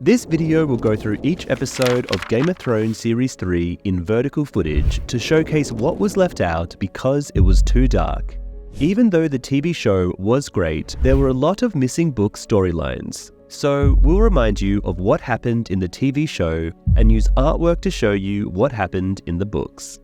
This video will go through each episode of Game of Thrones Series 3 in vertical footage to showcase what was left out because it was too dark. Even though the TV show was great, there were a lot of missing book storylines. So we'll remind you of what happened in the TV show and use artwork to show you what happened in the books.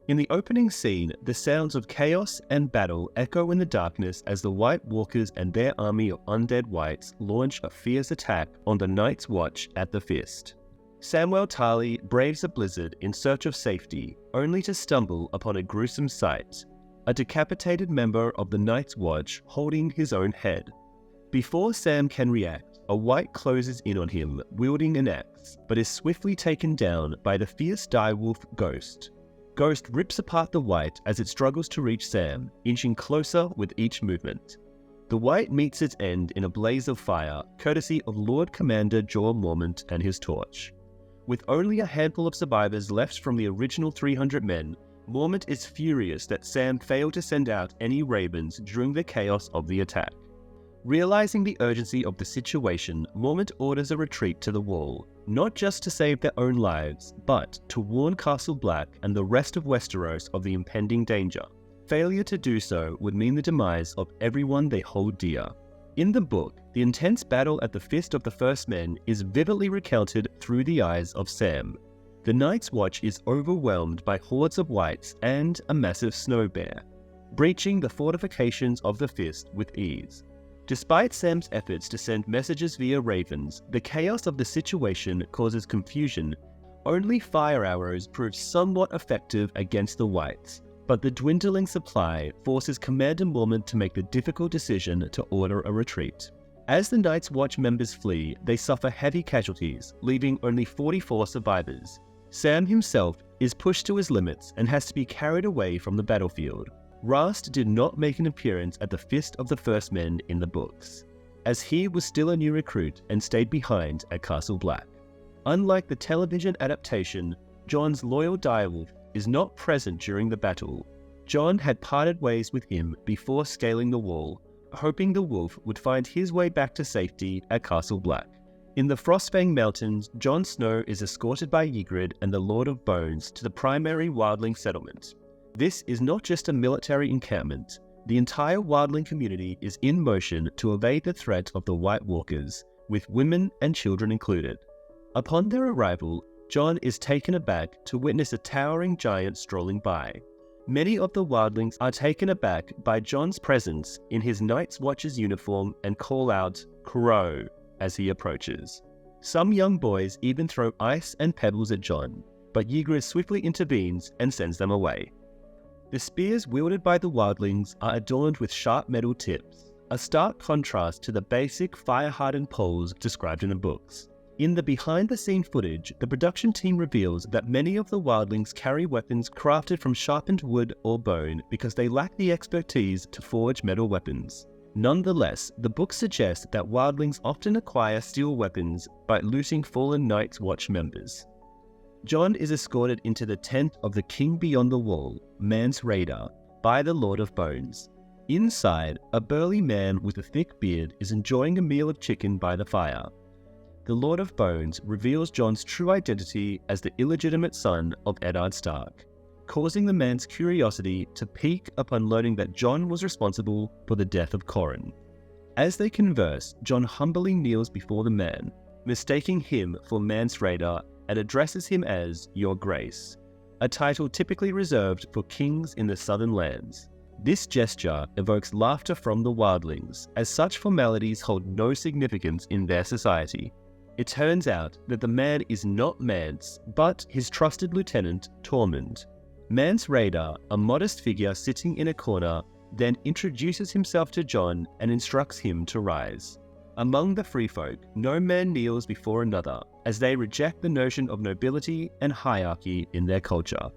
In the opening scene, the sounds of chaos and battle echo in the darkness as the White Walkers and their army of undead whites launch a fierce attack on the Night's Watch at the Fist. Samwell Tarly braves a blizzard in search of safety, only to stumble upon a gruesome sight: a decapitated member of the Night's Watch holding his own head. Before Sam can react, a White closes in on him, wielding an axe, but is swiftly taken down by the fierce direwolf Ghost. Ghost rips apart the White as it struggles to reach Sam, inching closer with each movement. The White meets its end in a blaze of fire, courtesy of Lord Commander Jorah Mormont and his torch. With only a handful of survivors left from the original 300 men, Mormont is furious that Sam failed to send out any ravens during the chaos of the attack. Realizing the urgency of the situation, Mormont orders a retreat to the Wall, not just to save their own lives, but to warn Castle Black and the rest of Westeros of the impending danger. Failure to do so would mean the demise of everyone they hold dear. In the book, the intense battle at the Fist of the First Men is vividly recounted through the eyes of Sam. The Night's Watch is overwhelmed by hordes of whites and a massive snow bear, breaching the fortifications of the Fist with ease. Despite Sam's efforts to send messages via ravens, the chaos of the situation causes confusion. Only fire arrows prove somewhat effective against the whites, but the dwindling supply forces Commander Mormont to make the difficult decision to order a retreat. As the Night's Watch members flee, they suffer heavy casualties, leaving only 44 survivors. Sam himself is pushed to his limits and has to be carried away from the battlefield. Rast did not make an appearance at the Fist of the First Men in the books, as he was still a new recruit and stayed behind at Castle Black. Unlike the television adaptation, Jon's loyal direwolf is not present during the battle. Jon had parted ways with him before scaling the wall, hoping the wolf would find his way back to safety at Castle Black. In the Frostfang Mountains, Jon Snow is escorted by Ygritte and the Lord of Bones to the primary wildling settlement. This is not just a military encampment. The entire wildling community is in motion to evade the threat of the White Walkers, with women and children included. Upon their arrival, Jon is taken aback to witness a towering giant strolling by. Many of the wildlings are taken aback by Jon's presence in his Night's Watch's uniform and call out "Crow" as he approaches. Some young boys even throw ice and pebbles at Jon, but Ygritte swiftly intervenes and sends them away. The spears wielded by the wildlings are adorned with sharp metal tips, a stark contrast to the basic fire-hardened poles described in the books. In the behind-the-scenes footage, the production team reveals that many of the wildlings carry weapons crafted from sharpened wood or bone because they lack the expertise to forge metal weapons. Nonetheless, the book suggests that wildlings often acquire steel weapons by looting fallen Night's Watch members. Jon is escorted into the tent of the King Beyond the Wall, Mance Rayder, by the Lord of Bones. Inside, a burly man with a thick beard is enjoying a meal of chicken by the fire. The Lord of Bones reveals Jon's true identity as the illegitimate son of Eddard Stark, causing the man's curiosity to peak upon learning that Jon was responsible for the death of Corran. As they converse, Jon humbly kneels before the man, mistaking him for Mance Rayder, and addresses him as Your Grace, a title typically reserved for kings in the southern lands. This gesture evokes laughter from the wildlings, as such formalities hold no significance in their society. It turns out that the man is not Mance, but his trusted lieutenant, Tormund. Mance Rayder, a modest figure sitting in a corner, then introduces himself to Jon and instructs him to rise. Among the free folk, no man kneels before another, as they reject the notion of nobility and hierarchy in their culture.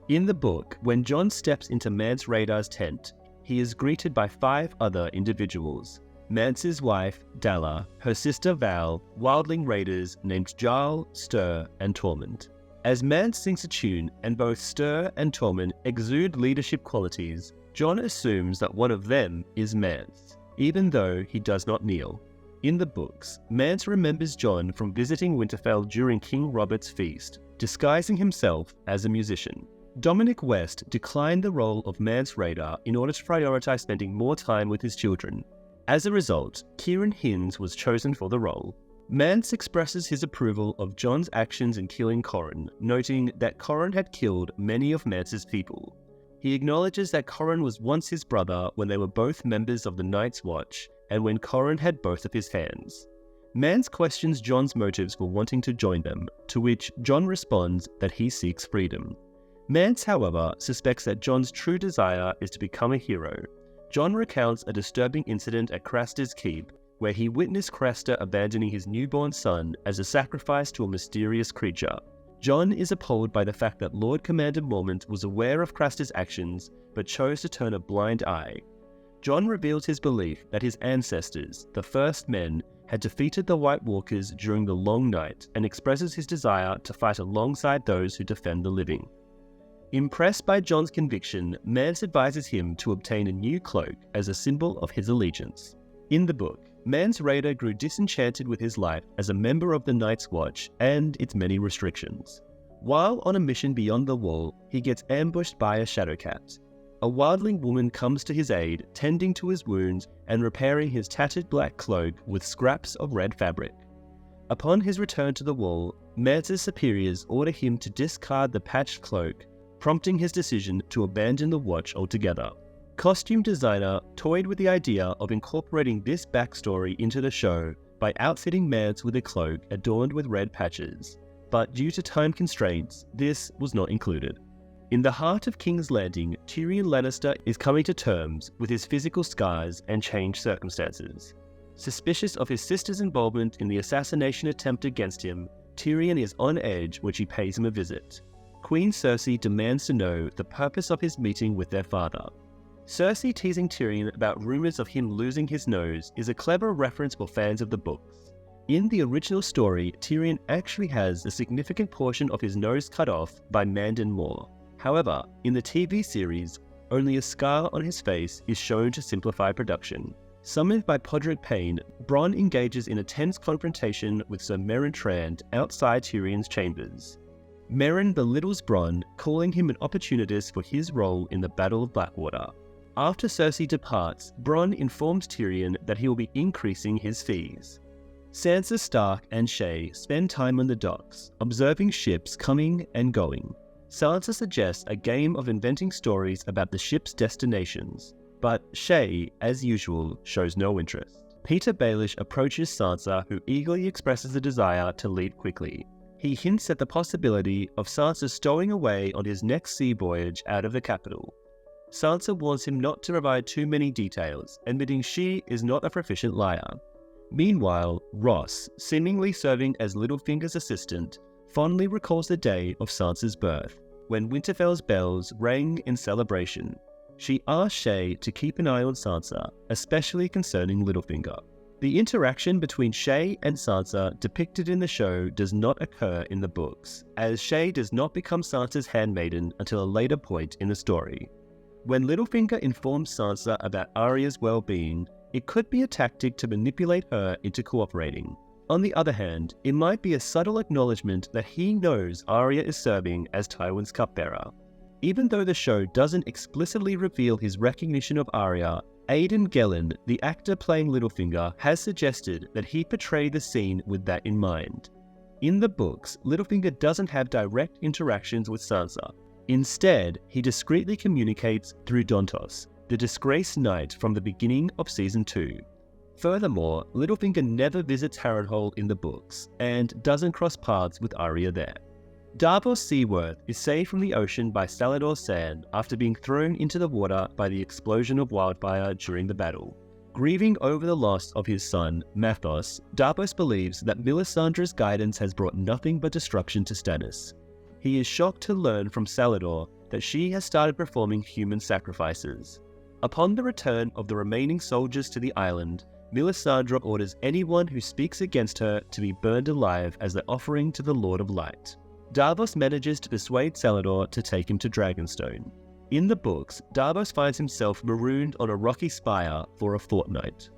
In the book, when Jon steps into Mance Rayder's tent, he is greeted by 5 other individuals: Mance's wife, Dalla, her sister Val, wildling raiders named Jarl, Stir, and Tormund. As Mance sings a tune and both Stir and Tormund exude leadership qualities, Jon assumes that one of them is Mance, even though he does not kneel. In the books, Mance remembers Jon from visiting Winterfell during King Robert's feast, disguising himself as a musician. Dominic West declined the role of Mance Rayder in order to prioritize spending more time with his children. As a result, Kieran Hinds was chosen for the role. Mance expresses his approval of Jon's actions in killing Corran, noting that Corran had killed many of Mance's people. He acknowledges that Corran was once his brother when they were both members of the Night's Watch, and when Corran had both of his hands. Mance questions Jon's motives for wanting to join them, to which Jon responds that he seeks freedom. Mance, however, suspects that Jon's true desire is to become a hero. Jon recounts a disturbing incident at Craster's Keep, where he witnessed Craster abandoning his newborn son as a sacrifice to a mysterious creature. Jon is appalled by the fact that Lord Commander Mormont was aware of Craster's actions, but chose to turn a blind eye. Jon reveals his belief that his ancestors, the First Men, had defeated the White Walkers during the Long Night, and expresses his desire to fight alongside those who defend the living. Impressed by Jon's conviction, Mance advises him to obtain a new cloak as a symbol of his allegiance. In the book, Mance Rayder grew disenchanted with his life as a member of the Night's Watch and its many restrictions. While on a mission beyond the Wall, he gets ambushed by a Shadowcat. A wildling woman comes to his aid, tending to his wounds and repairing his tattered black cloak with scraps of red fabric. Upon his return to the Wall, Mance's superiors order him to discard the patched cloak, prompting his decision to abandon the Watch altogether. Costume designer toyed with the idea of incorporating this backstory into the show by outfitting Mance with a cloak adorned with red patches, but due to time constraints, this was not included. In the heart of King's Landing, Tyrion Lannister is coming to terms with his physical scars and changed circumstances. Suspicious of his sister's involvement in the assassination attempt against him, Tyrion is on edge when she pays him a visit. Queen Cersei demands to know the purpose of his meeting with their father. Cersei teasing Tyrion about rumors of him losing his nose is a clever reference for fans of the books. In the original story, Tyrion actually has a significant portion of his nose cut off by Mandon Moore. However, in the TV series, only a scar on his face is shown to simplify production. Summoned by Podrick Payne, Bronn engages in a tense confrontation with Sir Meryn Trant outside Tyrion's chambers. Meryn belittles Bronn, calling him an opportunist for his role in the Battle of Blackwater. After Cersei departs, Bronn informs Tyrion that he will be increasing his fees. Sansa Stark and Shae spend time on the docks, observing ships coming and going. Sansa suggests a game of inventing stories about the ship's destinations, but Shae, as usual, shows no interest. Peter Baelish approaches Sansa, who eagerly expresses a desire to leave quickly. He hints at the possibility of Sansa stowing away on his next sea voyage out of the capital. Sansa warns him not to provide too many details, admitting she is not a proficient liar. Meanwhile, Ross, seemingly serving as Littlefinger's assistant, fondly recalls the day of Sansa's birth, when Winterfell's bells rang in celebration. She asks Shae to keep an eye on Sansa, especially concerning Littlefinger. The interaction between Shae and Sansa depicted in the show does not occur in the books, as Shae does not become Sansa's handmaiden until a later point in the story. When Littlefinger informs Sansa about Arya's well-being, it could be a tactic to manipulate her into cooperating. On the other hand, it might be a subtle acknowledgement that he knows Arya is serving as Tywin's cupbearer. Even though the show doesn't explicitly reveal his recognition of Arya, Aidan Gellin, the actor playing Littlefinger, has suggested that he portrayed the scene with that in mind. In the books, Littlefinger doesn't have direct interactions with Sansa. Instead, he discreetly communicates through Dontos, the disgraced knight from the beginning of Season 2. Furthermore, Littlefinger never visits Harrenhal in the books, and doesn't cross paths with Arya there. Davos Seaworth is saved from the ocean by Salladhor Saan after being thrown into the water by the explosion of wildfire during the battle. Grieving over the loss of his son, Mathos, Davos believes that Melisandre's guidance has brought nothing but destruction to Stannis. He is shocked to learn from Salladhor that she has started performing human sacrifices. Upon the return of the remaining soldiers to the island, Melisandre orders anyone who speaks against her to be burned alive as their offering to the Lord of Light. Davos manages to persuade Salladhor to take him to Dragonstone. In the books, Davos finds himself marooned on a rocky spire for a fortnight.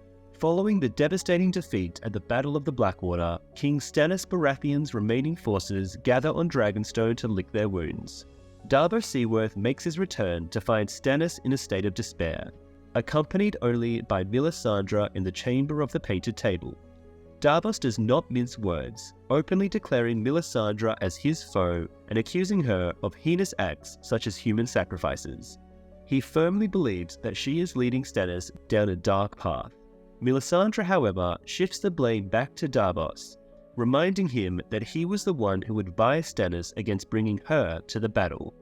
Following the devastating defeat at the Battle of the Blackwater, King Stannis Baratheon's remaining forces gather on Dragonstone to lick their wounds. Davos Seaworth makes his return to find Stannis in a state of despair, accompanied only by Melisandre in the chamber of the painted table. Davos does not mince words, openly declaring Melisandre as his foe and accusing her of heinous acts such as human sacrifices. He firmly believes that she is leading Stannis down a dark path. Melisandre, however, shifts the blame back to Davos, reminding him that he was the one who advised Stannis against bringing her to the battle.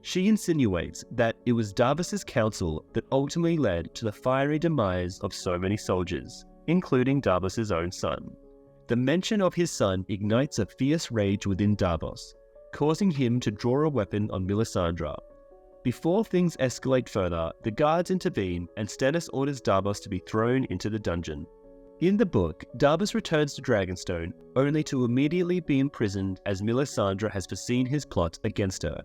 She insinuates that it was Davos's counsel that ultimately led to the fiery demise of so many soldiers, including Davos's own son. The mention of his son ignites a fierce rage within Davos, causing him to draw a weapon on Melisandre. Before things escalate further, the guards intervene and Stannis orders Davos to be thrown into the dungeon. In the book, Davos returns to Dragonstone only to immediately be imprisoned as Melisandre has foreseen his plot against her.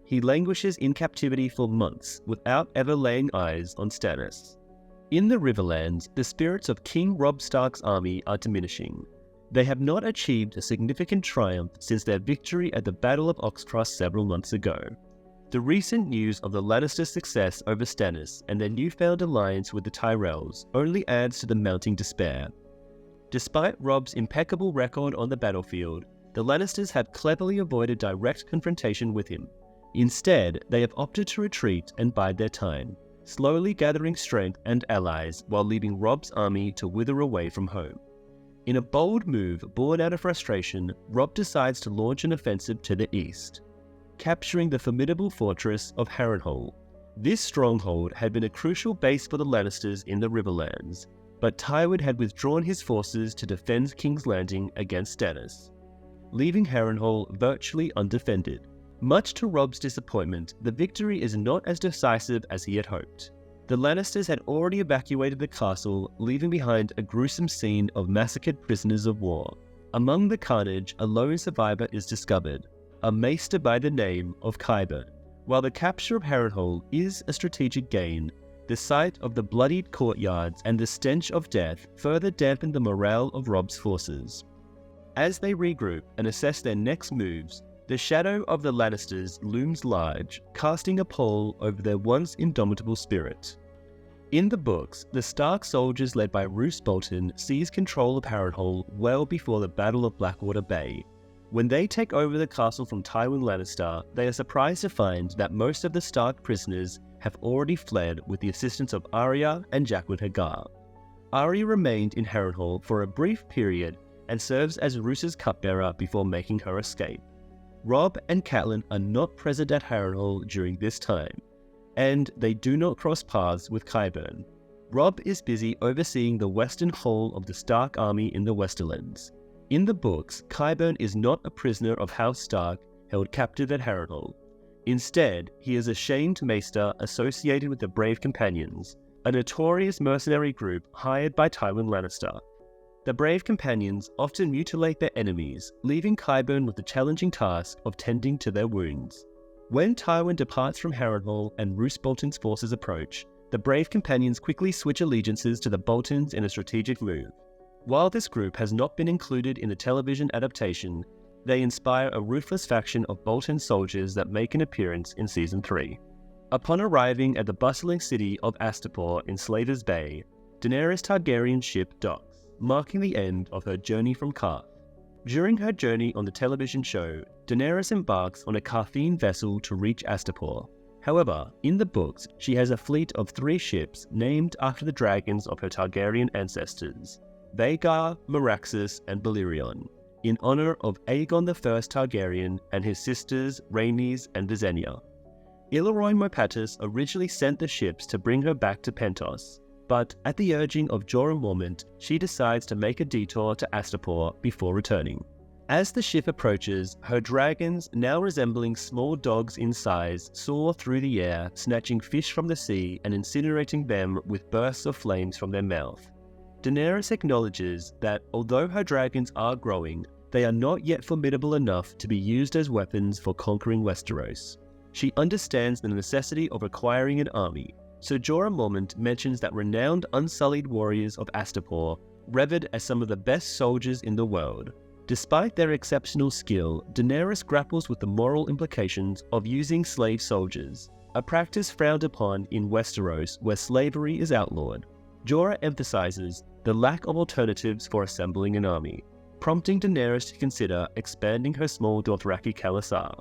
He languishes in captivity for months without ever laying eyes on Stannis. In the Riverlands, the spirits of King Robb Stark's army are diminishing. They have not achieved a significant triumph since their victory at the Battle of Oxcross several months ago. The recent news of the Lannisters' success over Stannis and their newfound alliance with the Tyrells only adds to the mounting despair. Despite Robb's impeccable record on the battlefield, the Lannisters have cleverly avoided direct confrontation with him. Instead, they have opted to retreat and bide their time, slowly gathering strength and allies while leaving Robb's army to wither away from home. In a bold move born out of frustration, Robb decides to launch an offensive to the east, capturing the formidable fortress of Harrenhal. This stronghold had been a crucial base for the Lannisters in the Riverlands, but Tywin had withdrawn his forces to defend King's Landing against Stannis, leaving Harrenhal virtually undefended. Much to Robb's disappointment, the victory is not as decisive as he had hoped. The Lannisters had already evacuated the castle, leaving behind a gruesome scene of massacred prisoners of war. Among the carnage, a lone survivor is discovered, a maester by the name of Qyburn. While the capture of Harrenhal is a strategic gain, the sight of the bloodied courtyards and the stench of death further dampened the morale of Robb's forces. As they regroup and assess their next moves, the shadow of the Lannisters looms large, casting a pall over their once indomitable spirit. In the books, the Stark soldiers led by Roose Bolton seize control of Harrenhal well before the Battle of Blackwater Bay. When they take over the castle from Tywin Lannister, they are surprised to find that most of the Stark prisoners have already fled with the assistance of Arya and Jaqen H'ghar. Arya remained in Harrenhal for a brief period and serves as Roose's cupbearer before making her escape. Robb and Catelyn are not present at Harrenhal during this time, and they do not cross paths with Qyburn. Robb is busy overseeing the western whole of the Stark army in the Westerlands. In the books, Qyburn is not a prisoner of House Stark held captive at Harrenhal. Instead, he is a shamed maester associated with the Brave Companions, a notorious mercenary group hired by Tywin Lannister. The Brave Companions often mutilate their enemies, leaving Qyburn with the challenging task of tending to their wounds. When Tywin departs from Harrenhal and Roose Bolton's forces approach, the Brave Companions quickly switch allegiances to the Boltons in a strategic move. While this group has not been included in the television adaptation, they inspire a ruthless faction of Bolton soldiers that make an appearance in Season 3. Upon arriving at the bustling city of Astapor in Slaver's Bay, Daenerys Targaryen's ship docks, marking the end of her journey from Qarth. During her journey on the television show, Daenerys embarks on a Qarthine vessel to reach Astapor. However, in the books, she has a fleet of 3 ships named after the dragons of her Targaryen ancestors, Vhagar, Meraxus, and Balerion, in honor of Aegon I Targaryen and his sisters Rhaenys and Visenya. Illaroy Mopatis originally sent the ships to bring her back to Pentos, but at the urging of Jorah Mormont, she decides to make a detour to Astapor before returning. As the ship approaches, her dragons, now resembling small dogs in size, soar through the air, snatching fish from the sea and incinerating them with bursts of flames from their mouth. Daenerys acknowledges that although her dragons are growing, they are not yet formidable enough to be used as weapons for conquering Westeros. She understands the necessity of acquiring an army, Sir Jorah Mormont mentions that renowned unsullied warriors of Astapor, revered as some of the best soldiers in the world. Despite their exceptional skill, Daenerys grapples with the moral implications of using slave soldiers, a practice frowned upon in Westeros where slavery is outlawed. Jorah emphasizes the lack of alternatives for assembling an army, prompting Daenerys to consider expanding her small Dothraki khalasar.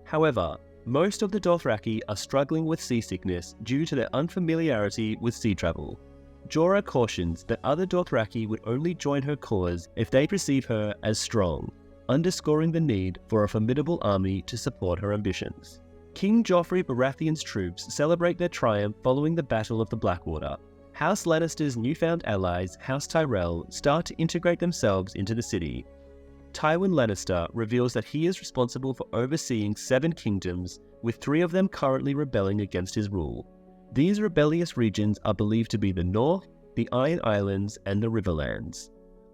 However, most of the Dothraki are struggling with seasickness due to their unfamiliarity with sea travel. Jorah cautions that other Dothraki would only join her cause if they perceive her as strong, underscoring the need for a formidable army to support her ambitions. King Joffrey Baratheon's troops celebrate their triumph following the Battle of the Blackwater. House Lannister's newfound allies, House Tyrell, start to integrate themselves into the city. Tywin Lannister reveals that he is responsible for overseeing 7 kingdoms, with 3 of them currently rebelling against his rule. These rebellious regions are believed to be the North, the Iron Islands, and the Riverlands.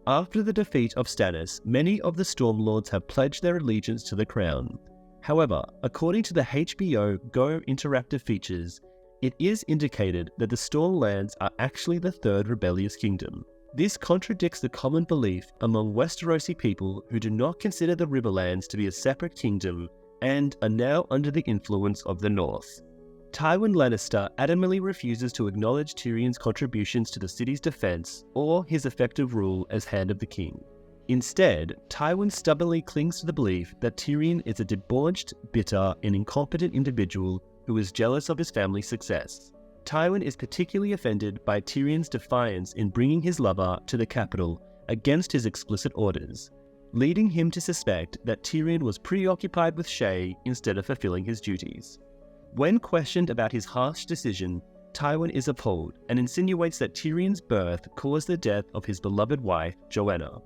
After the defeat of Stannis, many of the Stormlords have pledged their allegiance to the crown. However, according to the HBO Go interactive features, it is indicated that the Stormlands are actually the 3rd rebellious kingdom. This contradicts the common belief among Westerosi people who do not consider the Riverlands to be a separate kingdom and are now under the influence of the North. Tywin Lannister adamantly refuses to acknowledge Tyrion's contributions to the city's defense or his effective rule as Hand of the King. Instead, Tywin stubbornly clings to the belief that Tyrion is a debauched, bitter, and incompetent individual who is jealous of his family's success. Tywin is particularly offended by Tyrion's defiance in bringing his lover to the capital against his explicit orders, leading him to suspect that Tyrion was preoccupied with Shae instead of fulfilling his duties. When questioned about his harsh decision, Tywin is appalled and insinuates that Tyrion's birth caused the death of his beloved wife, Joanna.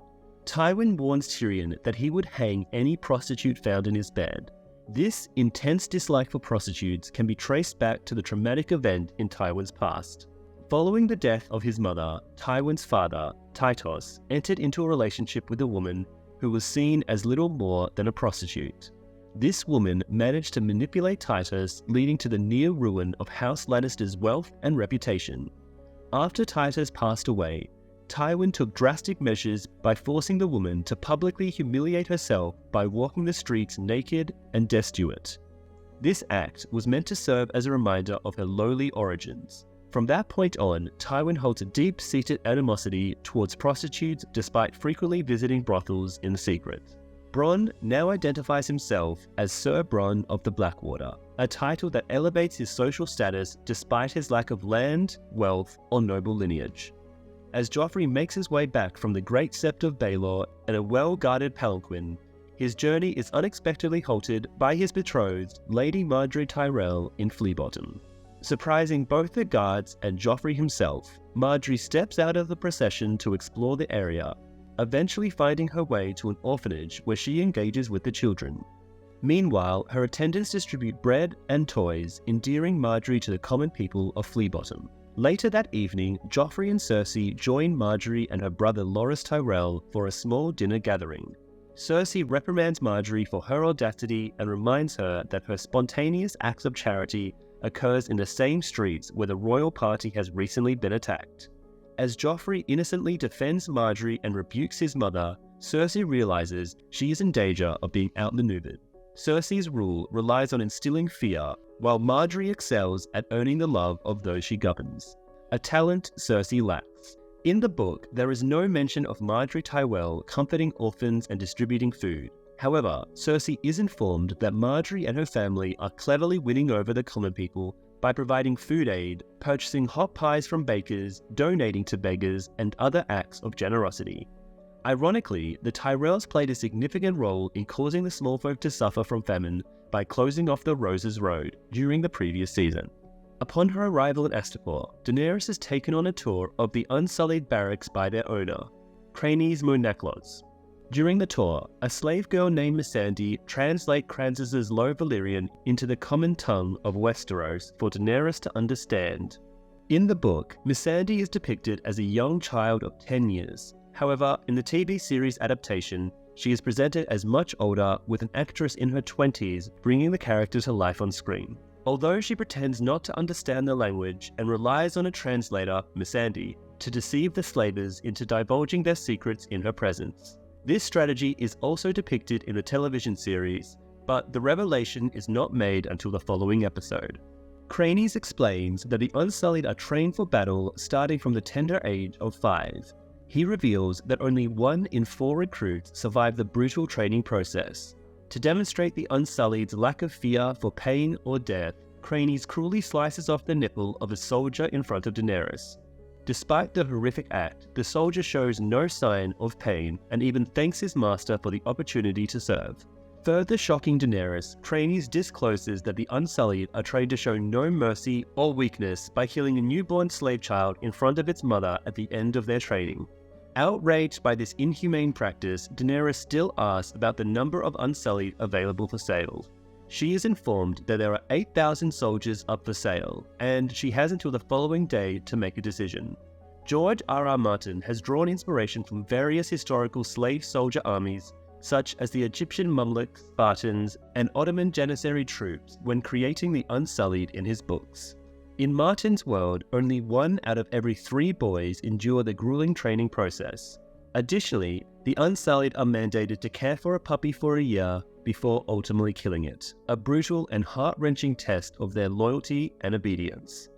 Tywin warns Tyrion that he would hang any prostitute found in his bed. This intense dislike for prostitutes can be traced back to the traumatic event in Tywin's past. Following the death of his mother, Tywin's father, Tytos, entered into a relationship with a woman who was seen as little more than a prostitute. This woman managed to manipulate Tytos, leading to the near ruin of House Lannister's wealth and reputation. After Tytos passed away, Tywin took drastic measures by forcing the woman to publicly humiliate herself by walking the streets naked and destitute. This act was meant to serve as a reminder of her lowly origins. From that point on, Tywin holds a deep-seated animosity towards prostitutes despite frequently visiting brothels in secret. Bronn now identifies himself as Sir Bronn of the Blackwater, a title that elevates his social status despite his lack of land, wealth, or noble lineage. As Joffrey makes his way back from the Great Sept of Baelor in a well-guarded palanquin, his journey is unexpectedly halted by his betrothed, Lady Margaery Tyrell in Fleabottom. Surprising both the guards and Joffrey himself, Margaery steps out of the procession to explore the area, eventually finding her way to an orphanage where she engages with the children. Meanwhile, her attendants distribute bread and toys, endearing Margaery to the common people of Fleabottom. Later that evening, Joffrey and Cersei join Margaery and her brother Loras Tyrell for a small dinner gathering. Cersei reprimands Margaery for her audacity and reminds her that her spontaneous acts of charity occurs in the same streets where the royal party has recently been attacked. As Joffrey innocently defends Margaery and rebukes his mother, Cersei realizes she is in danger of being outmaneuvered. Cersei's rule relies on instilling fear, while Margaery excels at earning the love of those she governs, a talent Cersei lacks. In the book, there is no mention of Margaery Tyrell comforting orphans and distributing food. However, Cersei is informed that Margaery and her family are cleverly winning over the common people by providing food aid, purchasing hot pies from bakers, donating to beggars, and other acts of generosity. Ironically, the Tyrells played a significant role in causing the small folk to suffer from famine by closing off the Roses Road during the previous season. Upon her arrival in Astapor, Daenerys is taken on a tour of the unsullied barracks by their owner, Cranes Moonaclos. During the tour, a slave girl named Missandei translates Krans's Low Valyrian into the common tongue of Westeros for Daenerys to understand. In the book, Missandei is depicted as a young child of 10 years. However, in the TV series adaptation, she is presented as much older, with an actress in her 20s bringing the character to life on screen. Although she pretends not to understand the language and relies on a translator, Missandei, to deceive the slavers into divulging their secrets in her presence. This strategy is also depicted in the television series, but the revelation is not made until the following episode. Hernaiz explains that the Unsullied are trained for battle starting from the tender age of 5. He reveals that only 1 in 4 recruits survive the brutal training process. To demonstrate the Unsullied's lack of fear for pain or death, Hernaiz cruelly slices off the nipple of a soldier in front of Daenerys. Despite the horrific act, the soldier shows no sign of pain and even thanks his master for the opportunity to serve. Further shocking Daenerys, Hernaiz discloses that the Unsullied are trained to show no mercy or weakness by killing a newborn slave child in front of its mother at the end of their training. Outraged by this inhumane practice, Daenerys still asks about the number of Unsullied available for sale. She is informed that there are 8,000 soldiers up for sale, and she has until the following day to make a decision. George R.R. Martin has drawn inspiration from various historical slave soldier armies, such as the Egyptian Mamluks, Spartans, and Ottoman Janissary troops when creating the Unsullied in his books. In Martin's world, only 1 out of every 3 boys endure the grueling training process. Additionally, the Unsullied are mandated to care for a puppy for a year before ultimately killing it, a brutal and heart-wrenching test of their loyalty and obedience.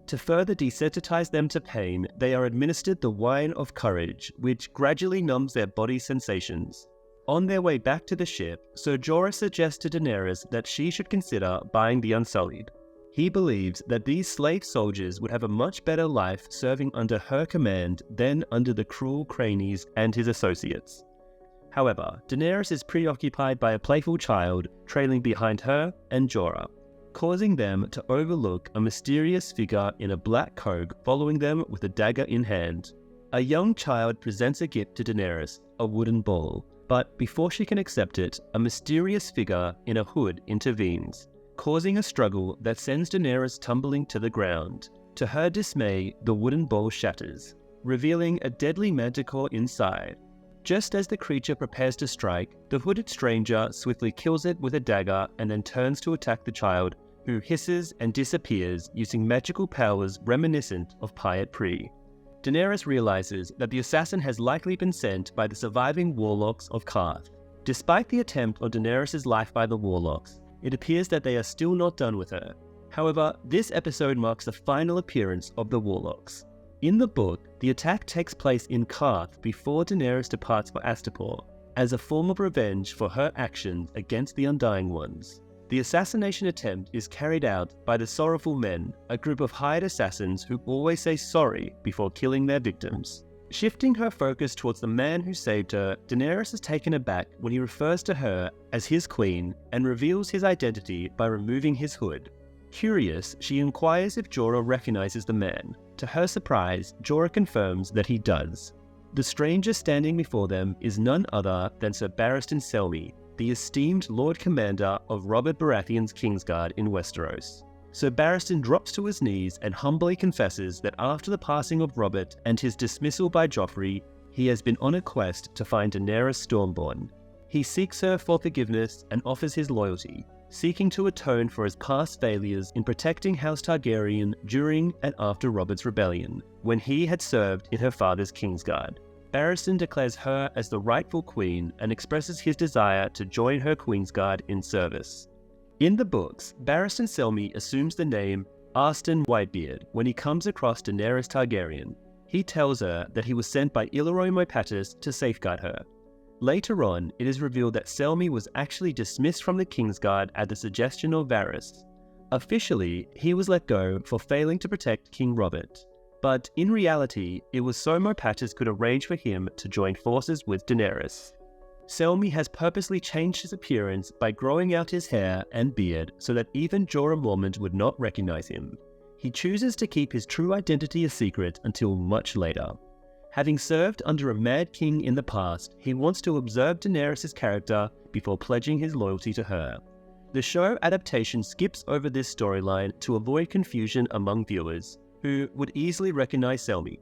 To further desensitize them to pain, they are administered the wine of courage, which gradually numbs their body sensations. On their way back to the ship, Ser Jorah suggests to Daenerys that she should consider buying the Unsullied. He believes that these slave soldiers would have a much better life serving under her command than under the cruel Hernaiz and his associates. However, Daenerys is preoccupied by a playful child trailing behind her and Jorah, causing them to overlook a mysterious figure in a black coat following them with a dagger in hand. A young child presents a gift to Daenerys, a wooden ball, but before she can accept it, a mysterious figure in a hood intervenes, causing a struggle that sends Daenerys tumbling to the ground. To her dismay, the wooden ball shatters, revealing a deadly manticore inside. Just as the creature prepares to strike, the hooded stranger swiftly kills it with a dagger and then turns to attack the child, who hisses and disappears using magical powers reminiscent of Pyat Pree. Daenerys realizes that the assassin has likely been sent by the surviving warlocks of Qarth. Despite the attempt on Daenerys' life by the warlocks, it appears that they are still not done with her. However, this episode marks the final appearance of the warlocks. In the book, the attack takes place in Qarth before Daenerys departs for Astapor, as a form of revenge for her actions against the Undying Ones. The assassination attempt is carried out by the Sorrowful Men, a group of hired assassins who always say sorry before killing their victims. Shifting her focus towards the man who saved her, Daenerys is taken aback when he refers to her as his queen and reveals his identity by removing his hood. Curious, she inquires if Jorah recognizes the man. To her surprise, Jorah confirms that he does. The stranger standing before them is none other than Sir Barristan Selmy, the esteemed Lord Commander of Robert Baratheon's Kingsguard in Westeros. Sir Barristan drops to his knees and humbly confesses that after the passing of Robert and his dismissal by Joffrey, he has been on a quest to find Daenerys Stormborn. He seeks her for forgiveness and offers his loyalty, seeking to atone for his past failures in protecting House Targaryen during and after Robert's rebellion, when he had served in her father's Kingsguard. Barristan declares her as the rightful queen and expresses his desire to join her Queensguard in service. In the books, Barristan Selmy assumes the name Arstan Whitebeard when he comes across Daenerys Targaryen. He tells her that he was sent by Illyrio Mopatis to safeguard her. Later on, it is revealed that Selmy was actually dismissed from the Kingsguard at the suggestion of Varys. Officially, he was let go for failing to protect King Robert. But in reality, it was so Mopatis could arrange for him to join forces with Daenerys. Selmy has purposely changed his appearance by growing out his hair and beard so that even Jorah Mormont would not recognize him. He chooses to keep his true identity a secret until much later. Having served under a mad king in the past, he wants to observe Daenerys' character before pledging his loyalty to her. The show adaptation skips over this storyline to avoid confusion among viewers, who would easily recognize Selmy.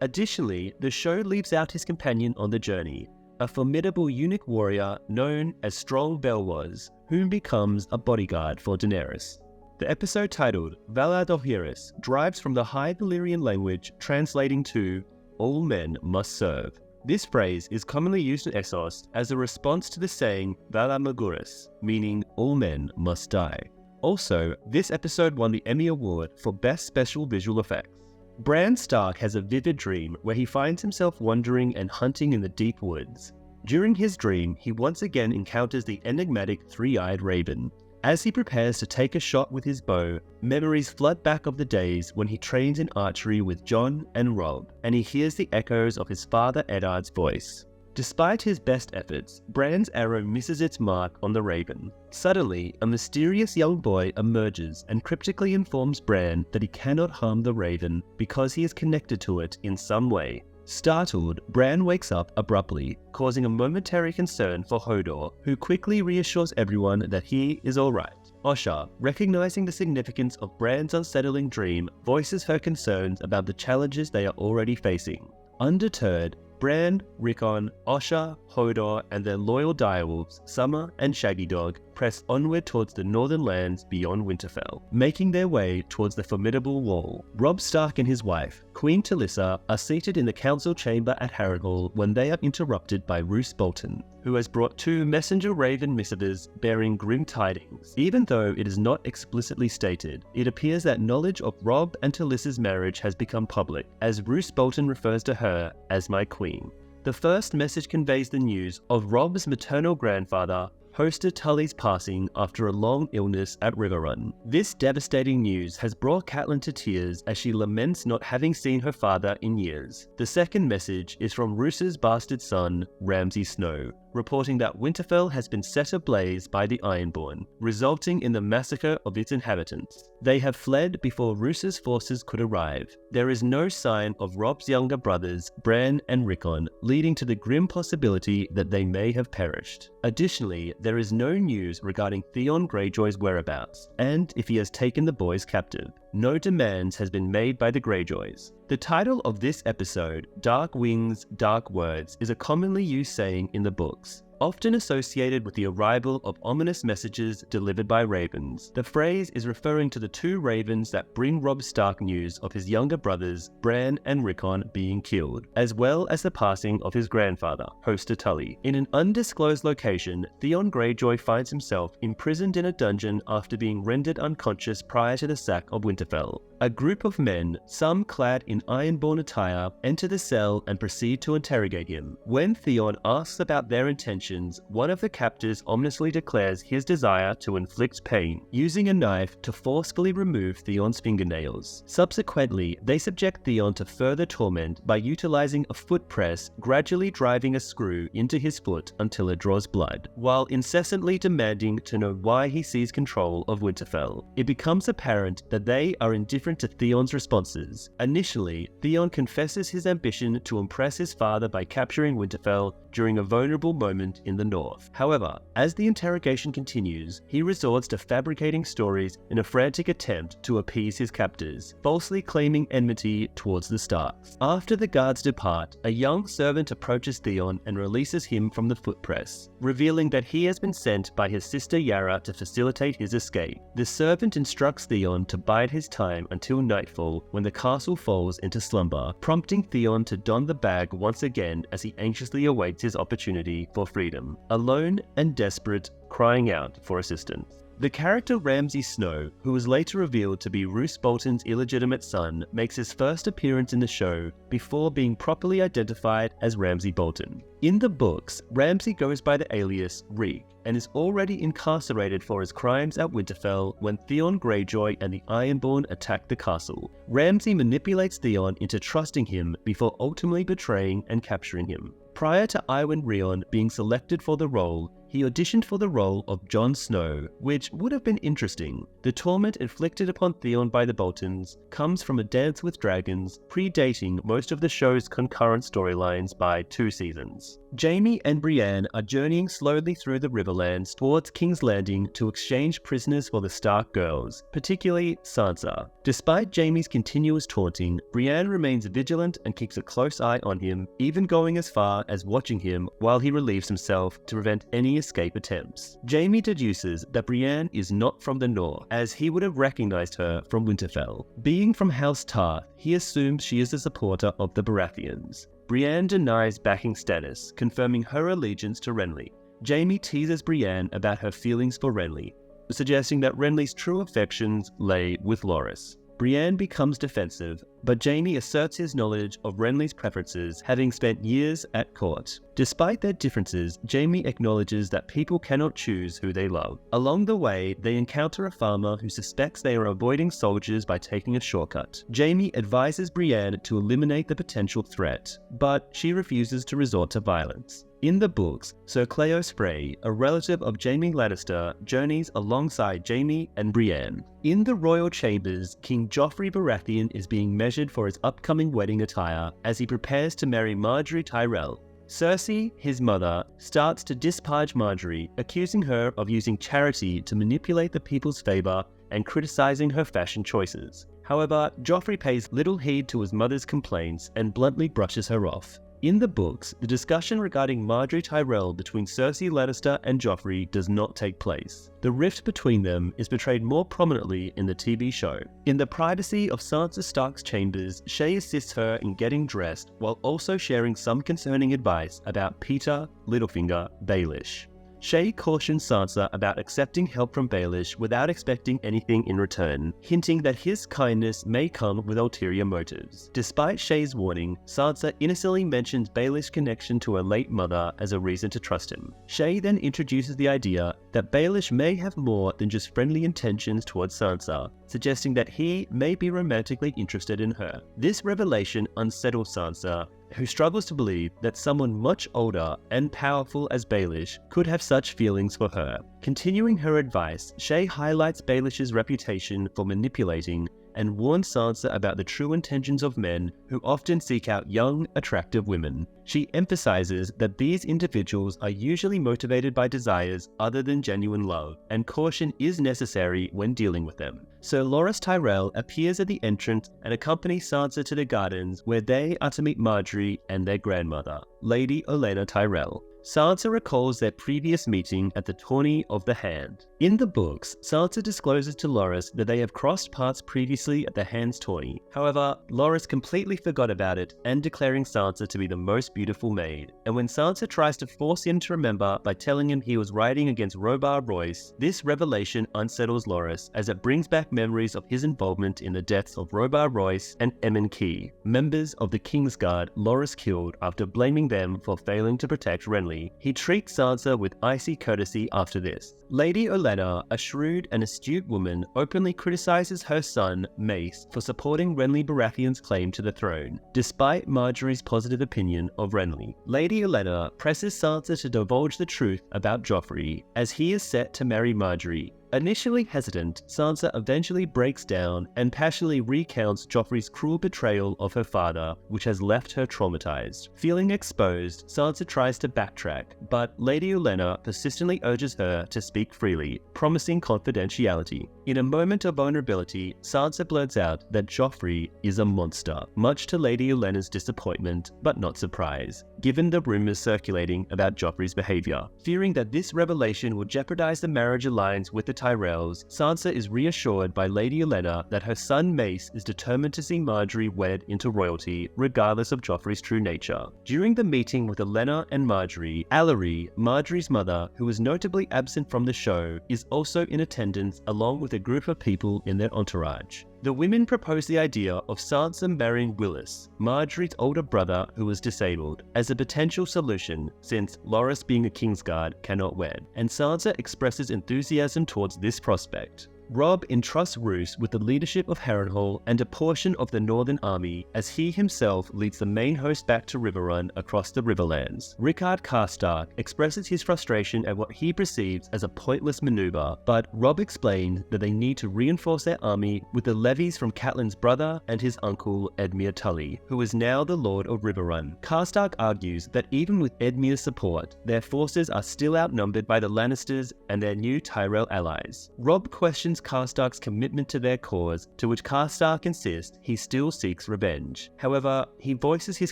Additionally, the show leaves out his companion on the journey, a formidable eunuch warrior known as Strong Belwas, whom becomes a bodyguard for Daenerys. The episode titled Valar Dohaeris drives from the High Valyrian language translating to "all men must serve." This phrase is commonly used in Essos as a response to the saying Valar Morghulis, meaning all men must die. Also, this episode won the Emmy Award for Best Special Visual Effects. Bran Stark has a vivid dream where he finds himself wandering and hunting in the deep woods. During his dream, he once again encounters the enigmatic three-eyed raven. As he prepares to take a shot with his bow, memories flood back of the days when he trained in archery with Jon and Robb, and he hears the echoes of his father Eddard's voice. Despite his best efforts, Bran's arrow misses its mark on the raven. Suddenly, a mysterious young boy emerges and cryptically informs Bran that he cannot harm the raven because he is connected to it in some way. Startled, Bran wakes up abruptly, causing a momentary concern for Hodor, who quickly reassures everyone that he is alright. Osha, recognizing the significance of Bran's unsettling dream, voices her concerns about the challenges they are already facing. Undeterred, Bran, Rickon, Osha, Hodor, and their loyal direwolves, Summer and Shaggy Dog, press onward towards the northern lands beyond Winterfell, making their way towards the formidable wall. Robb Stark and his wife, Queen Talissa, are seated in the council chamber at Harrenhal when they are interrupted by Roose Bolton, who has brought 2 messenger raven missives bearing grim tidings. Even though it is not explicitly stated, it appears that knowledge of Robb and Talissa's marriage has become public, as Roose Bolton refers to her as "my queen." The first message conveys the news of Robb's maternal grandfather, Hoster Tully's passing after a long illness at Riverrun. This devastating news has brought Catelyn to tears as she laments not having seen her father in years. The second message is from Roose's bastard son, Ramsay Snow, reporting that Winterfell has been set ablaze by the Ironborn, resulting in the massacre of its inhabitants. They have fled before Roose's forces could arrive. There is no sign of Robb's younger brothers, Bran and Rickon, leading to the grim possibility that they may have perished. Additionally, there is no news regarding Theon Greyjoy's whereabouts, and if he has taken the boys captive. No demands has been made by the Greyjoys. The title of this episode, Dark Wings, Dark Words, is a commonly used saying in the books, often associated with the arrival of ominous messages delivered by ravens. The phrase is referring to the 2 ravens that bring Robb Stark news of his younger brothers, Bran and Rickon, being killed, as well as the passing of his grandfather, Hoster Tully. In an undisclosed location, Theon Greyjoy finds himself imprisoned in a dungeon after being rendered unconscious prior to the sack of Winterfell. A group of men, some clad in Ironborn attire, enter the cell and proceed to interrogate him. When Theon asks about their intentions, one of the captors ominously declares his desire to inflict pain, using a knife to forcefully remove Theon's fingernails. Subsequently, they subject Theon to further torment by utilizing a foot press, gradually driving a screw into his foot until it draws blood, while incessantly demanding to know why he seized control of Winterfell. It becomes apparent that they are indifferent to Theon's responses. Initially, Theon confesses his ambition to impress his father by capturing Winterfell during a vulnerable moment in the north. However, as the interrogation continues, he resorts to fabricating stories in a frantic attempt to appease his captors, falsely claiming enmity towards the Starks. After the guards depart, a young servant approaches Theon and releases him from the foot press, revealing that he has been sent by his sister Yara to facilitate his escape. The servant instructs Theon to bide his time until nightfall when the castle falls into slumber, prompting Theon to don the bag once again as he anxiously awaits his opportunity for freedom, alone and desperate, crying out for assistance. The character Ramsay Snow, who was later revealed to be Roose Bolton's illegitimate son, makes his first appearance in the show before being properly identified as Ramsay Bolton. In the books, Ramsay goes by the alias Reek and is already incarcerated for his crimes at Winterfell when Theon Greyjoy and the Ironborn attack the castle. Ramsay manipulates Theon into trusting him before ultimately betraying and capturing him. Prior to Iwan Rheon being selected for the role, he auditioned for the role of Jon Snow, which would have been interesting. The torment inflicted upon Theon by the Boltons comes from a dance with dragons, predating most of the show's concurrent storylines by 2 seasons. Jaime and Brienne are journeying slowly through the Riverlands towards King's Landing to exchange prisoners for the Stark girls, particularly Sansa. Despite Jaime's continuous taunting, Brienne remains vigilant and keeps a close eye on him, even going as far as watching him while he relieves himself to prevent any any escape attempts. Jaime deduces that Brienne is not from the North, as he would have recognized her from Winterfell. Being from House Tarth, he assumes she is a supporter of the Baratheons. Brienne denies backing Stannis, confirming her allegiance to Renly. Jaime teases Brienne about her feelings for Renly, suggesting that Renly's true affections lay with Loras. Brienne becomes defensive, but Jaime asserts his knowledge of Renly's preferences, having spent years at court. Despite their differences, Jaime acknowledges that people cannot choose who they love. Along the way, they encounter a farmer who suspects they are avoiding soldiers by taking a shortcut. Jaime advises Brienne to eliminate the potential threat, but she refuses to resort to violence. In the books, Sir Cleos Frey, a relative of Jaime Lannister, journeys alongside Jaime and Brienne. In the royal chambers, King Joffrey Baratheon is being measured for his upcoming wedding attire as he prepares to marry Margaery Tyrell. Cersei, his mother, starts to disparage Margaery, accusing her of using charity to manipulate the people's favor and criticizing her fashion choices. However, Joffrey pays little heed to his mother's complaints and bluntly brushes her off. In the books, the discussion regarding Margaery Tyrell between Cersei Lannister and Joffrey does not take place. The rift between them is portrayed more prominently in the TV show. In the privacy of Sansa Stark's chambers, Shae assists her in getting dressed while also sharing some concerning advice about Petyr, Littlefinger, Baelish. Shae cautions Sansa about accepting help from Baelish without expecting anything in return, hinting that his kindness may come with ulterior motives. Despite Shae's warning, Sansa innocently mentions Baelish's connection to her late mother as a reason to trust him. Shae then introduces the idea that Baelish may have more than just friendly intentions towards Sansa, suggesting that he may be romantically interested in her. This revelation unsettles Sansa, who struggles to believe that someone much older and powerful as Baelish could have such feelings for her. Continuing her advice, Shae highlights Baelish's reputation for manipulating and warns Sansa about the true intentions of men who often seek out young, attractive women. She emphasizes that these individuals are usually motivated by desires other than genuine love, and caution is necessary when dealing with them. Sir Loras Tyrell appears at the entrance and accompanies Sansa to the gardens where they are to meet Margaery and their grandmother, Lady Olenna Tyrell. Sansa recalls their previous meeting at the Tourney of the Hand. In the books, Sansa discloses to Loras that they have crossed paths previously at the Hand's Tourney. However, Loras completely forgot about it and declaring Sansa to be the most beautiful maid. And when Sansa tries to force him to remember by telling him he was riding against Robar Royce, this revelation unsettles Loras as it brings back memories of his involvement in the deaths of Robar Royce and Emmon Key, members of the Kingsguard Loras killed after blaming them for failing to protect Renly. He treats Sansa with icy courtesy after this. Lady Olenna, a shrewd and astute woman, openly criticizes her son, Mace, for supporting Renly Baratheon's claim to the throne, despite Margaery's positive opinion of Renly. Lady Olenna presses Sansa to divulge the truth about Joffrey, as he is set to marry Margaery. Initially hesitant, Sansa eventually breaks down and passionately recounts Joffrey's cruel betrayal of her father, which has left her traumatized. Feeling exposed, Sansa tries to backtrack, but Lady Olenna persistently urges her to speak freely, promising confidentiality. In a moment of vulnerability, Sansa blurts out that Joffrey is a monster, much to Lady Olenna's disappointment, but not surprise, given the rumors circulating about Joffrey's behavior. Fearing that this revelation will jeopardize the marriage alliance with the Tyrells, Sansa is reassured by Lady Olenna that her son Mace is determined to see Margaery wed into royalty, regardless of Joffrey's true nature. During the meeting with Olenna and Margaery, Allery, Margaery's mother, who is notably absent from the show, is also in attendance along with a group of people in their entourage. The women propose the idea of Sansa marrying Willis, Margaery's older brother who was disabled, as a potential solution since Loras, being a Kingsguard, cannot wed, and Sansa expresses enthusiasm towards this prospect. Robb entrusts Roose with the leadership of Harrenhal and a portion of the Northern Army, as he himself leads the main host back to Riverrun across the Riverlands. Rickard Karstark expresses his frustration at what he perceives as a pointless maneuver, but Robb explains that they need to reinforce their army with the levies from Catelyn's brother and his uncle Edmure Tully, who is now the Lord of Riverrun. Karstark argues that even with Edmure's support, their forces are still outnumbered by the Lannisters and their new Tyrell allies. Robb questions questions Karstark's commitment to their cause, to which Karstark insists he still seeks revenge. However, he voices his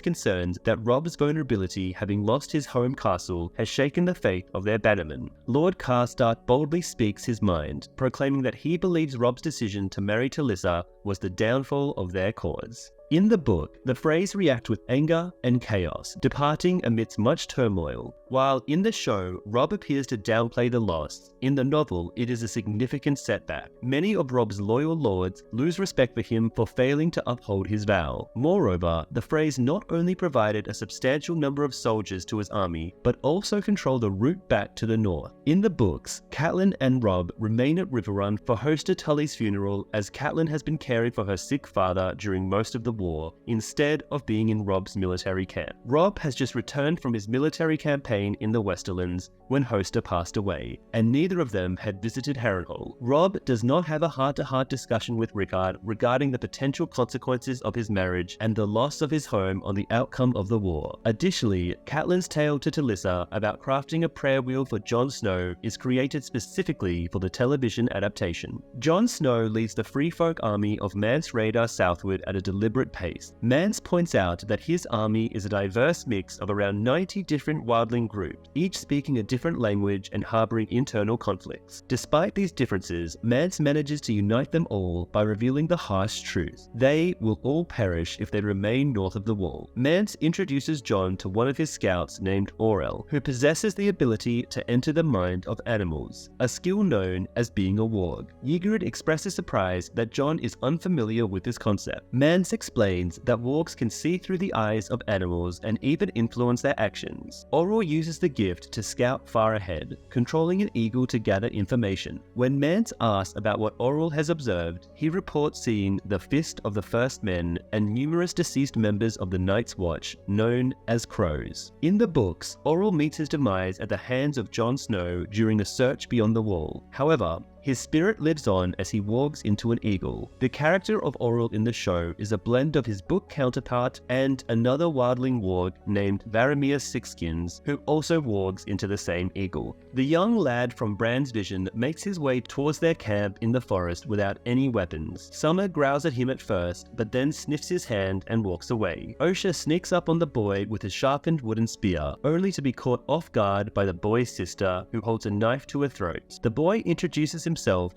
concerns that Robb's vulnerability, having lost his home castle, has shaken the faith of their bannermen. Lord Karstark boldly speaks his mind, proclaiming that he believes Robb's decision to marry Talisa was the downfall of their cause. In the book, the Freys react with anger and chaos, departing amidst much turmoil. While in the show, Robb appears to downplay the loss, in the novel it is a significant setback. Many of Robb's loyal lords lose respect for him for failing to uphold his vow. Moreover, the Freys not only provided a substantial number of soldiers to his army, but also control the route back to the north. In the books, Catelyn and Robb remain at Riverrun for Hoster Tully's funeral, as Catelyn has been caring for her sick father during most of the war, instead of being in Robb's military camp. Robb has just returned from his military campaign in the Westerlands when Hoster passed away, and neither of them had visited Harrenhal. Robb does not have a heart-to-heart discussion with Rickard regarding the potential consequences of his marriage and the loss of his home on the outcome of the war. Additionally, Catelyn's tale to Talisa about crafting a prayer wheel for Jon Snow is created specifically for the television adaptation. Jon Snow leads the Free Folk army of Mance Rayder southward at a deliberate pace. Mance points out that his army is a diverse mix of around 90 different wildling groups, each speaking a different language and harboring internal conflicts. Despite these differences, Mance manages to unite them all by revealing the harsh truth: they will all perish if they remain north of the wall. Mance introduces Jon to one of his scouts named Orell, who possesses the ability to enter the mind of animals, a skill known as being a warg. Ygritte expresses surprise that Jon is unfamiliar with this concept. Mance explains that wargs can see through the eyes of animals and even influence their actions. Orell uses the gift to scout far ahead, controlling an eagle to gather information. When Mance asks about what Orell has observed, he reports seeing the Fist of the First Men and numerous deceased members of the Night's Watch, known as crows. In the books, Orell meets his demise at the hands of Jon Snow during a search beyond the wall. However, his spirit lives on as he wargs into an eagle. The character of Orell in the show is a blend of his book counterpart and another wildling warg named Varamir Sixskins, who also wargs into the same eagle. The young lad from Bran's vision makes his way towards their camp in the forest without any weapons. Summer growls at him at first, but then sniffs his hand and walks away. Osha sneaks up on the boy with a sharpened wooden spear, only to be caught off guard by the boy's sister, who holds a knife to her throat. The boy introduces himself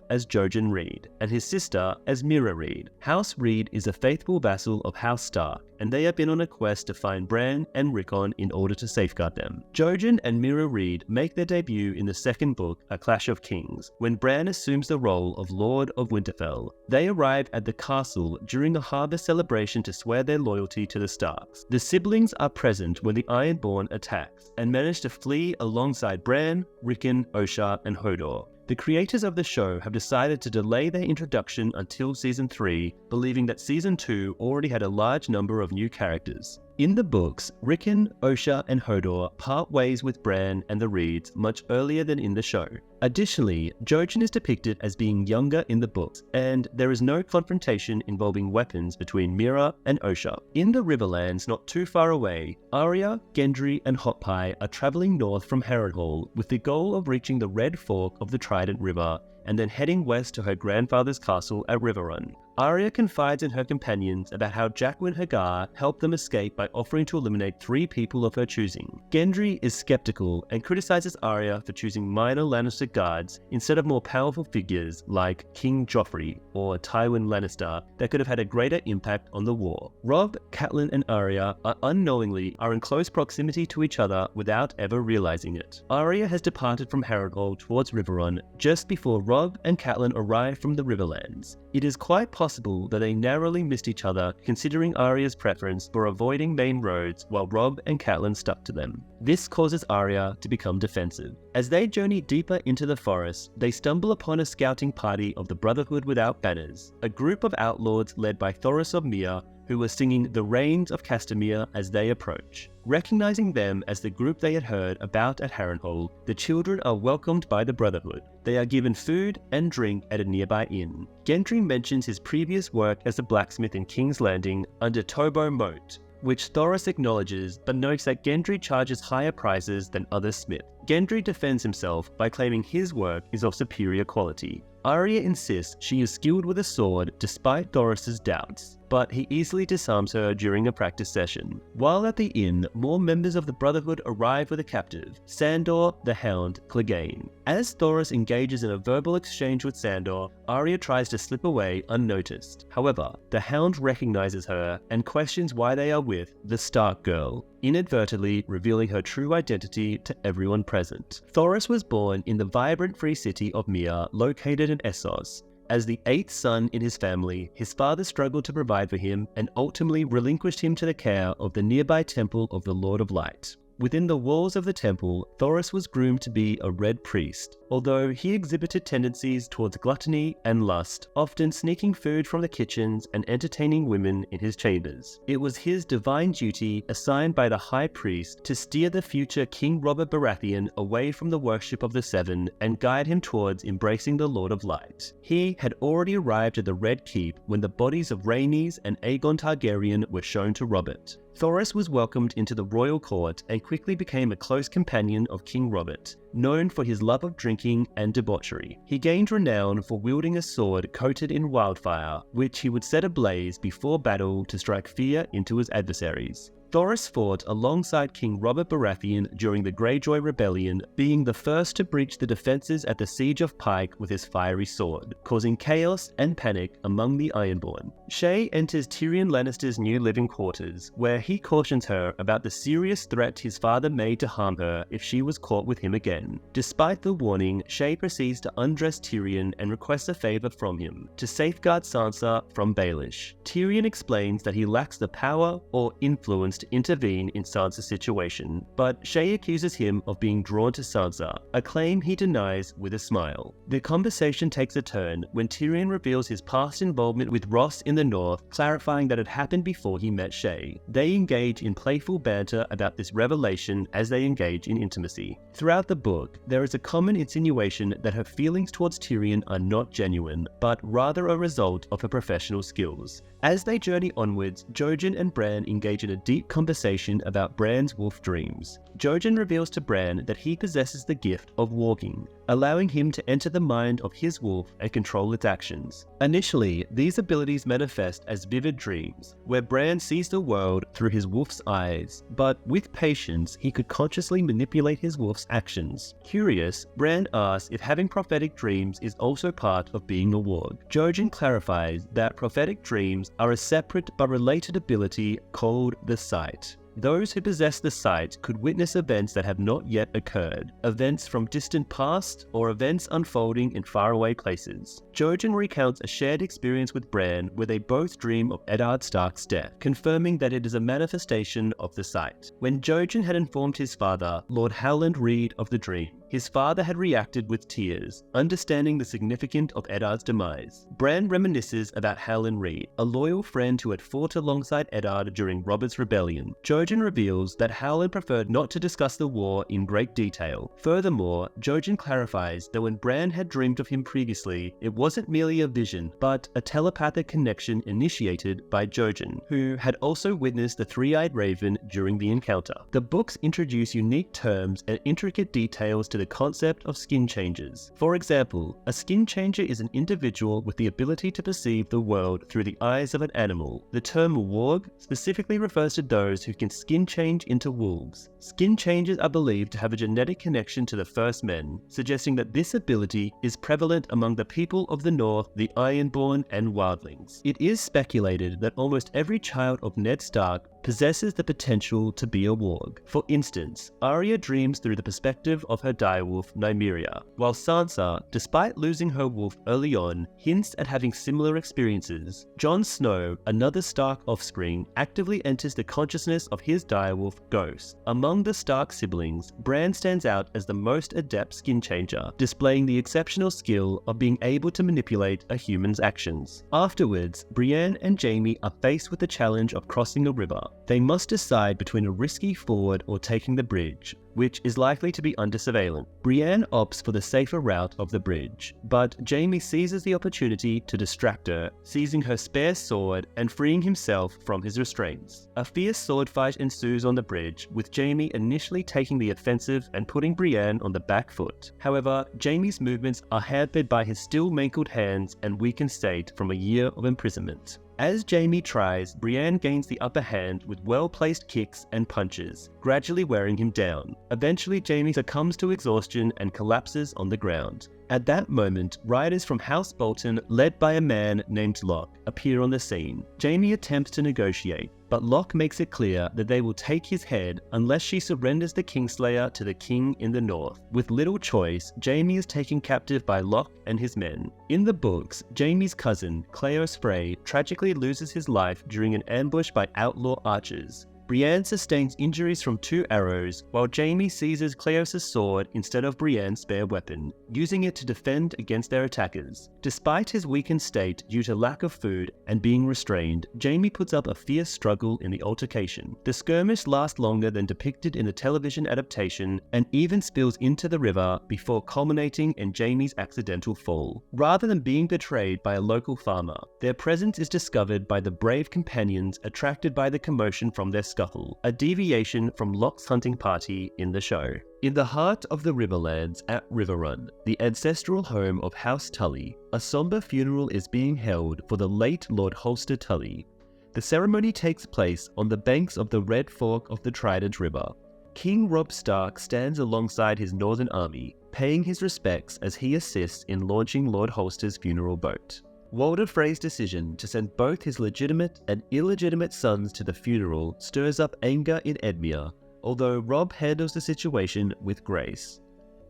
as Jojen Reed, and his sister as Mira Reed. House Reed is a faithful vassal of House Stark, and they have been on a quest to find Bran and Rickon in order to safeguard them. Jojen and Mira Reed make their debut in the second book, A Clash of Kings, when Bran assumes the role of Lord of Winterfell. They arrive at the castle during a harvest celebration to swear their loyalty to the Starks. The siblings are present when the Ironborn attacks, and manage to flee alongside Bran, Rickon, Osha, and Hodor. The creators of the show have decided to delay their introduction until Season 3, believing that Season 2 already had a large number of new characters. In the books, Rickon, Osha, and Hodor part ways with Bran and the Reeds much earlier than in the show. Additionally, Jojen is depicted as being younger in the books, and there is no confrontation involving weapons between Mira and Osha. In the Riverlands not too far away, Arya, Gendry, and Hot Pie are traveling north from Harrenhal with the goal of reaching the Red Fork of the Trident River and then heading west to her grandfather's castle at Riverrun. Arya confides in her companions about how Jaqen H'ghar helped them escape by offering to eliminate 3 people of her choosing. Gendry is skeptical and criticizes Arya for choosing minor Lannister guards instead of more powerful figures like King Joffrey or Tywin Lannister that could have had a greater impact on the war. Robb, Catelyn, and Arya unknowingly are in close proximity to each other without ever realizing it. Arya has departed from Harrenhal towards Riverrun just before Robb and Catelyn arrive from the Riverlands. It is quite possible that they narrowly missed each other, considering Arya's preference for avoiding main roads while Robb and Catelyn stuck to them. This causes Arya to become defensive. As they journey deeper into the forest, they stumble upon a scouting party of the Brotherhood Without Banners, a group of outlaws led by Thoros of Myr, who were singing The Rains of Castamere as they approach. Recognizing them as the group they had heard about at Harrenhal, the children are welcomed by the Brotherhood. They are given food and drink at a nearby inn. Gendry mentions his previous work as a blacksmith in King's Landing under Tobo Moat, which Thoros acknowledges but notes that Gendry charges higher prices than other smiths. Gendry defends himself by claiming his work is of superior quality. Arya insists she is skilled with a sword despite Thoris's doubts, but he easily disarms her during a practice session. While at the inn, more members of the Brotherhood arrive with a captive, Sandor, the Hound, Clegane. As Thoris engages in a verbal exchange with Sandor, Arya tries to slip away unnoticed. However, the Hound recognizes her and questions why they are with the Stark girl, inadvertently revealing her true identity to everyone present. Thoris was born in the vibrant free city of Myr, located in Essos. As the 8th son in his family, his father struggled to provide for him and ultimately relinquished him to the care of the nearby temple of the Lord of Light. Within the walls of the temple, Thoris was groomed to be a Red Priest, although he exhibited tendencies towards gluttony and lust, often sneaking food from the kitchens and entertaining women in his chambers. It was his divine duty, assigned by the High Priest, to steer the future King Robert Baratheon away from the worship of the Seven and guide him towards embracing the Lord of Light. He had already arrived at the Red Keep when the bodies of Rhaenys and Aegon Targaryen were shown to Robert. Thoris was welcomed into the royal court and quickly became a close companion of King Robert, known for his love of drinking and debauchery. He gained renown for wielding a sword coated in wildfire, which he would set ablaze before battle to strike fear into his adversaries. Thoris fought alongside King Robert Baratheon during the Greyjoy Rebellion, being the first to breach the defences at the Siege of Pike with his fiery sword, causing chaos and panic among the Ironborn. Shae enters Tyrion Lannister's new living quarters, where he cautions her about the serious threat his father made to harm her if she was caught with him again. Despite the warning, Shae proceeds to undress Tyrion and requests a favour from him, to safeguard Sansa from Baelish. Tyrion explains that he lacks the power or influence to intervene in Sansa's situation, but Shae accuses him of being drawn to Sansa, a claim he denies with a smile. The conversation takes a turn when Tyrion reveals his past involvement with Ross in the North, clarifying that it happened before he met Shae. They engage in playful banter about this revelation as they engage in intimacy. Throughout the book, there is a common insinuation that her feelings towards Tyrion are not genuine, but rather a result of her professional skills. As they journey onwards, Jojen and Bran engage in a deep conversation about Bran's wolf dreams. Jojen reveals to Bran that he possesses the gift of walking, allowing him to enter the mind of his wolf and control its actions. Initially, these abilities manifest as vivid dreams, where Bran sees the world through his wolf's eyes, but with patience, he could consciously manipulate his wolf's actions. Curious, Bran asks if having prophetic dreams is also part of being a warg. Jojen clarifies that prophetic dreams are a separate but related ability called the Sight. Those who possess the sight could witness events that have not yet occurred, events from distant past, or events unfolding in faraway places. Jojen recounts a shared experience with Bran where they both dream of Eddard Stark's death, confirming that it is a manifestation of the sight. When Jojen had informed his father, Lord Howland Reed, of the dream, his father had reacted with tears, understanding the significance of Eddard's demise. Bran reminisces about Howland Reed, a loyal friend who had fought alongside Eddard during Robert's rebellion. Jojen reveals that Howland preferred not to discuss the war in great detail. Furthermore, Jojen clarifies that when Bran had dreamed of him previously, it wasn't merely a vision, but a telepathic connection initiated by Jojen, who had also witnessed the three-eyed raven during the encounter. The books introduce unique terms and intricate details to the concept of skin changers. For example, a skin changer is an individual with the ability to perceive the world through the eyes of an animal. The term warg specifically refers to those who can skin change into wolves. Skin changers are believed to have a genetic connection to the First Men, suggesting that this ability is prevalent among the people of the North, the Ironborn, and Wildlings. It is speculated that almost every child of Ned Stark possesses the potential to be a warg. For instance, Arya dreams through the perspective of her direwolf Nymeria, while Sansa, despite losing her wolf early on, hints at having similar experiences. Jon Snow, another Stark offspring, actively enters the consciousness of his direwolf Ghost. Among the Stark siblings, Bran stands out as the most adept skin changer, displaying the exceptional skill of being able to manipulate a human's actions. Afterwards, Brienne and Jaime are faced with the challenge of crossing a river. They must decide between a risky ford or taking the bridge, which is likely to be under surveillance. Brienne opts for the safer route of the bridge, but Jaime seizes the opportunity to distract her, seizing her spare sword and freeing himself from his restraints. A fierce sword fight ensues on the bridge, with Jaime initially taking the offensive and putting Brienne on the back foot. However, Jaime's movements are hampered by his still mangled hands and weakened state from a year of imprisonment. As Jaime tries, Brienne gains the upper hand with well-placed kicks and punches, gradually wearing him down. Eventually, Jaime succumbs to exhaustion and collapses on the ground. At that moment, riders from House Bolton, led by a man named Locke, appear on the scene. Jaime attempts to negotiate, but Locke makes it clear that they will take his head unless she surrenders the Kingslayer to the king in the north. With little choice, Jaime is taken captive by Locke and his men. In the books, Jaime's cousin, Cleos Frey, tragically loses his life during an ambush by outlaw archers. Brienne sustains injuries from 2 arrows, while Jaime seizes Cleos' sword instead of Brienne's spare weapon, using it to defend against their attackers. Despite his weakened state due to lack of food and being restrained, Jaime puts up a fierce struggle in the altercation. The skirmish lasts longer than depicted in the television adaptation and even spills into the river before culminating in Jaime's accidental fall. Rather than being betrayed by a local farmer, their presence is discovered by the brave companions attracted by the commotion from their scuffle, a deviation from Locke's hunting party in the show. In the heart of the Riverlands at Riverrun, the ancestral home of House Tully, a somber funeral is being held for the late Lord Holster Tully. The ceremony takes place on the banks of the Red Fork of the Trident River. King Robb Stark stands alongside his northern army, paying his respects as he assists in launching Lord Holster's funeral boat. Walder Frey's decision to send both his legitimate and illegitimate sons to the funeral stirs up anger in Edmure, although Robb handles the situation with grace.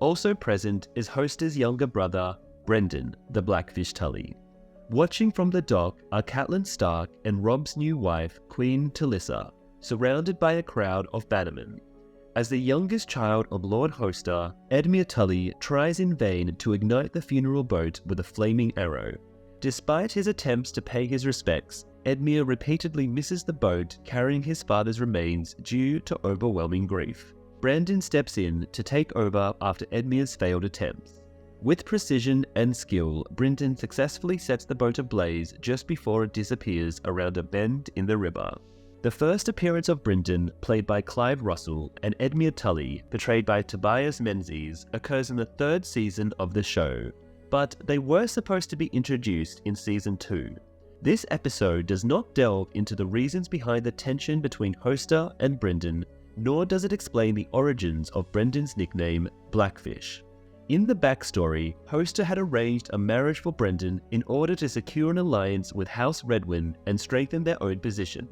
Also present is Holster's younger brother, Brendan, the Blackfish Tully. Watching from the dock are Catelyn Stark and Robb's new wife, Queen Talissa, surrounded by a crowd of bannermen. As the youngest child of Lord Holster, Edmure Tully tries in vain to ignite the funeral boat with a flaming arrow. Despite his attempts to pay his respects, Edmure repeatedly misses the boat carrying his father's remains due to overwhelming grief. Brandon steps in to take over after Edmure's failed attempts. With precision and skill, Brendan successfully sets the boat ablaze just before it disappears around a bend in the river. The first appearance of Brendan, played by Clive Russell, and Edmure Tully, portrayed by Tobias Menzies, occurs in the 3rd season of the show, but they were supposed to be introduced in Season 2. This episode does not delve into the reasons behind the tension between Holster and Brendan, nor does it explain the origins of Brendan's nickname, Blackfish. In the backstory, Holster had arranged a marriage for Brendan in order to secure an alliance with House Redwyne and strengthen their own position.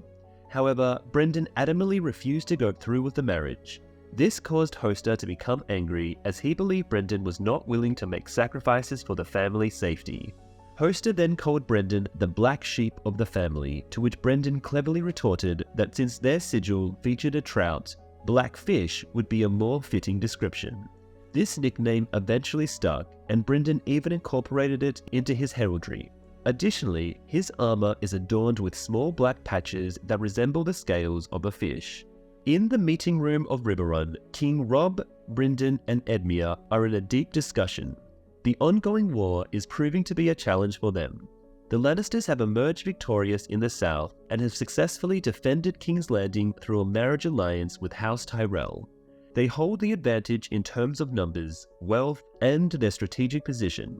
However, Brendan adamantly refused to go through with the marriage. This caused Holster to become angry as he believed Brendan was not willing to make sacrifices for the family's safety. Holster then called Brendan the black sheep of the family, to which Brendan cleverly retorted that since their sigil featured a trout, Blackfish would be a more fitting description. This nickname eventually stuck, and Brendan even incorporated it into his heraldry. Additionally, his armor is adorned with small black patches that resemble the scales of a fish. In the meeting room of Riverrun, King Robb, Brendan, and Edmure are in a deep discussion. The ongoing war is proving to be a challenge for them. The Lannisters have emerged victorious in the south and have successfully defended King's Landing through a marriage alliance with House Tyrell. They hold the advantage in terms of numbers, wealth, and their strategic position.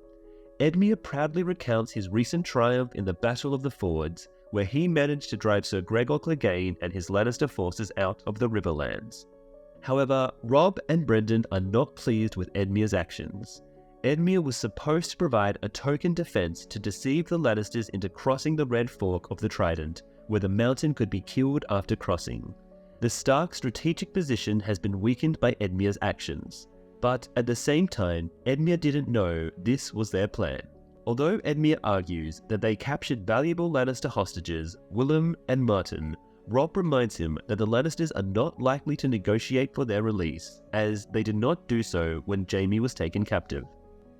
Edmure proudly recounts his recent triumph in the Battle of the Fords, where he managed to drive Sir Gregor Clegane and his Lannister forces out of the Riverlands. However, Robb and Brendan are not pleased with Edmure's actions. Edmure was supposed to provide a token defense to deceive the Lannisters into crossing the Red Fork of the Trident, where the mountain could be killed after crossing. The Stark strategic position has been weakened by Edmure's actions, but at the same time, Edmure didn't know this was their plan. Although Edmure argues that they captured valuable Lannister hostages, Willem and Martin, Robb reminds him that the Lannisters are not likely to negotiate for their release, as they did not do so when Jaime was taken captive.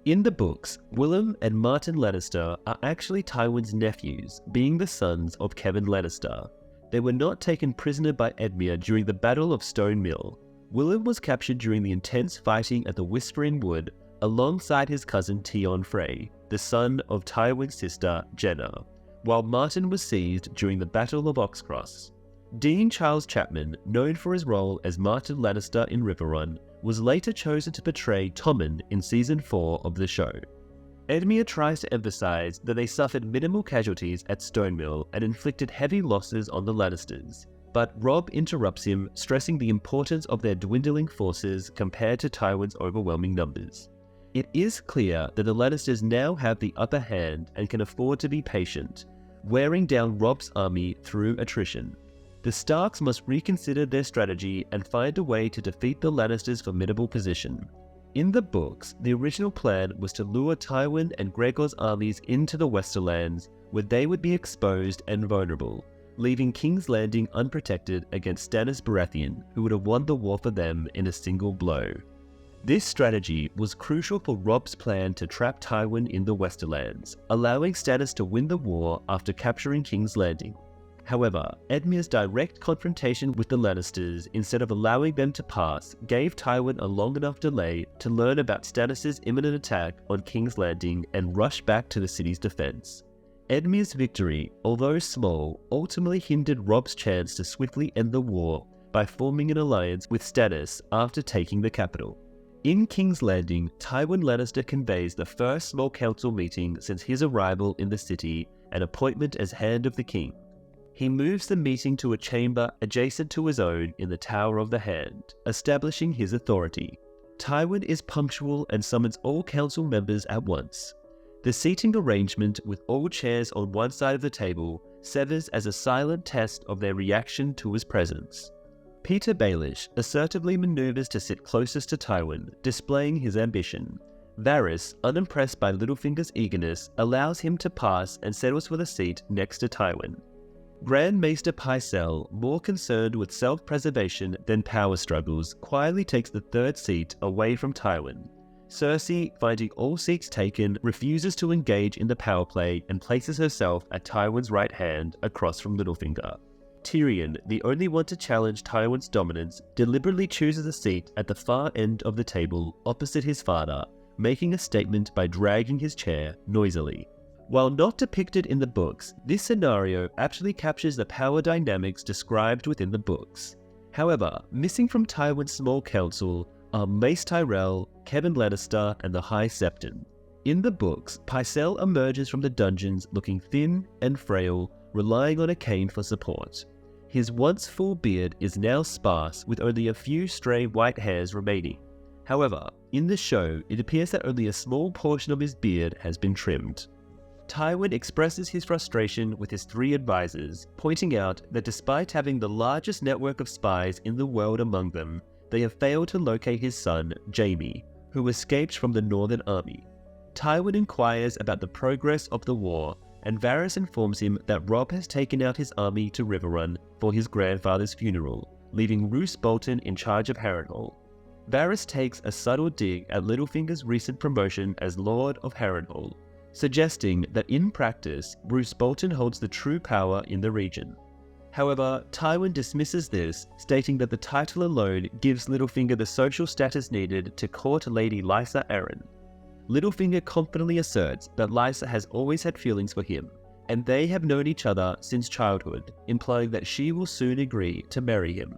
In the books, Willem and Martin Lannister are actually Tywin's nephews, being the sons of Kevan Lannister. They were not taken prisoner by Edmure during the Battle of Stone Mill. Willem was captured during the intense fighting at the Whispering Wood alongside his cousin Tion Frey, the son of Tywin's sister Jenna, while Martin was seized during the Battle of Oxcross. Dean Charles Chapman, known for his role as Martin Lannister in Riverrun, was later chosen to portray Tommen in Season 4 of the show. Edmure tries to emphasize that they suffered minimal casualties at Stonemill and inflicted heavy losses on the Lannisters, but Robb interrupts him, stressing the importance of their dwindling forces compared to Tywin's overwhelming numbers. It is clear that the Lannisters now have the upper hand and can afford to be patient, wearing down Robb's army through attrition. The Starks must reconsider their strategy and find a way to defeat the Lannisters' formidable position. In the books, the original plan was to lure Tywin and Gregor's armies into the Westerlands, where they would be exposed and vulnerable, leaving King's Landing unprotected against Stannis Baratheon, who would have won the war for them in a single blow. This strategy was crucial for Robb's plan to trap Tywin in the Westerlands, allowing Stannis to win the war after capturing King's Landing. However, Edmure's direct confrontation with the Lannisters, instead of allowing them to pass, gave Tywin a long enough delay to learn about Stannis' imminent attack on King's Landing and rush back to the city's defense. Edmure's victory, although small, ultimately hindered Robb's chance to swiftly end the war by forming an alliance with Stannis after taking the capital. In King's Landing, Tywin Lannister conveys the first small council meeting since his arrival in the city and appointment as Hand of the King. He moves the meeting to a chamber adjacent to his own in the Tower of the Hand, establishing his authority. Tywin is punctual and summons all council members at once. The seating arrangement, with all chairs on one side of the table, serves as a silent test of their reaction to his presence. Peter Baelish assertively maneuvers to sit closest to Tywin, displaying his ambition. Varys, unimpressed by Littlefinger's eagerness, allows him to pass and settles for the seat next to Tywin. Grand Maester Pycelle, more concerned with self-preservation than power struggles, quietly takes the third seat away from Tywin. Cersei, finding all seats taken, refuses to engage in the power play and places herself at Tywin's right hand across from Littlefinger. Tyrion, the only one to challenge Tywin's dominance, deliberately chooses a seat at the far end of the table opposite his father, making a statement by dragging his chair noisily. While not depicted in the books, this scenario actually captures the power dynamics described within the books. However, missing from Tywin's small council are Mace Tyrell, Kevan Lannister, and the High Septon. In the books, Pycelle emerges from the dungeons looking thin and frail, relying on a cane for support. His once full beard is now sparse, with only a few stray white hairs remaining. However, in the show, it appears that only a small portion of his beard has been trimmed. Tywin expresses his frustration with his three advisors, pointing out that despite having the largest network of spies in the world among them, they have failed to locate his son, Jaime, who escaped from the Northern Army. Tywin inquires about the progress of the war, and Varys informs him that Robb has taken out his army to Riverrun for his grandfather's funeral, leaving Roose Bolton in charge of Harrenhal. Varys takes a subtle dig at Littlefinger's recent promotion as Lord of Harrenhal, suggesting that in practice, Roose Bolton holds the true power in the region. However, Tywin dismisses this, stating that the title alone gives Littlefinger the social status needed to court Lady Lysa Arryn. Littlefinger confidently asserts that Lysa has always had feelings for him, and they have known each other since childhood, implying that she will soon agree to marry him.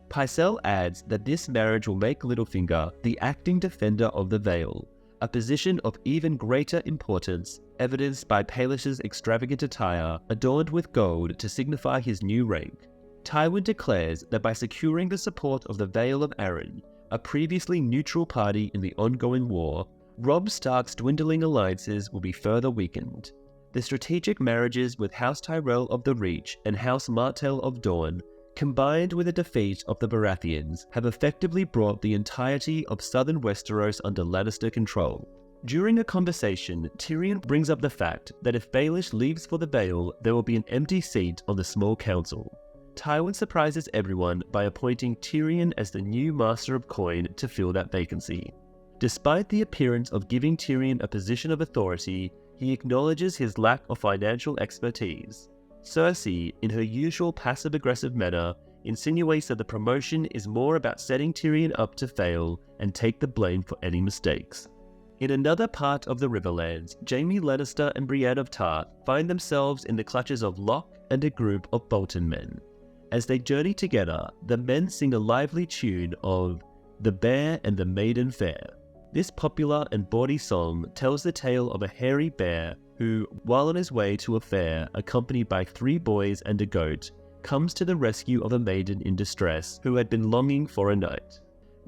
Pycelle adds that this marriage will make Littlefinger the acting defender of the Vale, a position of even greater importance, evidenced by Paelish's extravagant attire adorned with gold to signify his new rank. Tywin declares that by securing the support of the Vale of Arryn, a previously neutral party in the ongoing war, Robb Stark's dwindling alliances will be further weakened. The strategic marriages with House Tyrell of the Reach and House Martell of Dorne, combined with the defeat of the Baratheons, have effectively brought the entirety of southern Westeros under Lannister control. During a conversation, Tyrion brings up the fact that if Baelish leaves for the Vale, there will be an empty seat on the small council. Tywin surprises everyone by appointing Tyrion as the new Master of Coin to fill that vacancy. Despite the appearance of giving Tyrion a position of authority, he acknowledges his lack of financial expertise. Cersei, in her usual passive-aggressive manner, insinuates that the promotion is more about setting Tyrion up to fail and take the blame for any mistakes. In another part of the Riverlands, Jaime Lannister and Brienne of Tarth find themselves in the clutches of Locke and a group of Bolton men. As they journey together, the men sing a lively tune of The Bear and the Maiden Fair. This popular and bawdy song tells the tale of a hairy bear who, while on his way to a fair accompanied by 3 boys and a goat, comes to the rescue of a maiden in distress who had been longing for a knight.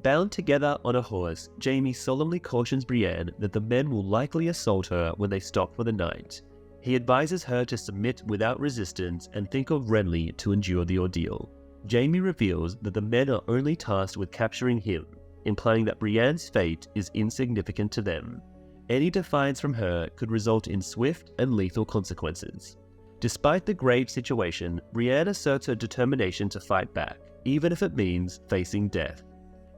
Bound together on a horse, Jaime solemnly cautions Brienne that the men will likely assault her when they stop for the night. He advises her to submit without resistance and think of Renly to endure the ordeal. Jaime reveals that the men are only tasked with capturing him, implying that Brienne's fate is insignificant to them. Any defiance from her could result in swift and lethal consequences. Despite the grave situation, Brienne asserts her determination to fight back, even if it means facing death.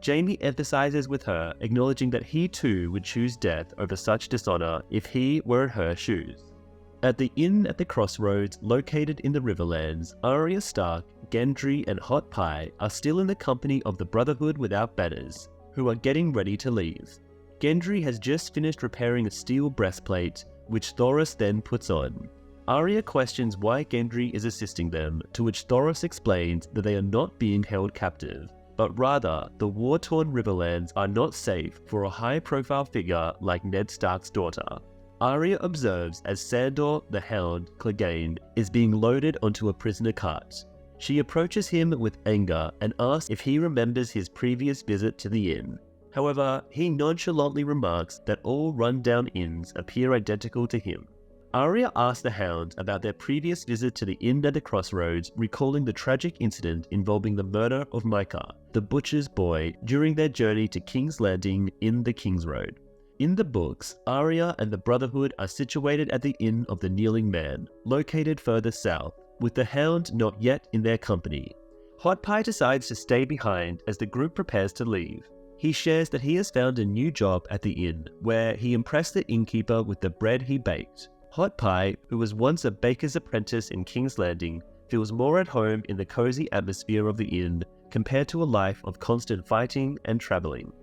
Jaime emphasizes with her, acknowledging that he too would choose death over such dishonor if he were in her shoes. At the inn at the crossroads located in the Riverlands, Arya Stark, Gendry and Hot Pie are still in the company of the Brotherhood Without Banners, who are getting ready to leave. Gendry has just finished repairing a steel breastplate, which Thoros then puts on. Arya questions why Gendry is assisting them, to which Thoros explains that they are not being held captive, but rather the war-torn Riverlands are not safe for a high-profile figure like Ned Stark's daughter. Arya observes as Sandor the Hound Clegane is being loaded onto a prisoner cart. She approaches him with anger and asks if he remembers his previous visit to the inn. However, he nonchalantly remarks that all run-down inns appear identical to him. Arya asks the Hound about their previous visit to the inn at the crossroads, recalling the tragic incident involving the murder of Micah, the butcher's boy, during their journey to King's Landing in the King's Road. In the books, Arya and the Brotherhood are situated at the Inn of the Kneeling Man, located further south, with the Hound not yet in their company. Hot Pie decides to stay behind as the group prepares to leave. He shares that he has found a new job at the inn, where he impressed the innkeeper with the bread he baked. Hot Pie, who was once a baker's apprentice in King's Landing, feels more at home in the cozy atmosphere of the inn compared to a life of constant fighting and traveling.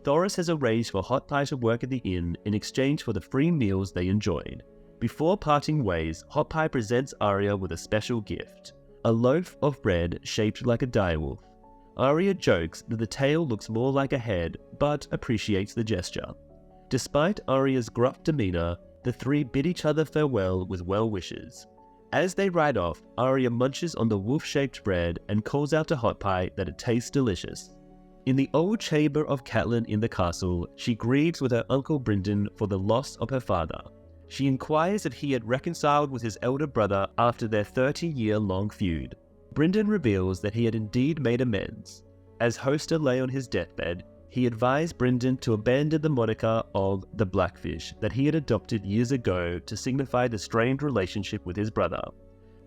Thoros has arranged for Hot Pie to work at the inn in exchange for the free meals they enjoyed. Before parting ways, Hot Pie presents Arya with a special gift, a loaf of bread shaped like a direwolf. Arya jokes that the tail looks more like a head, but appreciates the gesture. Despite Arya's gruff demeanor, the three bid each other farewell with well wishes. As they ride off, Arya munches on the wolf-shaped bread and calls out to Hot Pie that it tastes delicious. In the old chamber of Catelyn in the castle, she grieves with her uncle Brynden for the loss of her father. She inquires if he had reconciled with his elder brother after their 30-year-long feud. Brynden reveals that he had indeed made amends. As Hoster lay on his deathbed, he advised Brynden to abandon the moniker of the Blackfish that he had adopted years ago to signify the strained relationship with his brother.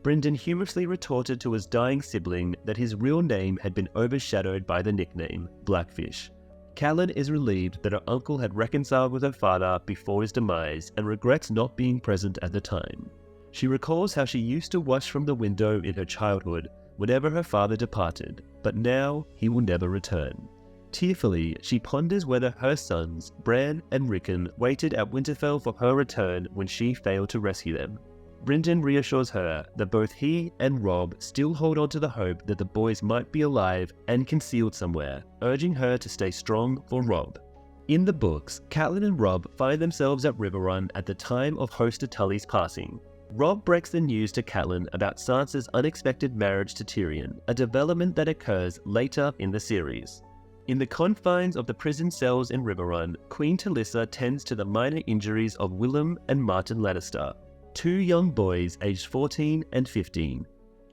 Brynden humorously retorted to his dying sibling that his real name had been overshadowed by the nickname Blackfish. Catelyn is relieved that her uncle had reconciled with her father before his demise and regrets not being present at the time. She recalls how she used to watch from the window in her childhood whenever her father departed, but now he will never return. Tearfully, she ponders whether her sons, Bran and Rickon, waited at Winterfell for her return when she failed to rescue them. Brynden reassures her that both he and Robb still hold on to the hope that the boys might be alive and concealed somewhere, urging her to stay strong for Robb. In the books, Catelyn and Robb find themselves at Riverrun at the time of Hoster Tully's passing. Robb breaks the news to Catelyn about Sansa's unexpected marriage to Tyrion, a development that occurs later in the series. In the confines of the prison cells in Riverrun, Queen Talisa tends to the minor injuries of Willem and Martin Lannister, two young boys aged 14 and 15.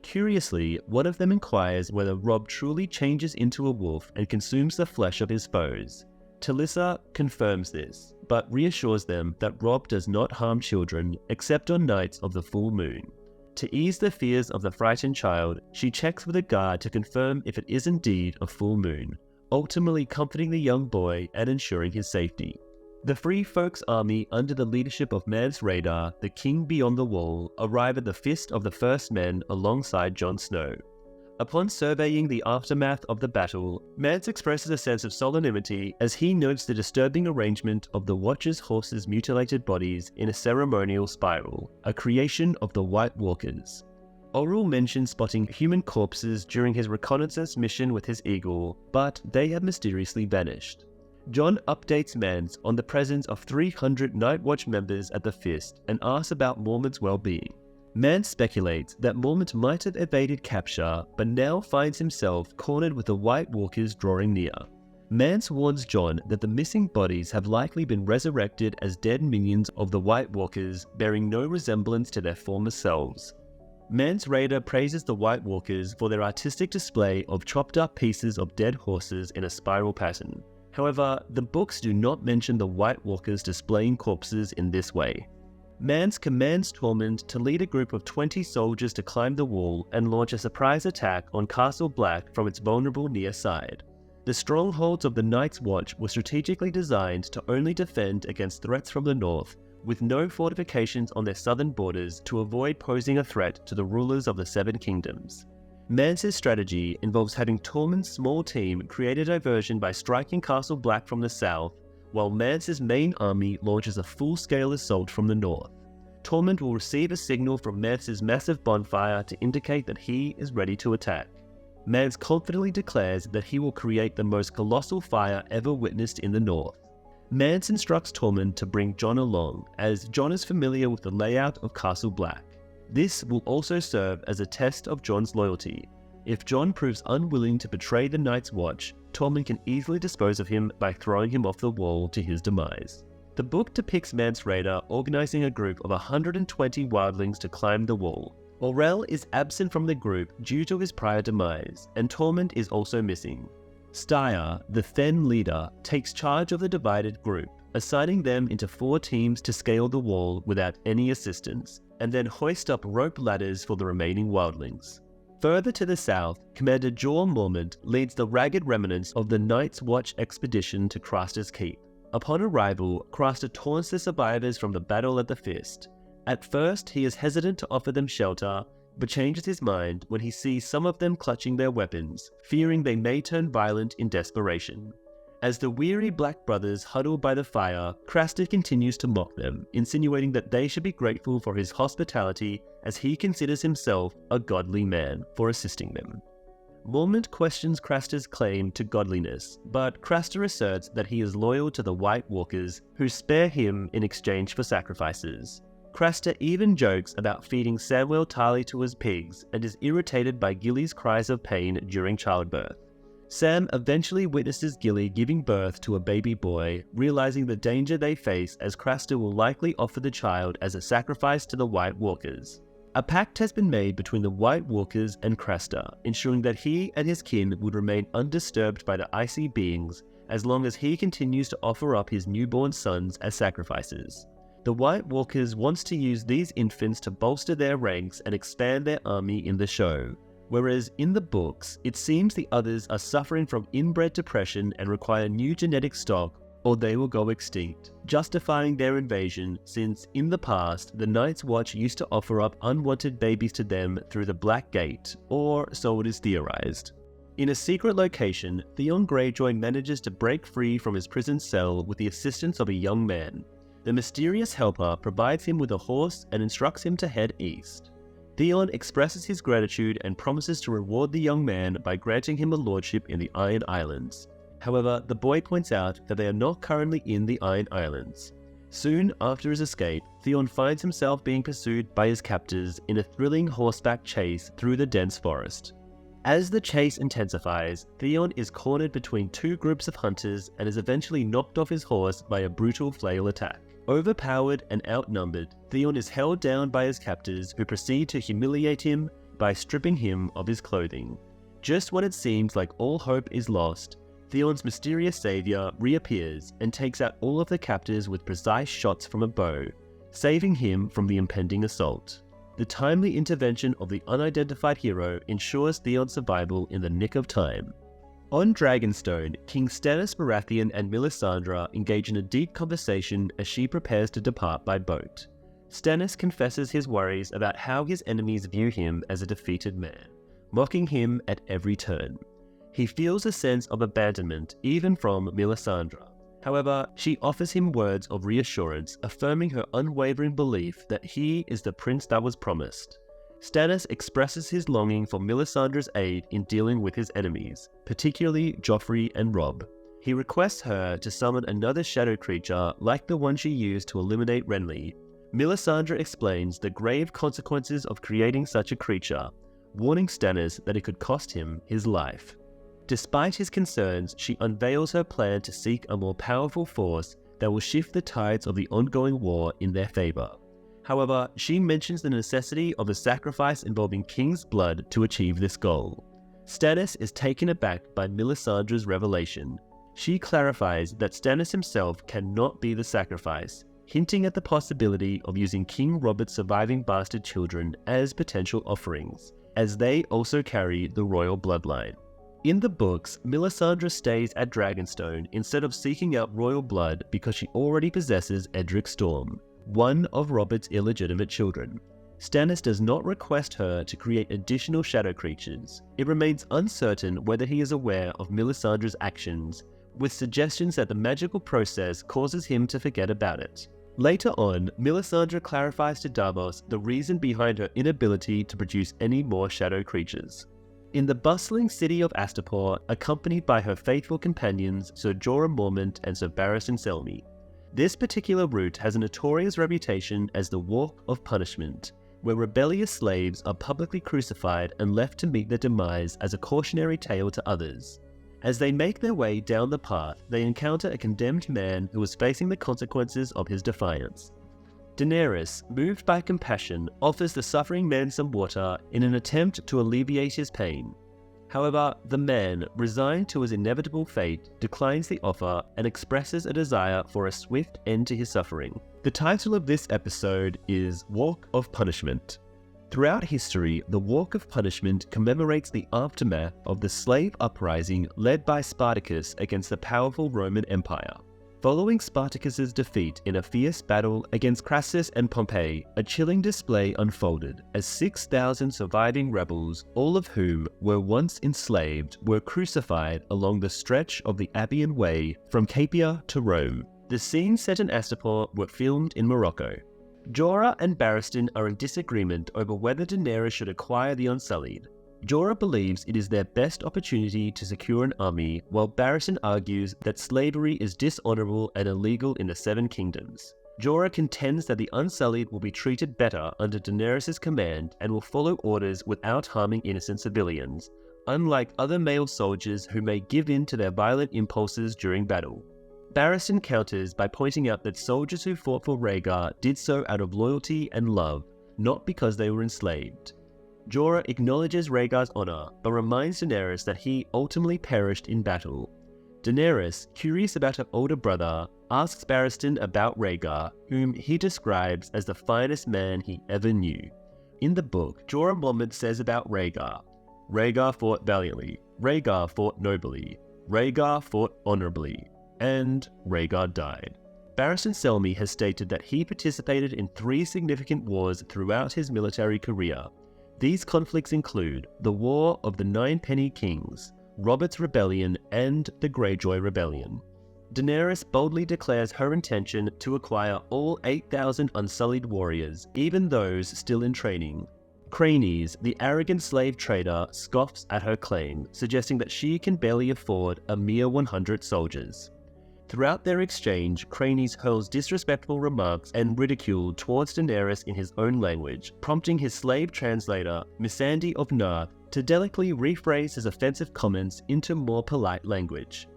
Curiously, one of them inquires whether Robb truly changes into a wolf and consumes the flesh of his foes. Talisa confirms this, but reassures them that Robb does not harm children except on nights of the full moon. To ease the fears of the frightened child, she checks with a guard to confirm if it is indeed a full moon, ultimately comforting the young boy and ensuring his safety. The Free Folk's army under the leadership of Mance Rayder, the king beyond the wall, arrive at the Fist of the First Men alongside Jon Snow. Upon surveying the aftermath of the battle, Mance expresses a sense of solemnity as he notes the disturbing arrangement of the Watcher's horses' mutilated bodies in a ceremonial spiral, a creation of the White Walkers. Orell mentions spotting human corpses during his reconnaissance mission with his eagle, but they have mysteriously vanished. Jon updates Mance on the presence of 300 Night Watch members at the Fist and asks about Mormont's well-being. Mance speculates that Mormont might have evaded capture, but now finds himself cornered with the White Walkers drawing near. Mance warns Jon that the missing bodies have likely been resurrected as dead minions of the White Walkers, bearing no resemblance to their former selves. Mance Rayder praises the White Walkers for their artistic display of chopped up pieces of dead horses in a spiral pattern. However, the books do not mention the White Walkers displaying corpses in this way. Mance commands Tormund to lead a group of 20 soldiers to climb the wall and launch a surprise attack on Castle Black from its vulnerable near side. The strongholds of the Night's Watch were strategically designed to only defend against threats from the north, with no fortifications on their southern borders to avoid posing a threat to the rulers of the Seven Kingdoms. Mance's strategy involves having Tormund's small team create a diversion by striking Castle Black from the south, while Mance's main army launches a full-scale assault from the north. Tormund will receive a signal from Mance's massive bonfire to indicate that he is ready to attack. Mance confidently declares that he will create the most colossal fire ever witnessed in the north. Mance instructs Tormund to bring Jon along, as Jon is familiar with the layout of Castle Black. This will also serve as a test of Jon's loyalty. If Jon proves unwilling to betray the Night's Watch, Tormund can easily dispose of him by throwing him off the wall to his demise. The book depicts Mance Rayder organizing a group of 120 wildlings to climb the wall. Orell is absent from the group due to his prior demise, and Tormund is also missing. Styr, the Thenn leader, takes charge of the divided group, assigning them into 4 teams to scale the wall without any assistance, and then hoist up rope ladders for the remaining wildlings. Further to the south, Commander Jorah Mormont leads the ragged remnants of the Night's Watch expedition to Craster's Keep. Upon arrival, Craster taunts the survivors from the battle at the Fist. At first, he is hesitant to offer them shelter, but changes his mind when he sees some of them clutching their weapons, fearing they may turn violent in desperation. As the weary Black brothers huddle by the fire, Craster continues to mock them, insinuating that they should be grateful for his hospitality as he considers himself a godly man for assisting them. Mormont questions Craster's claim to godliness, but Craster asserts that he is loyal to the White Walkers, who spare him in exchange for sacrifices. Craster even jokes about feeding Samwell Tarly to his pigs and is irritated by Gilly's cries of pain during childbirth. Sam eventually witnesses Gilly giving birth to a baby boy, realizing the danger they face as Craster will likely offer the child as a sacrifice to the White Walkers. A pact has been made between the White Walkers and Craster, ensuring that he and his kin would remain undisturbed by the icy beings as long as he continues to offer up his newborn sons as sacrifices. The White Walkers wants to use these infants to bolster their ranks and expand their army in the show, whereas in the books, it seems the others are suffering from inbred depression and require new genetic stock or they will go extinct, justifying their invasion since, in the past, the Night's Watch used to offer up unwanted babies to them through the Black Gate, or so it is theorized. In a secret location, Theon Greyjoy manages to break free from his prison cell with the assistance of a young man. The mysterious helper provides him with a horse and instructs him to head east. Theon expresses his gratitude and promises to reward the young man by granting him a lordship in the Iron Islands. However, the boy points out that they are not currently in the Iron Islands. Soon after his escape, Theon finds himself being pursued by his captors in a thrilling horseback chase through the dense forest. As the chase intensifies, Theon is cornered between 2 groups of hunters and is eventually knocked off his horse by a brutal flail attack. Overpowered and outnumbered, Theon is held down by his captors, who proceed to humiliate him by stripping him of his clothing. Just when it seems like all hope is lost, Theon's mysterious savior reappears and takes out all of the captors with precise shots from a bow, saving him from the impending assault. The timely intervention of the unidentified hero ensures Theon's survival in the nick of time. On Dragonstone, King Stannis Baratheon and Melisandre engage in a deep conversation as she prepares to depart by boat. Stannis confesses his worries about how his enemies view him as a defeated man, mocking him at every turn. He feels a sense of abandonment even from Melisandre. However, she offers him words of reassurance, affirming her unwavering belief that he is the prince that was promised. Stannis expresses his longing for Melisandre's aid in dealing with his enemies, particularly Joffrey and Robb. He requests her to summon another shadow creature like the one she used to eliminate Renly. Melisandre explains the grave consequences of creating such a creature, warning Stannis that it could cost him his life. Despite his concerns, she unveils her plan to seek a more powerful force that will shift the tides of the ongoing war in their favor. However, she mentions the necessity of a sacrifice involving king's blood to achieve this goal. Stannis is taken aback by Melisandre's revelation. She clarifies that Stannis himself cannot be the sacrifice, hinting at the possibility of using King Robert's surviving bastard children as potential offerings, as they also carry the royal bloodline. In the books, Melisandre stays at Dragonstone instead of seeking out royal blood because she already possesses Edric Storm, one of Robert's illegitimate children. Stannis does not request her to create additional shadow creatures. It remains uncertain whether he is aware of Melisandre's actions, with suggestions that the magical process causes him to forget about it. Later on, Melisandre clarifies to Davos the reason behind her inability to produce any more shadow creatures. In the bustling city of Astapor, accompanied by her faithful companions Ser Jorah Mormont and Ser Barristan Selmy. This particular route has a notorious reputation as the Walk of Punishment, where rebellious slaves are publicly crucified and left to meet their demise as a cautionary tale to others. As they make their way down the path, they encounter a condemned man who is facing the consequences of his defiance. Daenerys, moved by compassion, offers the suffering man some water in an attempt to alleviate his pain. However, the man, resigned to his inevitable fate, declines the offer and expresses a desire for a swift end to his suffering. The title of this episode is Walk of Punishment. Throughout history, the Walk of Punishment commemorates the aftermath of the slave uprising led by Spartacus against the powerful Roman Empire. Following Spartacus's defeat in a fierce battle against Crassus and Pompey, a chilling display unfolded as 6,000 surviving rebels, all of whom were once enslaved, were crucified along the stretch of the Appian Way from Capua to Rome. The scenes set in Astapor were filmed in Morocco. Jorah and Barristan are in disagreement over whether Daenerys should acquire the Unsullied. Jorah believes it is their best opportunity to secure an army, while Barristan argues that slavery is dishonorable and illegal in the Seven Kingdoms. Jorah contends that the Unsullied will be treated better under Daenerys' command and will follow orders without harming innocent civilians, unlike other male soldiers who may give in to their violent impulses during battle. Barristan counters by pointing out that soldiers who fought for Rhaegar did so out of loyalty and love, not because they were enslaved. Jorah acknowledges Rhaegar's honor, but reminds Daenerys that he ultimately perished in battle. Daenerys, curious about her older brother, asks Barristan about Rhaegar, whom he describes as the finest man he ever knew. In the book, Jorah Mormont says about Rhaegar, "Rhaegar fought valiantly, Rhaegar fought nobly, Rhaegar fought honorably, and Rhaegar died." Barristan Selmy has stated that he participated in 3 significant wars throughout his military career. These conflicts include the War of the Nine Penny Kings, Robert's Rebellion, and the Greyjoy Rebellion. Daenerys boldly declares her intention to acquire all 8,000 Unsullied warriors, even those still in training. Cranes, the arrogant slave trader, scoffs at her claim, suggesting that she can barely afford a mere 100 soldiers. Throughout their exchange, Cranes hurls disrespectful remarks and ridicule towards Daenerys in his own language, prompting his slave translator, Missandei of Narth, to delicately rephrase his offensive comments into more polite language.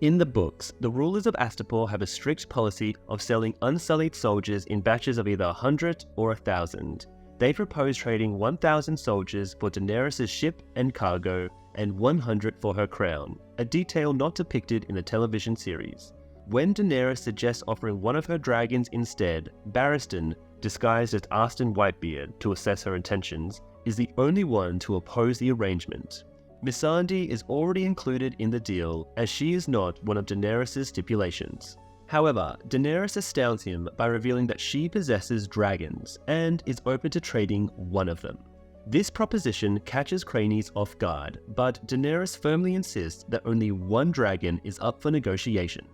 In the books, the rulers of Astapor have a strict policy of selling Unsullied soldiers in batches of either 100 or 1,000. They propose trading 1,000 soldiers for Daenerys' ship and cargo, and 100 for her crown, a detail not depicted in the television series. When Daenerys suggests offering one of her dragons instead, Barristan, disguised as Arstan Whitebeard to assess her intentions, is the only one to oppose the arrangement. Missandei is already included in the deal as she is not one of Daenerys' stipulations. However, Daenerys astounds him by revealing that she possesses dragons and is open to trading one of them. This proposition catches Rhaenys off guard, but Daenerys firmly insists that only one dragon is up for negotiation.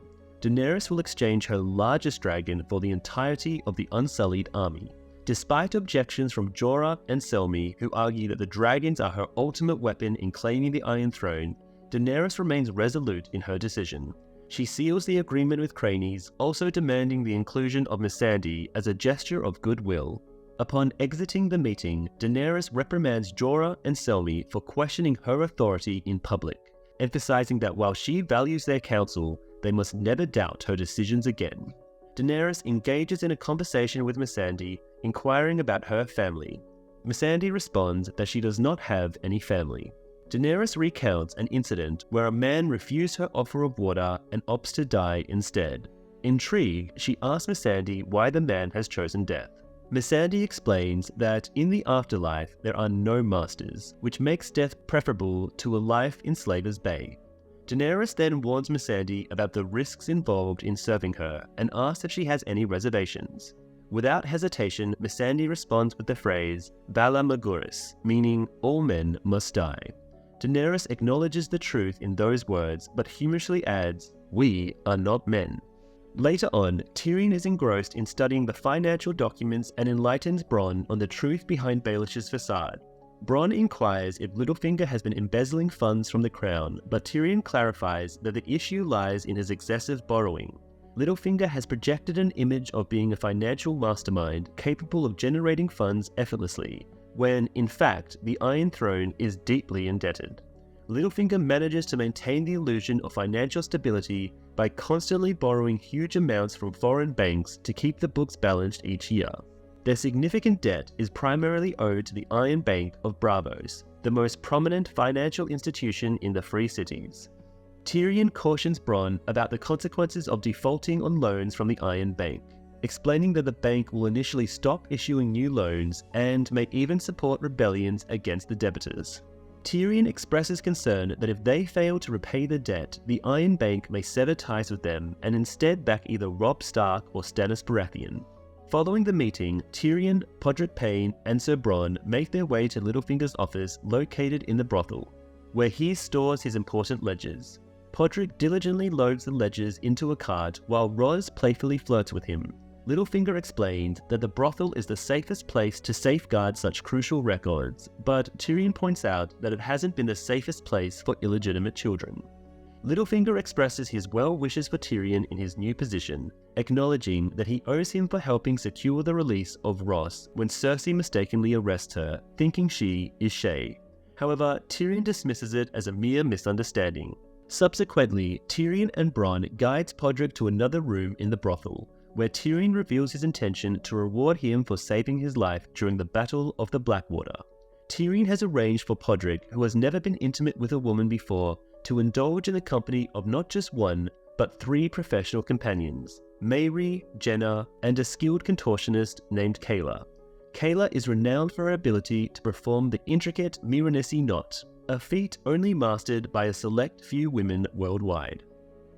Daenerys will exchange her largest dragon for the entirety of the Unsullied army. Despite objections from Jorah and Selmy, who argue that the dragons are her ultimate weapon in claiming the Iron Throne, Daenerys remains resolute in her decision. She seals the agreement with Rhaenys, also demanding the inclusion of Missandei as a gesture of goodwill. Upon exiting the meeting, Daenerys reprimands Jorah and Selmy for questioning her authority in public, emphasizing that while she values their counsel, they must never doubt her decisions again. Daenerys engages in a conversation with Missandei, inquiring about her family. Missandei responds that she does not have any family. Daenerys recounts an incident where a man refused her offer of water and opts to die instead. Intrigued, she asks Missandei why the man has chosen death. Missandei explains that in the afterlife there are no masters, which makes death preferable to a life in Slaver's Bay. Daenerys then warns Missandei about the risks involved in serving her and asks if she has any reservations. Without hesitation, Missandei responds with the phrase "Valar Maguris," meaning all men must die. Daenerys acknowledges the truth in those words, but humorously adds, "We are not men." Later on, Tyrion is engrossed in studying the financial documents and enlightens Bronn on the truth behind Baelish's facade. Bronn inquires if Littlefinger has been embezzling funds from the crown, but Tyrion clarifies that the issue lies in his excessive borrowing. Littlefinger has projected an image of being a financial mastermind capable of generating funds effortlessly, when, in fact, the Iron Throne is deeply indebted. Littlefinger manages to maintain the illusion of financial stability by constantly borrowing huge amounts from foreign banks to keep the books balanced each year. Their significant debt is primarily owed to the Iron Bank of Braavos, the most prominent financial institution in the Free Cities. Tyrion cautions Bronn about the consequences of defaulting on loans from the Iron Bank, explaining that the bank will initially stop issuing new loans and may even support rebellions against the debtors. Tyrion expresses concern that if they fail to repay the debt, the Iron Bank may sever ties with them and instead back either Robb Stark or Stannis Baratheon. Following the meeting, Tyrion, Podrick Payne, and Sir Bronn make their way to Littlefinger's office located in the brothel, where he stores his important ledgers. Podrick diligently loads the ledgers into a cart while Ros playfully flirts with him. Littlefinger explained that the brothel is the safest place to safeguard such crucial records, but Tyrion points out that it hasn't been the safest place for illegitimate children. Littlefinger expresses his well wishes for Tyrion in his new position, acknowledging that he owes him for helping secure the release of Ross when Cersei mistakenly arrests her, thinking she is Shae. However, Tyrion dismisses it as a mere misunderstanding. Subsequently, Tyrion and Bronn guides Podrick to another room in the brothel, where Tyrion reveals his intention to reward him for saving his life during the Battle of the Blackwater. Tyrion has arranged for Podrick, who has never been intimate with a woman before, to indulge in the company of not just one, but 3 professional companions, Mayri, Jenna, and a skilled contortionist named Kayla. Kayla is renowned for her ability to perform the intricate Miranisi knot, a feat only mastered by a select few women worldwide.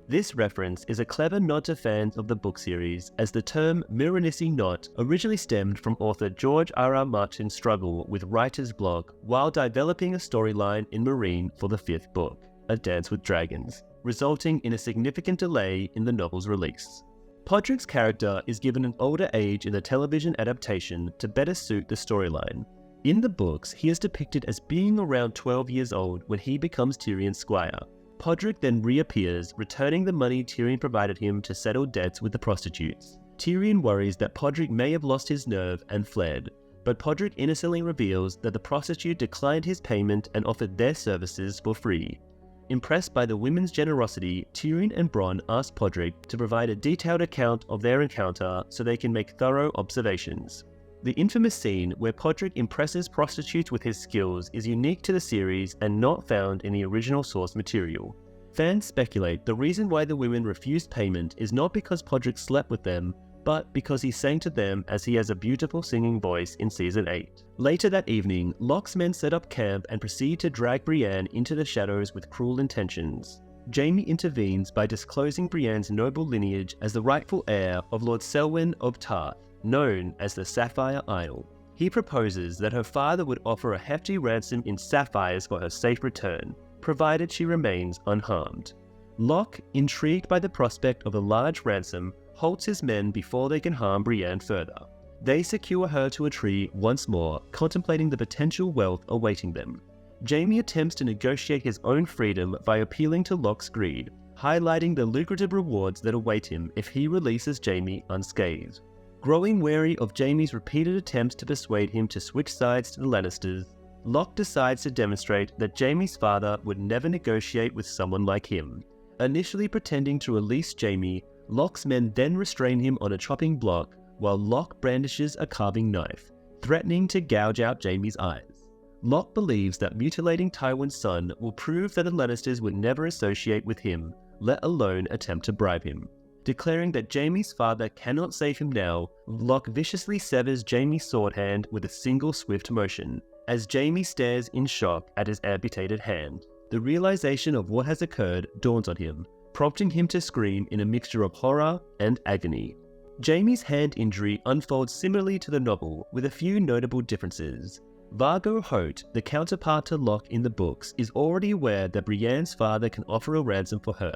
This reference is a clever nod to fans of the book series, as the term Miranisi knot originally stemmed from author George R.R. Martin's struggle with writer's block while developing a storyline in Meereen for the 5th book, A Dance with Dragons, resulting in a significant delay in the novel's release. Podrick's character is given an older age in the television adaptation to better suit the storyline. In the books, he is depicted as being around 12 years old when he becomes Tyrion's squire. Podrick then reappears, returning the money Tyrion provided him to settle debts with the prostitutes. Tyrion worries that Podrick may have lost his nerve and fled, but Podrick innocently reveals that the prostitute declined his payment and offered their services for free. Impressed by the women's generosity, Tyrion and Bronn ask Podrick to provide a detailed account of their encounter so they can make thorough observations. The infamous scene where Podrick impresses prostitutes with his skills is unique to the series and not found in the original source material. Fans speculate the reason why the women refused payment is not because Podrick slept with them, but because he sang to them as he has a beautiful singing voice in Season 8. Later that evening, Locke's men set up camp and proceed to drag Brienne into the shadows with cruel intentions. Jaime intervenes by disclosing Brienne's noble lineage as the rightful heir of Lord Selwyn of Tarth, known as the Sapphire Isle. He proposes that her father would offer a hefty ransom in sapphires for her safe return, provided she remains unharmed. Locke, intrigued by the prospect of a large ransom, halts his men before they can harm Brienne further. They secure her to a tree once more, contemplating the potential wealth awaiting them. Jaime attempts to negotiate his own freedom by appealing to Locke's greed, highlighting the lucrative rewards that await him if he releases Jaime unscathed. Growing wary of Jaime's repeated attempts to persuade him to switch sides to the Lannisters, Locke decides to demonstrate that Jaime's father would never negotiate with someone like him. Initially pretending to release Jaime, Locke's men then restrain him on a chopping block while Locke brandishes a carving knife, threatening to gouge out Jaime's eyes. Locke believes that mutilating Tywin's son will prove that the Lannisters would never associate with him, let alone attempt to bribe him. Declaring that Jaime's father cannot save him now, Locke viciously severs Jaime's sword hand with a single swift motion, as Jaime stares in shock at his amputated hand. The realization of what has occurred dawns on him, prompting him to scream in a mixture of horror and agony. Jaime's hand injury unfolds similarly to the novel, with a few notable differences. Vargo Hoat, the counterpart to Locke in the books, is already aware that Brienne's father can offer a ransom for her.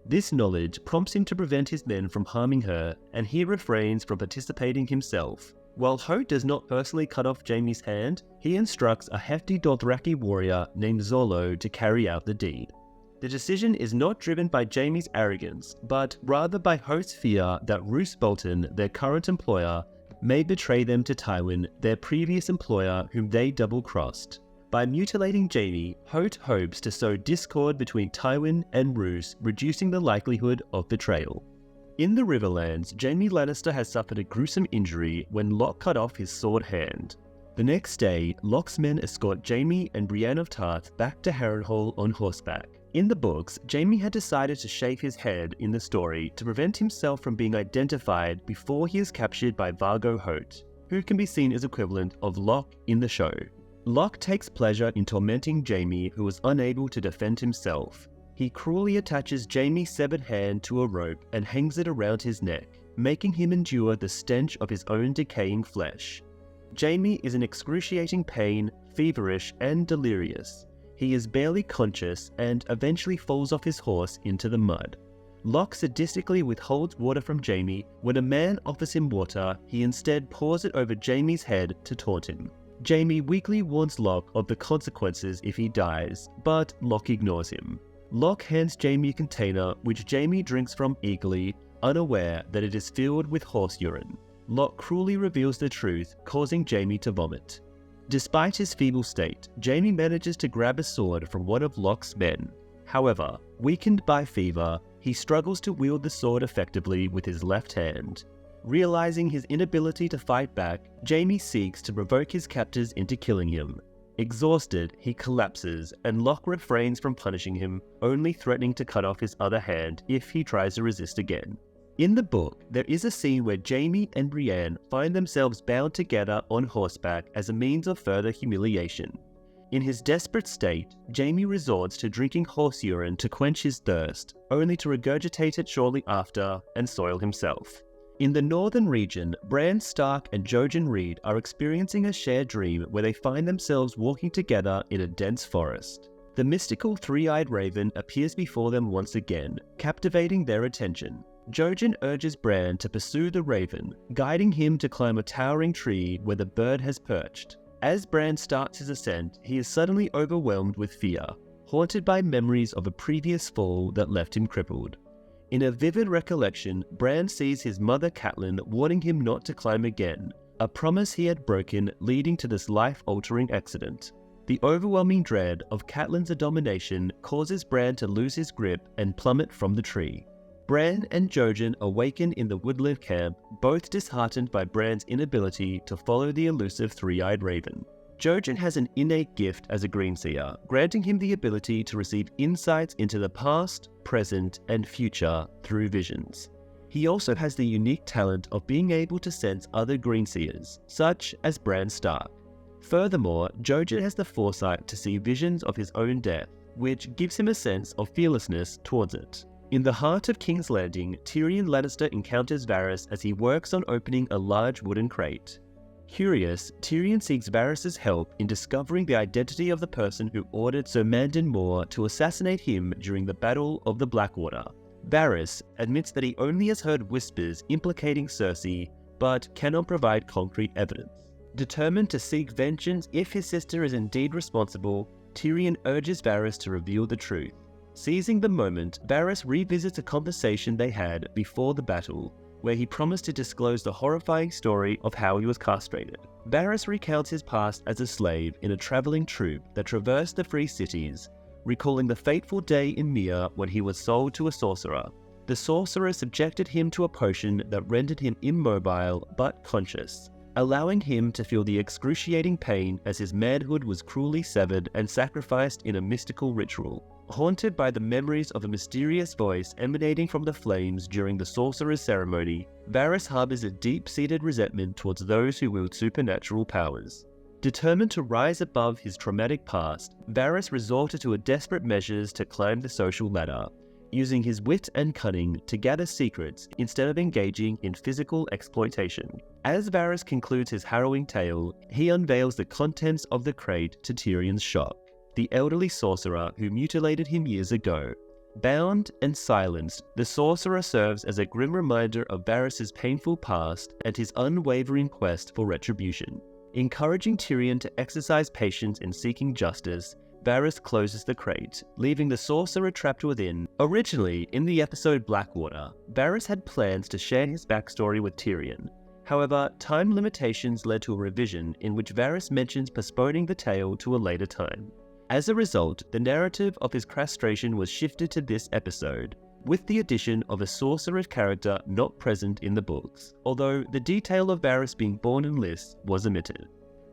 This knowledge prompts him to prevent his men from harming her, and he refrains from participating himself. While Hoat does not personally cut off Jaime's hand, he instructs a hefty Dothraki warrior named Zolo to carry out the deed. The decision is not driven by Jaime's arrogance, but rather by Hoat's fear that Roose Bolton, their current employer, may betray them to Tywin, their previous employer whom they double-crossed. By mutilating Jaime, Hoat hopes to sow discord between Tywin and Roose, reducing the likelihood of betrayal. In the Riverlands, Jaime Lannister has suffered a gruesome injury when Locke cut off his sword hand. The next day, Locke's men escort Jaime and Brienne of Tarth back to Harrenhal on horseback. In the books, Jaime had decided to shave his head in the story to prevent himself from being identified before he is captured by Vargo Hoat, who can be seen as equivalent of Locke in the show. Locke takes pleasure in tormenting Jaime, who is unable to defend himself. He cruelly attaches Jaime's severed hand to a rope and hangs it around his neck, making him endure the stench of his own decaying flesh. Jaime is in excruciating pain, feverish and delirious. He is barely conscious and eventually falls off his horse into the mud. Locke sadistically withholds water from Jaime. When a man offers him water, he instead pours it over Jaime's head to taunt him. Jaime weakly warns Locke of the consequences if he dies, but Locke ignores him. Locke hands Jaime a container which Jaime drinks from eagerly, unaware that it is filled with horse urine. Locke cruelly reveals the truth, causing Jaime to vomit. Despite his feeble state, Jaime manages to grab a sword from one of Locke's men. However, weakened by fever, he struggles to wield the sword effectively with his left hand. Realizing his inability to fight back, Jaime seeks to provoke his captors into killing him. Exhausted, he collapses, and Locke refrains from punishing him, only threatening to cut off his other hand if he tries to resist again. In the book, there is a scene where Jaime and Brienne find themselves bound together on horseback as a means of further humiliation. In his desperate state, Jaime resorts to drinking horse urine to quench his thirst, only to regurgitate it shortly after and soil himself. In the northern region, Bran Stark and Jojen Reed are experiencing a shared dream where they find themselves walking together in a dense forest. The mystical three-eyed raven appears before them once again, captivating their attention. Jojen urges Bran to pursue the raven, guiding him to climb a towering tree where the bird has perched. As Bran starts his ascent, he is suddenly overwhelmed with fear, haunted by memories of a previous fall that left him crippled. In a vivid recollection, Bran sees his mother Catelyn warning him not to climb again, a promise he had broken leading to this life-altering accident. The overwhelming dread of Catelyn's abomination causes Bran to lose his grip and plummet from the tree. Bran and Jojen awaken in the woodland camp, both disheartened by Bran's inability to follow the elusive three-eyed raven. Jojen has an innate gift as a greenseer, granting him the ability to receive insights into the past, present, and future through visions. He also has the unique talent of being able to sense other greenseers, such as Bran Stark. Furthermore, Jojen has the foresight to see visions of his own death, which gives him a sense of fearlessness towards it. In the heart of King's Landing, Tyrion Lannister encounters Varys as he works on opening a large wooden crate. Curious, Tyrion seeks Varys' help in discovering the identity of the person who ordered Sir Mandon Moore to assassinate him during the Battle of the Blackwater. Varys admits that he only has heard whispers implicating Cersei, but cannot provide concrete evidence. Determined to seek vengeance if his sister is indeed responsible, Tyrion urges Varys to reveal the truth. Seizing the moment, Varys revisits a conversation they had before the battle, where he promised to disclose the horrifying story of how he was castrated. Varys recounts his past as a slave in a traveling troupe that traversed the free cities, recalling the fateful day in Myr when he was sold to a sorcerer. The sorcerer subjected him to a potion that rendered him immobile but conscious, allowing him to feel the excruciating pain as his manhood was cruelly severed and sacrificed in a mystical ritual. Haunted by the memories of a mysterious voice emanating from the flames during the sorcerer's ceremony, Varys harbors a deep-seated resentment towards those who wield supernatural powers. Determined to rise above his traumatic past, Varys resorted to desperate measures to climb the social ladder, using his wit and cunning to gather secrets instead of engaging in physical exploitation. As Varys concludes his harrowing tale, he unveils the contents of the crate to Tyrion's shock. The elderly sorcerer who mutilated him years ago. Bound and silenced, the sorcerer serves as a grim reminder of Varys' painful past and his unwavering quest for retribution. Encouraging Tyrion to exercise patience in seeking justice, Varys closes the crate, leaving the sorcerer trapped within. Originally, in the episode Blackwater, Varys had plans to share his backstory with Tyrion. However, time limitations led to a revision in which Varys mentions postponing the tale to a later time. As a result, the narrative of his castration was shifted to this episode, with the addition of a sorcerer character not present in the books, although the detail of Varys being born in Lys was omitted.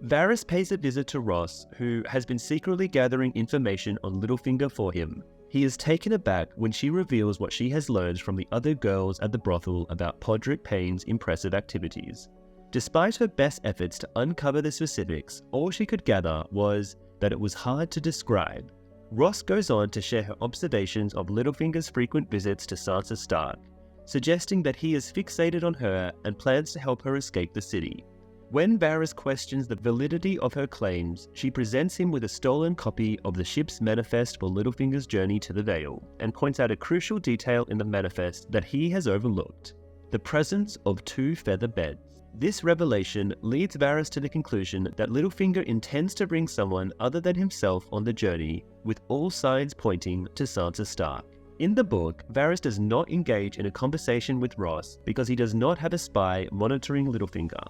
Varys pays a visit to Ross, who has been secretly gathering information on Littlefinger for him. He is taken aback when she reveals what she has learned from the other girls at the brothel about Podrick Payne's impressive activities. Despite her best efforts to uncover the specifics, all she could gather was that it was hard to describe. Ross goes on to share her observations of Littlefinger's frequent visits to Sansa Stark, suggesting that he is fixated on her and plans to help her escape the city. When Varys questions the validity of her claims, she presents him with a stolen copy of the ship's manifest for Littlefinger's journey to the Vale, and points out a crucial detail in the manifest that he has overlooked: the presence of 2 feather beds. This revelation leads Varys to the conclusion that Littlefinger intends to bring someone other than himself on the journey, with all signs pointing to Sansa Stark. In the book, Varys does not engage in a conversation with Ross because he does not have a spy monitoring Littlefinger.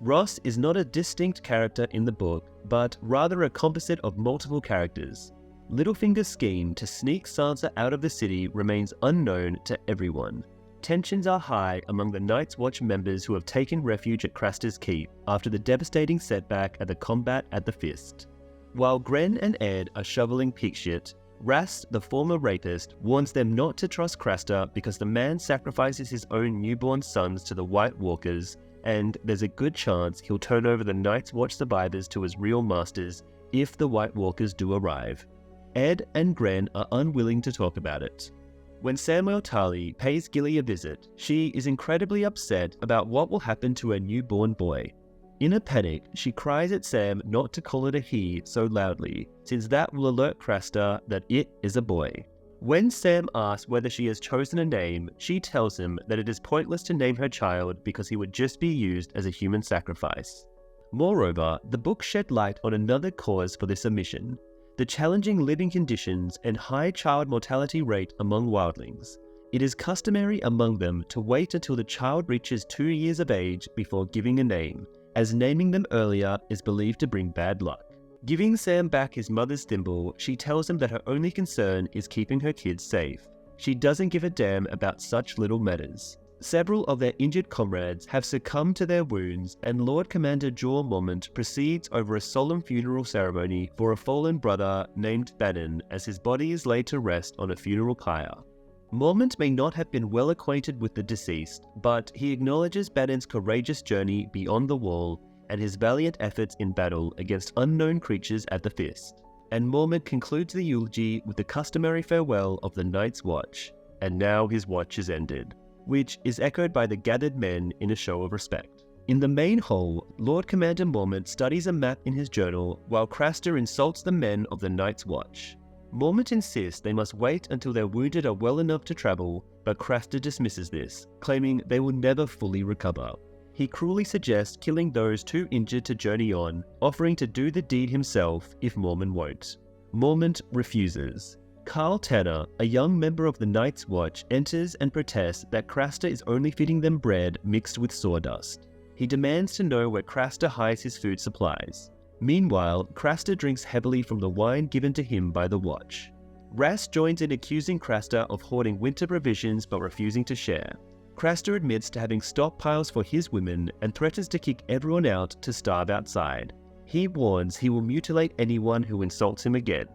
Ross is not a distinct character in the book, but rather a composite of multiple characters. Littlefinger's scheme to sneak Sansa out of the city remains unknown to everyone. Tensions are high among the Night's Watch members who have taken refuge at Craster's Keep after the devastating setback at the combat at the Fist. While Gren and Ed are shoveling pig shit, Rast, the former rapist, warns them not to trust Craster because the man sacrifices his own newborn sons to the White Walkers, and there's a good chance he'll turn over the Night's Watch survivors to his real masters if the White Walkers do arrive. Ed and Gren are unwilling to talk about it. When Samwell Tarly pays Gilly a visit, she is incredibly upset about what will happen to her newborn boy. In a panic, she cries at Sam not to call it a he so loudly, since that will alert Craster that it is a boy. When Sam asks whether she has chosen a name, she tells him that it is pointless to name her child because he would just be used as a human sacrifice. Moreover, the book shed light on another cause for this omission: the challenging living conditions and high child mortality rate among wildlings. It is customary among them to wait until the child reaches 2 years of age before giving a name, as naming them earlier is believed to bring bad luck. Giving Sam back his mother's thimble, she tells him that her only concern is keeping her kids safe. She doesn't give a damn about such little matters. Several of their injured comrades have succumbed to their wounds, and Lord Commander Jorah Mormont proceeds over a solemn funeral ceremony for a fallen brother named Bannon as his body is laid to rest on a funeral pyre. Mormont may not have been well acquainted with the deceased, but he acknowledges Banon's courageous journey beyond the wall and his valiant efforts in battle against unknown creatures at the Fist. And Mormont concludes the eulogy with the customary farewell of the Night's Watch, and now his watch is ended, which is echoed by the gathered men in a show of respect. In the main hall, Lord Commander Mormont studies a map in his journal while Craster insults the men of the Night's Watch. Mormont insists they must wait until their wounded are well enough to travel, but Craster dismisses this, claiming they will never fully recover. He cruelly suggests killing those too injured to journey on, offering to do the deed himself if Mormont won't. Mormont refuses. Carl Tanner, a young member of the Night's Watch, enters and protests that Craster is only feeding them bread mixed with sawdust. He demands to know where Craster hides his food supplies. Meanwhile, Craster drinks heavily from the wine given to him by the Watch. Rast joins in accusing Craster of hoarding winter provisions but refusing to share. Craster admits to having stockpiles for his women and threatens to kick everyone out to starve outside. He warns he will mutilate anyone who insults him again.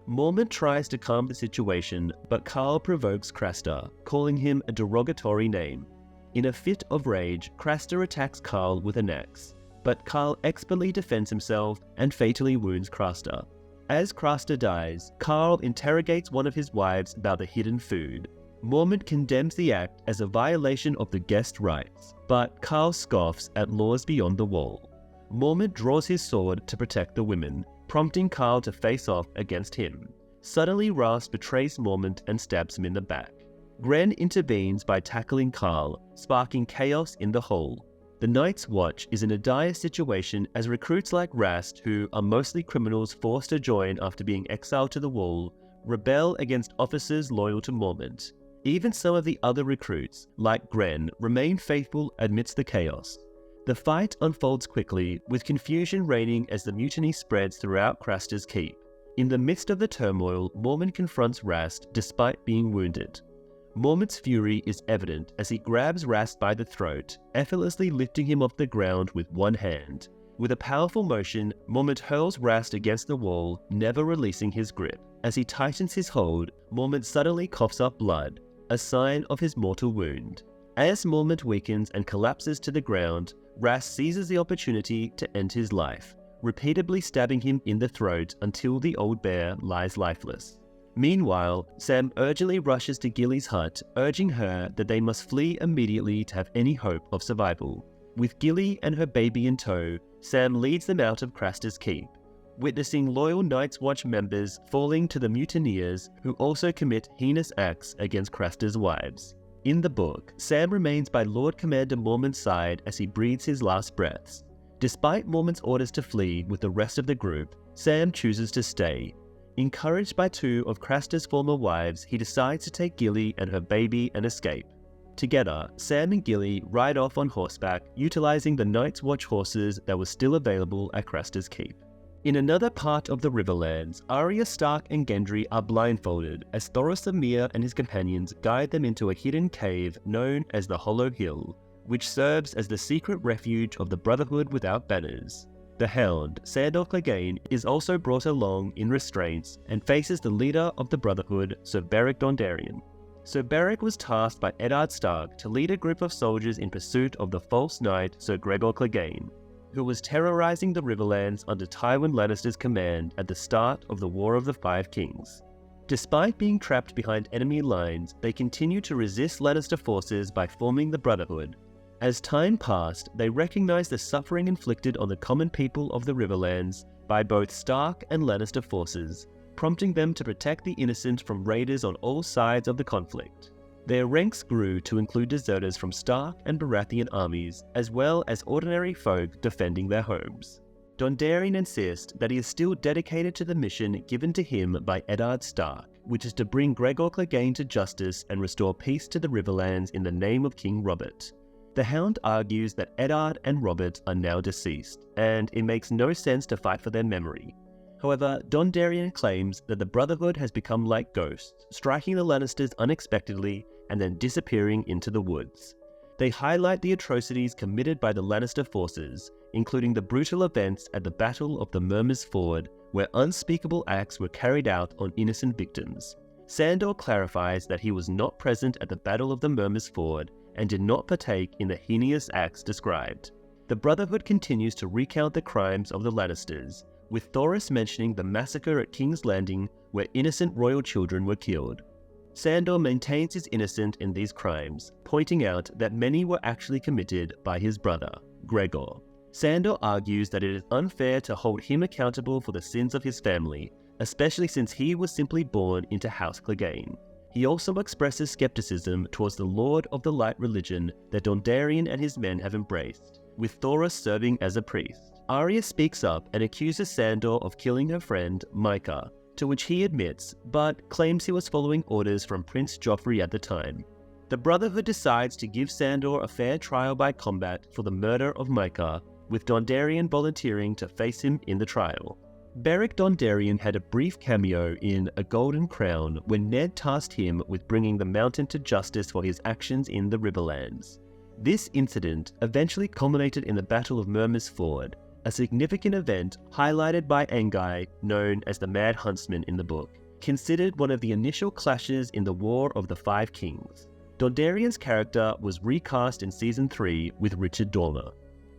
Mormont tries to calm the situation, but Carl provokes Craster, calling him a derogatory name. In a fit of rage, Craster attacks Carl with an axe, but Carl expertly defends himself and fatally wounds Craster. As Craster dies, Carl interrogates one of his wives about the hidden food. Mormont condemns the act as a violation of the guest rights, but Carl scoffs at laws beyond the wall. Mormont draws his sword to protect the women, prompting Carl to face off against him. Suddenly, Rast betrays Mormont and stabs him in the back. Gren intervenes by tackling Carl, sparking chaos in the hall. The Night's Watch is in a dire situation as recruits like Rast, who are mostly criminals forced to join after being exiled to the wall, rebel against officers loyal to Mormont. Even some of the other recruits, like Gren, remain faithful amidst the chaos. The fight unfolds quickly, with confusion reigning as the mutiny spreads throughout Craster's keep. In the midst of the turmoil, Mormont confronts Rast despite being wounded. Mormont's fury is evident as he grabs Rast by the throat, effortlessly lifting him off the ground with one hand. With a powerful motion, Mormont hurls Rast against the wall, never releasing his grip. As he tightens his hold, Mormont suddenly coughs up blood, a sign of his mortal wound. As Mormont weakens and collapses to the ground, Rast seizes the opportunity to end his life, repeatedly stabbing him in the throat until the old bear lies lifeless. Meanwhile, Sam urgently rushes to Gilly's hut, urging her that they must flee immediately to have any hope of survival. With Gilly and her baby in tow, Sam leads them out of Craster's keep, witnessing loyal Night's Watch members falling to the mutineers who also commit heinous acts against Craster's wives. In the book, Sam remains by Lord Commander Mormont's side as he breathes his last breaths. Despite Mormont's orders to flee with the rest of the group, Sam chooses to stay. Encouraged by two of Craster's former wives, he decides to take Gilly and her baby and escape. Together, Sam and Gilly ride off on horseback, utilizing the Night's Watch horses that were still available at Craster's keep. In another part of the Riverlands, Arya Stark and Gendry are blindfolded as Thoros of Myr and his companions guide them into a hidden cave known as the Hollow Hill, which serves as the secret refuge of the Brotherhood without banners. The Hound, Sandor Clegane, is also brought along in restraints and faces the leader of the Brotherhood, Sir Beric Dondarrion. Sir Beric was tasked by Eddard Stark to lead a group of soldiers in pursuit of the false knight Sir Gregor Clegane, who was terrorizing the Riverlands under Tywin Lannister's command at the start of the War of the Five Kings. Despite being trapped behind enemy lines, they continued to resist Lannister forces by forming the Brotherhood. As time passed, they recognized the suffering inflicted on the common people of the Riverlands by both Stark and Lannister forces, prompting them to protect the innocent from raiders on all sides of the conflict. Their ranks grew to include deserters from Stark and Baratheon armies, as well as ordinary folk defending their homes. Dondarrion insists that he is still dedicated to the mission given to him by Eddard Stark, which is to bring Gregor Clegane to justice and restore peace to the Riverlands in the name of King Robert. The Hound argues that Eddard and Robert are now deceased, and it makes no sense to fight for their memory. However, Dondarrion claims that the Brotherhood has become like ghosts, striking the Lannisters unexpectedly and then disappearing into the woods. They highlight the atrocities committed by the Lannister forces, including the brutal events at the Battle of the Murmurs Ford, where unspeakable acts were carried out on innocent victims. Sandor clarifies that he was not present at the Battle of the Murmur's Ford and did not partake in the heinous acts described. The Brotherhood continues to recount the crimes of the Lannisters, with Thoros mentioning the massacre at King's Landing where innocent royal children were killed. Sandor maintains his innocence in these crimes, pointing out that many were actually committed by his brother, Gregor. Sandor argues that it is unfair to hold him accountable for the sins of his family, especially since he was simply born into House Clegane. He also expresses skepticism towards the Lord of the Light religion that Dondarrion and his men have embraced, with Thoros serving as a priest. Arya speaks up and accuses Sandor of killing her friend, Mhysa, to which he admits, but claims he was following orders from Prince Joffrey at the time. The Brotherhood decides to give Sandor a fair trial by combat for the murder of Mhysa, with Dondarrion volunteering to face him in the trial. Beric Dondarrion had a brief cameo in A Golden Crown when Ned tasked him with bringing the Mountain to justice for his actions in the Riverlands. This incident eventually culminated in the Battle of Murmur's Ford, a significant event highlighted by Angai, known as the Mad Huntsman in the book, considered one of the initial clashes in the War of the Five Kings. Dondarrion's character was recast in Season 3 with Richard Dormer.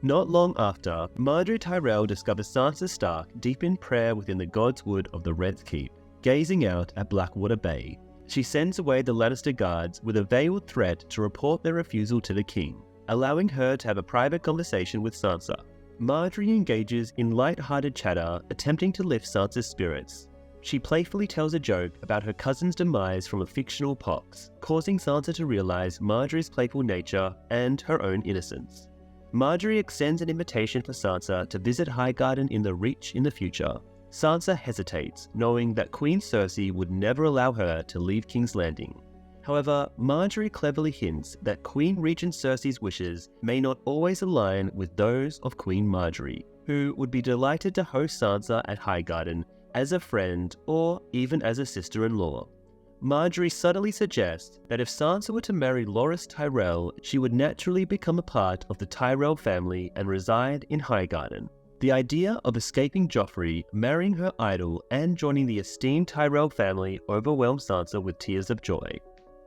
Not long after, Margaery Tyrell discovers Sansa Stark deep in prayer within the God's Wood of the Red's Keep, gazing out at Blackwater Bay. She sends away the Lannister guards with a veiled threat to report their refusal to the king, allowing her to have a private conversation with Sansa. Margaery engages in light-hearted chatter, attempting to lift Sansa's spirits. She playfully tells a joke about her cousin's demise from a fictional pox, causing Sansa to realize Margaery's playful nature and her own innocence. Margaery extends an invitation for Sansa to visit Highgarden in the Reach in the future. Sansa hesitates, knowing that Queen Cersei would never allow her to leave King's Landing. However, Margaery cleverly hints that Queen Regent Cersei's wishes may not always align with those of Queen Margaery, who would be delighted to host Sansa at Highgarden as a friend or even as a sister-in-law. Margaery subtly suggests that if Sansa were to marry Loras Tyrell, she would naturally become a part of the Tyrell family and reside in Highgarden. The idea of escaping Joffrey, marrying her idol, and joining the esteemed Tyrell family overwhelmed Sansa with tears of joy.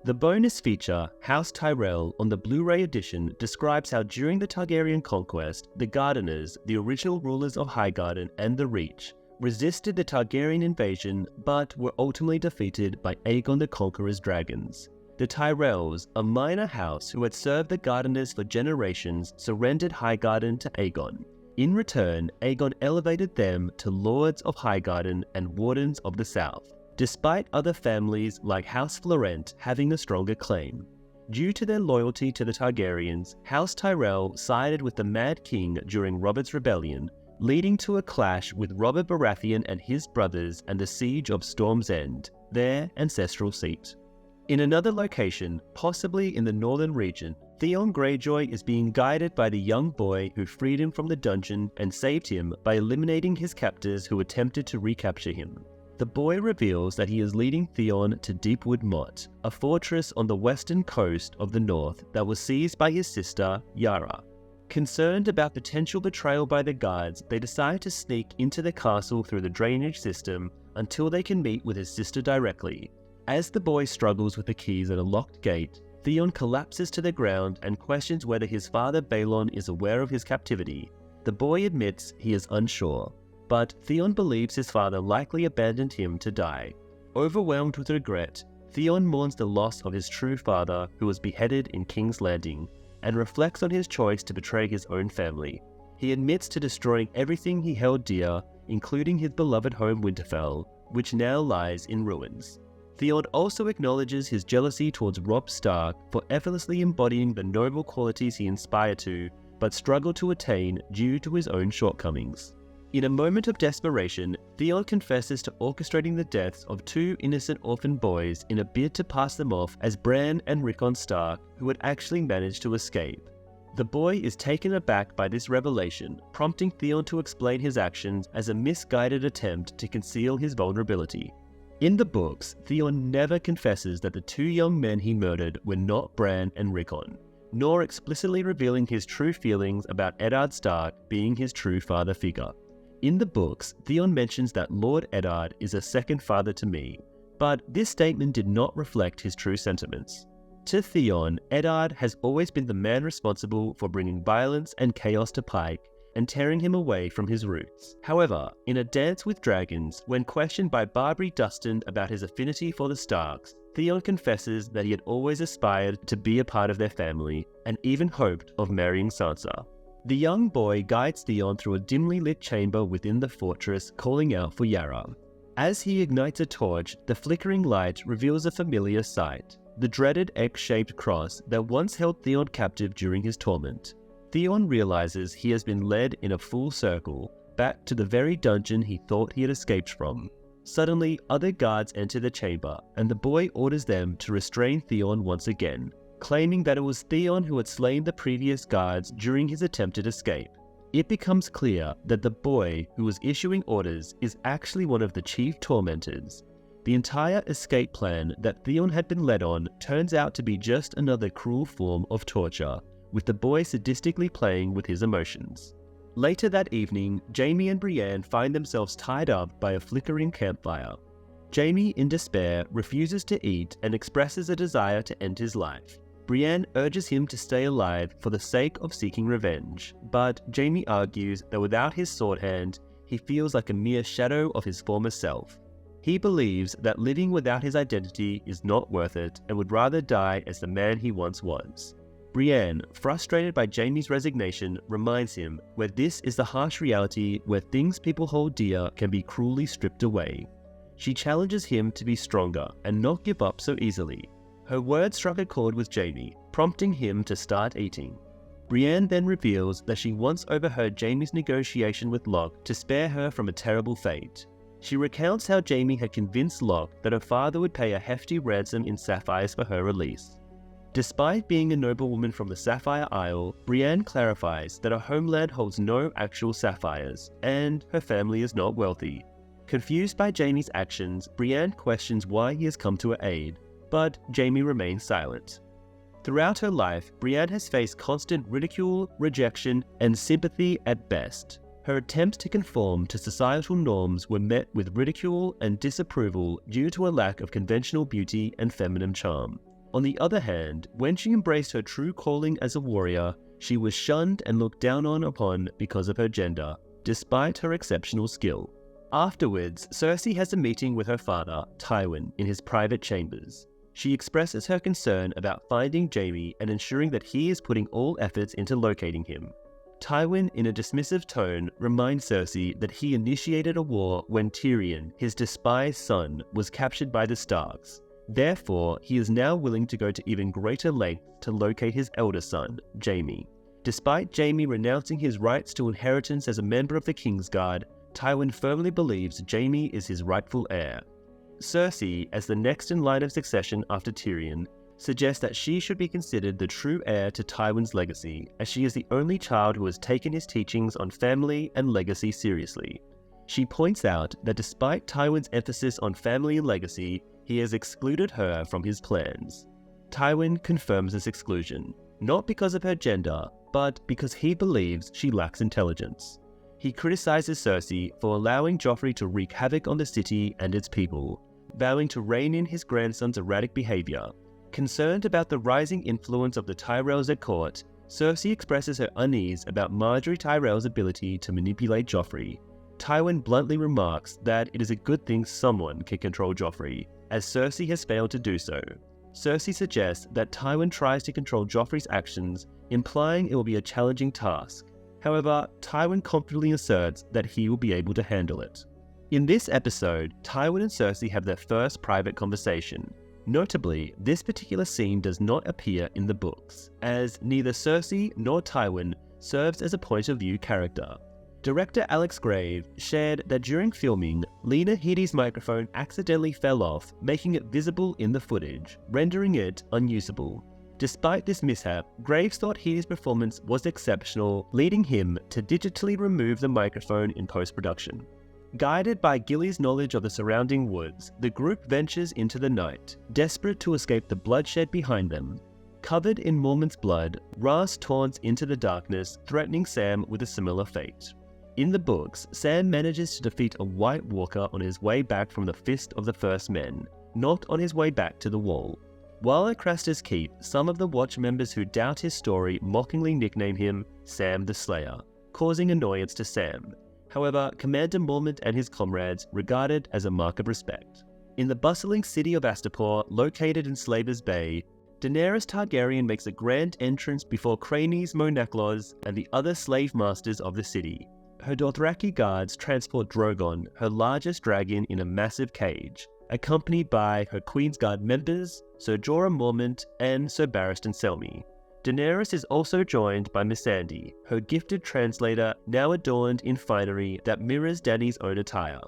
The bonus feature, House Tyrell, on the Blu-ray edition describes how during the Targaryen conquest, the Gardeners, the original rulers of Highgarden and the Reach, resisted the Targaryen invasion but were ultimately defeated by Aegon the Conqueror's dragons. The Tyrells, a minor house who had served the Gardeners for generations, surrendered Highgarden to Aegon. In return, Aegon elevated them to Lords of Highgarden and Wardens of the South, despite other families like House Florent having the stronger claim. Due to their loyalty to the Targaryens, House Tyrell sided with the Mad King during Robert's rebellion, leading to a clash with Robert Baratheon and his brothers and the siege of Storm's End, their ancestral seat. In another location, possibly in the northern region, Theon Greyjoy is being guided by the young boy who freed him from the dungeon and saved him by eliminating his captors who attempted to recapture him. The boy reveals that he is leading Theon to Deepwood Motte, a fortress on the western coast of the north that was seized by his sister, Yara. Concerned about potential betrayal by the guards, they decide to sneak into the castle through the drainage system until they can meet with his sister directly. As the boy struggles with the keys at a locked gate, Theon collapses to the ground and questions whether his father Balon is aware of his captivity. The boy admits he is unsure, but Theon believes his father likely abandoned him to die. Overwhelmed with regret, Theon mourns the loss of his true father who was beheaded in King's Landing, and reflects on his choice to betray his own family. He admits to destroying everything he held dear, including his beloved home Winterfell, which now lies in ruins. Theon also acknowledges his jealousy towards Robb Stark for effortlessly embodying the noble qualities he inspired to, but struggled to attain due to his own shortcomings. In a moment of desperation, Theon confesses to orchestrating the deaths of two innocent orphan boys in a bid to pass them off as Bran and Rickon Stark, who had actually managed to escape. The boy is taken aback by this revelation, prompting Theon to explain his actions as a misguided attempt to conceal his vulnerability. In the books, Theon never confesses that the two young men he murdered were not Bran and Rickon, nor explicitly revealing his true feelings about Eddard Stark being his true father figure. In the books, Theon mentions that Lord Eddard is a second father to me, But this statement did not reflect his true sentiments. To Theon, Eddard has always been the man responsible for bringing violence and chaos to Pike and tearing him away from his roots. However, in A Dance with Dragons, when questioned by Barbary Dustin about his affinity for the Starks, Theon confesses that he had always aspired to be a part of their family and even hoped of marrying Sansa. The young boy guides Theon through a dimly lit chamber within the fortress, calling out for Yara. As he ignites a torch, the flickering light reveals a familiar sight, the dreaded X-shaped cross that once held Theon captive during his torment. Theon realizes he has been led in a full circle, back to the very dungeon he thought he had escaped from. Suddenly, other guards enter the chamber, and the boy orders them to restrain Theon once again, claiming that it was Theon who had slain the previous guards during his attempted escape. It becomes clear that the boy who was issuing orders is actually one of the chief tormentors. The entire escape plan that Theon had been led on turns out to be just another cruel form of torture, with the boy sadistically playing with his emotions. Later that evening, Jaime and Brienne find themselves tied up by a flickering campfire. Jaime, in despair, refuses to eat and expresses a desire to end his life. Brienne urges him to stay alive for the sake of seeking revenge, but Jaime argues that without his sword hand, he feels like a mere shadow of his former self. He believes that living without his identity is not worth it and would rather die as the man he once was. Brienne, frustrated by Jaime's resignation, reminds him where this is the harsh reality where things people hold dear can be cruelly stripped away. She challenges him to be stronger and not give up so easily. Her words struck a chord with Jaime, prompting him to start eating. Brienne then reveals that she once overheard Jaime's negotiation with Locke to spare her from a terrible fate. She recounts how Jaime had convinced Locke that her father would pay a hefty ransom in sapphires for her release. Despite being a noblewoman from the Sapphire Isle, Brienne clarifies that her homeland holds no actual sapphires, and her family is not wealthy. Confused by Jaime's actions, Brienne questions why he has come to her aid, but Jaime remains silent. Throughout her life, Brienne has faced constant ridicule, rejection, and sympathy at best. Her attempts to conform to societal norms were met with ridicule and disapproval due to a lack of conventional beauty and feminine charm. On the other hand, when she embraced her true calling as a warrior, she was shunned and looked down upon because of her gender, despite her exceptional skill. Afterwards, Cersei has a meeting with her father, Tywin, in his private chambers. She expresses her concern about finding Jaime and ensuring that he is putting all efforts into locating him. Tywin, in a dismissive tone, reminds Cersei that he initiated a war when Tyrion, his despised son, was captured by the Starks. Therefore, he is now willing to go to even greater lengths to locate his elder son, Jaime. Despite Jaime renouncing his rights to inheritance as a member of the Kingsguard, Tywin firmly believes Jaime is his rightful heir. Cersei, as the next in line of succession after Tyrion, suggests that she should be considered the true heir to Tywin's legacy, as she is the only child who has taken his teachings on family and legacy seriously. She points out that despite Tywin's emphasis on family and legacy, he has excluded her from his plans. Tywin confirms this exclusion, not because of her gender, but because he believes she lacks intelligence. He criticizes Cersei for allowing Joffrey to wreak havoc on the city and its people, vowing to rein in his grandson's erratic behavior. Concerned about the rising influence of the Tyrells at court, Cersei expresses her unease about Margaery Tyrell's ability to manipulate Joffrey. Tywin bluntly remarks that it is a good thing someone can control Joffrey, as Cersei has failed to do so. Cersei suggests that Tywin tries to control Joffrey's actions, implying it will be a challenging task. However, Tywin confidently asserts that he will be able to handle it. In this episode, Tywin and Cersei have their first private conversation. Notably, this particular scene does not appear in the books, as neither Cersei nor Tywin serves as a point of view character. Director Alex Grave shared that during filming, Lena Headey's microphone accidentally fell off, making it visible in the footage, rendering it unusable. Despite this mishap, Graves thought Headey's performance was exceptional, leading him to digitally remove the microphone in post-production. Guided by Gilly's knowledge of the surrounding woods, the group ventures into the night, desperate to escape the bloodshed behind them. Covered in Mormont's blood, Ras taunts into the darkness, threatening Sam with a similar fate. In the books, Sam manages to defeat a White Walker on his way back from the Fist of the First Men, not on his way back to the Wall. While at Craster's Keep, some of the Watch members who doubt his story mockingly nickname him Sam the Slayer, causing annoyance to Sam. However, Commander Mormont and his comrades regard it as a mark of respect. In the bustling city of Astapor, located in Slaver's Bay, Daenerys Targaryen makes a grand entrance before Cranies Monaclos and the other slave masters of the city. Her Dothraki guards transport Drogon, her largest dragon, in a massive cage, accompanied by her Queensguard members, Ser Jorah Mormont and Ser Barristan Selmy. Daenerys is also joined by Missandei, her gifted translator, now adorned in finery that mirrors Dany's own attire.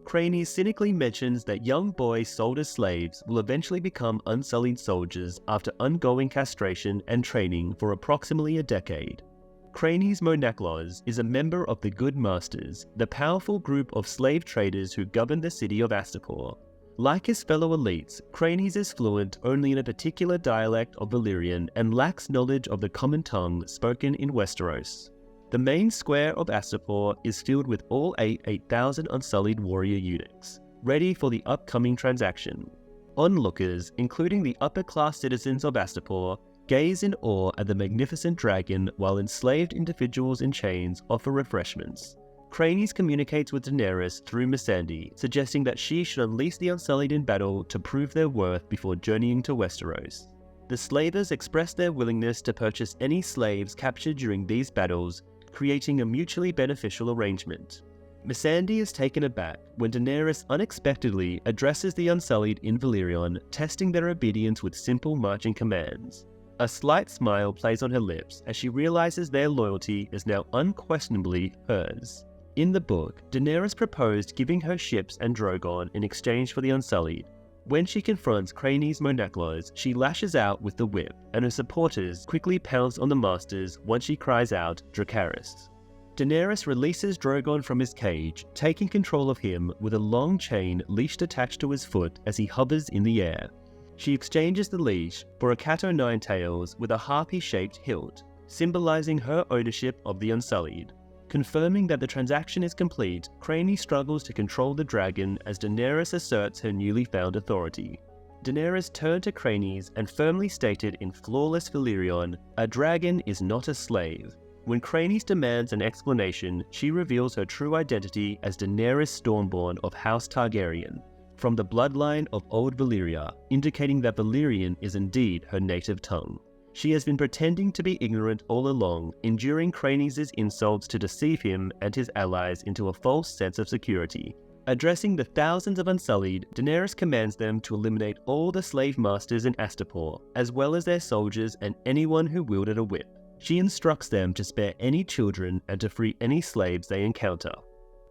Cranies cynically mentions that young boys sold as slaves will eventually become unsullied soldiers after undergoing castration and training for approximately a decade. Cranies Monaclos is a member of the Good Masters, the powerful group of slave traders who govern the city of Astapor. Like his fellow elites, Cranies is fluent only in a particular dialect of Valyrian and lacks knowledge of the common tongue spoken in Westeros. The main square of Astapor is filled with all 8,000 unsullied warrior eunuchs, ready for the upcoming transaction. Onlookers, including the upper-class citizens of Astapor, gaze in awe at the magnificent dragon while enslaved individuals in chains offer refreshments. Cranies communicates with Daenerys through Missandei, suggesting that she should unleash the Unsullied in battle to prove their worth before journeying to Westeros. The slavers express their willingness to purchase any slaves captured during these battles, creating a mutually beneficial arrangement. Missandei is taken aback when Daenerys unexpectedly addresses the Unsullied in Valyrian, testing their obedience with simple marching commands. A slight smile plays on her lips as she realizes their loyalty is now unquestionably hers. In the book, Daenerys proposed giving her ships and Drogon in exchange for the Unsullied. When she confronts Cranies Monaclos, she lashes out with the whip, and her supporters quickly pounce on the masters once she cries out Dracarys. Daenerys releases Drogon from his cage, taking control of him with a long chain leashed attached to his foot as he hovers in the air. She exchanges the leash for a cat o' nine tails with a harpy-shaped hilt, symbolizing her ownership of the Unsullied. Confirming that the transaction is complete, Cranies struggles to control the dragon as Daenerys asserts her newly found authority. Daenerys turned to Cranies and firmly stated in flawless Valyrian, "A dragon is not a slave." When Cranies demands an explanation, she reveals her true identity as Daenerys Stormborn of House Targaryen, from the bloodline of Old Valyria, indicating that Valyrian is indeed her native tongue. She has been pretending to be ignorant all along, enduring Cranies' insults to deceive him and his allies into a false sense of security. Addressing the thousands of Unsullied, Daenerys commands them to eliminate all the slave masters in Astapor, as well as their soldiers and anyone who wielded a whip. She instructs them to spare any children and to free any slaves they encounter.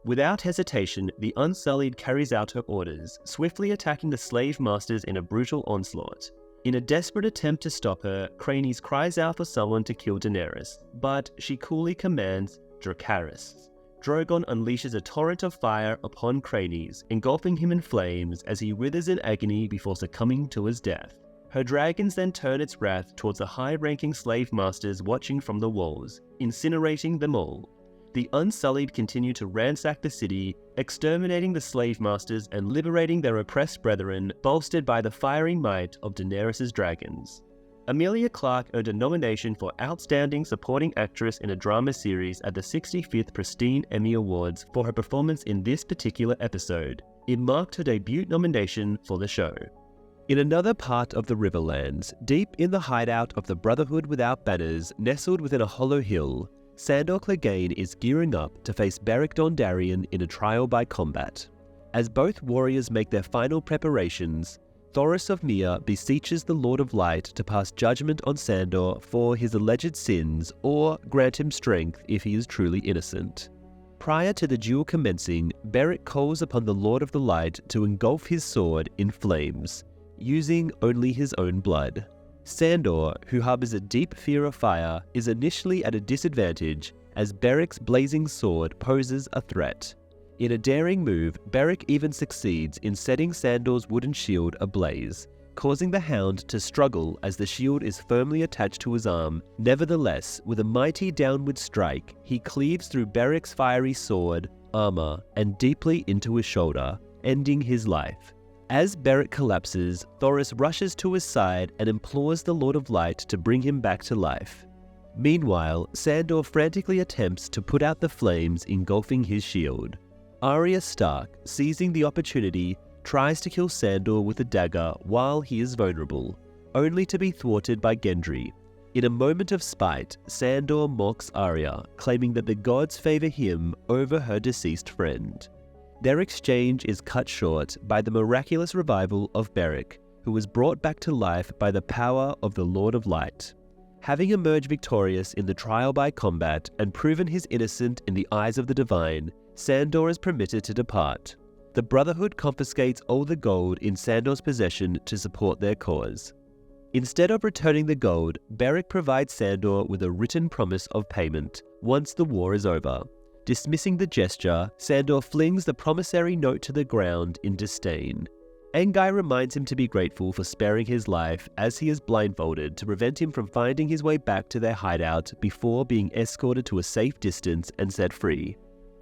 Without hesitation, the Unsullied carries out her orders, swiftly attacking the slave masters in a brutal onslaught. In a desperate attempt to stop her, Cranies cries out for someone to kill Daenerys, but she coolly commands Dracarys. Drogon unleashes a torrent of fire upon Cranies, engulfing him in flames as he withers in agony before succumbing to his death. Her dragons then turn its wrath towards the high-ranking slave masters watching from the walls, incinerating them all. The Unsullied continue to ransack the city, exterminating the slave masters and liberating their oppressed brethren, bolstered by the fiery might of Daenerys' dragons. Emilia Clarke earned a nomination for Outstanding Supporting Actress in a Drama Series at the 65th Pristine Emmy Awards for her performance in this particular episode. It marked her debut nomination for the show. In another part of the Riverlands, deep in the hideout of the Brotherhood Without Banners, nestled within a hollow hill, Sandor Clegane is gearing up to face Beric Dondarrion in a trial by combat. As both warriors make their final preparations, Thoros of Myr beseeches the Lord of Light to pass judgment on Sandor for his alleged sins or grant him strength if he is truly innocent. Prior to the duel commencing, Beric calls upon the Lord of the Light to engulf his sword in flames, using only his own blood. Sandor, who harbors a deep fear of fire, is initially at a disadvantage as Beric's blazing sword poses a threat. In a daring move, Beric even succeeds in setting Sandor's wooden shield ablaze, causing the Hound to struggle as the shield is firmly attached to his arm. Nevertheless, with a mighty downward strike, he cleaves through Beric's fiery sword, armor, and deeply into his shoulder, ending his life. As Beric collapses, Thoros rushes to his side and implores the Lord of Light to bring him back to life. Meanwhile, Sandor frantically attempts to put out the flames engulfing his shield. Arya Stark, seizing the opportunity, tries to kill Sandor with a dagger while he is vulnerable, only to be thwarted by Gendry. In a moment of spite, Sandor mocks Arya, claiming that the gods favor him over her deceased friend. Their exchange is cut short by the miraculous revival of Beric, who was brought back to life by the power of the Lord of Light. Having emerged victorious in the trial by combat and proven his innocence in the eyes of the divine, Sandor is permitted to depart. The Brotherhood confiscates all the gold in Sandor's possession to support their cause. Instead of returning the gold, Beric provides Sandor with a written promise of payment once the war is over. Dismissing the gesture, Sandor flings the promissory note to the ground in disdain. Anguy reminds him to be grateful for sparing his life as he is blindfolded to prevent him from finding his way back to their hideout before being escorted to a safe distance and set free.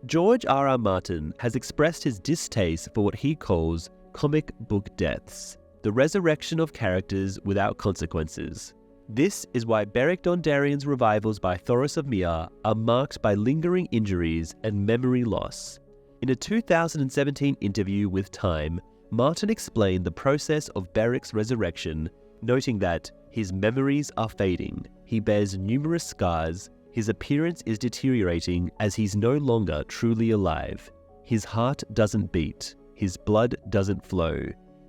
George R.R. Martin has expressed his distaste for what he calls comic book deaths, the resurrection of characters without consequences. This is why Beric Dondarrion's revivals by Thoros of Myr are marked by lingering injuries and memory loss. In a 2017 interview with Time, Martin explained the process of Beric's resurrection, noting that his memories are fading, he bears numerous scars, his appearance is deteriorating as he's no longer truly alive. His heart doesn't beat, his blood doesn't flow.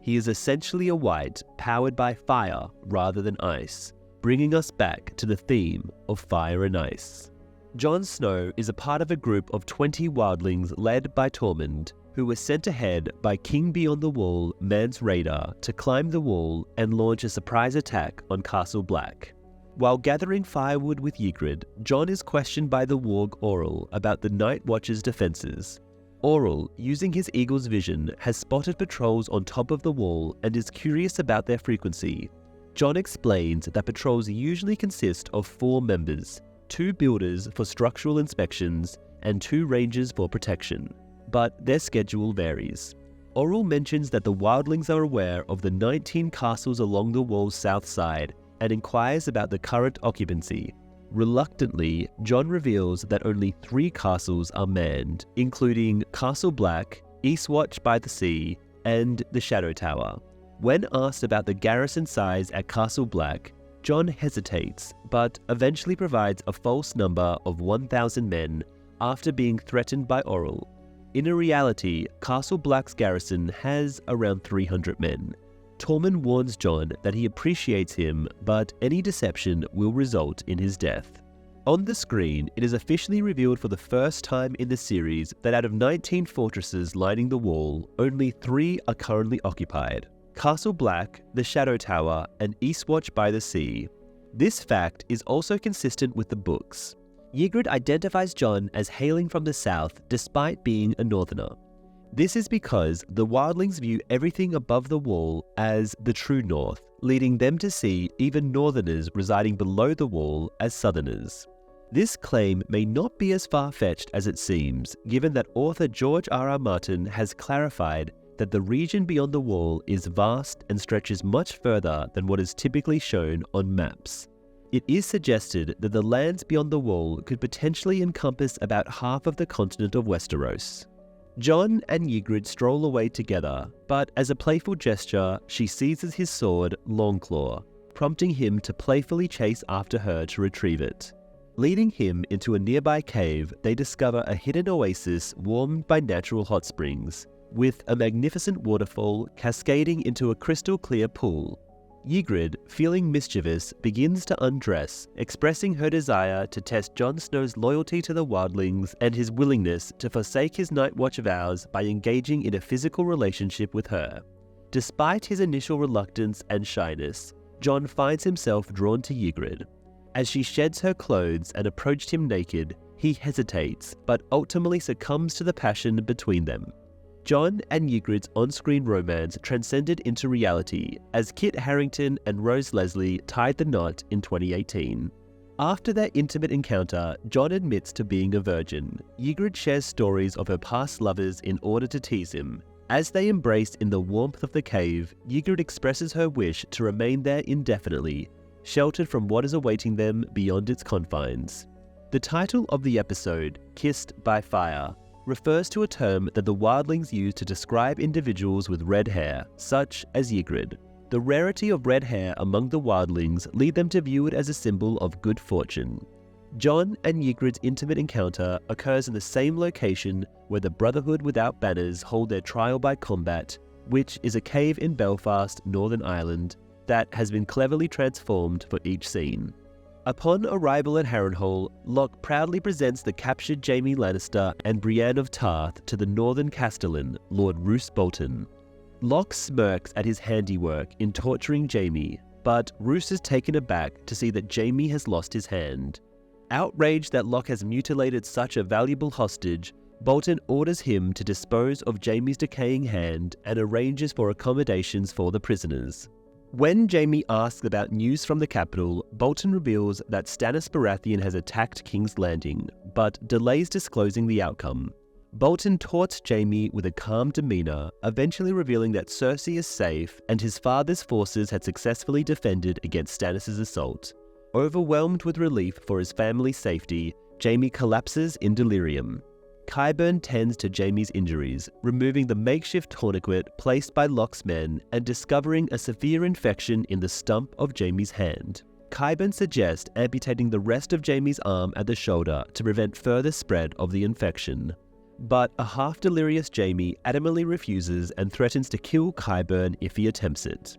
He is essentially a wight powered by fire rather than ice, bringing us back to the theme of fire and ice. Jon Snow is a part of a group of 20 wildlings led by Tormund, who were sent ahead by King Beyond the Wall Mance Rayder to climb the wall and launch a surprise attack on Castle Black. While gathering firewood with Ygritte, Jon is questioned by the warg Orell about the Night Watch's defenses. Orell, using his eagle's vision, has spotted patrols on top of the wall and is curious about their frequency. Jon explains that patrols usually consist of 4 members, 2 builders for structural inspections and 2 rangers for protection, but their schedule varies. Orell mentions that the wildlings are aware of the 19 castles along the wall's south side and inquires about the current occupancy. Reluctantly, Jon reveals that only 3 castles are manned, including Castle Black, Eastwatch by the Sea, and the Shadow Tower. When asked about the garrison size at Castle Black, Jon hesitates, but eventually provides a false number of 1,000 men after being threatened by Orell. In reality, Castle Black's garrison has around 300 men. Tormund warns Jon that he appreciates him, but any deception will result in his death. On the screen, it is officially revealed for the first time in the series that out of 19 fortresses lining the wall, only 3 are currently occupied: Castle Black, the Shadow Tower, and Eastwatch by the Sea. This fact is also consistent with the books. Ygritte identifies Jon as hailing from the south despite being a northerner. This is because the wildlings view everything above the wall as the true north, leading them to see even northerners residing below the wall as southerners. This claim may not be as far-fetched as it seems, given that author George R.R. Martin has clarified that the region beyond the wall is vast and stretches much further than what is typically shown on maps. It is suggested that the lands beyond the wall could potentially encompass about half of the continent of Westeros. Jon and Ygritte stroll away together, but as a playful gesture, she seizes his sword, Longclaw, prompting him to playfully chase after her to retrieve it. Leading him into a nearby cave, they discover a hidden oasis warmed by natural hot springs, with a magnificent waterfall cascading into a crystal-clear pool. Ygritte, feeling mischievous, begins to undress, expressing her desire to test Jon Snow's loyalty to the wildlings and his willingness to forsake his Night Watch vows by engaging in a physical relationship with her. Despite his initial reluctance and shyness, Jon finds himself drawn to Ygritte. As she sheds her clothes and approached him naked, he hesitates, but ultimately succumbs to the passion between them. Jon and Ygritte's on-screen romance transcended into reality as Kit Harington and Rose Leslie tied the knot in 2018. After their intimate encounter, Jon admits to being a virgin. Ygritte shares stories of her past lovers in order to tease him. As they embrace in the warmth of the cave, Ygritte expresses her wish to remain there indefinitely, sheltered from what is awaiting them beyond its confines. The title of the episode, Kissed by Fire, refers to a term that the wildlings use to describe individuals with red hair, such as Ygritte. The rarity of red hair among the wildlings lead them to view it as a symbol of good fortune. Jon and Ygritte's intimate encounter occurs in the same location where the Brotherhood Without Banners hold their trial by combat, which is a cave in Belfast, Northern Ireland, that has been cleverly transformed for each scene. Upon arrival at Harrenhal, Locke proudly presents the captured Jaime Lannister and Brienne of Tarth to the Northern Castellan, Lord Roose Bolton. Locke smirks at his handiwork in torturing Jaime, but Roose is taken aback to see that Jaime has lost his hand. Outraged that Locke has mutilated such a valuable hostage, Bolton orders him to dispose of Jaime's decaying hand and arranges for accommodations for the prisoners. When Jaime asks about news from the capital, Bolton reveals that Stannis Baratheon has attacked King's Landing, but delays disclosing the outcome. Bolton taunts Jaime with a calm demeanor, eventually revealing that Cersei is safe and his father's forces had successfully defended against Stannis' assault. Overwhelmed with relief for his family's safety, Jaime collapses in delirium. Qyburn tends to Jaime's injuries, removing the makeshift tourniquet placed by Locke's men and discovering a severe infection in the stump of Jaime's hand. Qyburn suggests amputating the rest of Jaime's arm at the shoulder to prevent further spread of the infection. But a half-delirious Jaime adamantly refuses and threatens to kill Qyburn if he attempts it.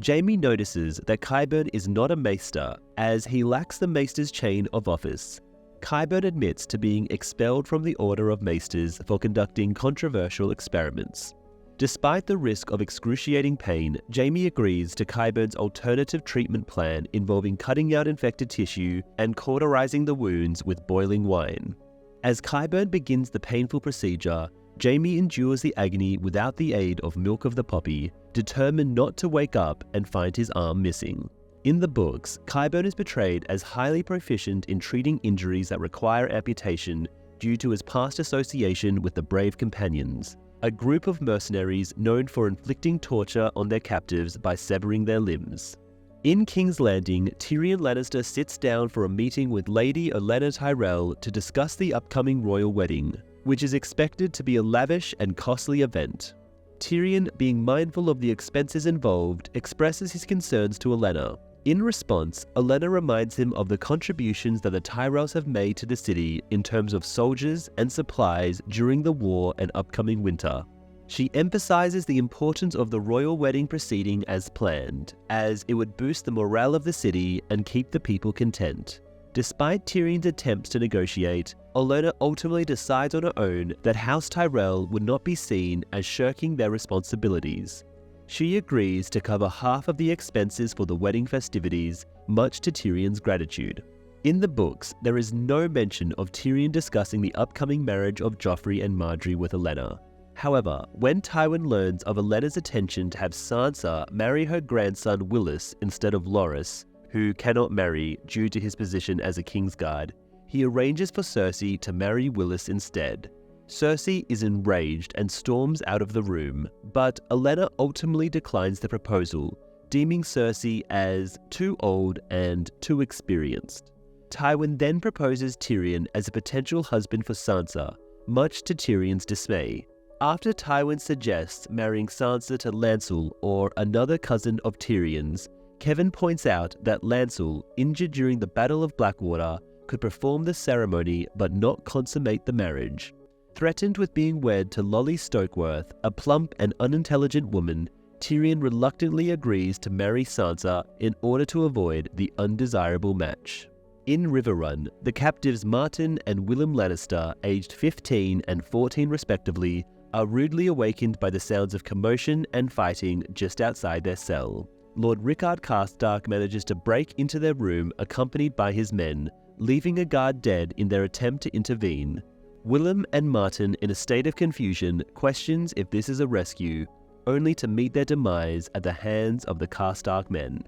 Jaime notices that Qyburn is not a maester, as he lacks the maester's chain of office. Qyburn admits to being expelled from the Order of Maesters for conducting controversial experiments. Despite the risk of excruciating pain, Jaime agrees to Qyburn's alternative treatment plan involving cutting out infected tissue and cauterizing the wounds with boiling wine. As Qyburn begins the painful procedure, Jaime endures the agony without the aid of Milk of the Poppy, determined not to wake up and find his arm missing. In the books, Qyburn is portrayed as highly proficient in treating injuries that require amputation due to his past association with the Brave Companions, a group of mercenaries known for inflicting torture on their captives by severing their limbs. In King's Landing, Tyrion Lannister sits down for a meeting with Lady Olenna Tyrell to discuss the upcoming royal wedding, which is expected to be a lavish and costly event. Tyrion, being mindful of the expenses involved, expresses his concerns to Olenna. In response, Olenna reminds him of the contributions that the Tyrells have made to the city in terms of soldiers and supplies during the war and upcoming winter. She emphasizes the importance of the royal wedding proceeding as planned, as it would boost the morale of the city and keep the people content. Despite Tyrion's attempts to negotiate, Olenna ultimately decides on her own that House Tyrell would not be seen as shirking their responsibilities. She agrees to cover half of the expenses for the wedding festivities, much to Tyrion's gratitude. In the books, there is no mention of Tyrion discussing the upcoming marriage of Joffrey and Margaery with Olenna. However, when Tywin learns of Olenna's intention to have Sansa marry her grandson Willis instead of Loras, who cannot marry due to his position as a Kingsguard, he arranges for Cersei to marry Willis instead. Cersei is enraged and storms out of the room, but Olenna ultimately declines the proposal, deeming Cersei as too old and too experienced. Tywin then proposes Tyrion as a potential husband for Sansa, much to Tyrion's dismay. After Tywin suggests marrying Sansa to Lancel or another cousin of Tyrion's, Kevin points out that Lancel, injured during the Battle of Blackwater, could perform the ceremony but not consummate the marriage. Threatened with being wed to Lolly Stokeworth, a plump and unintelligent woman, Tyrion reluctantly agrees to marry Sansa in order to avoid the undesirable match. In Riverrun, the captives Martin and Willem Lannister, aged 15 and 14 respectively, are rudely awakened by the sounds of commotion and fighting just outside their cell. Lord Rickard Karstark manages to break into their room accompanied by his men, leaving a guard dead in their attempt to intervene. Willem and Martin, in a state of confusion, questions if this is a rescue, only to meet their demise at the hands of the Karstark men.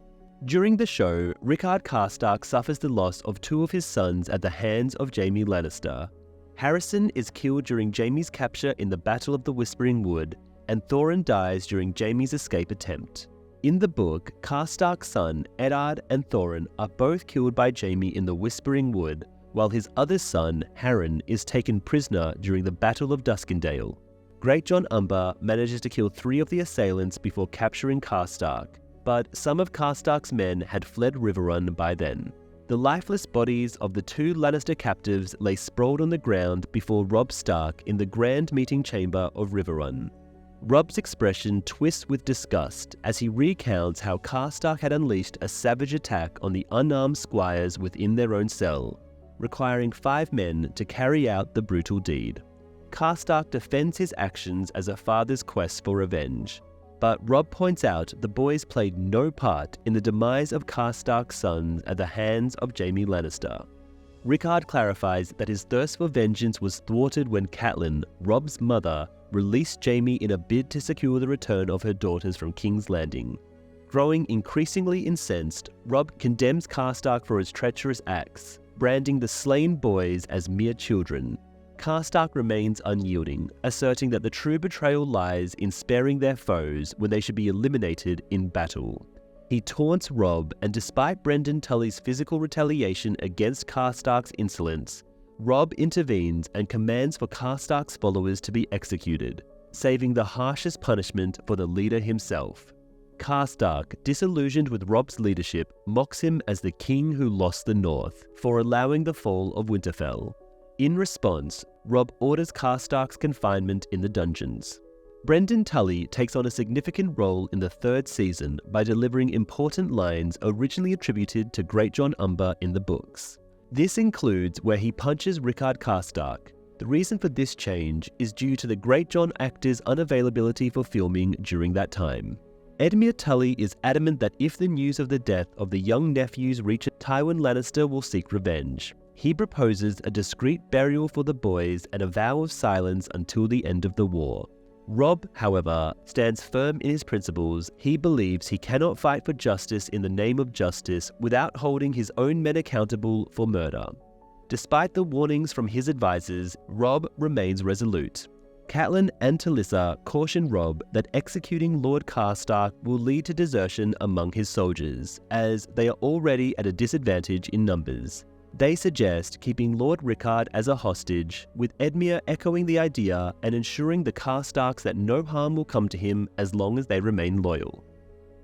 During the show, Rickard Karstark suffers the loss of two of his sons at the hands of Jaime Lannister. Harrison is killed during Jaime's capture in the Battle of the Whispering Wood, and Thorin dies during Jaime's escape attempt. In the book, Karstark's son, Eddard, and Thorin are both killed by Jaime in the Whispering Wood, while his other son, Harren, is taken prisoner during the Battle of Duskendale. Greatjon Umber manages to kill 3 of the assailants before capturing Karstark, but some of Karstark's men had fled Riverrun by then. The lifeless bodies of the 2 Lannister captives lay sprawled on the ground before Robb Stark in the Grand Meeting Chamber of Riverrun. Robb's expression twists with disgust as he recounts how Karstark had unleashed a savage attack on the unarmed squires within their own cell, requiring 5 men to carry out the brutal deed. Karstark defends his actions as a father's quest for revenge, but Robb points out the boys played no part in the demise of Karstark's sons at the hands of Jaime Lannister. Rickard clarifies that his thirst for vengeance was thwarted when Catelyn, Robb's mother, released Jaime in a bid to secure the return of her daughters from King's Landing. Growing increasingly incensed, Robb condemns Karstark for his treacherous acts, branding the slain boys as mere children. Karstark remains unyielding, asserting that the true betrayal lies in sparing their foes when they should be eliminated in battle. He taunts Robb, and despite Brynden Tully's physical retaliation against Karstark's insolence, Robb intervenes and commands for Karstark's followers to be executed, saving the harshest punishment for the leader himself. Karstark, disillusioned with Robb's leadership, mocks him as the king who lost the North for allowing the fall of Winterfell. In response, Robb orders Karstark's confinement in the dungeons. Brynden Tully takes on a significant role in the 3rd season by delivering important lines originally attributed to Greatjon Umber in the books. This includes where he punches Rickard Karstark. The reason for this change is due to the Greatjon actor's unavailability for filming during that time. Edmure Tully is adamant that if the news of the death of the young nephews reaches Tywin Lannister will seek revenge. He proposes a discreet burial for the boys and a vow of silence until the end of the war. Robb, however, stands firm in his principles. He believes he cannot fight for justice in the name of justice without holding his own men accountable for murder. Despite the warnings from his advisors, Robb remains resolute. Catelyn and Talisa caution Robb that executing Lord Karstark will lead to desertion among his soldiers, as they are already at a disadvantage in numbers. They suggest keeping Lord Rickard as a hostage, with Edmure echoing the idea and ensuring the Karstarks that no harm will come to him as long as they remain loyal.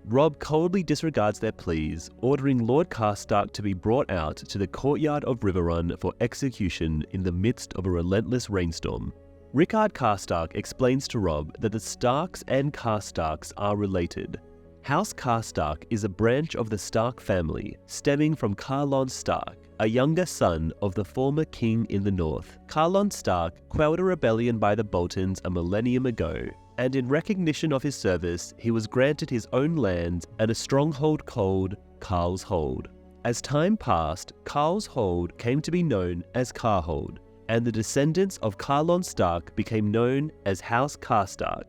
Robb coldly disregards their pleas, ordering Lord Karstark to be brought out to the courtyard of Riverrun for execution in the midst of a relentless rainstorm. Rickard Karstark explains to Robb that the Starks and Karstarks are related. House Karstark is a branch of the Stark family, stemming from Karlon Stark, a younger son of the former king in the north. Karlon Stark quelled a rebellion by the Boltons a millennium ago, and in recognition of his service, he was granted his own lands and a stronghold called Karl's Hold. As time passed, Karl's Hold came to be known as Karhold, and the descendants of Karlon Stark became known as House Karstark.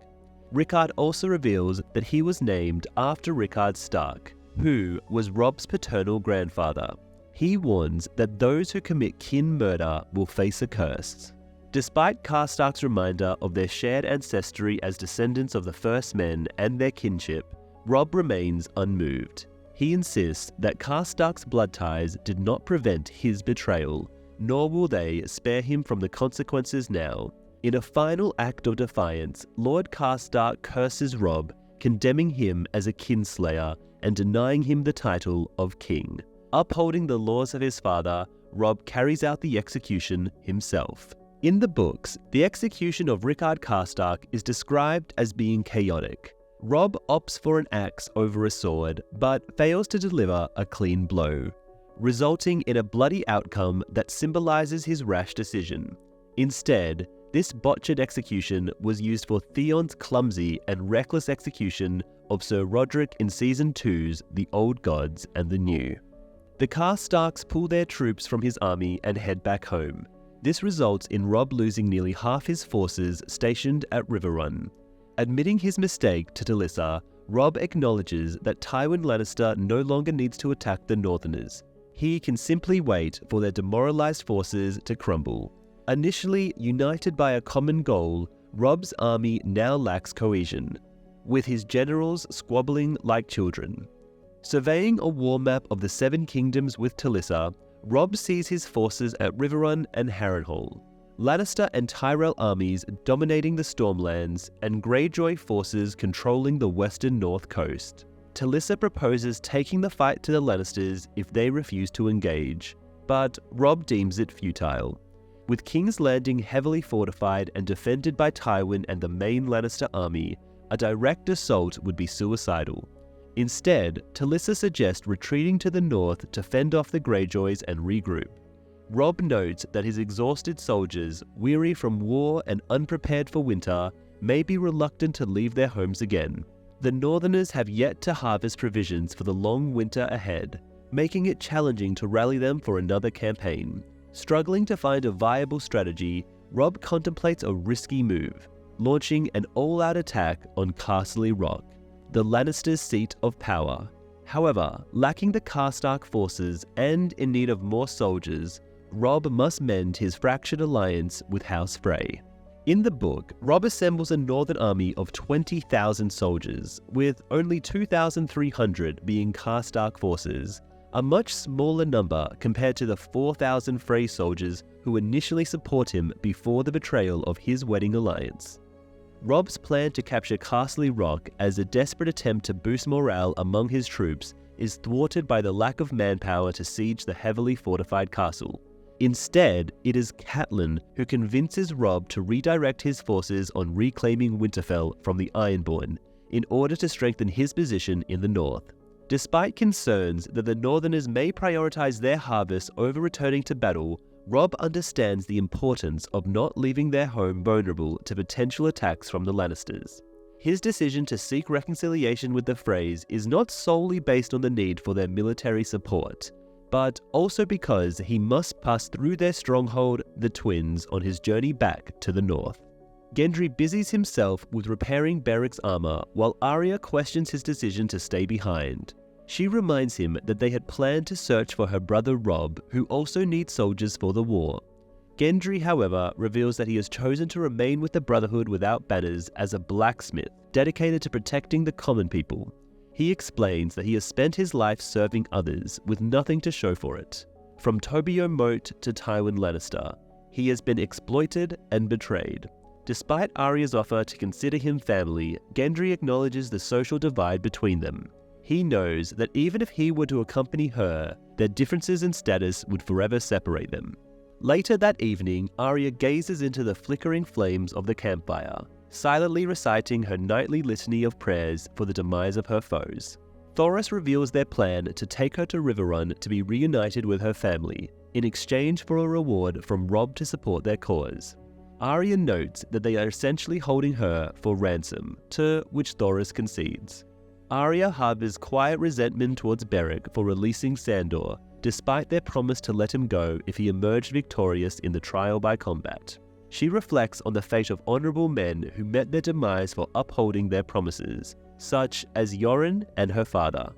Rickard also reveals that he was named after Rickard Stark, who was Robb's paternal grandfather. He warns that those who commit kin murder will face a curse. Despite Karstark's reminder of their shared ancestry as descendants of the First Men and their kinship, Robb remains unmoved. He insists that Karstark's blood ties did not prevent his betrayal, nor will they spare him from the consequences now. In a final act of defiance, Lord Karstark curses Robb, condemning him as a kinslayer and denying him the title of king. Upholding the laws of his father, Robb carries out the execution himself. In the books, the execution of Rickard Karstark is described as being chaotic. Robb opts for an axe over a sword, but fails to deliver a clean blow, resulting in a bloody outcome that symbolizes his rash decision. Instead, this botched execution was used for Theon's clumsy and reckless execution of Sir Roderick in Season 2's The Old Gods and the New. The Karstarks pull their troops from his army and head back home. This results in Robb losing nearly half his forces stationed at Riverrun. Admitting his mistake to Talisa, Robb acknowledges that Tywin Lannister no longer needs to attack the Northerners. He can simply wait for their demoralized forces to crumble. Initially united by a common goal, Robb's army now lacks cohesion, with his generals squabbling like children. Surveying a war map of the Seven Kingdoms with Talissa, Robb sees his forces at Riverrun and Harrenhal, Lannister and Tyrell armies dominating the Stormlands, and Greyjoy forces controlling the western north coast. Talissa proposes taking the fight to the Lannisters if they refuse to engage, but Robb deems it futile. With King's Landing heavily fortified and defended by Tywin and the main Lannister army, a direct assault would be suicidal. Instead, Talissa suggests retreating to the north to fend off the Greyjoys and regroup. Robb notes that his exhausted soldiers, weary from war and unprepared for winter, may be reluctant to leave their homes again. The Northerners have yet to harvest provisions for the long winter ahead, making it challenging to rally them for another campaign. Struggling to find a viable strategy, Robb contemplates a risky move, launching an all-out attack on Castle Rock, the Lannisters' seat of power. However, lacking the Karstark forces and in need of more soldiers, Robb must mend his fractured alliance with House Frey. In the book, Robb assembles a northern army of 20,000 soldiers, with only 2,300 being Karstark forces, a much smaller number compared to the 4,000 Frey soldiers who initially support him before the betrayal of his wedding alliance. Robb's plan to capture Castle Rock as a desperate attempt to boost morale among his troops is thwarted by the lack of manpower to siege the heavily fortified castle. Instead, it is Catelyn who convinces Robb to redirect his forces on reclaiming Winterfell from the Ironborn in order to strengthen his position in the north. Despite concerns that the Northerners may prioritize their harvest over returning to battle, Robb understands the importance of not leaving their home vulnerable to potential attacks from the Lannisters. His decision to seek reconciliation with the Freys is not solely based on the need for their military support, but also because he must pass through their stronghold, the Twins, on his journey back to the north. Gendry busies himself with repairing Beric's armor while Arya questions his decision to stay behind. She reminds him that they had planned to search for her brother Robb, who also needs soldiers for the war. Gendry, however, reveals that he has chosen to remain with the Brotherhood without banners as a blacksmith dedicated to protecting the common people. He explains that he has spent his life serving others with nothing to show for it. From Tobio Moat to Tywin Lannister, he has been exploited and betrayed. Despite Arya's offer to consider him family, Gendry acknowledges the social divide between them. He knows that even if he were to accompany her, their differences in status would forever separate them. Later that evening, Arya gazes into the flickering flames of the campfire, silently reciting her nightly litany of prayers for the demise of her foes. Thoros reveals their plan to take her to Riverrun to be reunited with her family, in exchange for a reward from Robb to support their cause. Arya notes that they are essentially holding her for ransom, to which Thoros concedes. Arya harbors quiet resentment towards Beric for releasing Sandor, despite their promise to let him go if he emerged victorious in the trial by combat. She reflects on the fate of honorable men who met their demise for upholding their promises, such as Yoren and her father.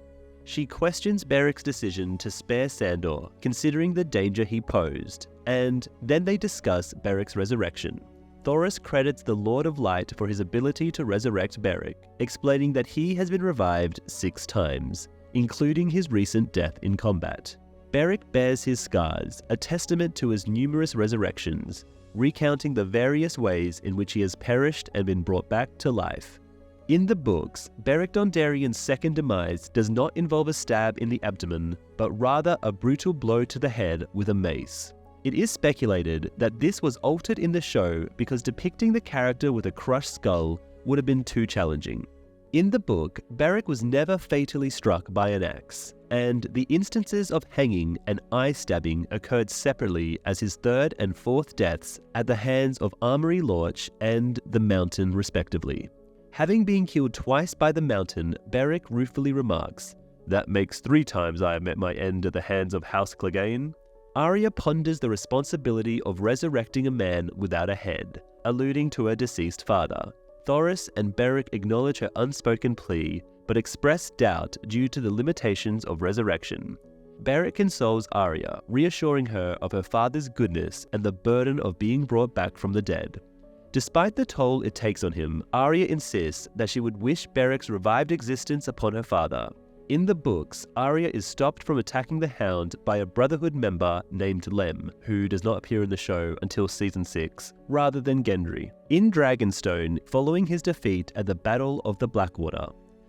She questions Beric's decision to spare Sandor, considering the danger he posed, and then they discuss Beric's resurrection. Thoros credits the Lord of Light for his ability to resurrect Beric, explaining that he has been revived 6 times, including his recent death in combat. Beric bears his scars, a testament to his numerous resurrections, recounting the various ways in which he has perished and been brought back to life. In the books, Beric Dondarrion's second demise does not involve a stab in the abdomen, but rather a brutal blow to the head with a mace. It is speculated that this was altered in the show because depicting the character with a crushed skull would have been too challenging. In the book, Beric was never fatally struck by an axe, and the instances of hanging and eye stabbing occurred separately as his 3rd and 4th deaths at the hands of Armory Lorch and the Mountain respectively. Having been killed twice by the Mountain, Beric ruefully remarks, "That makes 3 times I have met my end at the hands of House Clegane." Arya ponders the responsibility of resurrecting a man without a head, alluding to her deceased father. Thoros and Beric acknowledge her unspoken plea, but express doubt due to the limitations of resurrection. Beric consoles Arya, reassuring her of her father's goodness and the burden of being brought back from the dead. Despite the toll it takes on him, Arya insists that she would wish Beric's revived existence upon her father. In the books, Arya is stopped from attacking the Hound by a Brotherhood member named Lem, who does not appear in the show until Season 6, rather than Gendry. In Dragonstone, following his defeat at the Battle of the Blackwater,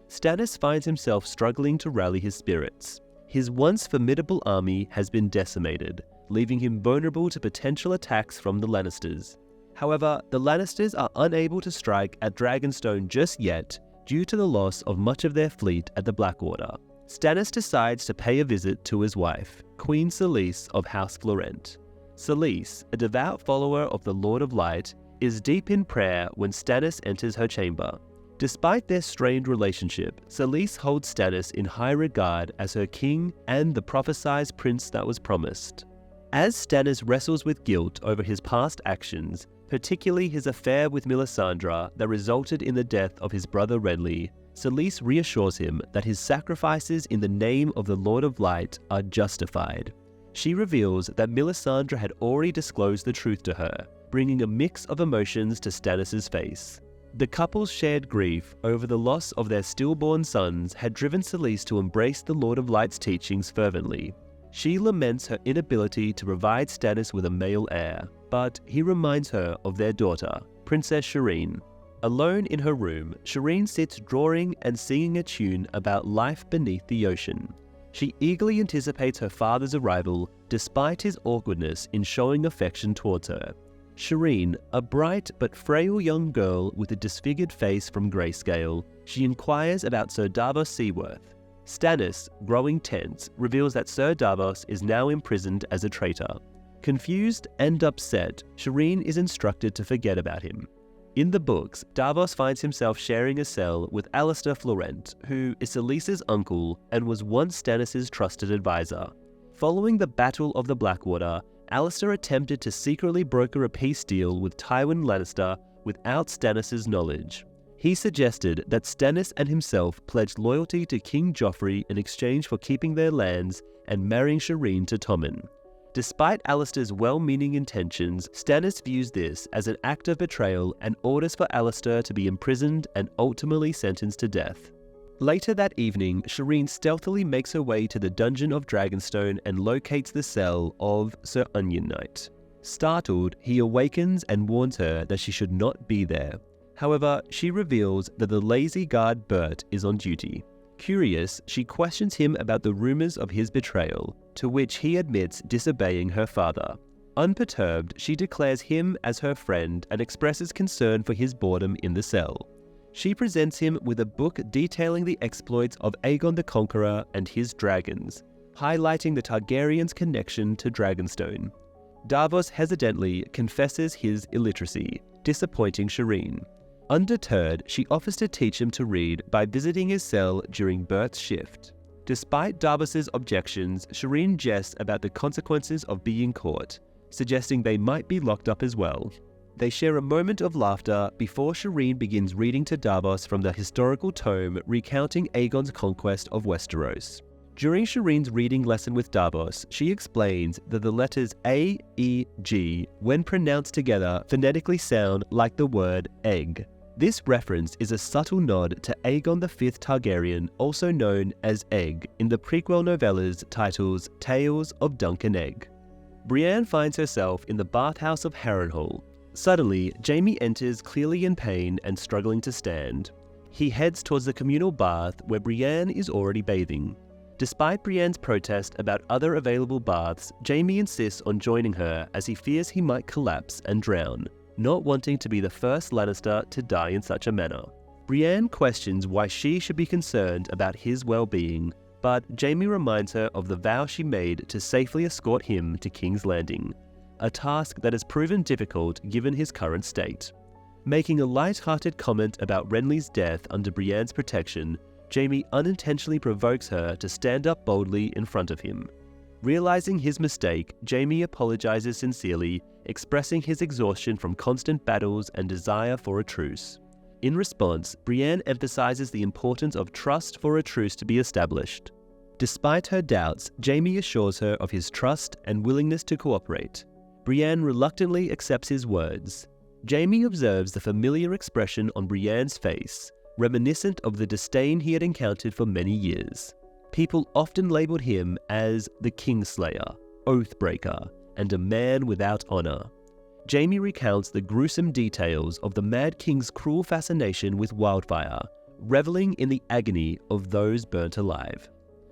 Stannis finds himself struggling to rally his spirits. His once formidable army has been decimated, leaving him vulnerable to potential attacks from the Lannisters. However, the Lannisters are unable to strike at Dragonstone just yet due to the loss of much of their fleet at the Blackwater. Stannis decides to pay a visit to his wife, Queen Selyse of House Florent. Selyse, a devout follower of the Lord of Light, is deep in prayer when Stannis enters her chamber. Despite their strained relationship, Selyse holds Stannis in high regard as her king and the prophesied prince that was promised. As Stannis wrestles with guilt over his past actions, particularly his affair with Melisandre that resulted in the death of his brother Renly, Selyse reassures him that his sacrifices in the name of the Lord of Light are justified. She reveals that Melisandre had already disclosed the truth to her, bringing a mix of emotions to Stannis' face. The couple's shared grief over the loss of their stillborn sons had driven Selyse to embrace the Lord of Light's teachings fervently. She laments her inability to provide Stannis with a male heir, but he reminds her of their daughter, Princess Shireen. Alone in her room, Shireen sits drawing and singing a tune about life beneath the ocean. She eagerly anticipates her father's arrival, despite his awkwardness in showing affection towards her. Shireen, a bright but frail young girl with a disfigured face from grayscale, she inquires about Sir Davos Seaworth. Stannis, growing tense, reveals that Sir Davos is now imprisoned as a traitor. Confused and upset, Shireen is instructed to forget about him. In the books, Davos finds himself sharing a cell with Alistair Florent, who is Selyse's uncle and was once Stannis' trusted advisor. Following the Battle of the Blackwater, Alistair attempted to secretly broker a peace deal with Tywin Lannister without Stannis' knowledge. He suggested that Stannis and himself pledge loyalty to King Joffrey in exchange for keeping their lands and marrying Shireen to Tommen. Despite Alistair's well-meaning intentions, Stannis views this as an act of betrayal and orders for Alistair to be imprisoned and ultimately sentenced to death. Later that evening, Shireen stealthily makes her way to the dungeon of Dragonstone and locates the cell of Sir Onion Knight. Startled, he awakens and warns her that she should not be there. However, she reveals that the lazy guard Bert is on duty. Curious, she questions him about the rumors of his betrayal, to which he admits disobeying her father. Unperturbed, she declares him as her friend and expresses concern for his boredom in the cell. She presents him with a book detailing the exploits of Aegon the Conqueror and his dragons, highlighting the Targaryens' connection to Dragonstone. Davos hesitantly confesses his illiteracy, disappointing Shireen. Undeterred, she offers to teach him to read by visiting his cell during Bert's shift. Despite Davos's objections, Shireen jests about the consequences of being caught, suggesting they might be locked up as well. They share a moment of laughter before Shireen begins reading to Davos from the historical tome recounting Aegon's conquest of Westeros. During Shireen's reading lesson with Davos, she explains that the letters A, E, G, when pronounced together, phonetically sound like the word egg. This reference is a subtle nod to Aegon V Targaryen, also known as Egg, in the prequel novellas titles Tales of Dunk and Egg. Brienne finds herself in the bathhouse of Harrenhal. Suddenly, Jaime enters clearly in pain and struggling to stand. He heads towards the communal bath where Brienne is already bathing. Despite Brienne's protest about other available baths, Jaime insists on joining her as he fears he might collapse and drown, not wanting to be the first Lannister to die in such a manner. Brienne questions why she should be concerned about his well-being, but Jaime reminds her of the vow she made to safely escort him to King's Landing, a task that has proven difficult given his current state. Making a light-hearted comment about Renly's death under Brienne's protection, Jaime unintentionally provokes her to stand up boldly in front of him. Realizing his mistake, Jaime apologizes sincerely, expressing his exhaustion from constant battles and desire for a truce. In response, Brienne emphasizes the importance of trust for a truce to be established. Despite her doubts, Jaime assures her of his trust and willingness to cooperate. Brienne reluctantly accepts his words. Jaime observes the familiar expression on Brienne's face, reminiscent of the disdain he had encountered for many years. People often labelled him as the Kingslayer, Oathbreaker, and a man without honour. Jaime recounts the gruesome details of the Mad King's cruel fascination with wildfire, reveling in the agony of those burnt alive.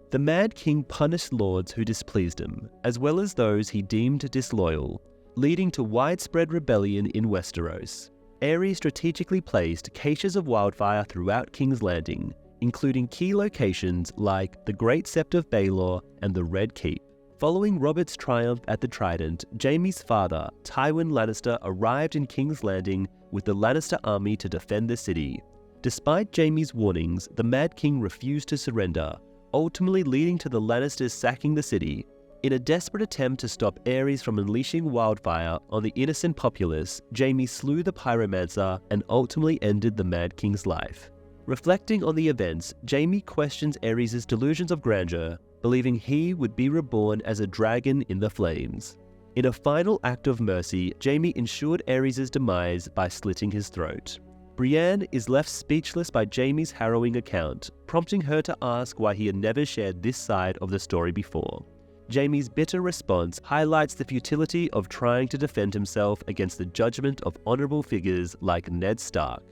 The Mad King punished lords who displeased him, as well as those he deemed disloyal, leading to widespread rebellion in Westeros. Aerys strategically placed caches of wildfire throughout King's Landing, including key locations like the Great Sept of Baelor and the Red Keep. Following Robert's triumph at the Trident, Jaime's father, Tywin Lannister, arrived in King's Landing with the Lannister army to defend the city. Despite Jaime's warnings, the Mad King refused to surrender, ultimately leading to the Lannisters sacking the city. In a desperate attempt to stop Aerys from unleashing wildfire on the innocent populace, Jaime slew the pyromancer and ultimately ended the Mad King's life. Reflecting on the events, Jaime questions Aerys' delusions of grandeur, believing he would be reborn as a dragon in the flames. In a final act of mercy, Jaime ensured Aerys' demise by slitting his throat. Brienne is left speechless by Jaime's harrowing account, prompting her to ask why he had never shared this side of the story before. Jaime's bitter response highlights the futility of trying to defend himself against the judgment of honorable figures like Ned Stark.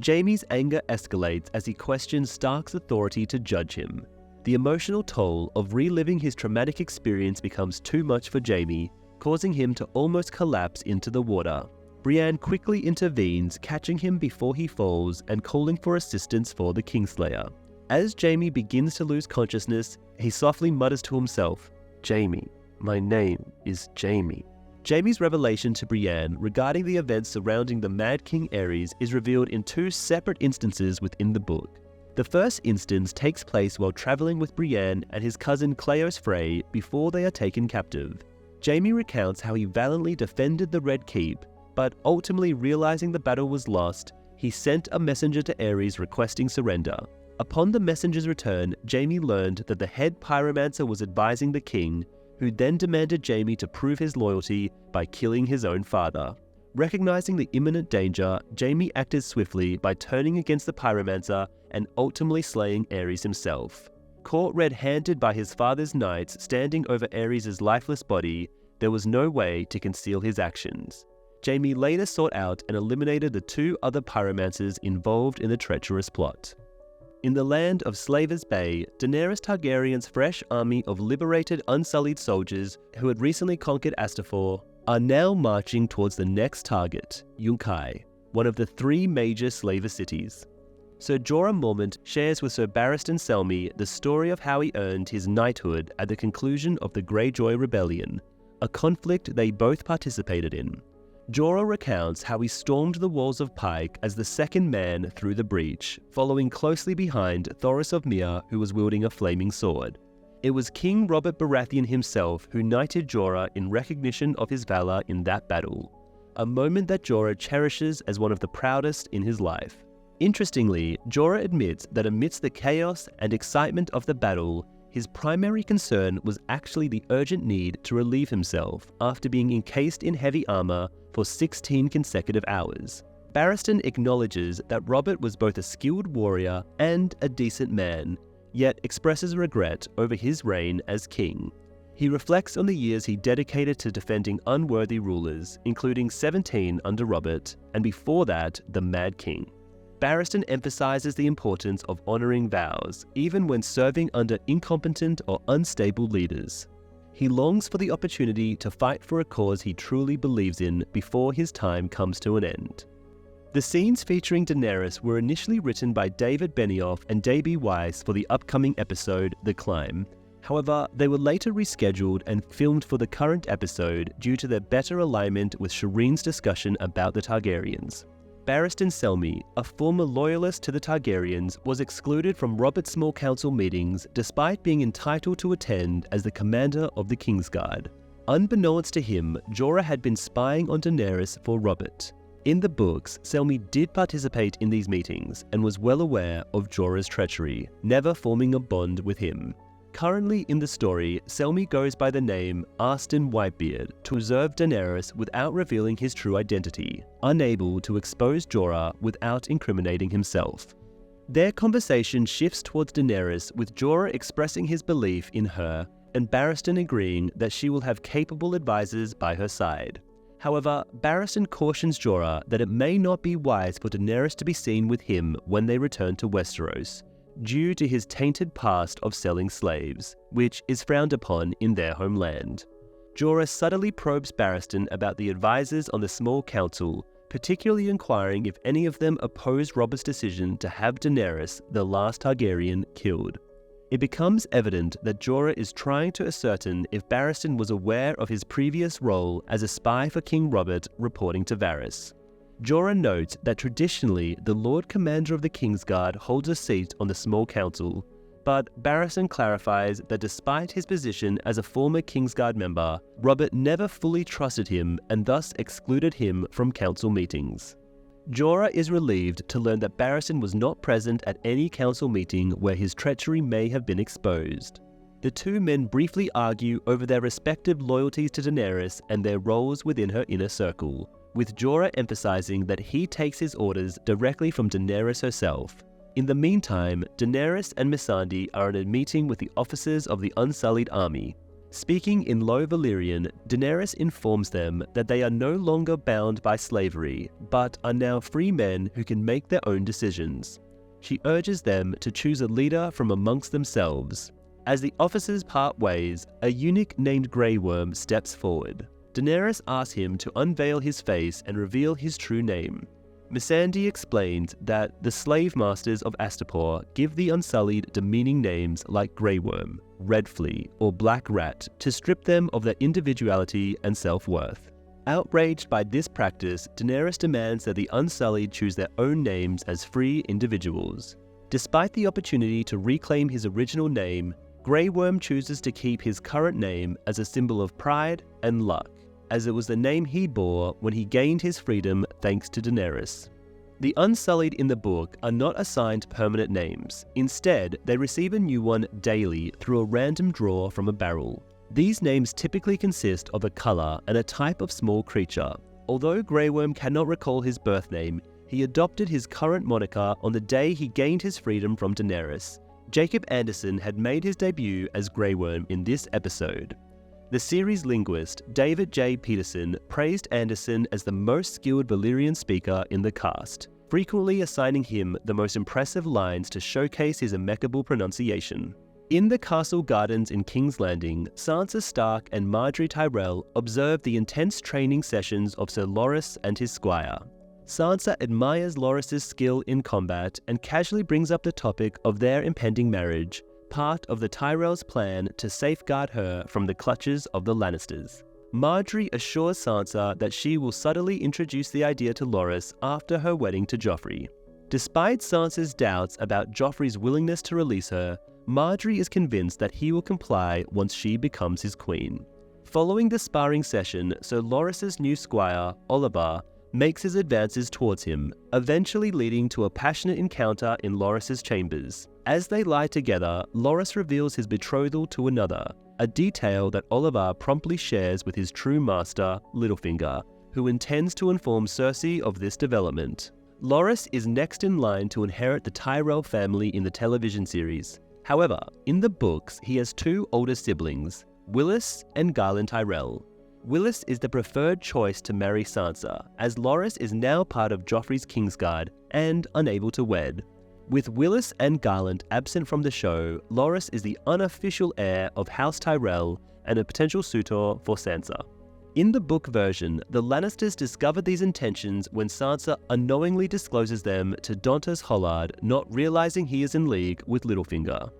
Jaime's anger escalates as he questions Stark's authority to judge him. The emotional toll of reliving his traumatic experience becomes too much for Jaime, causing him to almost collapse into the water. Brienne quickly intervenes, catching him before he falls and calling for assistance for the Kingslayer. As Jaime begins to lose consciousness, he softly mutters to himself, "Jaime, my name is Jaime." Jaime's revelation to Brienne regarding the events surrounding the Mad King Aerys is revealed in two separate instances within the book. The first instance takes place while travelling with Brienne and his cousin Cleos Frey before they are taken captive. Jaime recounts how he valiantly defended the Red Keep, but ultimately realising the battle was lost, he sent a messenger to Aerys requesting surrender. Upon the messenger's return, Jaime learned that the head pyromancer was advising the king, who then demanded Jaime to prove his loyalty by killing his own father. Recognizing the imminent danger, Jaime acted swiftly by turning against the pyromancer and ultimately slaying Aerys himself. Caught red-handed by his father's knights standing over Aerys' lifeless body, there was no way to conceal his actions. Jaime later sought out and eliminated the two other pyromancers involved in the treacherous plot. In the land of Slaver's Bay, Daenerys Targaryen's fresh army of liberated Unsullied soldiers who had recently conquered Astapor are now marching towards the next target, Yunkai, one of the three major slaver cities. Sir Jorah Mormont shares with Sir Barristan Selmy the story of how he earned his knighthood at the conclusion of the Greyjoy Rebellion, a conflict they both participated in. Jorah recounts how he stormed the walls of Pike as the second man through the breach, following closely behind Thoros of Myr, who was wielding a flaming sword. It was King Robert Baratheon himself who knighted Jorah in recognition of his valor in that battle, a moment that Jorah cherishes as one of the proudest in his life. Interestingly, Jorah admits that amidst the chaos and excitement of the battle, his primary concern was actually the urgent need to relieve himself after being encased in heavy armor for 16 consecutive hours. Barristan acknowledges that Robert was both a skilled warrior and a decent man, yet expresses regret over his reign as king. He reflects on the years he dedicated to defending unworthy rulers, including 17 under Robert, and before that, the Mad King. Barristan emphasizes the importance of honoring vows, even when serving under incompetent or unstable leaders. He longs for the opportunity to fight for a cause he truly believes in before his time comes to an end. The scenes featuring Daenerys were initially written by David Benioff and D.B. Weiss for the upcoming episode, The Climb. However, they were later rescheduled and filmed for the current episode due to their better alignment with Shireen's discussion about the Targaryens. Barristan Selmy, a former loyalist to the Targaryens, was excluded from Robert's small council meetings despite being entitled to attend as the commander of the Kingsguard. Unbeknownst to him, Jorah had been spying on Daenerys for Robert. In the books, Selmy did participate in these meetings and was well aware of Jorah's treachery, never forming a bond with him. Currently in the story, Selmy goes by the name Arstan Whitebeard to observe Daenerys without revealing his true identity, unable to expose Jorah without incriminating himself. Their conversation shifts towards Daenerys, with Jorah expressing his belief in her and Barristan agreeing that she will have capable advisors by her side. However, Barristan cautions Jorah that it may not be wise for Daenerys to be seen with him when they return to Westeros, due to his tainted past of selling slaves, which is frowned upon in their homeland. Jorah subtly probes Barristan about the advisors on the small council, particularly inquiring if any of them opposed Robert's decision to have Daenerys, the last Targaryen, killed. It becomes evident that Jorah is trying to ascertain if Barristan was aware of his previous role as a spy for King Robert, reporting to Varys. Jorah notes that traditionally the Lord Commander of the Kingsguard holds a seat on the small council, but Barristan clarifies that despite his position as a former Kingsguard member, Robert never fully trusted him and thus excluded him from council meetings. Jorah is relieved to learn that Barristan was not present at any council meeting where his treachery may have been exposed. The two men briefly argue over their respective loyalties to Daenerys and their roles within her inner circle, with Jorah emphasizing that he takes his orders directly from Daenerys herself. In the meantime, Daenerys and Missandei are in a meeting with the officers of the Unsullied army. Speaking in Low Valyrian, Daenerys informs them that they are no longer bound by slavery, but are now free men who can make their own decisions. She urges them to choose a leader from amongst themselves. As the officers part ways, a eunuch named Grey Worm steps forward. Daenerys asks him to unveil his face and reveal his true name. Missandei explains that the slave masters of Astapor give the Unsullied demeaning names like Grey Worm, Red Flea, or Black Rat to strip them of their individuality and self-worth. Outraged by this practice, Daenerys demands that the Unsullied choose their own names as free individuals. Despite the opportunity to reclaim his original name, Grey Worm chooses to keep his current name as a symbol of pride and luck, as it was the name he bore when he gained his freedom thanks to Daenerys. The Unsullied in the book are not assigned permanent names. Instead, they receive a new one daily through a random draw from a barrel. These names typically consist of a colour and a type of small creature. Although Grey Worm cannot recall his birth name, he adopted his current moniker on the day he gained his freedom from Daenerys. Jacob Anderson had made his debut as Grey Worm in this episode. The series linguist David J. Peterson praised Anderson as the most skilled Valyrian speaker in the cast, frequently assigning him the most impressive lines to showcase his impeccable pronunciation. In the castle gardens in King's Landing, Sansa Stark and Margaery Tyrell observe the intense training sessions of Sir Loras and his squire. Sansa admires Loras's skill in combat and casually brings up the topic of their impending marriage, part of the Tyrells' plan to safeguard her from the clutches of the Lannisters. Margaery assures Sansa that she will subtly introduce the idea to Loras after her wedding to Joffrey. Despite Sansa's doubts about Joffrey's willingness to release her, Margaery is convinced that he will comply once she becomes his queen. Following the sparring session, Sir Loras's new squire, Oliver, makes his advances towards him, eventually leading to a passionate encounter in Loras's chambers. As they lie together, Loras reveals his betrothal to another, a detail that Oliver promptly shares with his true master, Littlefinger, who intends to inform Cersei of this development. Loras is next in line to inherit the Tyrell family in the television series. However, in the books, he has two older siblings, Willis and Garland Tyrell. Willis is the preferred choice to marry Sansa, as Loras is now part of Joffrey's Kingsguard and unable to wed. With Willis and Garland absent from the show, Loras is the unofficial heir of House Tyrell and a potential suitor for Sansa. In the book version, the Lannisters discover these intentions when Sansa unknowingly discloses them to Dontas Hollard, not realizing he is in league with Littlefinger.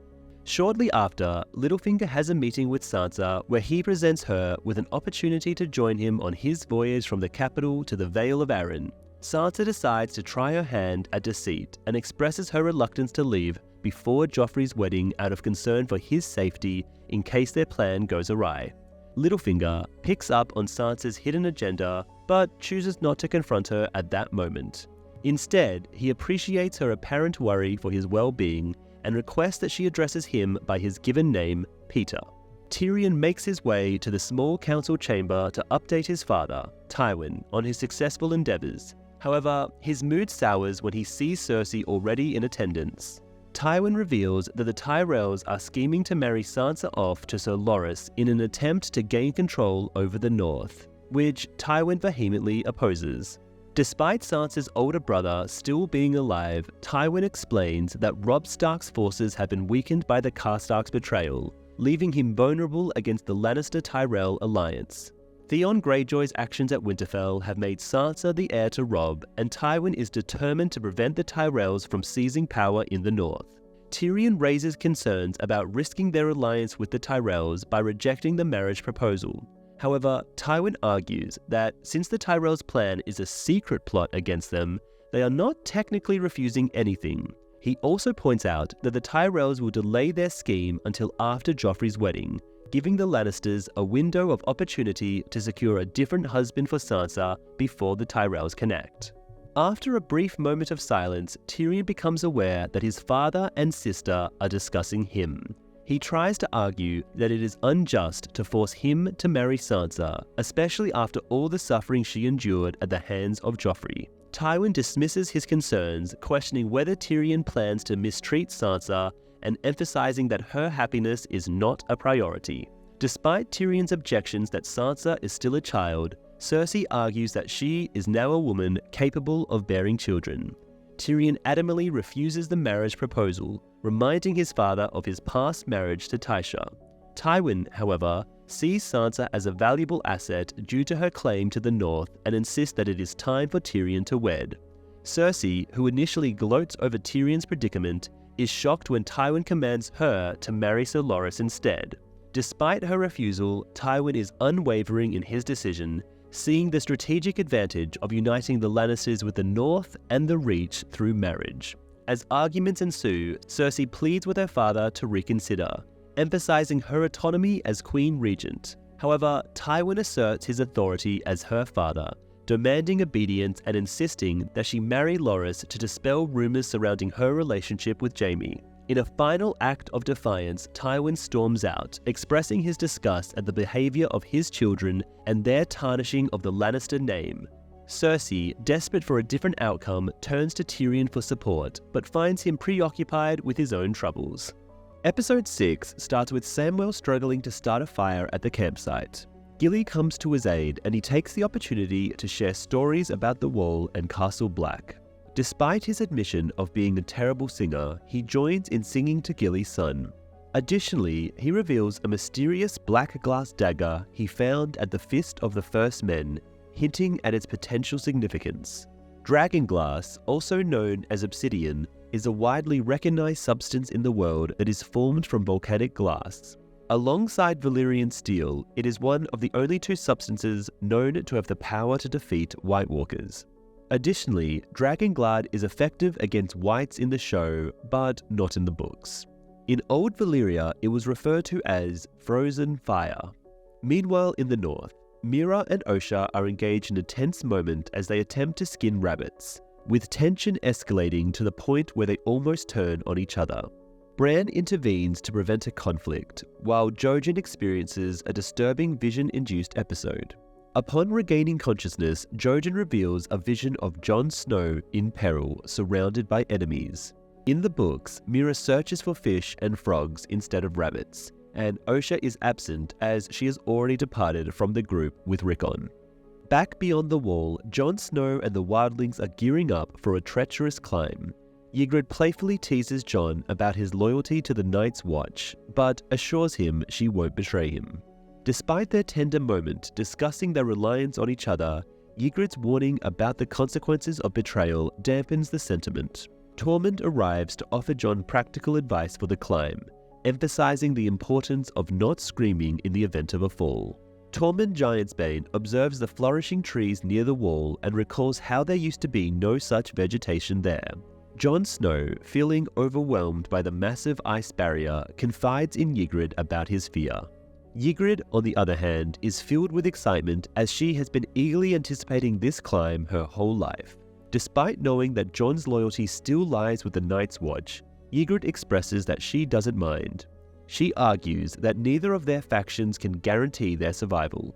Shortly after, Littlefinger has a meeting with Sansa where he presents her with an opportunity to join him on his voyage from the capital to the Vale of Arryn. Sansa decides to try her hand at deceit and expresses her reluctance to leave before Joffrey's wedding out of concern for his safety in case their plan goes awry. Littlefinger picks up on Sansa's hidden agenda but chooses not to confront her at that moment. Instead, he appreciates her apparent worry for his well-being and requests that she addresses him by his given name, Peter. Tyrion makes his way to the small council chamber to update his father, Tywin, on his successful endeavors. However, his mood sours when he sees Cersei already in attendance. Tywin reveals that the Tyrells are scheming to marry Sansa off to Sir Loras in an attempt to gain control over the North, which Tywin vehemently opposes. Despite Sansa's older brother still being alive, Tywin explains that Robb Stark's forces have been weakened by the Karstark's betrayal, leaving him vulnerable against the Lannister-Tyrell alliance. Theon Greyjoy's actions at Winterfell have made Sansa the heir to Robb, and Tywin is determined to prevent the Tyrells from seizing power in the north. Tyrion raises concerns about risking their alliance with the Tyrells by rejecting the marriage proposal. However, Tywin argues that since the Tyrells' plan is a secret plot against them, they are not technically refusing anything. He also points out that the Tyrells will delay their scheme until after Joffrey's wedding, giving the Lannisters a window of opportunity to secure a different husband for Sansa before the Tyrells can act. After a brief moment of silence, Tyrion becomes aware that his father and sister are discussing him. He tries to argue that it is unjust to force him to marry Sansa, especially after all the suffering she endured at the hands of Joffrey. Tywin dismisses his concerns, questioning whether Tyrion plans to mistreat Sansa and emphasizing that her happiness is not a priority. Despite Tyrion's objections that Sansa is still a child, Cersei argues that she is now a woman capable of bearing children. Tyrion adamantly refuses the marriage proposal, reminding his father of his past marriage to Tysha. Tywin, however, sees Sansa as a valuable asset due to her claim to the north and insists that it is time for Tyrion to wed. Cersei, who initially gloats over Tyrion's predicament, is shocked when Tywin commands her to marry Sir Loras instead. Despite her refusal, Tywin is unwavering in his decision, seeing the strategic advantage of uniting the Lannisters with the North and the Reach through marriage. As arguments ensue, Cersei pleads with her father to reconsider, emphasizing her autonomy as Queen Regent. However, Tywin asserts his authority as her father, demanding obedience and insisting that she marry Loras to dispel rumors surrounding her relationship with Jaime. In a final act of defiance, Tywin storms out, expressing his disgust at the behavior of his children and their tarnishing of the Lannister name. Cersei, desperate for a different outcome, turns to Tyrion for support, but finds him preoccupied with his own troubles. Episode 6 starts with Samwell struggling to start a fire at the campsite. Gilly comes to his aid and he takes the opportunity to share stories about the Wall and Castle Black. Despite his admission of being a terrible singer, he joins in singing to Gilly's son. Additionally, he reveals a mysterious black glass dagger he found at the Fist of the First Men, hinting at its potential significance. Dragonglass, also known as obsidian, is a widely recognized substance in the world that is formed from volcanic glass. Alongside Valyrian steel, it is one of the only two substances known to have the power to defeat White Walkers. Additionally, Dragonglass is effective against whites in the show, but not in the books. In Old Valyria, it was referred to as frozen fire. Meanwhile, in the north, Mira and Osha are engaged in a tense moment as they attempt to skin rabbits, with tension escalating to the point where they almost turn on each other. Bran intervenes to prevent a conflict, while Jojen experiences a disturbing vision-induced episode. Upon regaining consciousness, Jojen reveals a vision of Jon Snow in peril, surrounded by enemies. In the books, Mira searches for fish and frogs instead of rabbits, and Osha is absent as she has already departed from the group with Rickon. Back beyond the Wall, Jon Snow and the wildlings are gearing up for a treacherous climb. Ygritte playfully teases Jon about his loyalty to the Night's Watch, but assures him she won't betray him. Despite their tender moment discussing their reliance on each other, Ygritte's warning about the consequences of betrayal dampens the sentiment. Tormund arrives to offer Jon practical advice for the climb, emphasizing the importance of not screaming in the event of a fall. Tormund Giantsbane observes the flourishing trees near the Wall and recalls how there used to be no such vegetation there. Jon Snow, feeling overwhelmed by the massive ice barrier, confides in Ygritte about his fear. Ygritte, on the other hand, is filled with excitement as she has been eagerly anticipating this climb her whole life. Despite knowing that Jon's loyalty still lies with the Night's Watch, Ygritte expresses that she doesn't mind. She argues that neither of their factions can guarantee their survival.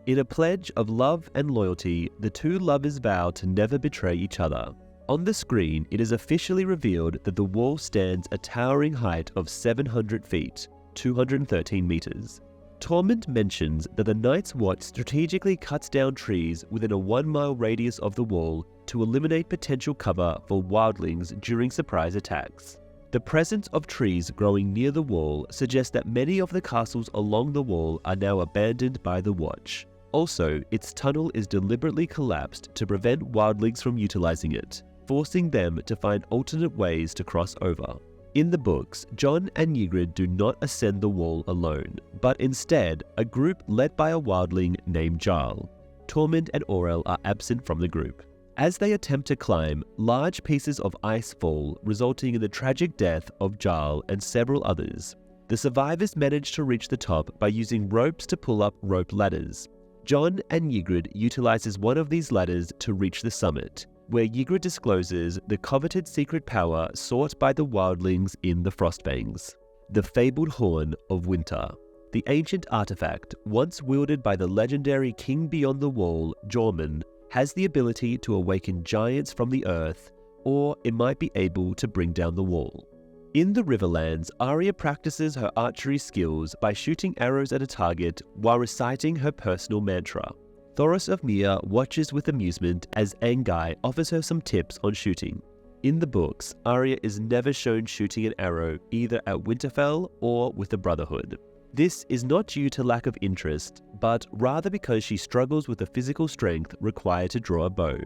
In a pledge of love and loyalty, the two lovers vow to never betray each other. On the screen, it is officially revealed that the wall stands a towering height of 700 feet, 213 meters. Tormund mentions that the Night's Watch strategically cuts down trees within a 1-mile radius of the wall to eliminate potential cover for wildlings during surprise attacks. The presence of trees growing near the wall suggests that many of the castles along the wall are now abandoned by the Watch. Also, its tunnel is deliberately collapsed to prevent wildlings from utilizing it, forcing them to find alternate ways to cross over. In the books, Jon and Ygritte do not ascend the wall alone, but instead, a group led by a wildling named Jarl. Tormund and Orell are absent from the group. As they attempt to climb, large pieces of ice fall, resulting in the tragic death of Jarl and several others. The survivors manage to reach the top by using ropes to pull up rope ladders. Jon and Ygritte utilizes one of these ladders to reach the summit, where Ygritte discloses the coveted secret power sought by the wildlings in the Frostfangs, the fabled Horn of Winter. The ancient artifact, once wielded by the legendary King Beyond the Wall, Jormungand, has the ability to awaken giants from the earth, or it might be able to bring down the wall. In the Riverlands, Arya practices her archery skills by shooting arrows at a target while reciting her personal mantra. Thoros of Myr watches with amusement as Angai offers her some tips on shooting. In the books, Arya is never shown shooting an arrow either at Winterfell or with the Brotherhood. This is not due to lack of interest, but rather because she struggles with the physical strength required to draw a bow.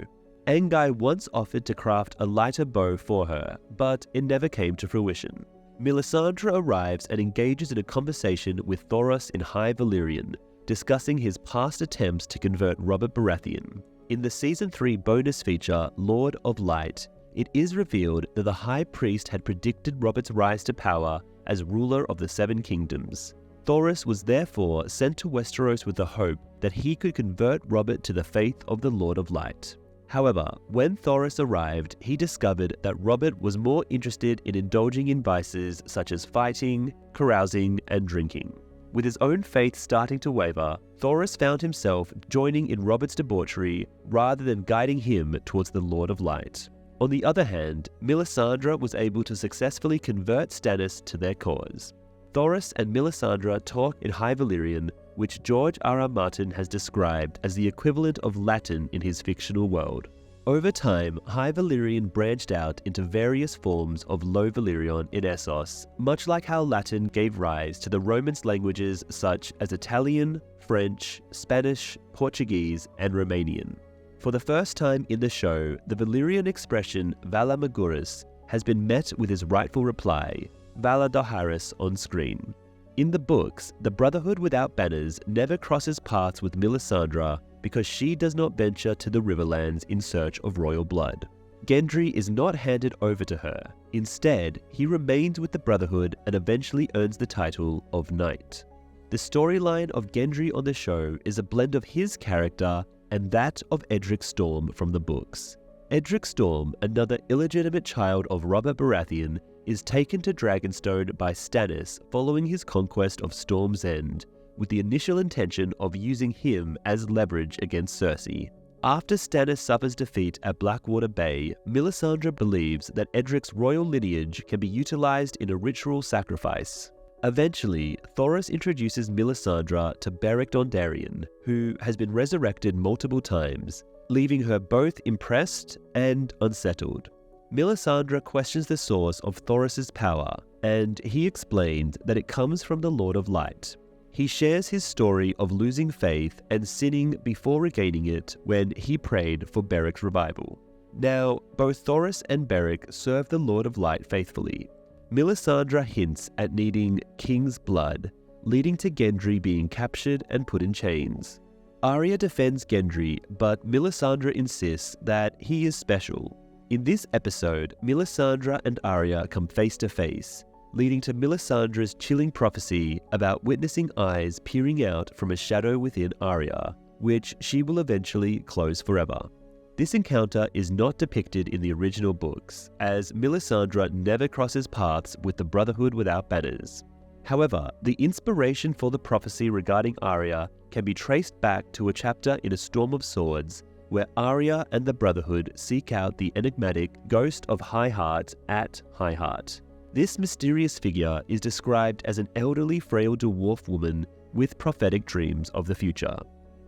Angai once offered to craft a lighter bow for her, but it never came to fruition. Melisandre arrives and engages in a conversation with Thoros in High Valyrian, discussing his past attempts to convert Robert Baratheon. In the Season 3 bonus feature, Lord of Light, it is revealed that the High Priest had predicted Robert's rise to power as ruler of the Seven Kingdoms. Thoros was therefore sent to Westeros with the hope that he could convert Robert to the faith of the Lord of Light. However, when Thoros arrived, he discovered that Robert was more interested in indulging in vices such as fighting, carousing, and drinking. With his own faith starting to waver, Thoros found himself joining in Robert's debauchery rather than guiding him towards the Lord of Light. On the other hand, Melisandre was able to successfully convert Stannis to their cause. Thoros and Melisandre talk in High Valyrian, which George R.R. Martin has described as the equivalent of Latin in his fictional world. Over time, High Valyrian branched out into various forms of Low Valyrian in Essos, much like how Latin gave rise to the Romance languages such as Italian, French, Spanish, Portuguese, and Romanian. For the first time in the show, the Valyrian expression Valar Morghulis has been met with his rightful reply, Valar Dohaeris, on screen. In the books, the Brotherhood without banners never crosses paths with Melisandre because she does not venture to the Riverlands in search of royal blood. Gendry is not handed over to her. Instead, he remains with the Brotherhood and eventually earns the title of Knight. The storyline of Gendry on the show is a blend of his character and that of Edric Storm from the books. Edric Storm, another illegitimate child of Robert Baratheon, is taken to Dragonstone by Stannis following his conquest of Storm's End, with the initial intention of using him as leverage against Cersei. After Stannis suffers defeat at Blackwater Bay, Melisandre believes that Edric's royal lineage can be utilized in a ritual sacrifice. Eventually, Thoros introduces Melisandre to Beric Dondarrion, who has been resurrected multiple times, leaving her both impressed and unsettled. Melisandre questions the source of Thoros' power, and he explains that it comes from the Lord of Light. He shares his story of losing faith and sinning before regaining it when he prayed for Beric's revival. Now, both Thoros and Beric serve the Lord of Light faithfully. Melisandre hints at needing king's blood, leading to Gendry being captured and put in chains. Arya defends Gendry, but Melisandre insists that he is special. In this episode, Melisandre and Arya come face to face, leading to Melisandre's chilling prophecy about witnessing eyes peering out from a shadow within Arya, which she will eventually close forever. This encounter is not depicted in the original books, as Melisandre never crosses paths with the Brotherhood without banners. However, the inspiration for the prophecy regarding Arya can be traced back to a chapter in A Storm of Swords, where Arya and the Brotherhood seek out the enigmatic Ghost of High Heart at High Heart. This mysterious figure is described as an elderly, frail dwarf woman with prophetic dreams of the future.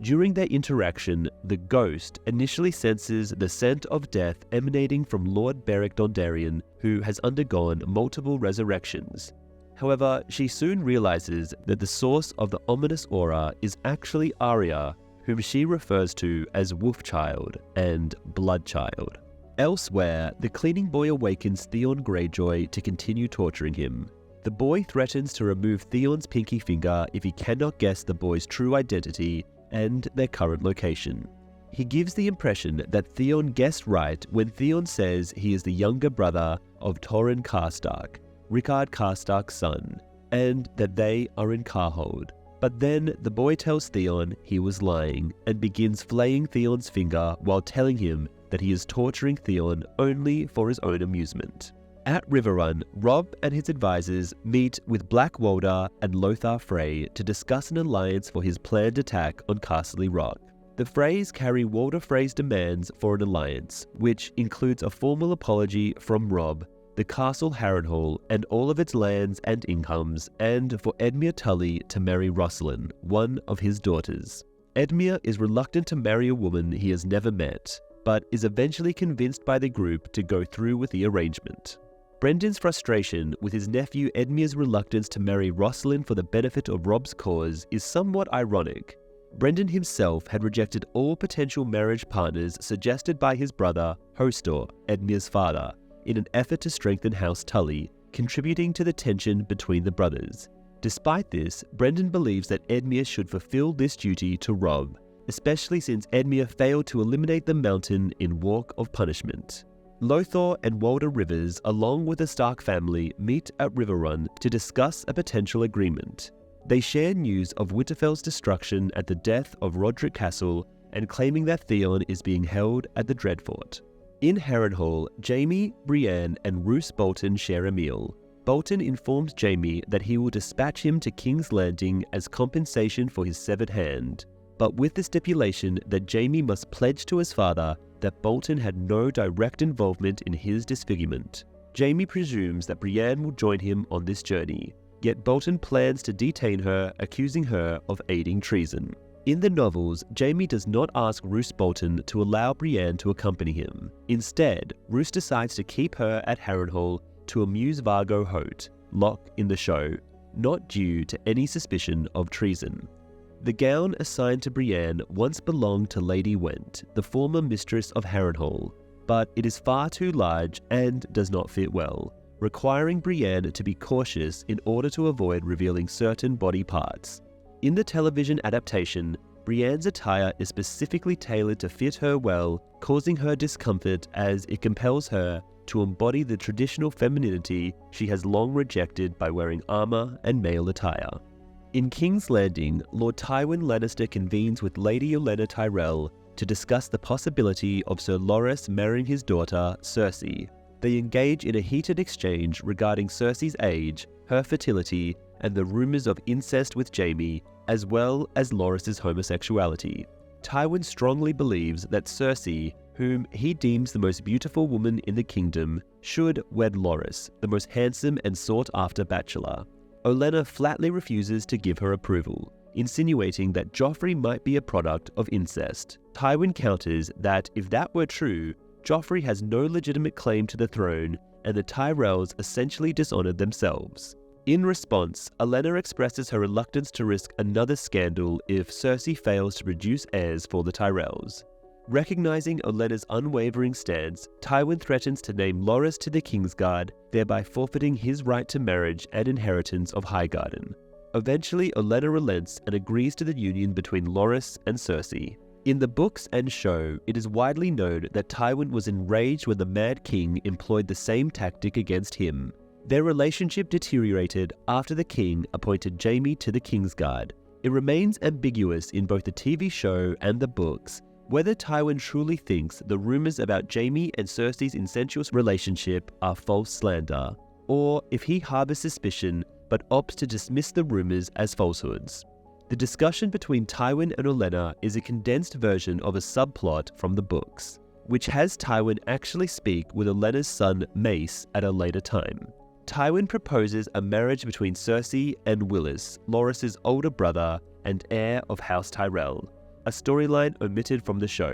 During their interaction, the ghost initially senses the scent of death emanating from Lord Beric Dondarrion, who has undergone multiple resurrections. However, she soon realizes that the source of the ominous aura is actually Arya, whom she refers to as Wolfchild and Bloodchild. Elsewhere, the cleaning boy awakens Theon Greyjoy to continue torturing him. The boy threatens to remove Theon's pinky finger if he cannot guess the boy's true identity and their current location. He gives the impression that Theon guessed right when Theon says he is the younger brother of Torrhen Karstark, Rickard Karstark's son, and that they are in Carhold. But then the boy tells Theon he was lying and begins flaying Theon's finger while telling him that he is torturing Theon only for his own amusement. At Riverrun, Robb and his advisors meet with Black Walder and Lothar Frey to discuss an alliance for his planned attack on Casterly Rock. The Freys carry Walder Frey's demands for an alliance, which includes a formal apology from Robb, the Castle Harrenhal and all of its lands and incomes, and for Edmure Tully to marry Rosalind, one of his daughters. Edmure is reluctant to marry a woman he has never met, but is eventually convinced by the group to go through with the arrangement. Brendan's frustration with his nephew Edmure's reluctance to marry Rosalind for the benefit of Robb's cause is somewhat ironic. Brendan himself had rejected all potential marriage partners suggested by his brother, Hostor, Edmure's father, in an effort to strengthen House Tully, contributing to the tension between the brothers. Despite this, Brendan believes that Edmure should fulfill this duty to Robb, especially since Edmure failed to eliminate the Mountain in Walk of Punishment. Lothar and Walder Rivers, along with the Stark family, meet at Riverrun to discuss a potential agreement. They share news of Winterfell's destruction at the death of Roderick Castle and claiming that Theon is being held at the Dreadfort. In Harrenhal, Jaime, Brienne, and Roose Bolton share a meal. Bolton informs Jaime that he will dispatch him to King's Landing as compensation for his severed hand, but with the stipulation that Jaime must pledge to his father that Bolton had no direct involvement in his disfigurement. Jaime presumes that Brienne will join him on this journey, yet Bolton plans to detain her, accusing her of aiding treason. In the novels, Jaime does not ask Roose Bolton to allow Brienne to accompany him. Instead, Roose decides to keep her at Harrenhal to amuse Vargo Hoat, Locke in the show, not due to any suspicion of treason. The gown assigned to Brienne once belonged to Lady Went, the former mistress of Harrenhal, but it is far too large and does not fit well, requiring Brienne to be cautious in order to avoid revealing certain body parts. In the television adaptation, Brienne's attire is specifically tailored to fit her well, causing her discomfort as it compels her to embody the traditional femininity she has long rejected by wearing armor and male attire. In King's Landing, Lord Tywin Lannister convenes with Lady Olenna Tyrell to discuss the possibility of Sir Loras marrying his daughter, Cersei. They engage in a heated exchange regarding Cersei's age, her fertility, and the rumors of incest with Jaime, as well as Loras's homosexuality. Tywin strongly believes that Cersei, whom he deems the most beautiful woman in the kingdom, should wed Loras, the most handsome and sought-after bachelor. Olenna flatly refuses to give her approval, insinuating that Joffrey might be a product of incest. Tywin counters that if that were true, Joffrey has no legitimate claim to the throne, and the Tyrells essentially dishonored themselves. In response, Olenna expresses her reluctance to risk another scandal if Cersei fails to produce heirs for the Tyrells. Recognizing Olenna's unwavering stance, Tywin threatens to name Loras to the Kingsguard, thereby forfeiting his right to marriage and inheritance of Highgarden. Eventually, Olenna relents and agrees to the union between Loras and Cersei. In the books and show, it is widely known that Tywin was enraged when the Mad King employed the same tactic against him. Their relationship deteriorated after the king appointed Jaime to the Kingsguard. It remains ambiguous in both the TV show and the books Whether Tywin truly thinks the rumors about Jaime and Cersei's incestuous relationship are false slander, or if he harbors suspicion but opts to dismiss the rumors as falsehoods. The discussion between Tywin and Olenna is a condensed version of a subplot from the books, which has Tywin actually speak with Olenna's son Mace at a later time. Tywin proposes a marriage between Cersei and Willis, Loras's older brother and heir of House Tyrell, a storyline omitted from the show.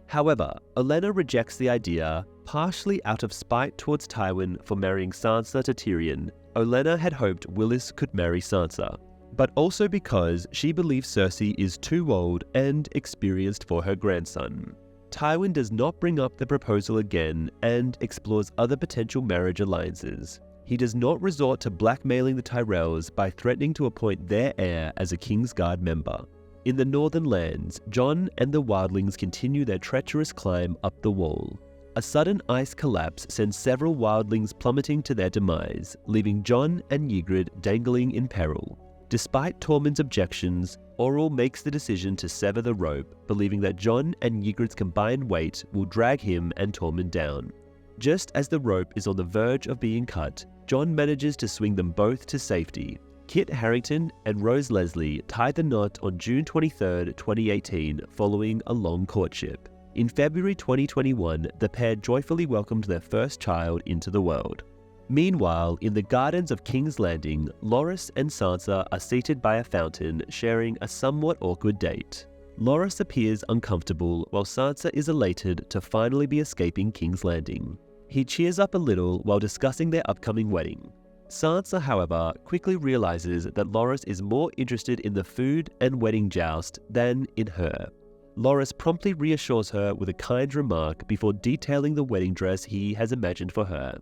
However, Olenna rejects the idea, partially out of spite towards Tywin for marrying Sansa to Tyrion. Olenna had hoped Willis could marry Sansa, but also because she believes Cersei is too old and experienced for her grandson. Tywin does not bring up the proposal again and explores other potential marriage alliances. He does not resort to blackmailing the Tyrells by threatening to appoint their heir as a Kingsguard member. In the Northern Lands, Jon and the wildlings continue their treacherous climb up the wall. A sudden ice collapse sends several wildlings plummeting to their demise, leaving Jon and Ygritte dangling in peril. Despite Tormund's objections, Orell makes the decision to sever the rope, believing that Jon and Ygritte's combined weight will drag him and Tormund down. Just as the rope is on the verge of being cut, Jon manages to swing them both to safety. Kit Harington and Rose Leslie tied the knot on June 23, 2018, following a long courtship. In February 2021, the pair joyfully welcomed their first child into the world. Meanwhile, in the gardens of King's Landing, Loras and Sansa are seated by a fountain, sharing a somewhat awkward date. Loras appears uncomfortable, while Sansa is elated to finally be escaping King's Landing. He cheers up a little while discussing their upcoming wedding. Sansa, however, quickly realizes that Loras is more interested in the food and wedding joust than in her. Loras promptly reassures her with a kind remark before detailing the wedding dress he has imagined for her.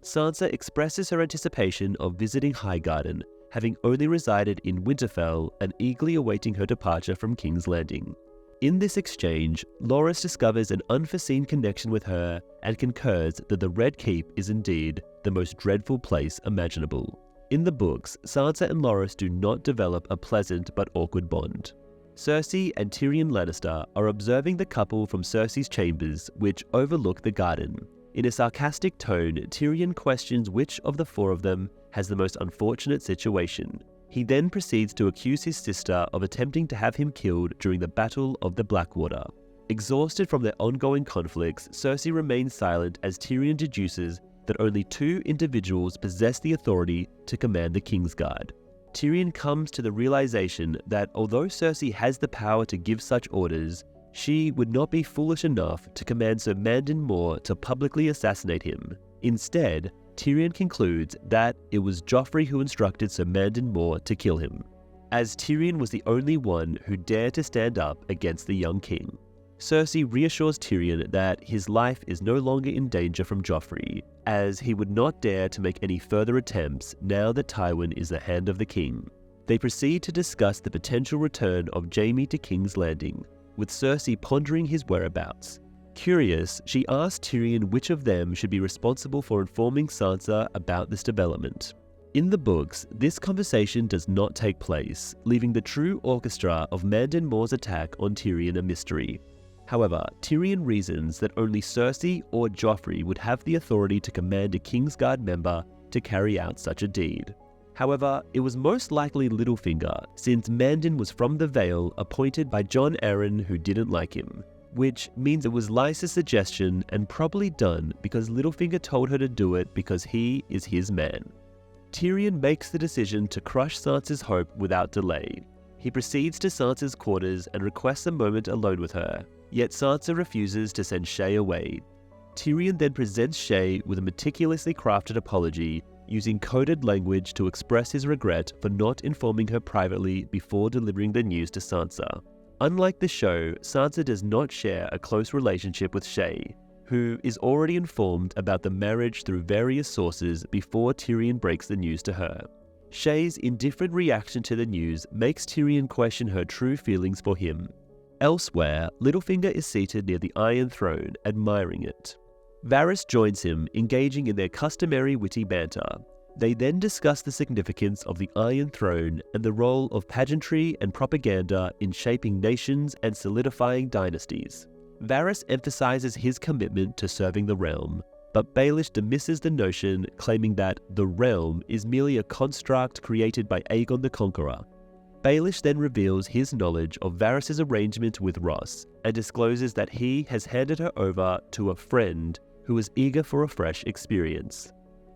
Sansa expresses her anticipation of visiting Highgarden, having only resided in Winterfell and eagerly awaiting her departure from King's Landing. In this exchange, Loras discovers an unforeseen connection with her and concurs that the Red Keep is indeed the most dreadful place imaginable. In the books, Sansa and Loras do not develop a pleasant but awkward bond. Cersei and Tyrion Lannister are observing the couple from Cersei's chambers, which overlook the garden. In a sarcastic tone, Tyrion questions which of the four of them has the most unfortunate situation. He then proceeds to accuse his sister of attempting to have him killed during the Battle of the Blackwater. Exhausted from their ongoing conflicts, Cersei remains silent as Tyrion deduces that only two individuals possess the authority to command the Kingsguard. Tyrion comes to the realization that although Cersei has the power to give such orders, she would not be foolish enough to command Sir Mandon Moore to publicly assassinate him. Instead, Tyrion concludes that it was Joffrey who instructed Sir Mandon Moore to kill him, as Tyrion was the only one who dared to stand up against the young king. Cersei reassures Tyrion that his life is no longer in danger from Joffrey, as he would not dare to make any further attempts now that Tywin is the hand of the king. They proceed to discuss the potential return of Jaime to King's Landing, with Cersei pondering his whereabouts. Curious, she asks Tyrion which of them should be responsible for informing Sansa about this development. In the books, this conversation does not take place, leaving the true orchestra of Mandon Moore's attack on Tyrion a mystery. However, Tyrion reasons that only Cersei or Joffrey would have the authority to command a Kingsguard member to carry out such a deed. However, it was most likely Littlefinger, since Mandon was from the Vale, appointed by Jon Arryn, who didn't like him, which means it was Lysa's suggestion and probably done because Littlefinger told her to do it because he is his man. Tyrion makes the decision to crush Sansa's hope without delay. He proceeds to Sansa's quarters and requests a moment alone with her, yet Sansa refuses to send Shae away. Tyrion then presents Shae with a meticulously crafted apology, using coded language to express his regret for not informing her privately before delivering the news to Sansa. Unlike the show, Sansa does not share a close relationship with Shae, who is already informed about the marriage through various sources before Tyrion breaks the news to her. Shae's indifferent reaction to the news makes Tyrion question her true feelings for him. Elsewhere, Littlefinger is seated near the Iron Throne, admiring it. Varys joins him, engaging in their customary witty banter. They then discuss the significance of the Iron Throne and the role of pageantry and propaganda in shaping nations and solidifying dynasties. Varys emphasizes his commitment to serving the realm, but Baelish dismisses the notion, claiming that the realm is merely a construct created by Aegon the Conqueror. Baelish then reveals his knowledge of Varys' arrangement with Ross and discloses that he has handed her over to a friend who is eager for a fresh experience.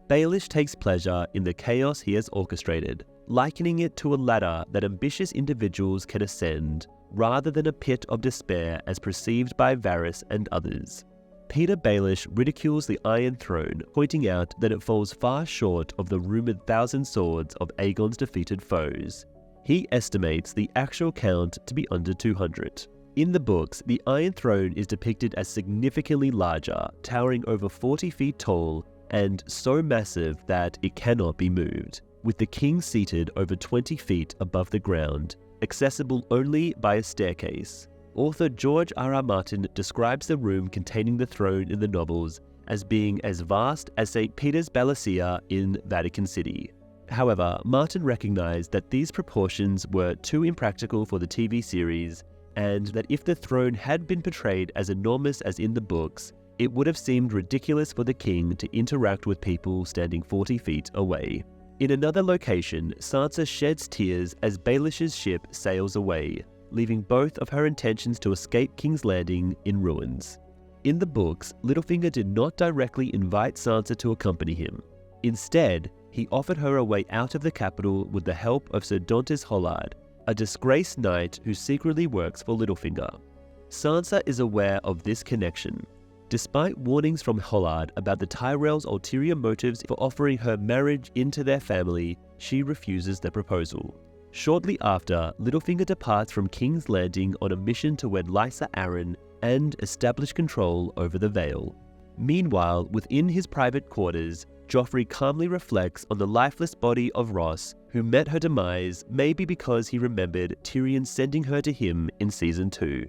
Baelish takes pleasure in the chaos he has orchestrated, likening it to a ladder that ambitious individuals can ascend, rather than a pit of despair as perceived by Varys and others. Peter Baelish ridicules the Iron Throne, pointing out that it falls far short of the rumoured 1,000 swords of Aegon's defeated foes. He estimates the actual count to be under 200. In the books, the Iron Throne is depicted as significantly larger, towering over 40 feet tall, and so massive that it cannot be moved, with the king seated over 20 feet above the ground, accessible only by a staircase. Author George R.R. Martin describes the room containing the throne in the novels as being as vast as St. Peter's Basilia in Vatican City. However, Martin recognized that these proportions were too impractical for the TV series, and that if the throne had been portrayed as enormous as in the books, it would have seemed ridiculous for the king to interact with people standing 40 feet away. In another location, Sansa sheds tears as Baelish's ship sails away, leaving both of her intentions to escape King's Landing in ruins. In the books, Littlefinger did not directly invite Sansa to accompany him. Instead, he offered her a way out of the capital with the help of Sir Dontos Hollard, a disgraced knight who secretly works for Littlefinger. Sansa is aware of this connection. Despite warnings from Hollard about the Tyrell's ulterior motives for offering her marriage into their family, she refuses the proposal. Shortly after, Littlefinger departs from King's Landing on a mission to wed Lysa Arryn and establish control over the Vale. Meanwhile, within his private quarters, Joffrey calmly reflects on the lifeless body of Ross, who met her demise maybe because he remembered Tyrion sending her to him in Season 2.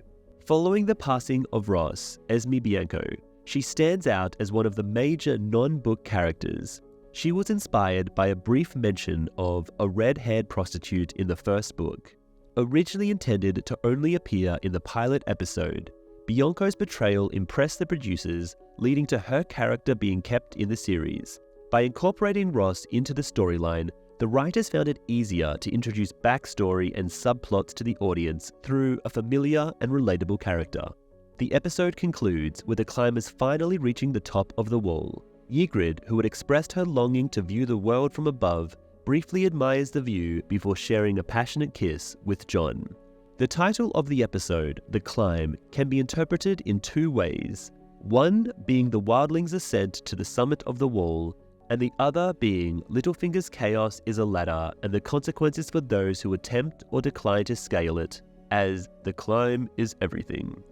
Following the passing of Ross, Esme Bianco, she stands out as one of the major non-book characters. She was inspired by a brief mention of a red-haired prostitute in the first book. Originally intended to only appear in the pilot episode, Bianco's portrayal impressed the producers, leading to her character being kept in the series. By incorporating Ross into the storyline, the writers found it easier to introduce backstory and subplots to the audience through a familiar and relatable character. The episode concludes with the climbers finally reaching the top of the wall. Ygritte, who had expressed her longing to view the world from above, briefly admires the view before sharing a passionate kiss with Jon. The title of the episode, The Climb, can be interpreted in two ways. One being the wildlings' ascent to the summit of the wall, and the other being Littlefinger's chaos is a ladder and the consequences for those who attempt or decline to scale it, as the climb is everything.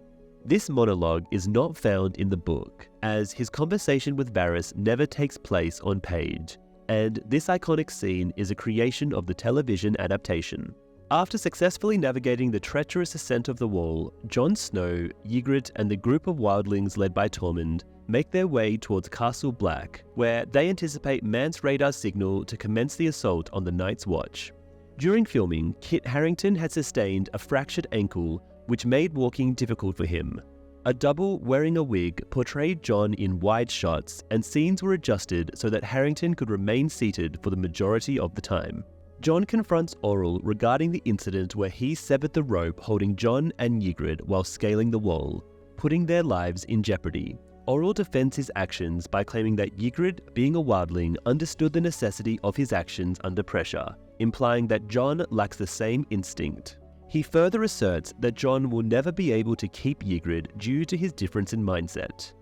This monologue is not found in the book, as his conversation with Varys never takes place on page, and this iconic scene is a creation of the television adaptation. After successfully navigating the treacherous ascent of the wall, Jon Snow, Ygritte, and the group of wildlings led by Tormund make their way towards Castle Black, where they anticipate Mance's radar signal to commence the assault on the Night's Watch. During filming, Kit Harington had sustained a fractured ankle, which made walking difficult for him. A double wearing a wig portrayed Jon in wide shots, and scenes were adjusted so that Harington could remain seated for the majority of the time. Jon confronts Orell regarding the incident where he severed the rope holding Jon and Ygritte while scaling the wall, putting their lives in jeopardy. Orell defends his actions by claiming that Ygritte, being a wildling, understood the necessity of his actions under pressure, implying that Jon lacks the same instinct. He further asserts that Jon will never be able to keep Ygritte due to his difference in mindset.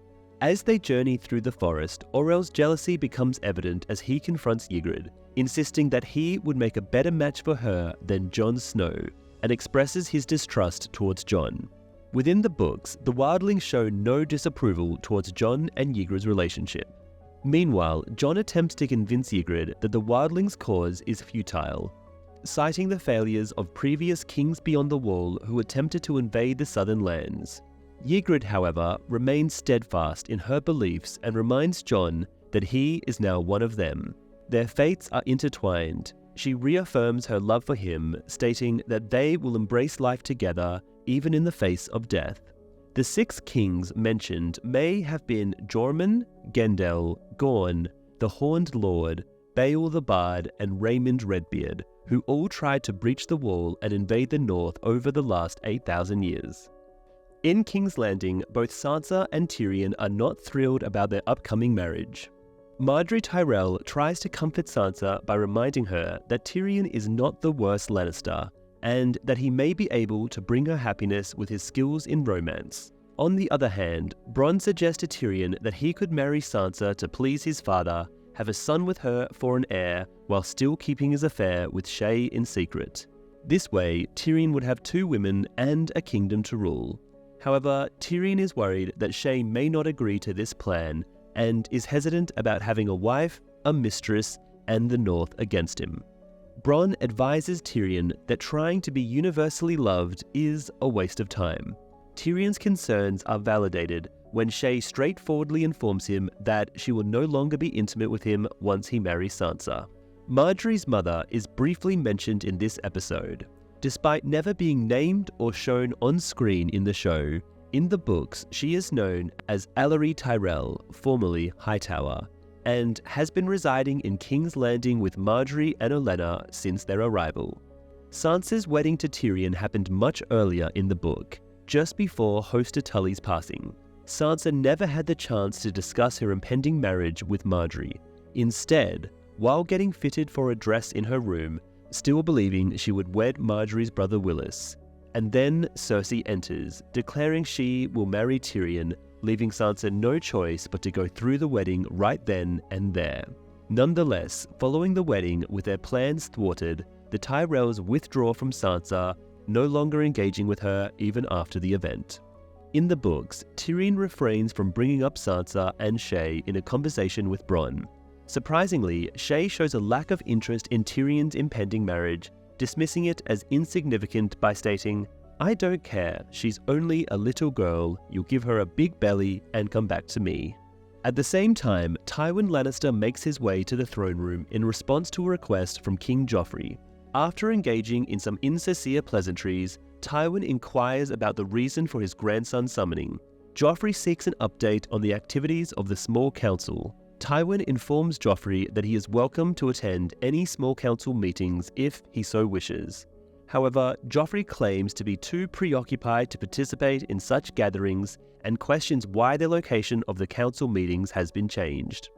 As they journey through the forest, Orell's jealousy becomes evident as he confronts Ygritte, insisting that he would make a better match for her than Jon Snow, and expresses his distrust towards Jon. Within the books, the wildlings show no disapproval towards Jon and Ygritte's relationship. Meanwhile, Jon attempts to convince Ygritte that the wildlings' cause is futile, citing the failures of previous kings beyond the wall who attempted to invade the southern lands. Ygritte, however, remains steadfast in her beliefs and reminds Jon that he is now one of them. Their fates are intertwined. She reaffirms her love for him, stating that they will embrace life together, even in the face of death. The 6 kings mentioned may have been Jorman, Gendel, Gorn, the Horned Lord, Beowulf the Bard, and Raymond Redbeard, who all tried to breach the wall and invade the north over the last 8,000 years. In King's Landing, both Sansa and Tyrion are not thrilled about their upcoming marriage. Margaery Tyrell tries to comfort Sansa by reminding her that Tyrion is not the worst Lannister, and that he may be able to bring her happiness with his skills in romance. On the other hand, Bronn suggests to Tyrion that he could marry Sansa to please his father, have a son with her for an heir, while still keeping his affair with Shae in secret. This way, Tyrion would have 2 women and a kingdom to rule. However, Tyrion is worried that Shae may not agree to this plan, and is hesitant about having a wife, a mistress, and the North against him. Bronn advises Tyrion that trying to be universally loved is a waste of time. Tyrion's concerns are validated when Shae straightforwardly informs him that she will no longer be intimate with him once he marries Sansa. Margaery's mother is briefly mentioned in this episode. Despite never being named or shown on screen in the show, in the books she is known as Ellery Tyrell, formerly Hightower, and has been residing in King's Landing with Margaery and Olenna since their arrival. Sansa's wedding to Tyrion happened much earlier in the book, just before Hoster Tully's passing. Sansa never had the chance to discuss her impending marriage with Margaery. Instead, while getting fitted for a dress in her room, still believing she would wed Margaery's brother Willis. And then Cersei enters, declaring she will marry Tyrion, leaving Sansa no choice but to go through the wedding right then and there. Nonetheless, following the wedding with their plans thwarted, the Tyrells withdraw from Sansa, no longer engaging with her even after the event. In the books, Tyrion refrains from bringing up Sansa and Shae in a conversation with Bronn. Surprisingly, Shae shows a lack of interest in Tyrion's impending marriage, dismissing it as insignificant by stating, "I don't care, she's only a little girl, you'll give her a big belly and come back to me." At the same time, Tywin Lannister makes his way to the throne room in response to a request from King Joffrey. After engaging in some insincere pleasantries, Tywin inquires about the reason for his grandson's summoning. Joffrey seeks an update on the activities of the small council. Tywin informs Joffrey that he is welcome to attend any small council meetings if he so wishes. However, Joffrey claims to be too preoccupied to participate in such gatherings and questions why the location of the council meetings has been changed.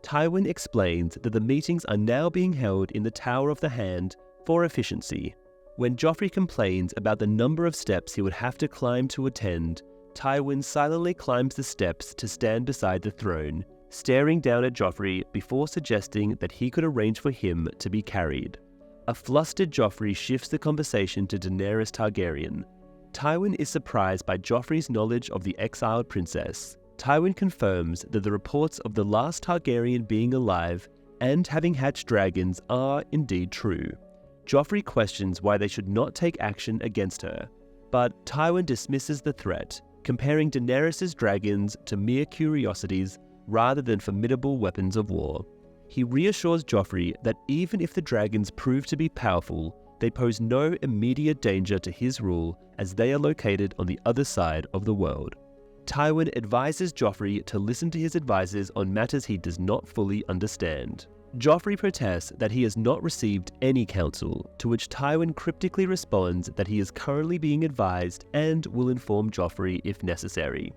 Tywin explains that the meetings are now being held in the Tower of the Hand for efficiency. When Joffrey complains about the number of steps he would have to climb to attend, Tywin silently climbs the steps to stand beside the throne, staring down at Joffrey before suggesting that he could arrange for him to be carried. A flustered Joffrey shifts the conversation to Daenerys Targaryen. Tywin is surprised by Joffrey's knowledge of the exiled princess. Tywin confirms that the reports of the last Targaryen being alive and having hatched dragons are indeed true. Joffrey questions why they should not take action against her, but Tywin dismisses the threat, comparing Daenerys' dragons to mere curiosities rather than formidable weapons of war. He reassures Joffrey that even if the dragons prove to be powerful, they pose no immediate danger to his rule as they are located on the other side of the world. Tywin advises Joffrey to listen to his advisors on matters he does not fully understand. Joffrey protests that he has not received any counsel, to which Tywin cryptically responds that he is currently being advised and will inform Joffrey if necessary.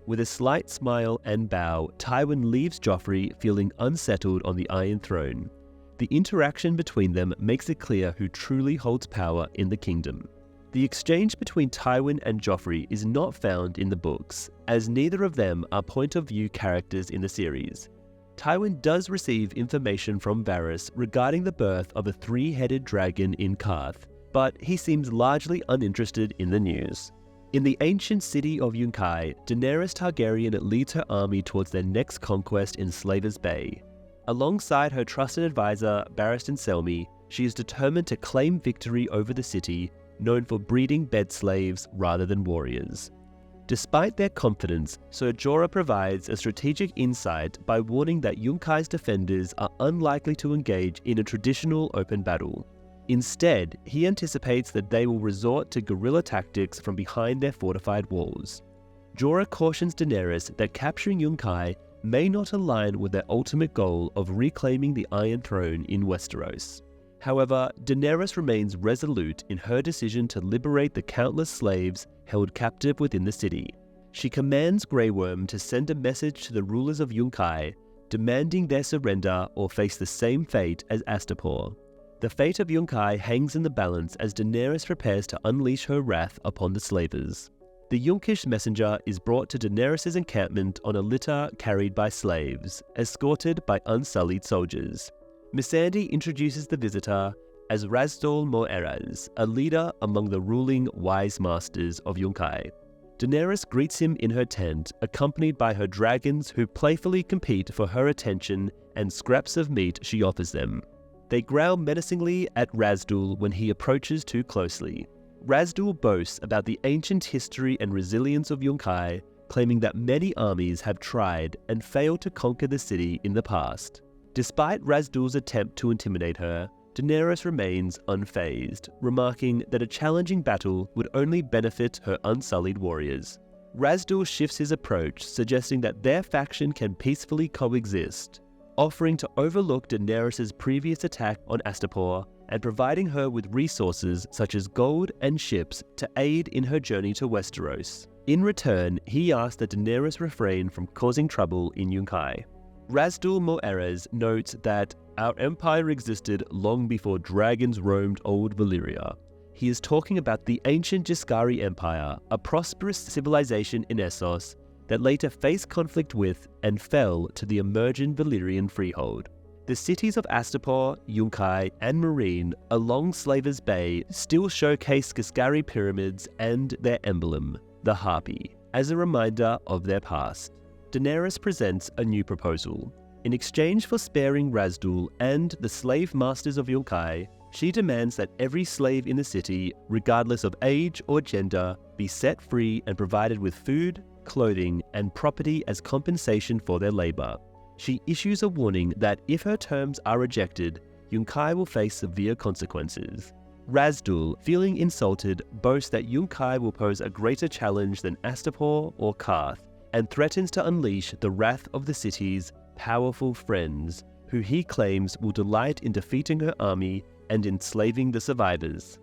With a slight smile and bow, Tywin leaves Joffrey feeling unsettled on the Iron Throne. The interaction between them makes it clear who truly holds power in the kingdom. The exchange between Tywin and Joffrey is not found in the books, as neither of them are point-of-view characters in the series. Tywin does receive information from Varys regarding the birth of a 3-headed dragon in Qarth, but he seems largely uninterested in the news. In the ancient city of Yunkai, Daenerys Targaryen leads her army towards their next conquest in Slaver's Bay. Alongside her trusted advisor, Barristan Selmy, she is determined to claim victory over the city, known for breeding bed slaves rather than warriors. Despite their confidence, Ser Jorah provides a strategic insight by warning that Yunkai defenders are unlikely to engage in a traditional open battle. Instead, he anticipates that they will resort to guerrilla tactics from behind their fortified walls. Jorah cautions Daenerys that capturing Yunkai may not align with their ultimate goal of reclaiming the Iron Throne in Westeros. However, Daenerys remains resolute in her decision to liberate the countless slaves held captive within the city. She commands Grey Worm to send a message to the rulers of Yunkai, demanding their surrender or face the same fate as Astapor. The fate of Yunkai hangs in the balance as Daenerys prepares to unleash her wrath upon the slavers. The Yunkish messenger is brought to Daenerys' encampment on a litter carried by slaves, escorted by unsullied soldiers. Missandei introduces the visitor as Razdol Moeraz, a leader among the ruling wise masters of Yunkai. Daenerys greets him in her tent, accompanied by her dragons who playfully compete for her attention and scraps of meat she offers them. They growl menacingly at Razdul when he approaches too closely. Razdul boasts about the ancient history and resilience of Yunkai, claiming that many armies have tried and failed to conquer the city in the past. Despite Razdul's attempt to intimidate her, Daenerys remains unfazed, remarking that a challenging battle would only benefit her unsullied warriors. Razdul shifts his approach, suggesting that their faction can peacefully coexist, offering to overlook Daenerys' previous attack on Astapor and providing her with resources such as gold and ships to aid in her journey to Westeros. In return, he asks that Daenerys refrain from causing trouble in Yunkai. Razdul Moeraz notes that our empire existed long before dragons roamed old Valyria. He is talking about the ancient Giscari Empire, a prosperous civilization in Essos that later faced conflict with and fell to the emerging Valyrian freehold. The cities of Astapor, Yunkai, and Meereen along Slavers Bay still showcase Giscari pyramids and their emblem, the harpy, as a reminder of their past. Daenerys presents a new proposal. In exchange for sparing Razdul and the slave masters of Yunkai, she demands that every slave in the city, regardless of age or gender, be set free and provided with food, clothing, and property as compensation for their labor. She issues a warning that if her terms are rejected, Yunkai will face severe consequences. Razdul, feeling insulted, boasts that Yunkai will pose a greater challenge than Astapor or Qarth, and threatens to unleash the wrath of the city's powerful friends, who he claims will delight in defeating her army and enslaving the survivors.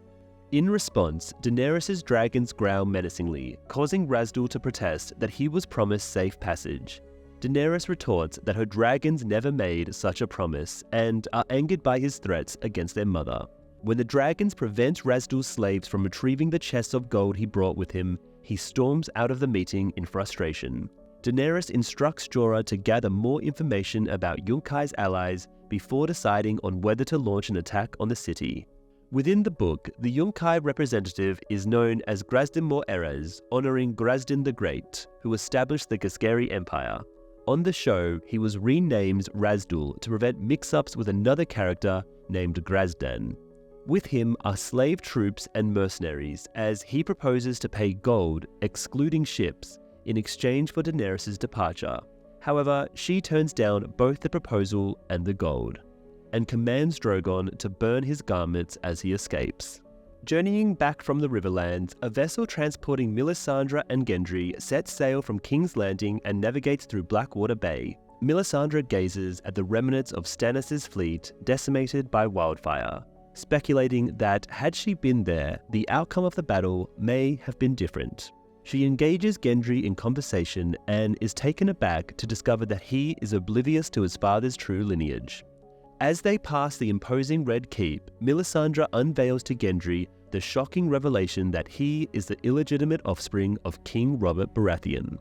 In response, Daenerys' dragons growl menacingly, causing Razdul to protest that he was promised safe passage. Daenerys retorts that her dragons never made such a promise and are angered by his threats against their mother. When the dragons prevent Razdul's slaves from retrieving the chests of gold he brought with him, he storms out of the meeting in frustration. Daenerys instructs Jorah to gather more information about Yunkai's allies before deciding on whether to launch an attack on the city. Within the book, the Yunkai representative is known as Grazdin Moeraz, honoring Grazdin the Great, who established the Giscari Empire. On the show, he was renamed Razdul to prevent mix-ups with another character named Grazdan. With him are slave troops and mercenaries, as he proposes to pay gold, excluding ships, in exchange for Daenerys' departure. However, she turns down both the proposal and the gold, and commands Drogon to burn his garments as he escapes. Journeying back from the Riverlands, a vessel transporting Melisandre and Gendry sets sail from King's Landing and navigates through Blackwater Bay. Melisandre gazes at the remnants of Stannis' fleet decimated by wildfire, speculating that had she been there, the outcome of the battle may have been different. She engages Gendry in conversation and is taken aback to discover that he is oblivious to his father's true lineage. As they pass the imposing Red Keep, Melisandre unveils to Gendry the shocking revelation that he is the illegitimate offspring of King Robert Baratheon.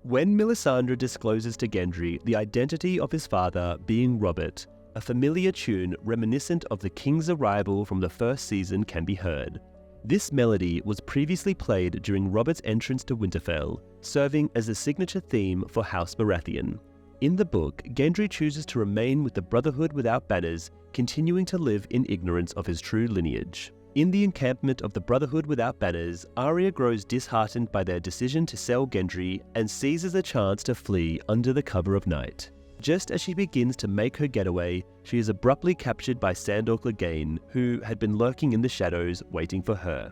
When Melisandre discloses to Gendry the identity of his father being Robert, a familiar tune reminiscent of the King's arrival from the first season can be heard. This melody was previously played during Robert's entrance to Winterfell, serving as the signature theme for House Baratheon. In the book, Gendry chooses to remain with the Brotherhood without banners, continuing to live in ignorance of his true lineage. In the encampment of the Brotherhood Without Banners, Arya grows disheartened by their decision to sell Gendry and seizes a chance to flee under the cover of night. Just as she begins to make her getaway, she is abruptly captured by Sandor Clegane, who had been lurking in the shadows waiting for her.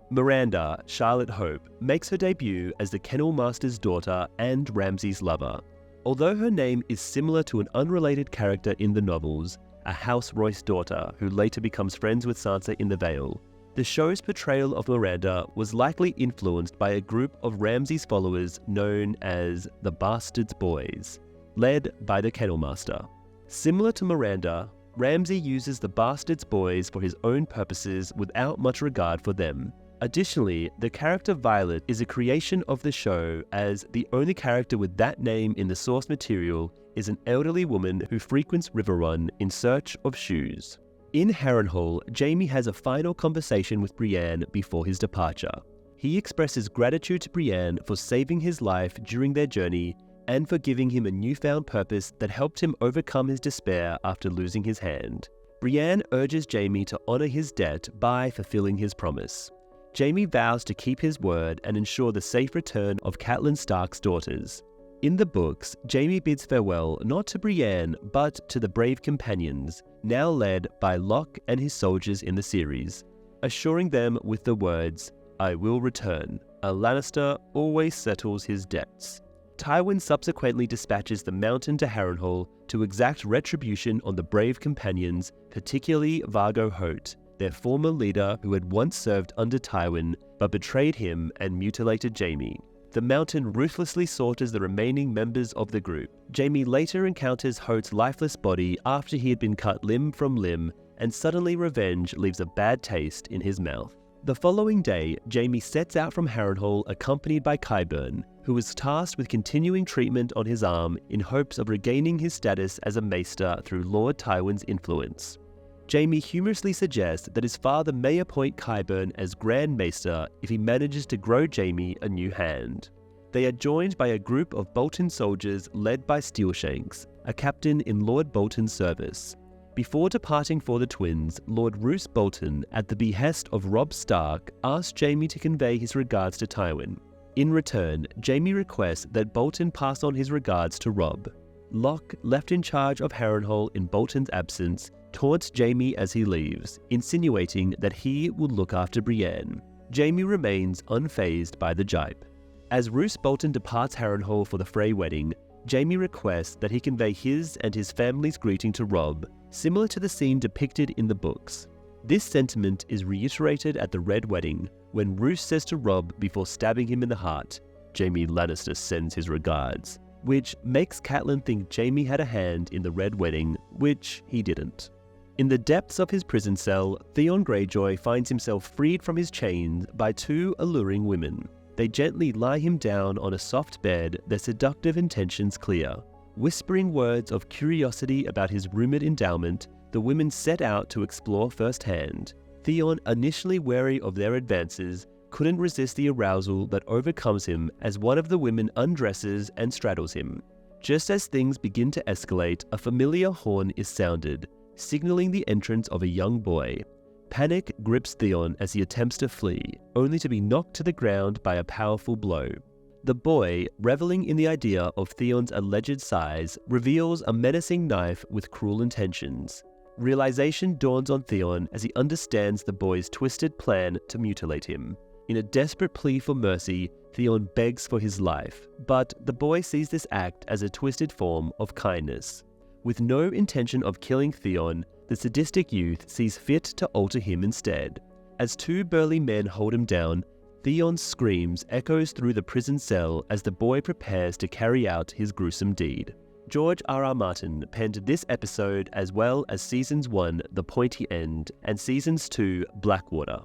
Miranda, Charlotte Hope, makes her debut as the Kennel Master's daughter and Ramsay's lover. Although her name is similar to an unrelated character in the novels, a House Royce daughter who later becomes friends with Sansa in the Vale, the show's portrayal of Miranda was likely influenced by a group of Ramsay's followers known as the Bastard's Boys, led by the Kennel Master. Similar to Miranda, Ramsay uses the Bastard's Boys for his own purposes without much regard for them. Additionally, the character Violet is a creation of the show, as the only character with that name in the source material is an elderly woman who frequents Riverrun in search of shoes. In Harrenhal, Jaime has a final conversation with Brienne before his departure. He expresses gratitude to Brienne for saving his life during their journey and for giving him a newfound purpose that helped him overcome his despair after losing his hand. Brienne urges Jaime to honor his debt by fulfilling his promise. Jaime vows to keep his word and ensure the safe return of Catelyn Stark's daughters. In the books, Jaime bids farewell not to Brienne, but to the brave companions, now led by Locke and his soldiers in the series, assuring them with the words, "I will return. A Lannister always settles his debts." Tywin subsequently dispatches the Mountain to Harrenhal to exact retribution on the brave companions, particularly Vargo Hoat, their former leader who had once served under Tywin but betrayed him and mutilated Jaime. The Mountain ruthlessly slaughters the remaining members of the group. Jaime later encounters Hoat's lifeless body after he had been cut limb from limb, and suddenly revenge leaves a bad taste in his mouth. The following day, Jaime sets out from Harrenhal accompanied by Qyburn, who was tasked with continuing treatment on his arm in hopes of regaining his status as a maester through Lord Tywin's influence. Jaime humorously suggests that his father may appoint Qyburn as Grand Maester if he manages to grow Jaime a new hand. They are joined by a group of Bolton soldiers led by Steelshanks, a captain in Lord Bolton's service. Before departing for the twins, Lord Roose Bolton, at the behest of Robb Stark, asks Jaime to convey his regards to Tywin. In return, Jaime requests that Bolton pass on his regards to Robb. Locke, left in charge of Harrenhal in Bolton's absence, taunts Jaime as he leaves, insinuating that he will look after Brienne. Jaime remains unfazed by the jibe. As Roose Bolton departs Harrenhal for the Frey wedding, Jaime requests that he convey his and his family's greeting to Robb, similar to the scene depicted in the books. This sentiment is reiterated at the Red Wedding, when Roose says to Robb before stabbing him in the heart, "Jaime Lannister sends his regards," which makes Catelyn think Jaime had a hand in the Red Wedding, which he didn't. In the depths of his prison cell, Theon Greyjoy finds himself freed from his chains by two alluring women. They gently lie him down on a soft bed, their seductive intentions clear. Whispering words of curiosity about his rumoured endowment, the women set out to explore firsthand. Theon, initially wary of their advances, couldn't resist the arousal that overcomes him as one of the women undresses and straddles him. Just as things begin to escalate, a familiar horn is sounded, signaling the entrance of a young boy. Panic grips Theon as he attempts to flee, only to be knocked to the ground by a powerful blow. The boy, reveling in the idea of Theon's alleged size, reveals a menacing knife with cruel intentions. Realization dawns on Theon as he understands the boy's twisted plan to mutilate him. In a desperate plea for mercy, Theon begs for his life, but the boy sees this act as a twisted form of kindness. With no intention of killing Theon, the sadistic youth sees fit to alter him instead. As two burly men hold him down, Theon's screams echoes through the prison cell as the boy prepares to carry out his gruesome deed. George R.R. Martin penned this episode as well as Seasons 1, The Pointy End, and Seasons 2, Blackwater.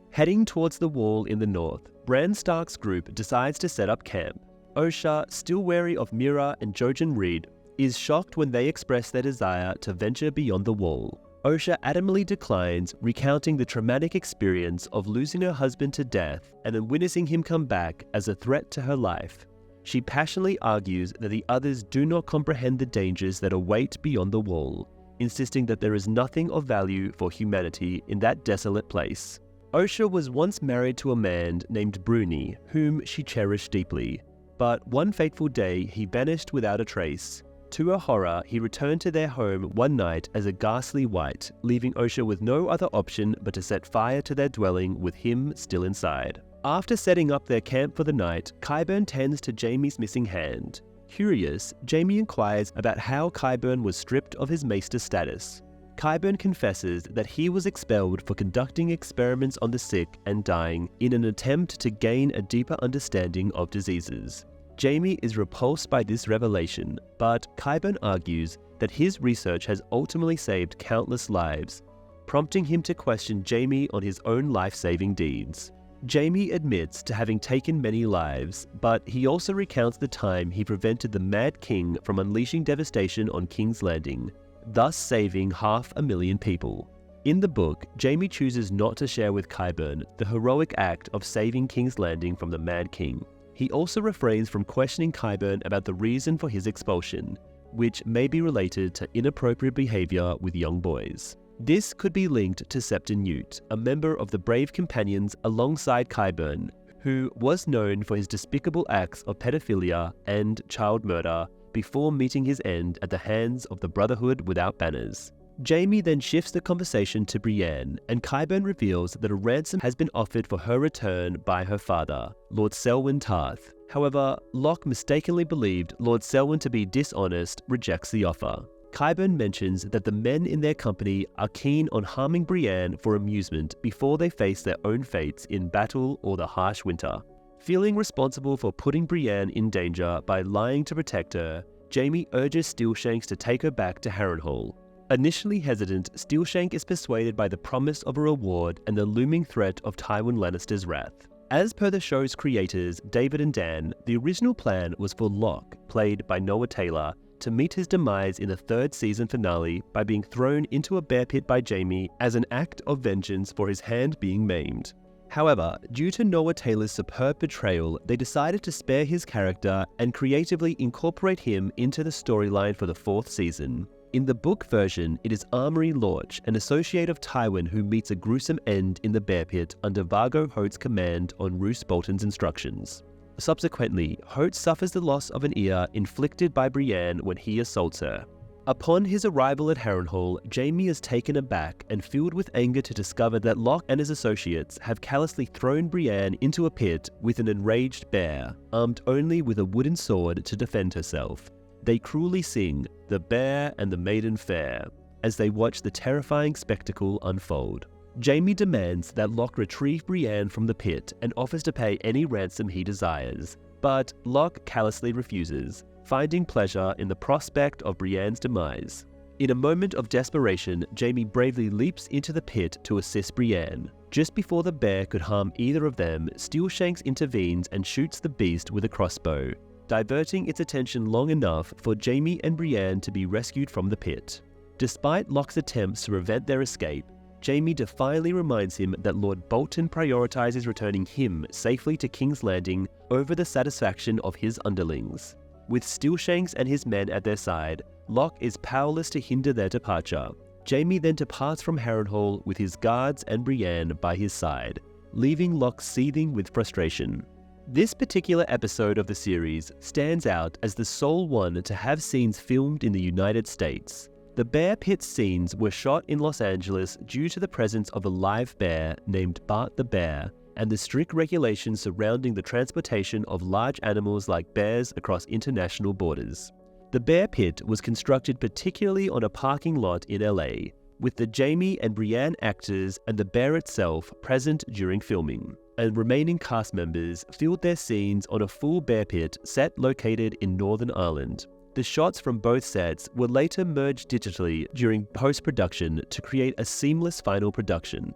Heading towards the wall in the north, Bran Stark's group decides to set up camp. Osha, still wary of Mira and Jojen Reed, is shocked when they express their desire to venture beyond the wall. Osha adamantly declines, recounting the traumatic experience of losing her husband to death and then witnessing him come back as a threat to her life. She passionately argues that the others do not comprehend the dangers that await beyond the wall. insisting that there is nothing of value for humanity in that desolate place. Osha was once married to a man named Bruni, whom she cherished deeply, but one fateful day he vanished without a trace. To her horror, he returned to their home one night as a ghastly wight, leaving Osha with no other option but to set fire to their dwelling with him still inside. After setting up their camp for the night, Qyburn tends to Jaime's missing hand. Curious, Jaime inquires about how Qyburn was stripped of his maester status. Qyburn confesses that he was expelled for conducting experiments on the sick and dying in an attempt to gain a deeper understanding of diseases. Jaime is repulsed by this revelation, but Qyburn argues that his research has ultimately saved countless lives, prompting him to question Jaime on his own life-saving deeds. Jaime admits to having taken many lives, but he also recounts the time he prevented the Mad King from unleashing devastation on King's Landing, thus saving 500,000 people. In the book, Jaime chooses not to share with Qyburn the heroic act of saving King's Landing from the Mad King. He also refrains from questioning Qyburn about the reason for his expulsion, which may be related to inappropriate behavior with young boys. This could be linked to Septon Newt, a member of the Brave Companions alongside Qyburn, who was known for his despicable acts of pedophilia and child murder before meeting his end at the hands of the Brotherhood Without Banners. Jaime then shifts the conversation to Brienne, and Qyburn reveals that a ransom has been offered for her return by her father, Lord Selwyn Tarth. However, Locke mistakenly believed Lord Selwyn to be dishonest, rejects the offer. Qyburn mentions that the men in their company are keen on harming Brienne for amusement before they face their own fates in battle or the harsh winter. Feeling responsible for putting Brienne in danger by lying to protect her, Jaime urges Steelshanks to take her back to Harrenhal. Initially hesitant, Steelshank is persuaded by the promise of a reward and the looming threat of Tywin Lannister's wrath. As per the show's creators, David and Dan, the original plan was for Locke, played by Noah Taylor, to meet his demise in the third season finale by being thrown into a bear pit by Jaime as an act of vengeance for his hand being maimed. However, due to Noah Taylor's superb portrayal, they decided to spare his character and creatively incorporate him into the storyline for the fourth season. In the book version, it is Armory Lorch, an associate of Tywin who meets a gruesome end in the bear pit under Vargo Hoat's command on Roose Bolton's instructions. Subsequently, Hoat suffers the loss of an ear inflicted by Brienne when he assaults her. Upon his arrival at Harrenhal, Jaime is taken aback and filled with anger to discover that Locke and his associates have callously thrown Brienne into a pit with an enraged bear, armed only with a wooden sword to defend herself. They cruelly sing "The Bear and the Maiden Fair" as they watch the terrifying spectacle unfold. Jaime demands that Locke retrieve Brienne from the pit and offers to pay any ransom he desires, but Locke callously refuses, finding pleasure in the prospect of Brienne's demise. In a moment of desperation, Jaime bravely leaps into the pit to assist Brienne. Just before the bear could harm either of them, Steelshanks intervenes and shoots the beast with a crossbow, diverting its attention long enough for Jaime and Brienne to be rescued from the pit. Despite Locke's attempts to prevent their escape, Jaime defiantly reminds him that Lord Bolton prioritizes returning him safely to King's Landing over the satisfaction of his underlings. With Steelshanks and his men at their side, Locke is powerless to hinder their departure. Jaime then departs from Harrenhal with his guards and Brienne by his side, leaving Locke seething with frustration. This particular episode of the series stands out as the sole one to have scenes filmed in the United States. The bear pit scenes were shot in Los Angeles due to the presence of a live bear named Bart the Bear and the strict regulations surrounding the transportation of large animals like bears across international borders. The bear pit was constructed particularly on a parking lot in LA, with the Jaime and Brienne actors and the bear itself present during filming, and remaining cast members filmed their scenes on a full bear pit set located in Northern Ireland. The shots from both sets were later merged digitally during post-production to create a seamless final production.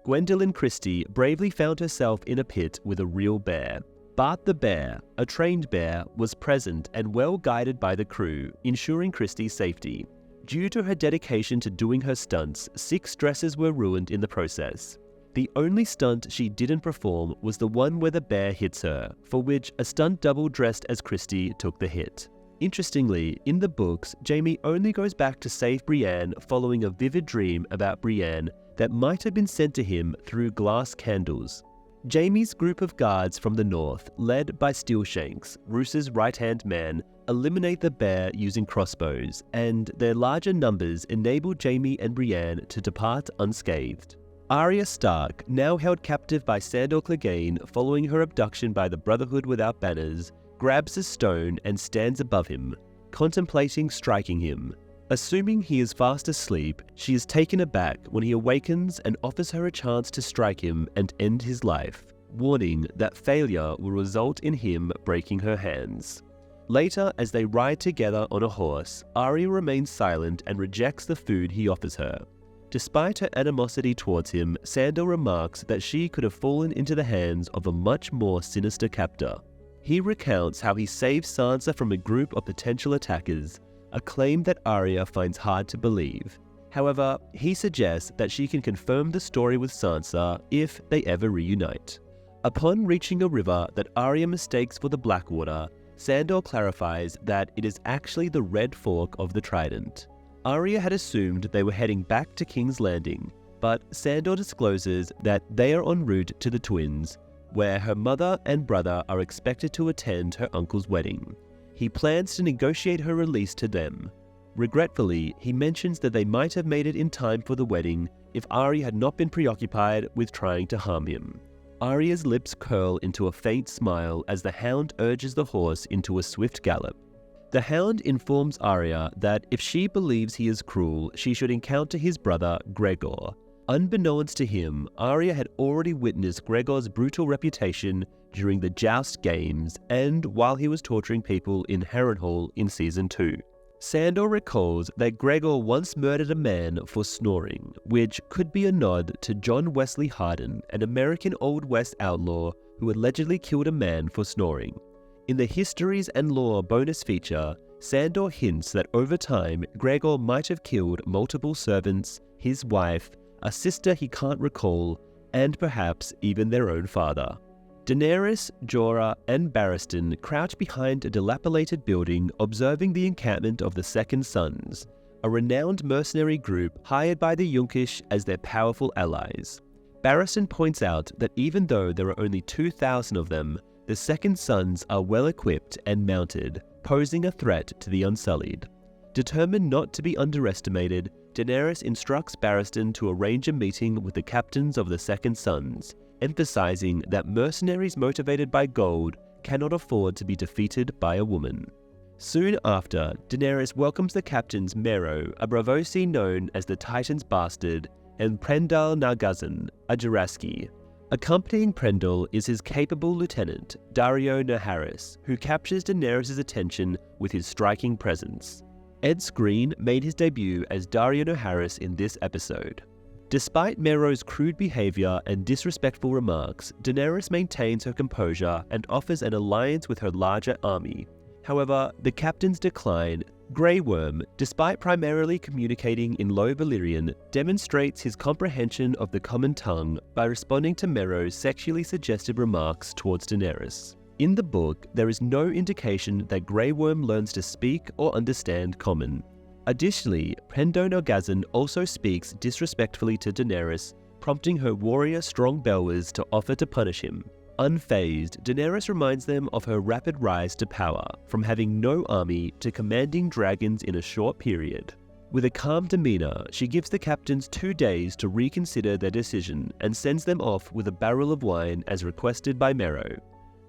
Gwendolyn Christie bravely found herself in a pit with a real bear. Bart the Bear, a trained bear, was present and well guided by the crew, ensuring Christie's safety. Due to her dedication to doing her stunts, 6 dresses were ruined in the process. The only stunt she didn't perform was the one where the bear hits her, for which a stunt double dressed as Christie took the hit. Interestingly, in the books, Jaime only goes back to save Brienne following a vivid dream about Brienne that might have been sent to him through glass candles. Jaime's group of guards from the north, led by Steelshanks, Roos's right-hand man, eliminate the bear using crossbows, and their larger numbers enable Jaime and Brienne to depart unscathed. Arya Stark, now held captive by Sandor Clegane following her abduction by the Brotherhood Without Banners, grabs a stone and stands above him, contemplating striking him. Assuming he is fast asleep, she is taken aback when he awakens and offers her a chance to strike him and end his life, warning that failure will result in him breaking her hands. Later, as they ride together on a horse, Arya remains silent and rejects the food he offers her. Despite her animosity towards him, Sandor remarks that she could have fallen into the hands of a much more sinister captor. He recounts how he saved Sansa from a group of potential attackers, a claim that Arya finds hard to believe. However, he suggests that she can confirm the story with Sansa if they ever reunite. Upon reaching a river that Arya mistakes for the Blackwater, Sandor clarifies that it is actually the Red Fork of the Trident. Arya had assumed they were heading back to King's Landing, but Sandor discloses that they are en route to the Twins, where her mother and brother are expected to attend her uncle's wedding. He plans to negotiate her release to them. Regretfully, he mentions that they might have made it in time for the wedding if Arya had not been preoccupied with trying to harm him. Arya's lips curl into a faint smile as the Hound urges the horse into a swift gallop. The Hound informs Arya that if she believes he is cruel, she should encounter his brother, Gregor. Unbeknownst to him, Arya had already witnessed Gregor's brutal reputation during the Joust Games and while he was torturing people in Harrenhal in Season 2. Sandor recalls that Gregor once murdered a man for snoring, which could be a nod to John Wesley Hardin, an American Old West outlaw who allegedly killed a man for snoring. In the Histories and Lore bonus feature, Sandor hints that over time, Gregor might have killed multiple servants, his wife, a sister he can't recall, and perhaps even their own father. Daenerys, Jorah, and Barristan crouch behind a dilapidated building observing the encampment of the Second Sons, a renowned mercenary group hired by the Yunkish as their powerful allies. Barristan points out that even though there are only 2,000 of them, the Second Sons are well equipped and mounted, posing a threat to the Unsullied. Determined not to be underestimated, Daenerys instructs Barristan to arrange a meeting with the captains of the Second Sons, emphasizing that mercenaries motivated by gold cannot afford to be defeated by a woman. Soon after, Daenerys welcomes the captains Mero, a Braavosi known as the Titan's Bastard, and Prendal Nargazan, a Jaraski. Accompanying Prendal is his capable lieutenant, Daario Naharis, who captures Daenerys' attention with his striking presence. Ed Skrein made his debut as Daario Naharis in this episode. Despite Mero's crude behavior and disrespectful remarks, Daenerys maintains her composure and offers an alliance with her larger army. However, the captains decline. Grey Worm, despite primarily communicating in Low Valyrian, demonstrates his comprehension of the common tongue by responding to Mero's sexually suggestive remarks towards Daenerys. In the book, there is no indication that Grey Worm learns to speak or understand Common. Additionally, Prendal Nargazan also speaks disrespectfully to Daenerys, prompting her warrior Strong Belwys to offer to punish him. Unfazed, Daenerys reminds them of her rapid rise to power, from having no army to commanding dragons in a short period. With a calm demeanor, she gives the captains 2 days to reconsider their decision and sends them off with a barrel of wine as requested by Mero.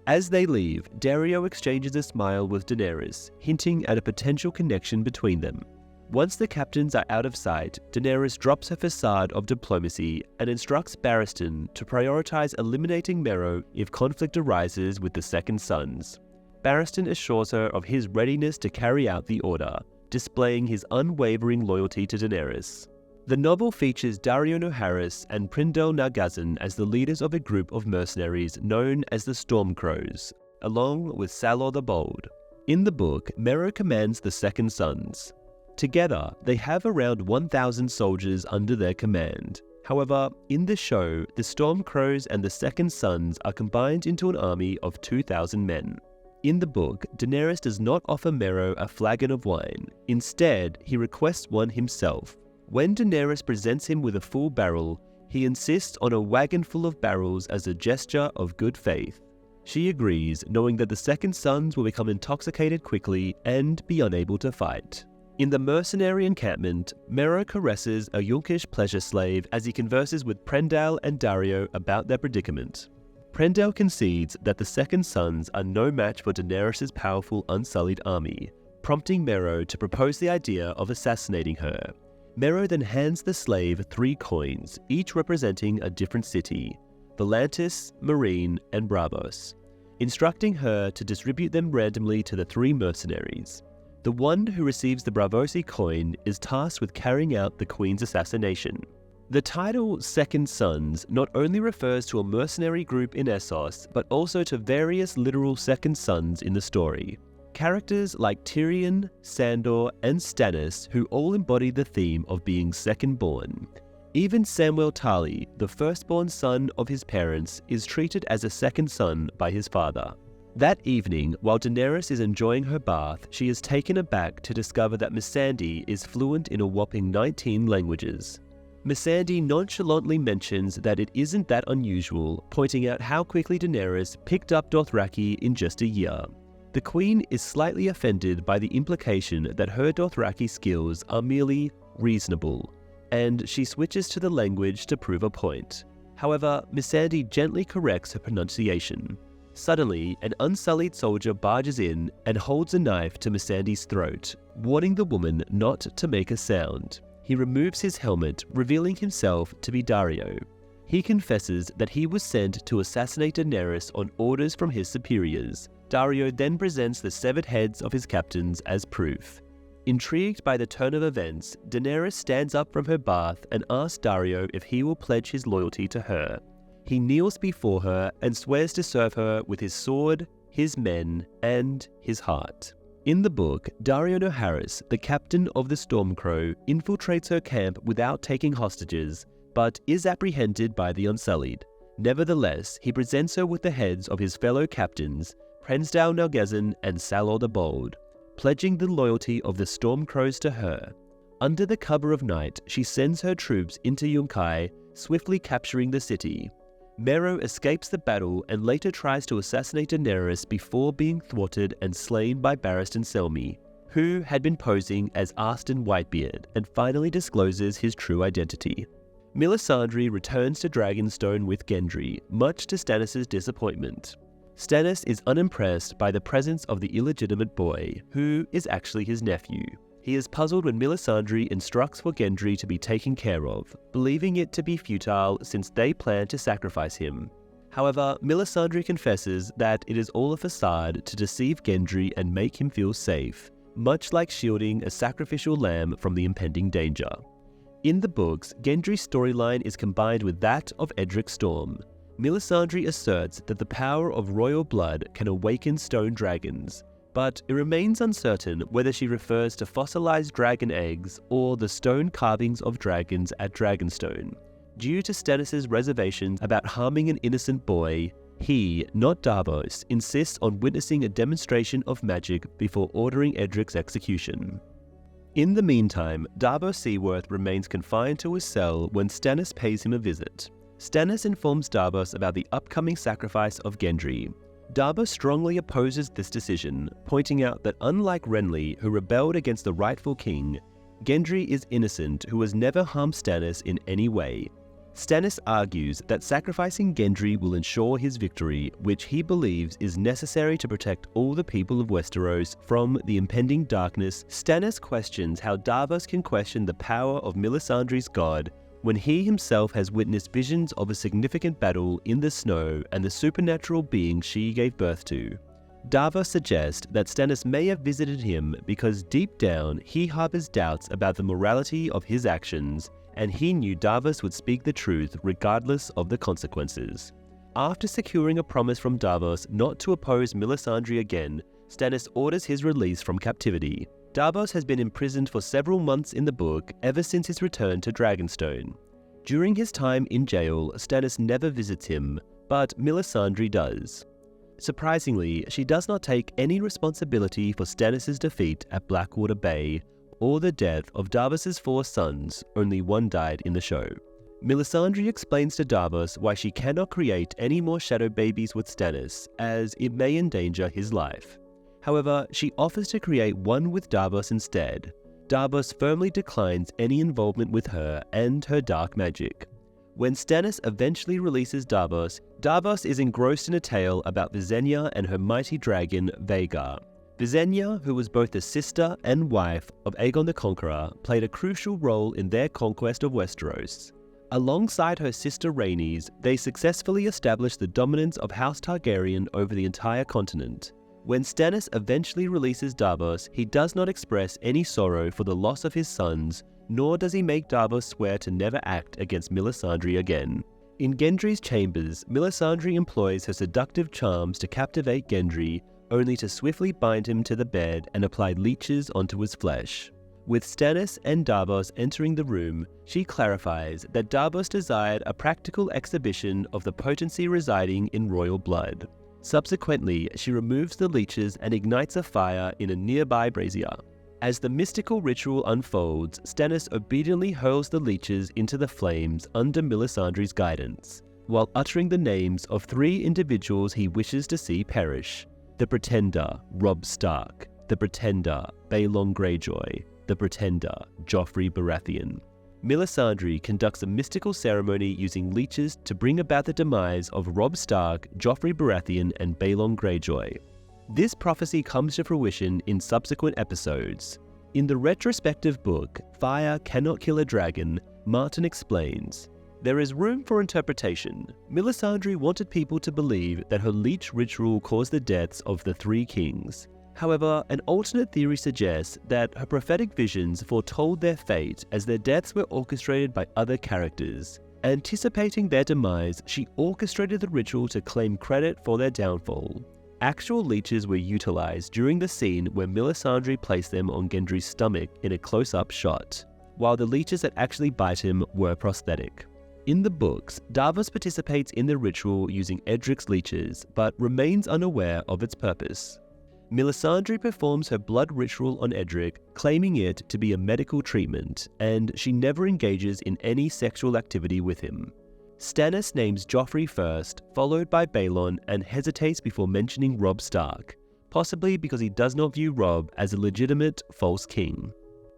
As they leave, Daario exchanges a smile with Daenerys, hinting at a potential connection between them. Once the captains are out of sight, Daenerys drops her facade of diplomacy and instructs Barristan to prioritize eliminating Mero if conflict arises with the Second Sons. Barristan assures her of his readiness to carry out the order, displaying his unwavering loyalty to Daenerys. The novel features Daario Naharis and Prendal Nargazan as the leaders of a group of mercenaries known as the Stormcrows, along with Salor the Bold. In the book, Mero commands the Second Sons. Together, they have around 1,000 soldiers under their command. However, in the show, the Stormcrows and the Second Sons are combined into an army of 2,000 men. In the book, Daenerys does not offer Mero a flagon of wine. Instead, he requests one himself. When Daenerys presents him with a full barrel, he insists on a wagon full of barrels as a gesture of good faith. She agrees, knowing that the Second Sons will become intoxicated quickly and be unable to fight. In the mercenary encampment, Mero caresses a Yunkish pleasure slave as he converses with Prendal and Daario about their predicament. Prendal concedes that the Second Sons are no match for Daenerys' powerful Unsullied army, prompting Mero to propose the idea of assassinating her. Mero then hands the slave 3 coins, each representing a different city: Volantis, Meereen, and Braavos, instructing her to distribute them randomly to the 3 mercenaries. The one who receives the Braavosi coin is tasked with carrying out the Queen's assassination. The title Second Sons not only refers to a mercenary group in Essos, but also to various literal second sons in the story. Characters like Tyrion, Sandor, and Stannis, who all embody the theme of being second-born. Even Samwell Tarly, the firstborn son of his parents, is treated as a second son by his father. That evening, while Daenerys is enjoying her bath, she is taken aback to discover that Missandei is fluent in a whopping 19 languages. Missandei nonchalantly mentions that it isn't that unusual, pointing out how quickly Daenerys picked up Dothraki in just a year. The Queen is slightly offended by the implication that her Dothraki skills are merely reasonable, and she switches to the language to prove a point. However, Missandei gently corrects her pronunciation. Suddenly, an Unsullied soldier barges in and holds a knife to Missandei's throat, warning the woman not to make a sound. He removes his helmet, revealing himself to be Daario. He confesses that he was sent to assassinate Daenerys on orders from his superiors. Daario then presents the severed heads of his captains as proof. Intrigued by the turn of events, Daenerys stands up from her bath and asks Daario if he will pledge his loyalty to her. He kneels before her and swears to serve her with his sword, his men, and his heart. In the book, Daario Naharis, the captain of the Stormcrow, infiltrates her camp without taking hostages, but is apprehended by the Unsullied. Nevertheless, he presents her with the heads of his fellow captains, Prensdal Nalgezin and Salor the Bold, pledging the loyalty of the Stormcrows to her. Under the cover of night, she sends her troops into Yunkai, swiftly capturing the city. Mero escapes the battle and later tries to assassinate Daenerys before being thwarted and slain by Barristan Selmy, who had been posing as Arstan Whitebeard, and finally discloses his true identity. Melisandre returns to Dragonstone with Gendry, much to Stannis' disappointment. Stannis is unimpressed by the presence of the illegitimate boy, who is actually his nephew. He is puzzled when Melisandre instructs for Gendry to be taken care of, believing it to be futile since they plan to sacrifice him. However, Melisandre confesses that it is all a facade to deceive Gendry and make him feel safe, much like shielding a sacrificial lamb from the impending danger. In the books, Gendry's storyline is combined with that of Edric Storm. Melisandre asserts that the power of royal blood can awaken stone dragons, but it remains uncertain whether she refers to fossilized dragon eggs or the stone carvings of dragons at Dragonstone. Due to Stannis' reservations about harming an innocent boy, he, not Davos, insists on witnessing a demonstration of magic before ordering Edric's execution. In the meantime, Davos Seaworth remains confined to his cell when Stannis pays him a visit. Stannis informs Davos about the upcoming sacrifice of Gendry. Davos strongly opposes this decision, pointing out that unlike Renly, who rebelled against the rightful king, Gendry is innocent who has never harmed Stannis in any way. Stannis argues that sacrificing Gendry will ensure his victory, which he believes is necessary to protect all the people of Westeros from the impending darkness. Stannis questions how Davos can question the power of Melisandre's god when he himself has witnessed visions of a significant battle in the snow and the supernatural being she gave birth to. Davos suggests that Stannis may have visited him because deep down he harbors doubts about the morality of his actions, and he knew Davos would speak the truth regardless of the consequences. After securing a promise from Davos not to oppose Melisandre again, Stannis orders his release from captivity. Davos has been imprisoned for several months in the book ever since his return to Dragonstone. During his time in jail, Stannis never visits him, but Melisandre does. Surprisingly, she does not take any responsibility for Stannis' defeat at Blackwater Bay or the death of Davos' 4 sons, only one died in the show. Melisandre explains to Davos why she cannot create any more shadow babies with Stannis, as it may endanger his life. However, she offers to create one with Davos instead. Davos firmly declines any involvement with her and her dark magic. When Stannis eventually releases Davos, Davos is engrossed in a tale about Visenya and her mighty dragon, Vhagar. Visenya, who was both the sister and wife of Aegon the Conqueror, played a crucial role in their conquest of Westeros. Alongside her sister Rhaenys, they successfully established the dominance of House Targaryen over the entire continent. When Stannis eventually releases Davos, he does not express any sorrow for the loss of his sons, nor does he make Davos swear to never act against Melisandre again. In Gendry's chambers, Melisandre employs her seductive charms to captivate Gendry, only to swiftly bind him to the bed and apply leeches onto his flesh. With Stannis and Davos entering the room, she clarifies that Davos desired a practical exhibition of the potency residing in royal blood. Subsequently, she removes the leeches and ignites a fire in a nearby brazier. As the mystical ritual unfolds, Stannis obediently hurls the leeches into the flames under Melisandre's guidance, while uttering the names of 3 individuals he wishes to see perish: the Pretender, Robb Stark; the Pretender, Balon Greyjoy; the Pretender, Joffrey Baratheon. Melisandre conducts a mystical ceremony using leeches to bring about the demise of Robb Stark, Joffrey Baratheon, and Balon Greyjoy. This prophecy comes to fruition in subsequent episodes. In the retrospective book, Fire Cannot Kill a Dragon, Martin explains, "There is room for interpretation. Melisandre wanted people to believe that her leech ritual caused the deaths of the 3 kings. However, an alternate theory suggests that her prophetic visions foretold their fate as their deaths were orchestrated by other characters. Anticipating their demise, she orchestrated the ritual to claim credit for their downfall. Actual leeches were utilized during the scene where Melisandre placed them on Gendry's stomach in a close-up shot, while the leeches that actually bite him were prosthetic." In the books, Davos participates in the ritual using Edric's leeches, but remains unaware of its purpose. Melisandre performs her blood ritual on Edric, claiming it to be a medical treatment, and she never engages in any sexual activity with him. Stannis names Joffrey first, followed by Balon, and hesitates before mentioning Robb Stark, possibly because he does not view Robb as a legitimate false king.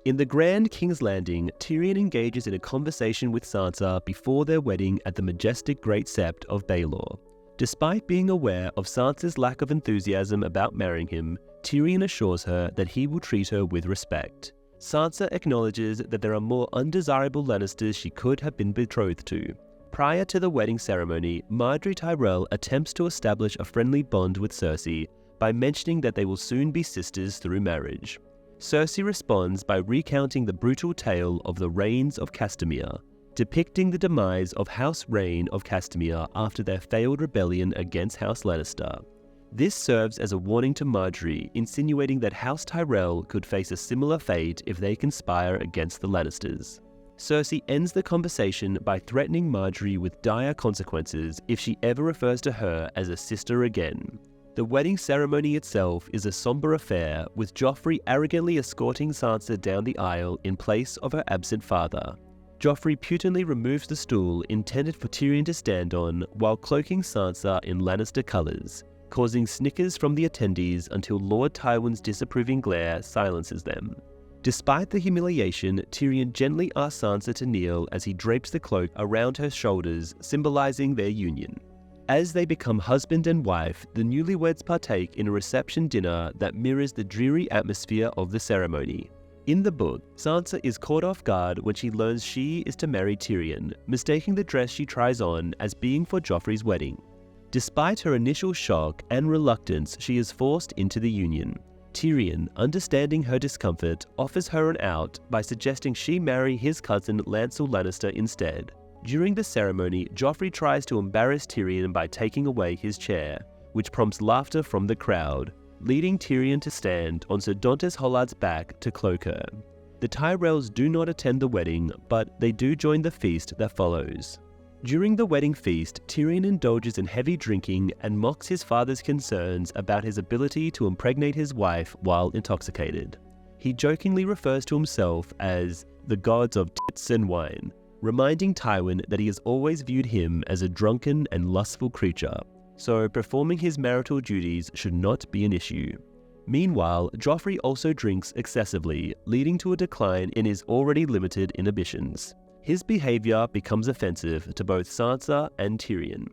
In the Grand King's Landing, Tyrion engages in a conversation with Sansa before their wedding at the majestic Great Sept of Baelor. Despite being aware of Sansa's lack of enthusiasm about marrying him, Tyrion assures her that he will treat her with respect. Sansa acknowledges that there are more undesirable Lannisters she could have been betrothed to. Prior to the wedding ceremony, Margaery Tyrell attempts to establish a friendly bond with Cersei by mentioning that they will soon be sisters through marriage. Cersei responds by recounting the brutal tale of the Rains of Castamere, depicting the demise of House Rhaen of Castamere after their failed rebellion against House Lannister. This serves as a warning to Margaery, insinuating that House Tyrell could face a similar fate if they conspire against the Lannisters. Cersei ends the conversation by threatening Margaery with dire consequences if she ever refers to her as a sister again. The wedding ceremony itself is a somber affair, with Joffrey arrogantly escorting Sansa down the aisle in place of her absent father. Joffrey putently removes the stool intended for Tyrion to stand on while cloaking Sansa in Lannister colours, causing snickers from the attendees until Lord Tywin's disapproving glare silences them. Despite the humiliation, Tyrion gently asks Sansa to kneel as he drapes the cloak around her shoulders, symbolizing their union. As they become husband and wife, the newlyweds partake in a reception dinner that mirrors the dreary atmosphere of the ceremony. In the book, Sansa is caught off guard when she learns she is to marry Tyrion, mistaking the dress she tries on as being for Joffrey's wedding. Despite her initial shock and reluctance, she is forced into the union. Tyrion, understanding her discomfort, offers her an out by suggesting she marry his cousin Lancel Lannister instead. During the ceremony, Joffrey tries to embarrass Tyrion by taking away his chair, which prompts laughter from the crowd, leading Tyrion to stand on Sir Dontos Hollard's back to cloak her. The Tyrells do not attend the wedding, but they do join the feast that follows. During the wedding feast, Tyrion indulges in heavy drinking and mocks his father's concerns about his ability to impregnate his wife while intoxicated. He jokingly refers to himself as the gods of tits and wine, reminding Tywin that he has always viewed him as a drunken and lustful creature, so performing his marital duties should not be an issue. Meanwhile, Joffrey also drinks excessively, leading to a decline in his already limited inhibitions. His behavior becomes offensive to both Sansa and Tyrion.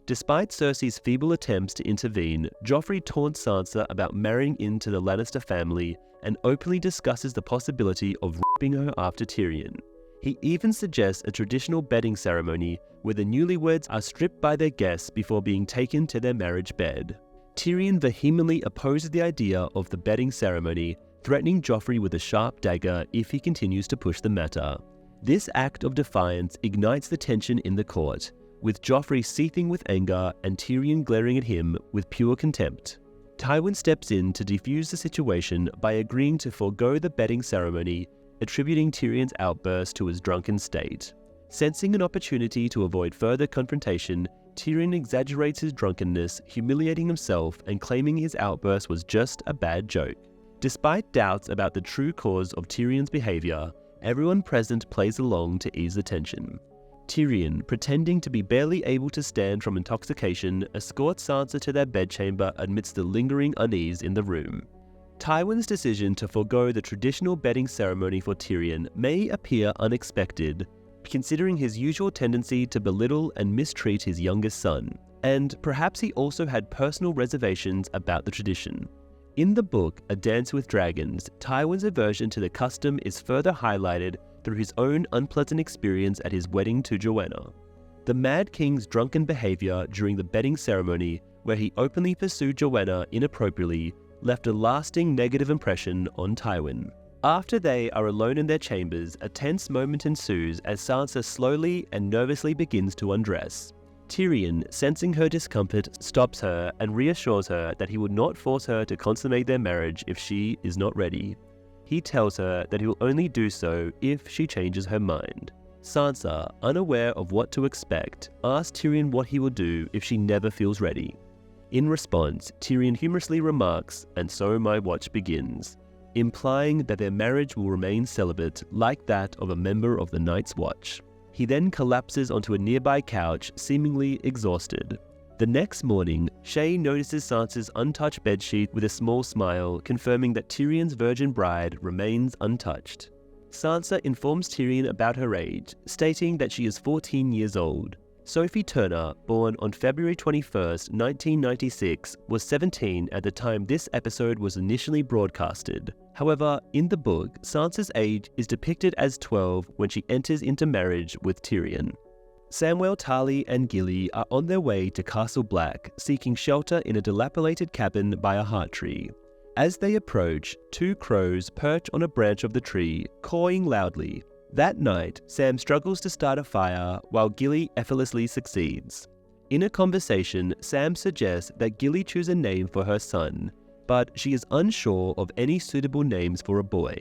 Despite Cersei's feeble attempts to intervene, Joffrey taunts Sansa about marrying into the Lannister family and openly discusses the possibility of raping her after Tyrion. He even suggests a traditional bedding ceremony where the newlyweds are stripped by their guests before being taken to their marriage bed. Tyrion vehemently opposes the idea of the bedding ceremony, threatening Joffrey with a sharp dagger if he continues to push the matter. This act of defiance ignites the tension in the court, with Joffrey seething with anger and Tyrion glaring at him with pure contempt. Tywin steps in to defuse the situation by agreeing to forego the bedding ceremony, attributing Tyrion's outburst to his drunken state. Sensing an opportunity to avoid further confrontation, Tyrion exaggerates his drunkenness, humiliating himself and claiming his outburst was just a bad joke. Despite doubts about the true cause of Tyrion's behavior, everyone present plays along to ease the tension. Tyrion, pretending to be barely able to stand from intoxication, escorts Sansa to their bedchamber amidst the lingering unease in the room. Tywin's decision to forego the traditional bedding ceremony for Tyrion may appear unexpected, considering his usual tendency to belittle and mistreat his youngest son, and perhaps he also had personal reservations about the tradition. In the book A Dance with Dragons, Tywin's aversion to the custom is further highlighted through his own unpleasant experience at his wedding to Joanna. The Mad King's drunken behavior during the bedding ceremony, where he openly pursued Joanna inappropriately, left a lasting negative impression on Tywin. After they are alone in their chambers, a tense moment ensues as Sansa slowly and nervously begins to undress. Tyrion, sensing her discomfort, stops her and reassures her that he would not force her to consummate their marriage if she is not ready. He tells her that he will only do so if she changes her mind. Sansa, unaware of what to expect, asks Tyrion what he will do if she never feels ready. In response, Tyrion humorously remarks, "And so my watch begins," implying that their marriage will remain celibate like that of a member of the Night's Watch. He then collapses onto a nearby couch, seemingly exhausted. The next morning, Shae notices Sansa's untouched bedsheet with a small smile, confirming that Tyrion's virgin bride remains untouched. Sansa informs Tyrion about her age, stating that she is 14 years old. Sophie Turner, born on February 21, 1996, was 17 at the time this episode was initially broadcasted. However, in the book, Sansa's age is depicted as 12 when she enters into marriage with Tyrion. Samwell Tarly and Gilly are on their way to Castle Black, seeking shelter in a dilapidated cabin by a heart tree. As they approach, two crows perch on a branch of the tree, cawing loudly. That night, Sam struggles to start a fire while Gilly effortlessly succeeds. In a conversation, Sam suggests that Gilly choose a name for her son, but she is unsure of any suitable names for a boy.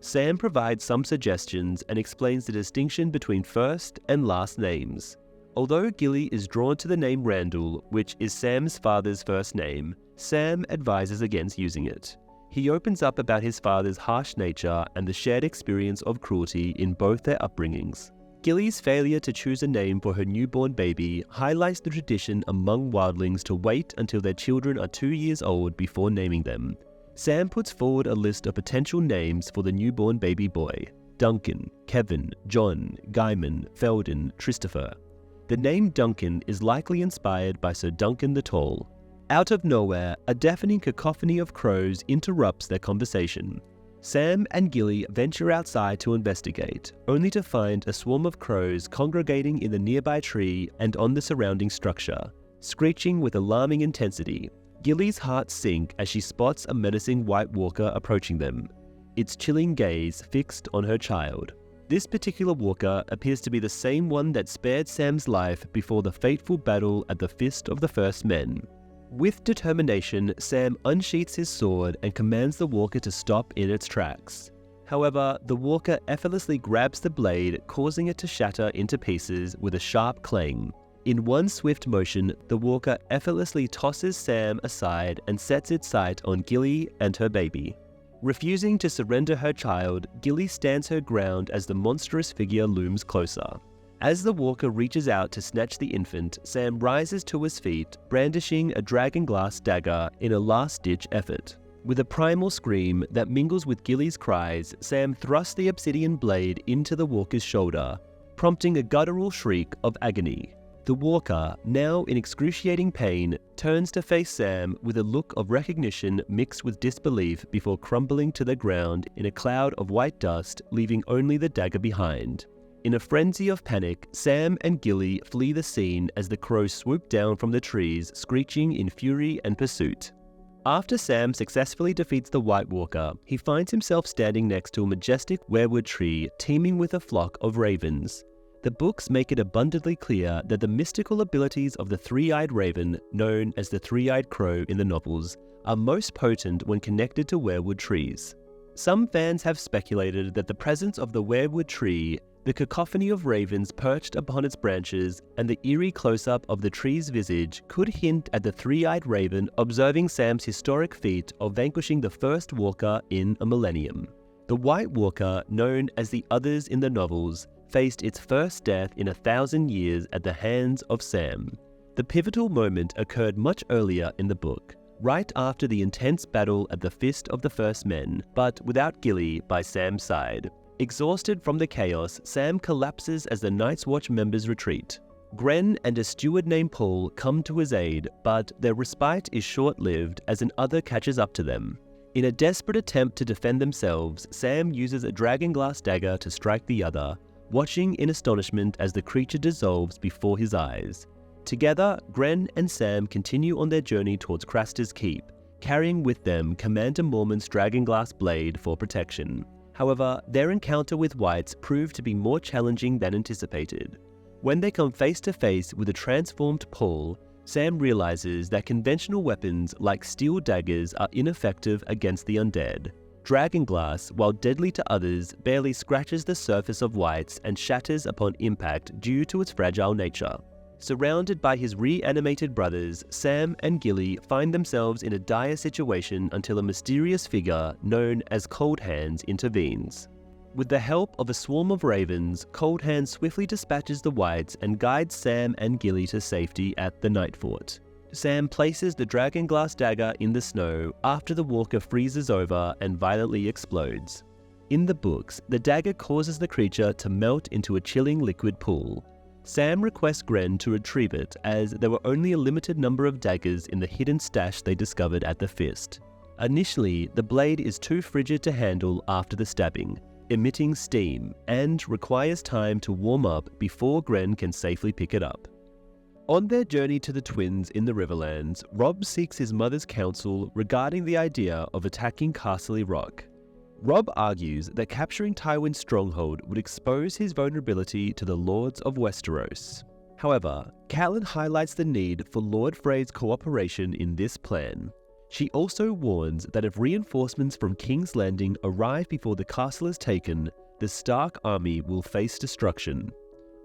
Sam provides some suggestions and explains the distinction between first and last names. Although Gilly is drawn to the name Randall, which is Sam's father's first name, Sam advises against using it. He opens up about his father's harsh nature and the shared experience of cruelty in both their upbringings. Gilly's failure to choose a name for her newborn baby highlights the tradition among wildlings to wait until their children are 2 years old before naming them. Sam puts forward a list of potential names for the newborn baby boy: Duncan, Kevin, John, Guyman, Felden, Christopher. The name Duncan is likely inspired by Sir Duncan the Tall. Out of nowhere, a deafening cacophony of crows interrupts their conversation. Sam and Gilly venture outside to investigate, only to find a swarm of crows congregating in the nearby tree and on the surrounding structure, screeching with alarming intensity. Gilly's heart sinks as she spots a menacing White Walker approaching them, its chilling gaze fixed on her child. This particular walker appears to be the same one that spared Sam's life before the fateful battle at the Fist of the First Men. With determination, Sam unsheaths his sword and commands the walker to stop in its tracks. However, the walker effortlessly grabs the blade, causing it to shatter into pieces with a sharp clang. In one swift motion, the walker effortlessly tosses Sam aside and sets its sight on Gilly and her baby. Refusing to surrender her child, Gilly stands her ground as the monstrous figure looms closer. As the walker reaches out to snatch the infant, Sam rises to his feet, brandishing a dragonglass dagger in a last-ditch effort. With a primal scream that mingles with Gilly's cries, Sam thrusts the obsidian blade into the walker's shoulder, prompting a guttural shriek of agony. The walker, now in excruciating pain, turns to face Sam with a look of recognition mixed with disbelief before crumbling to the ground in a cloud of white dust, leaving only the dagger behind. In a frenzy of panic, Sam and Gilly flee the scene as the crows swoop down from the trees, screeching in fury and pursuit. After Sam successfully defeats the White Walker, he finds himself standing next to a majestic weirwood tree teeming with a flock of ravens. The books make it abundantly clear that the mystical abilities of the three-eyed raven, known as the three-eyed crow in the novels, are most potent when connected to weirwood trees. Some fans have speculated that the presence of the weirwood tree, the cacophony of ravens perched upon its branches, and the eerie close-up of the tree's visage could hint at the three-eyed raven observing Sam's historic feat of vanquishing the first walker in a millennium. The White Walker, known as the others in the novels, faced its first death in 1,000 years at the hands of Sam. The pivotal moment occurred much earlier in the book, right after the intense battle at the Fist of the First Men, but without Gilly by Sam's side. Exhausted from the chaos, Sam collapses as the Night's Watch members retreat. Gren and a steward named Paul come to his aid, but their respite is short-lived as an other catches up to them. In a desperate attempt to defend themselves, Sam uses a dragonglass dagger to strike the other, watching in astonishment as the creature dissolves before his eyes. Together, Gren and Sam continue on their journey towards Craster's Keep, carrying with them Commander Mormont's dragonglass blade for protection. However, their encounter with Whites proved to be more challenging than anticipated. When they come face to face with a transformed Paul, Sam realizes that conventional weapons like steel daggers are ineffective against the undead. Dragonglass, while deadly to others, barely scratches the surface of Whites and shatters upon impact due to its fragile nature. Surrounded by his reanimated brothers, Sam and Gilly find themselves in a dire situation until a mysterious figure known as Cold Hands intervenes. With the help of a swarm of ravens, Cold Hands swiftly dispatches the Whites and guides Sam and Gilly to safety at the Night Fort. Sam places the dragonglass dagger in the snow after the walker freezes over and violently explodes. In the books, the dagger causes the creature to melt into a chilling liquid pool. Sam requests Gren to retrieve it as there were only a limited number of daggers in the hidden stash they discovered at the Fist. Initially, the blade is too frigid to handle after the stabbing, emitting steam, and requires time to warm up before Gren can safely pick it up. On their journey to the twins in the Riverlands, Robb seeks his mother's counsel regarding the idea of attacking Castle Rock. Robb argues that capturing Tywin's stronghold would expose his vulnerability to the Lords of Westeros. However, Catelyn highlights the need for Lord Frey's cooperation in this plan. She also warns that if reinforcements from King's Landing arrive before the castle is taken, the Stark army will face destruction.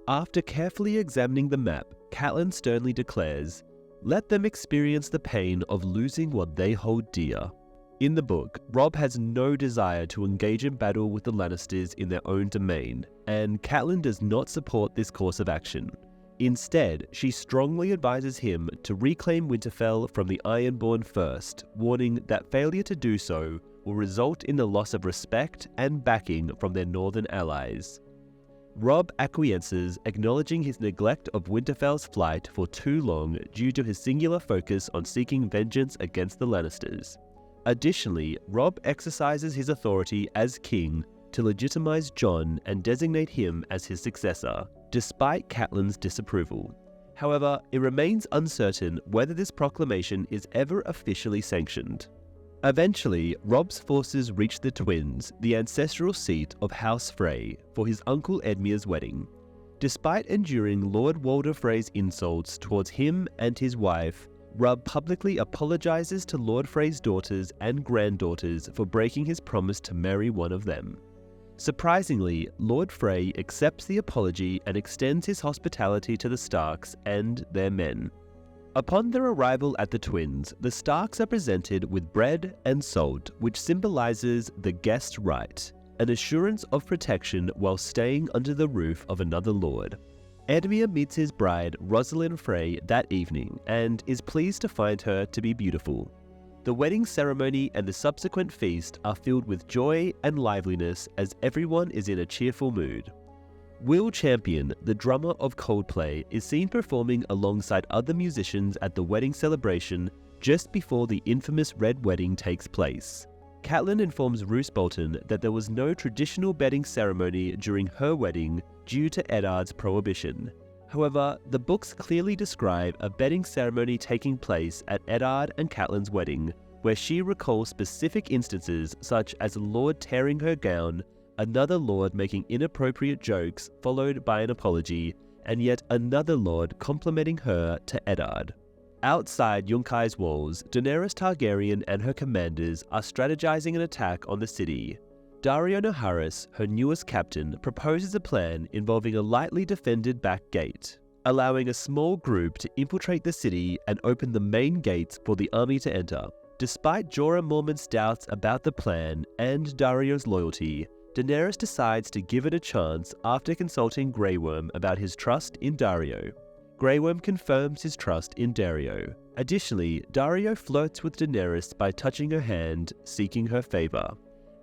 After carefully examining the map, Catelyn sternly declares, "Let them experience the pain of losing what they hold dear." In the book, Robb has no desire to engage in battle with the Lannisters in their own domain, and Catelyn does not support this course of action. Instead, she strongly advises him to reclaim Winterfell from the Ironborn first, warning that failure to do so will result in the loss of respect and backing from their northern allies. Robb acquiesces, acknowledging his neglect of Winterfell's flight for too long due to his singular focus on seeking vengeance against the Lannisters. Additionally, Robb exercises his authority as king to legitimize Jon and designate him as his successor, despite Catelyn's disapproval. However, it remains uncertain whether this proclamation is ever officially sanctioned. Eventually, Robb's forces reach the twins, the ancestral seat of House Frey, for his uncle Edmure's wedding. Despite enduring Lord Walder Frey's insults towards him and his wife, Robb publicly apologizes to Lord Frey's daughters and granddaughters for breaking his promise to marry one of them. Surprisingly, Lord Frey accepts the apology and extends his hospitality to the Starks and their men. Upon their arrival at the Twins, the Starks are presented with bread and salt, which symbolizes the guest right, an assurance of protection while staying under the roof of another lord. Edmure meets his bride, Rosalind Frey, that evening and is pleased to find her to be beautiful. The wedding ceremony and the subsequent feast are filled with joy and liveliness as everyone is in a cheerful mood. Will Champion, the drummer of Coldplay, is seen performing alongside other musicians at the wedding celebration just before the infamous Red Wedding takes place. Catelyn informs Roose Bolton that there was no traditional bedding ceremony during her wedding due to Eddard's prohibition. However, the books clearly describe a bedding ceremony taking place at Eddard and Catelyn's wedding, where she recalls specific instances such as a lord tearing her gown, another lord making inappropriate jokes followed by an apology, and yet another lord complimenting her to Eddard. Outside Yunkai's walls, Daenerys Targaryen and her commanders are strategizing an attack on the city. Daario Naharis, her newest captain, proposes a plan involving a lightly defended back gate, allowing a small group to infiltrate the city and open the main gates for the army to enter. Despite Jorah Mormont's doubts about the plan and Daario's loyalty, Daenerys decides to give it a chance after consulting Grey Worm about his trust in Daario. Grey Worm confirms his trust in Daario. Additionally, Daario flirts with Daenerys by touching her hand, seeking her favor.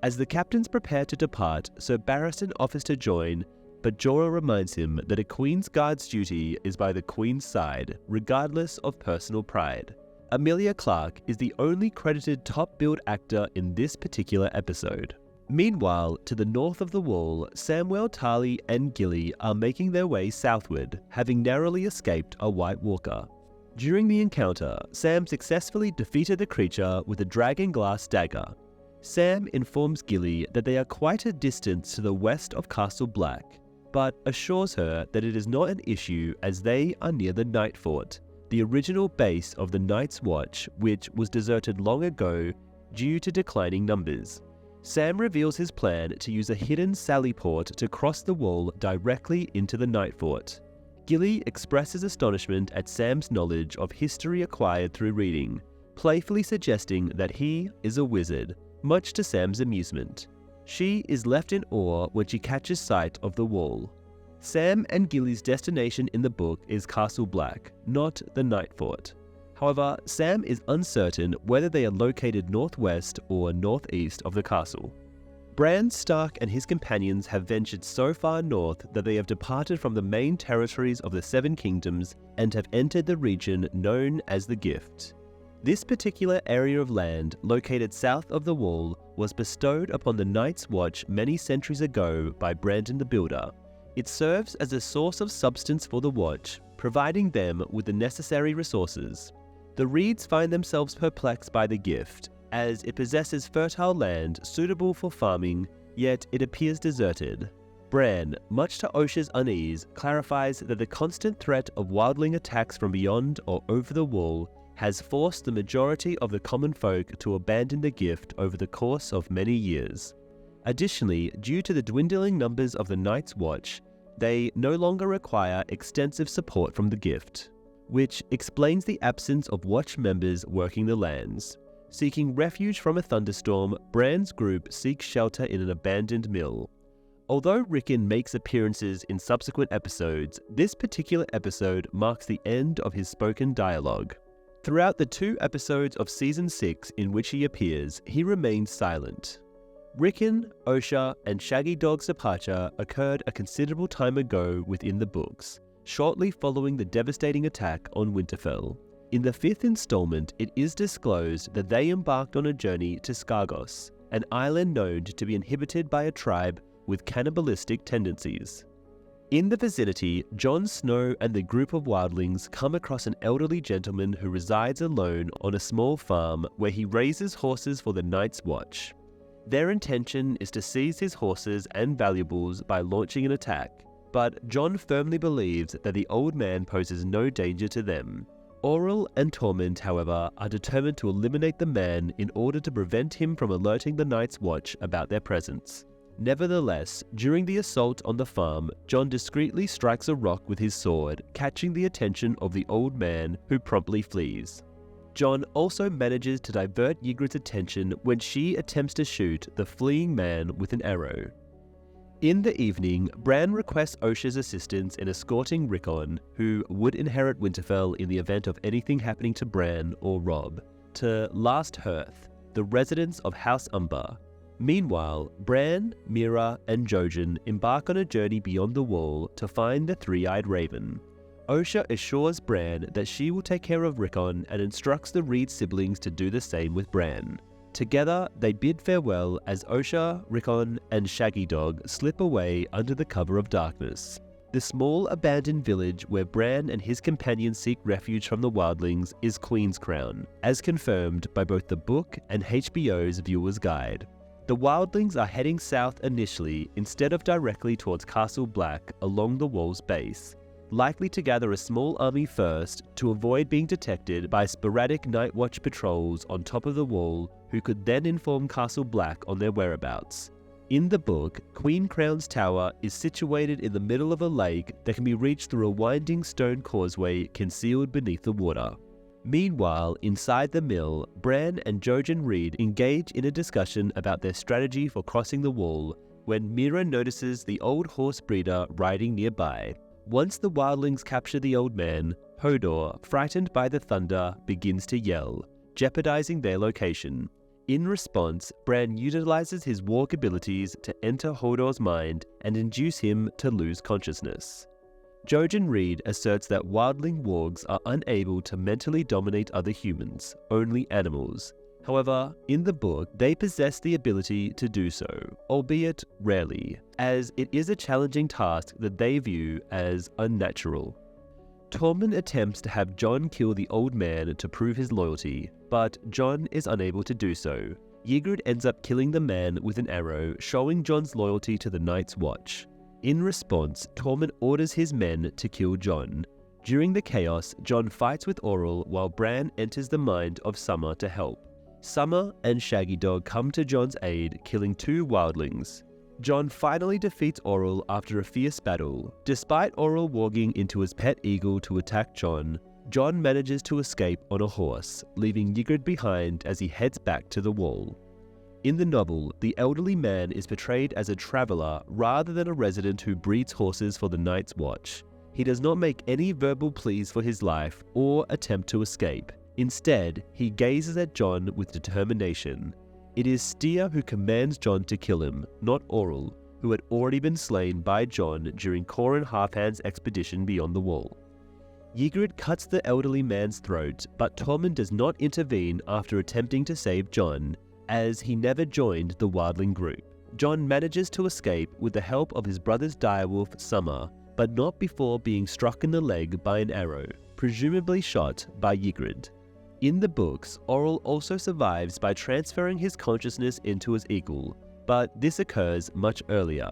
As the captains prepare to depart, Sir Barristan offers to join, but Jorah reminds him that a Queen's Guard's duty is by the Queen's side, regardless of personal pride. Emilia Clarke is the only credited top-billed actor in this particular episode. Meanwhile, to the north of the Wall, Samwell Tarly and Gilly are making their way southward, having narrowly escaped a White Walker. During the encounter, Sam successfully defeated the creature with a dragon glass dagger. Sam informs Gilly that they are quite a distance to the west of Castle Black, but assures her that it is not an issue as they are near the Night Fort, the original base of the Night's Watch, which was deserted long ago due to declining numbers. Sam reveals his plan to use a hidden sally port to cross the wall directly into the Night Fort. Gilly expresses astonishment at Sam's knowledge of history acquired through reading, playfully suggesting that he is a wizard, much to Sam's amusement. She is left in awe when she catches sight of the wall. Sam and Gilly's destination in the book is Castle Black, not the Night Fort. However, Sam is uncertain whether they are located northwest or northeast of the castle. Bran Stark and his companions have ventured so far north that they have departed from the main territories of the Seven Kingdoms and have entered the region known as the Gift. This particular area of land, located south of the Wall, was bestowed upon the Night's Watch many centuries ago by Brandon the Builder. It serves as a source of substance for the Watch, providing them with the necessary resources. The Reeds find themselves perplexed by the Gift, as it possesses fertile land suitable for farming, yet it appears deserted. Bran, much to Osha's unease, clarifies that the constant threat of wildling attacks from beyond or over the Wall has forced the majority of the common folk to abandon the Gift over the course of many years. Additionally, due to the dwindling numbers of the Night's Watch, they no longer require extensive support from the Gift, which explains the absence of Watch members working the lands. Seeking refuge from a thunderstorm, Bran's group seeks shelter in an abandoned mill. Although Rickon makes appearances in subsequent episodes, this particular episode marks the end of his spoken dialogue. Throughout the 2 episodes of Season 6 in which he appears, he remains silent. Rickon, Osha, and Shaggy Dog's departure occurred a considerable time ago within the books, shortly following the devastating attack on Winterfell. In the 5th installment, it is disclosed that they embarked on a journey to Skargos, an island known to be inhabited by a tribe with cannibalistic tendencies. In the vicinity, Jon Snow and the group of wildlings come across an elderly gentleman who resides alone on a small farm where he raises horses for the Night's Watch. Their intention is to seize his horses and valuables by launching an attack, but Jon firmly believes that the old man poses no danger to them. Auril and Tormund, however, are determined to eliminate the man in order to prevent him from alerting the Night's Watch about their presence. Nevertheless, during the assault on the farm, Jon discreetly strikes a rock with his sword, catching the attention of the old man, who promptly flees. Jon also manages to divert Ygritte's attention when she attempts to shoot the fleeing man with an arrow. In the evening, Bran requests Osha's assistance in escorting Rickon, who would inherit Winterfell in the event of anything happening to Bran or Robb, to Last Hearth, the residence of House Umber. Meanwhile, Bran, Meera, and Jojen embark on a journey beyond the Wall to find the Three-Eyed Raven. Osha assures Bran that she will take care of Rickon and instructs the Reed siblings to do the same with Bran. Together, they bid farewell as Osha, Rickon, and Shaggy Dog slip away under the cover of darkness. The small abandoned village where Bran and his companions seek refuge from the wildlings is Queen's Crown, as confirmed by both the book and HBO's Viewer's Guide. The wildlings are heading south initially instead of directly towards Castle Black along the Wall's base, likely to gather a small army first to avoid being detected by sporadic night watch patrols on top of the Wall who could then inform Castle Black on their whereabouts. In the book, Queen Crown's tower is situated in the middle of a lake that can be reached through a winding stone causeway concealed beneath the water. Meanwhile, inside the mill, Bran and Jojen Reed engage in a discussion about their strategy for crossing the Wall when Meera notices the old horse breeder riding nearby. Once the wildlings capture the old man, Hodor, frightened by the thunder, begins to yell, jeopardizing their location. In response, Bran utilizes his walk abilities to enter Hodor's mind and induce him to lose consciousness. Jojen Reed asserts that wildling wargs are unable to mentally dominate other humans, only animals. However, in the book, they possess the ability to do so, albeit rarely, as it is a challenging task that they view as unnatural. Tormund attempts to have Jon kill the old man to prove his loyalty, but Jon is unable to do so. Ygritte ends up killing the man with an arrow, showing Jon's loyalty to the Night's Watch. In response, Tormund orders his men to kill Jon. During the chaos, Jon fights with Orell while Bran enters the mind of Summer to help. Summer and Shaggy Dog come to Jon's aid, killing 2 wildlings. Jon finally defeats Orell after a fierce battle. Despite Orell walking into his pet eagle to attack Jon manages to escape on a horse, leaving Ygritte behind as he heads back to the Wall. In the novel, the elderly man is portrayed as a traveler rather than a resident who breeds horses for the Night's Watch. He does not make any verbal pleas for his life or attempt to escape. Instead, he gazes at Jon with determination. It is Styr who commands Jon to kill him, not Orell, who had already been slain by Jon during Qhorin Halfhand's expedition beyond the Wall. Ygritte cuts the elderly man's throat, but Tormund does not intervene after attempting to save Jon, as he never joined the wildling group. Jon manages to escape with the help of his brother's direwolf Summer, but not before being struck in the leg by an arrow, presumably shot by Ygritte. In the books, Orell also survives by transferring his consciousness into his eagle, but this occurs much earlier.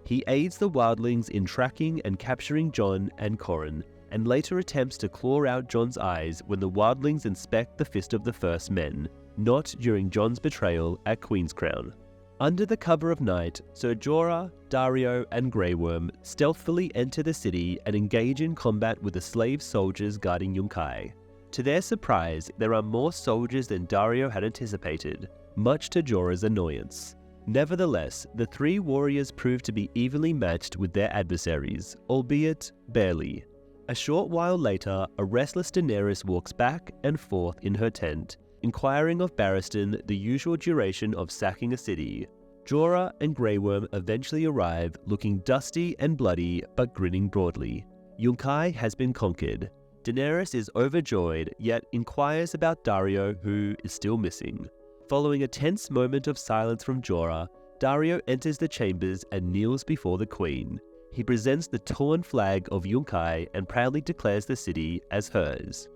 He aids the wildlings in tracking and capturing Jon and Qhorin, and later attempts to claw out Jon's eyes when the wildlings inspect the Fist of the First Men, not during Jon's betrayal at Queen's Crown. Under the cover of night, Ser Jorah, Daario, and Grey Worm stealthily enter the city and engage in combat with the slave soldiers guarding Yunkai. To their surprise, there are more soldiers than Daario had anticipated, much to Jorah's annoyance. Nevertheless, the 3 warriors prove to be evenly matched with their adversaries, albeit barely. A short while later, a restless Daenerys walks back and forth in her tent, inquiring of Barristan the usual duration of sacking a city. Jorah and Grey Worm eventually arrive, looking dusty and bloody but grinning broadly. Yunkai has been conquered. Daenerys is overjoyed, yet inquires about Daario, who is still missing. Following a tense moment of silence from Jorah, Daario enters the chambers and kneels before the Queen. He presents the torn flag of Yunkai and proudly declares the city as hers.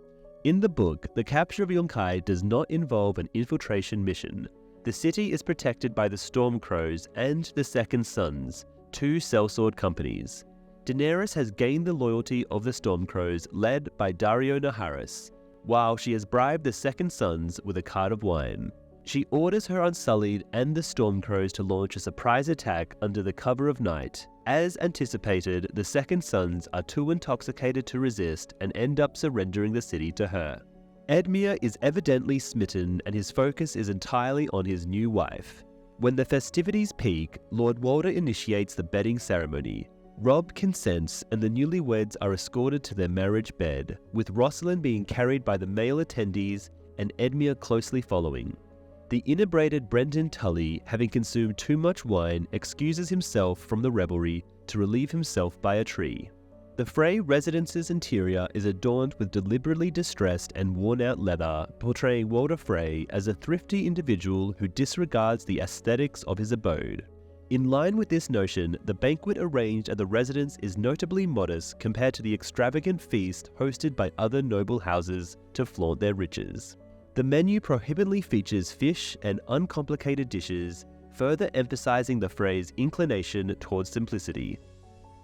In the book, the capture of Yunkai does not involve an infiltration mission. The city is protected by the Stormcrows and the Second Sons, 2 sellsword companies. Daenerys has gained the loyalty of the Stormcrows led by Daario Naharis, while she has bribed the Second Sons with a cart of wine. She orders her Unsullied and the Stormcrows to launch a surprise attack under the cover of night. As anticipated, the Second Sons are too intoxicated to resist and end up surrendering the city to her. Edmure is evidently smitten and his focus is entirely on his new wife. When the festivities peak, Lord Walder initiates the bedding ceremony. Robb consents and the newlyweds are escorted to their marriage bed, with Rosalind being carried by the male attendees and Edmure closely following. The inebriated Brendan Tully, having consumed too much wine, excuses himself from the revelry to relieve himself by a tree. The Frey residence's interior is adorned with deliberately distressed and worn-out leather, portraying Walder Frey as a thrifty individual who disregards the aesthetics of his abode. In line with this notion, the banquet arranged at the residence is notably modest compared to the extravagant feast hosted by other noble houses to flaunt their riches. The menu prohibitively features fish and uncomplicated dishes, further emphasizing the Frey's inclination towards simplicity.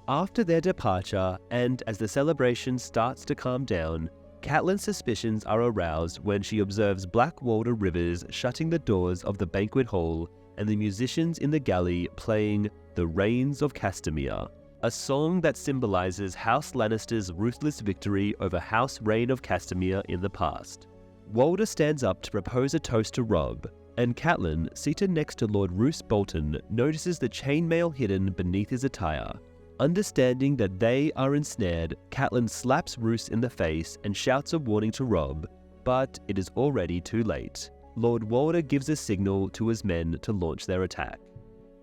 After their departure, and as the celebration starts to calm down, Catelyn's suspicions are aroused when she observes Black Walder Rivers shutting the doors of the banquet hall and the musicians in the galley playing The Reigns of Castamere, a song that symbolizes House Lannister's ruthless victory over House Reign of Castamere in the past. Walder stands up to propose a toast to Robb, and Catelyn, seated next to Lord Roose Bolton, notices the chainmail hidden beneath his attire. Understanding that they are ensnared, Catelyn slaps Roose in the face and shouts a warning to Robb, but it is already too late. Lord Walder gives a signal to his men to launch their attack.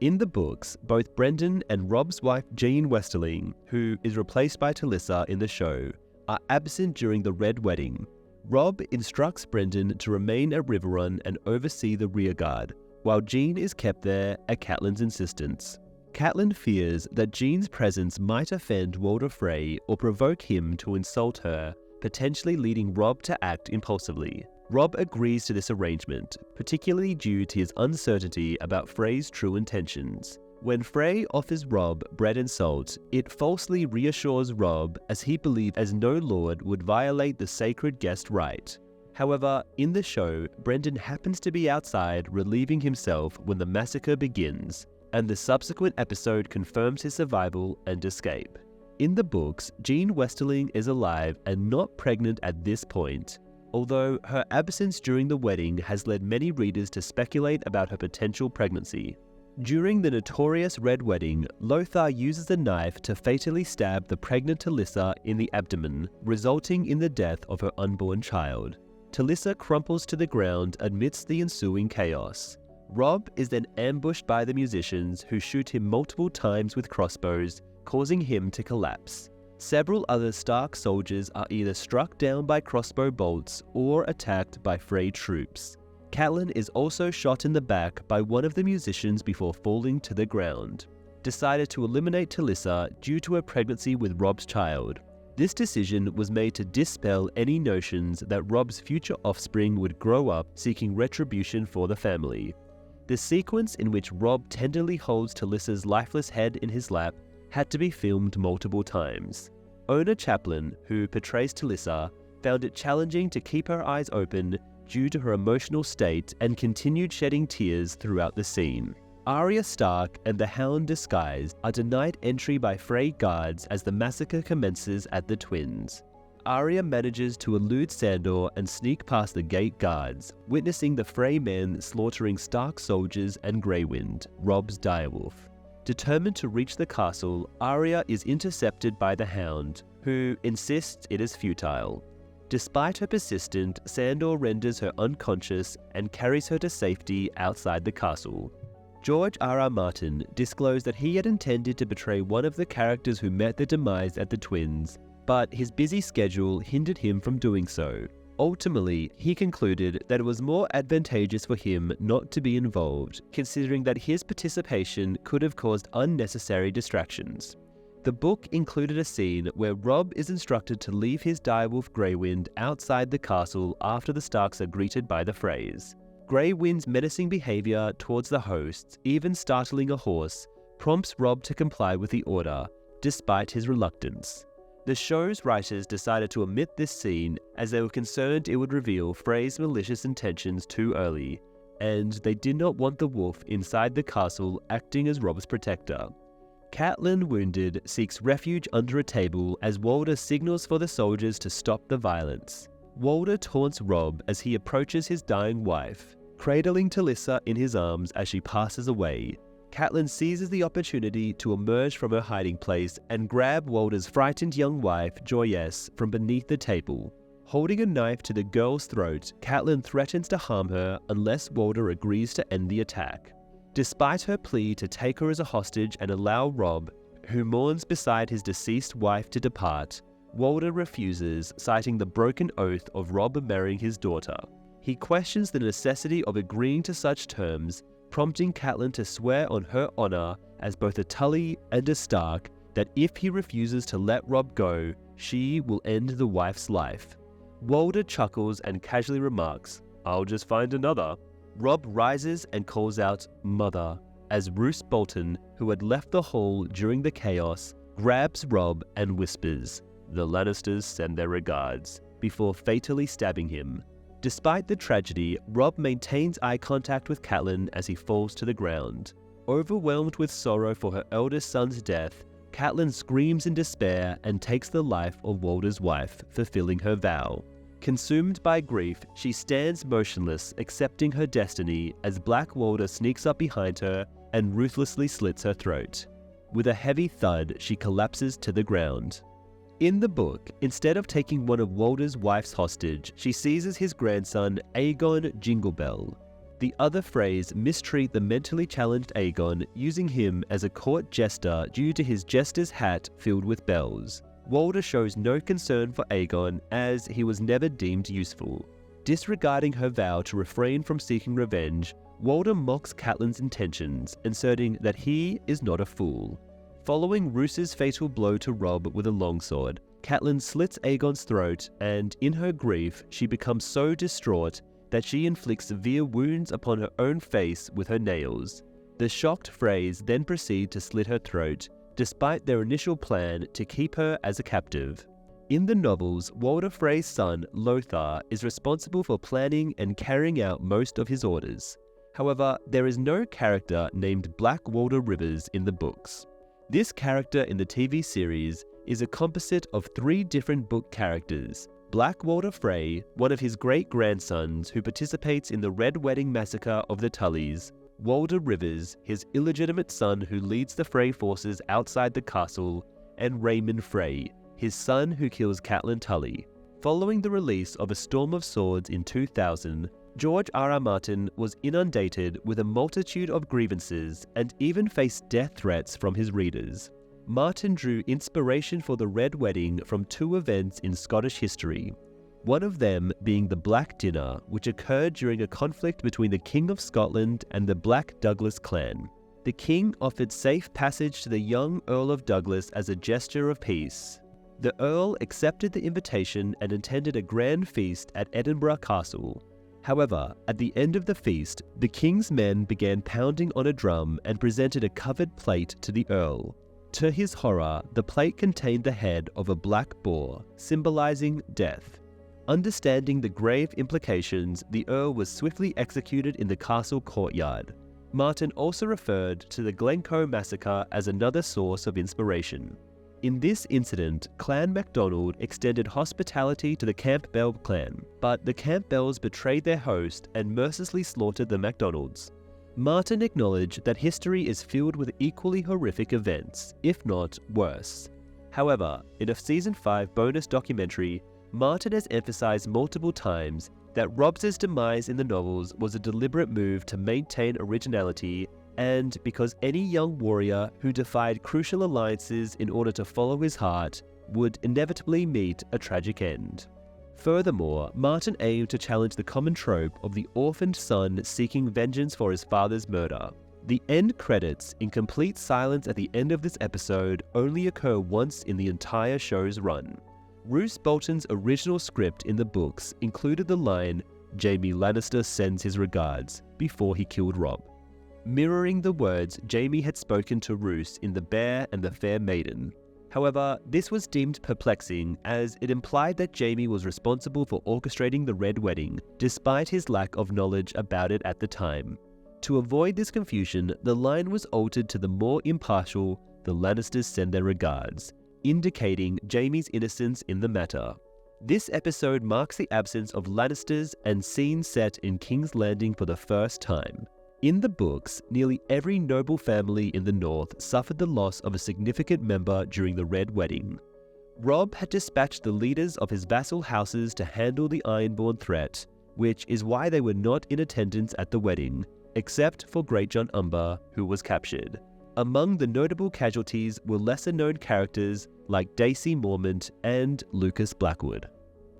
In the books, both Brendan and Robb's wife Jean Westerling, who is replaced by Talissa in the show, are absent during the Red Wedding. Robb instructs Brendan to remain at Riverrun and oversee the rearguard, while Jean is kept there at Catelyn's insistence. Catelyn fears that Jean's presence might offend Walder Frey or provoke him to insult her, potentially leading Robb to act impulsively. Robb agrees to this arrangement, particularly due to his uncertainty about Frey's true intentions. When Frey offers Robb bread and salt, it falsely reassures Robb as he believes as no lord would violate the sacred guest right. However, in the show, Brendan happens to be outside relieving himself when the massacre begins, and the subsequent episode confirms his survival and escape. In the books, Jean Westerling is alive and not pregnant at this point, although her absence during the wedding has led many readers to speculate about her potential pregnancy. During the notorious Red Wedding, Lothar uses a knife to fatally stab the pregnant Talissa in the abdomen, resulting in the death of her unborn child. Talissa crumples to the ground amidst the ensuing chaos. Robb is then ambushed by the musicians, who shoot him multiple times with crossbows, causing him to collapse. Several other Stark soldiers are either struck down by crossbow bolts or attacked by Frey troops. Catelyn is also shot in the back by one of the musicians before falling to the ground. Decided to eliminate Talissa due to her pregnancy with Robb's child. This decision was made to dispel any notions that Robb's future offspring would grow up seeking retribution for the family. The sequence in which Robb tenderly holds Talissa's lifeless head in his lap had to be filmed multiple times. Ona Chaplin, who portrays Talissa, found it challenging to keep her eyes open due to her emotional state and continued shedding tears throughout the scene. Arya Stark and the Hound Disguised are denied entry by Frey guards as the massacre commences at the Twins. Arya manages to elude Sandor and sneak past the gate guards, witnessing the Frey men slaughtering Stark soldiers and Greywind, Robb's direwolf. Determined to reach the castle, Arya is intercepted by the Hound, who insists it is futile. Despite her persistence, Sandor renders her unconscious and carries her to safety outside the castle. George R.R. Martin disclosed that he had intended to betray one of the characters who met their demise at the Twins, but his busy schedule hindered him from doing so. Ultimately, he concluded that it was more advantageous for him not to be involved, considering that his participation could have caused unnecessary distractions. The book included a scene where Robb is instructed to leave his direwolf Greywind outside the castle after the Starks are greeted by the Freys. Greywind's menacing behavior towards the hosts, even startling a horse, prompts Robb to comply with the order, despite his reluctance. The show's writers decided to omit this scene as they were concerned it would reveal Frey's malicious intentions too early, and they did not want the wolf inside the castle acting as Robb's protector. Catelyn, wounded, seeks refuge under a table as Walder signals for the soldiers to stop the violence. Walder taunts Robb as he approaches his dying wife, cradling Talissa in his arms as she passes away. Catelyn seizes the opportunity to emerge from her hiding place and grab Walder's frightened young wife, Joyce, from beneath the table. Holding a knife to the girl's throat, Catelyn threatens to harm her unless Walder agrees to end the attack. Despite her plea to take her as a hostage and allow Robb, who mourns beside his deceased wife, to depart, Walder refuses, citing the broken oath of Robb marrying his daughter. He questions the necessity of agreeing to such terms, prompting Catelyn to swear on her honor as both a Tully and a Stark that if he refuses to let Robb go, she will end the wife's life. Walder chuckles and casually remarks, "I'll just find another." Robb rises and calls out "Mother," as Roose Bolton, who had left the hall during the chaos, grabs Robb and whispers, "The Lannisters send their regards," before fatally stabbing him. Despite the tragedy, Robb maintains eye contact with Catelyn as he falls to the ground. Overwhelmed with sorrow for her eldest son's death, Catelyn screams in despair and takes the life of Walder's wife, fulfilling her vow. Consumed by grief, she stands motionless, accepting her destiny as Black Walder sneaks up behind her and ruthlessly slits her throat. With a heavy thud, she collapses to the ground. In the book, instead of taking one of Walder's wife's hostage, she seizes his grandson, Aegon Jinglebell. The other Freys mistreat the mentally challenged Aegon, using him as a court jester due to his jester's hat filled with bells. Walder shows no concern for Aegon as he was never deemed useful. Disregarding her vow to refrain from seeking revenge, Walder mocks Catelyn's intentions, inserting that he is not a fool. Following Roose's fatal blow to Robb with a longsword, Catelyn slits Aegon's throat, and in her grief, she becomes so distraught that she inflicts severe wounds upon her own face with her nails. The shocked Freys then proceed to slit her throat, despite their initial plan to keep her as a captive. In the novels, Walder Frey's son, Lothar, is responsible for planning and carrying out most of his orders. However, there is no character named Black Walder Rivers in the books. This character in the TV series is a composite of 3 different book characters: Black Walder Frey, one of his great-grandsons who participates in the Red Wedding massacre of the Tullys; Walder Rivers, his illegitimate son who leads the Frey forces outside the castle; and Raymond Frey, his son who kills Catelyn Tully. Following the release of A Storm of Swords in 2000, George R.R. Martin was inundated with a multitude of grievances and even faced death threats from his readers. Martin drew inspiration for the Red Wedding from 2 events in Scottish history, one of them being the Black Dinner, which occurred during a conflict between the King of Scotland and the Black Douglas clan. The king offered safe passage to the young Earl of Douglas as a gesture of peace. The Earl accepted the invitation and attended a grand feast at Edinburgh Castle. However, at the end of the feast, the king's men began pounding on a drum and presented a covered plate to the Earl. To his horror, the plate contained the head of a black boar, symbolizing death. Understanding the grave implications, the Earl was swiftly executed in the castle courtyard. Martin also referred to the Glencoe massacre as another source of inspiration. In this incident, Clan MacDonald extended hospitality to the Campbell clan, but the Campbells betrayed their host and mercilessly slaughtered the MacDonalds. Martin acknowledged that history is filled with equally horrific events, if not worse. However, in a Season 5 bonus documentary, Martin has emphasized multiple times that Robb's demise in the novels was a deliberate move to maintain originality and because any young warrior who defied crucial alliances in order to follow his heart would inevitably meet a tragic end. Furthermore, Martin aimed to challenge the common trope of the orphaned son seeking vengeance for his father's murder. The end credits, in complete silence at the end of this episode, only occur once in the entire show's run. Roose Bolton's original script in the books included the line, "Jaime Lannister sends his regards," before he killed Robb, mirroring the words Jaime had spoken to Roose in The Bear and the Fair Maiden. However, this was deemed perplexing as it implied that Jaime was responsible for orchestrating the Red Wedding, despite his lack of knowledge about it at the time. To avoid this confusion, the line was altered to the more impartial, "The Lannisters send their regards," indicating Jaime's innocence in the matter. This episode marks the absence of Lannisters and scenes set in King's Landing for the first time. In the books, nearly every noble family in the north suffered the loss of a significant member during the Red Wedding. Robb had dispatched the leaders of his vassal houses to handle the Ironborn threat, which is why they were not in attendance at the wedding, except for Greatjon Umber, who was captured. Among the notable casualties were lesser-known characters like Daisy Mormont and Lucas Blackwood.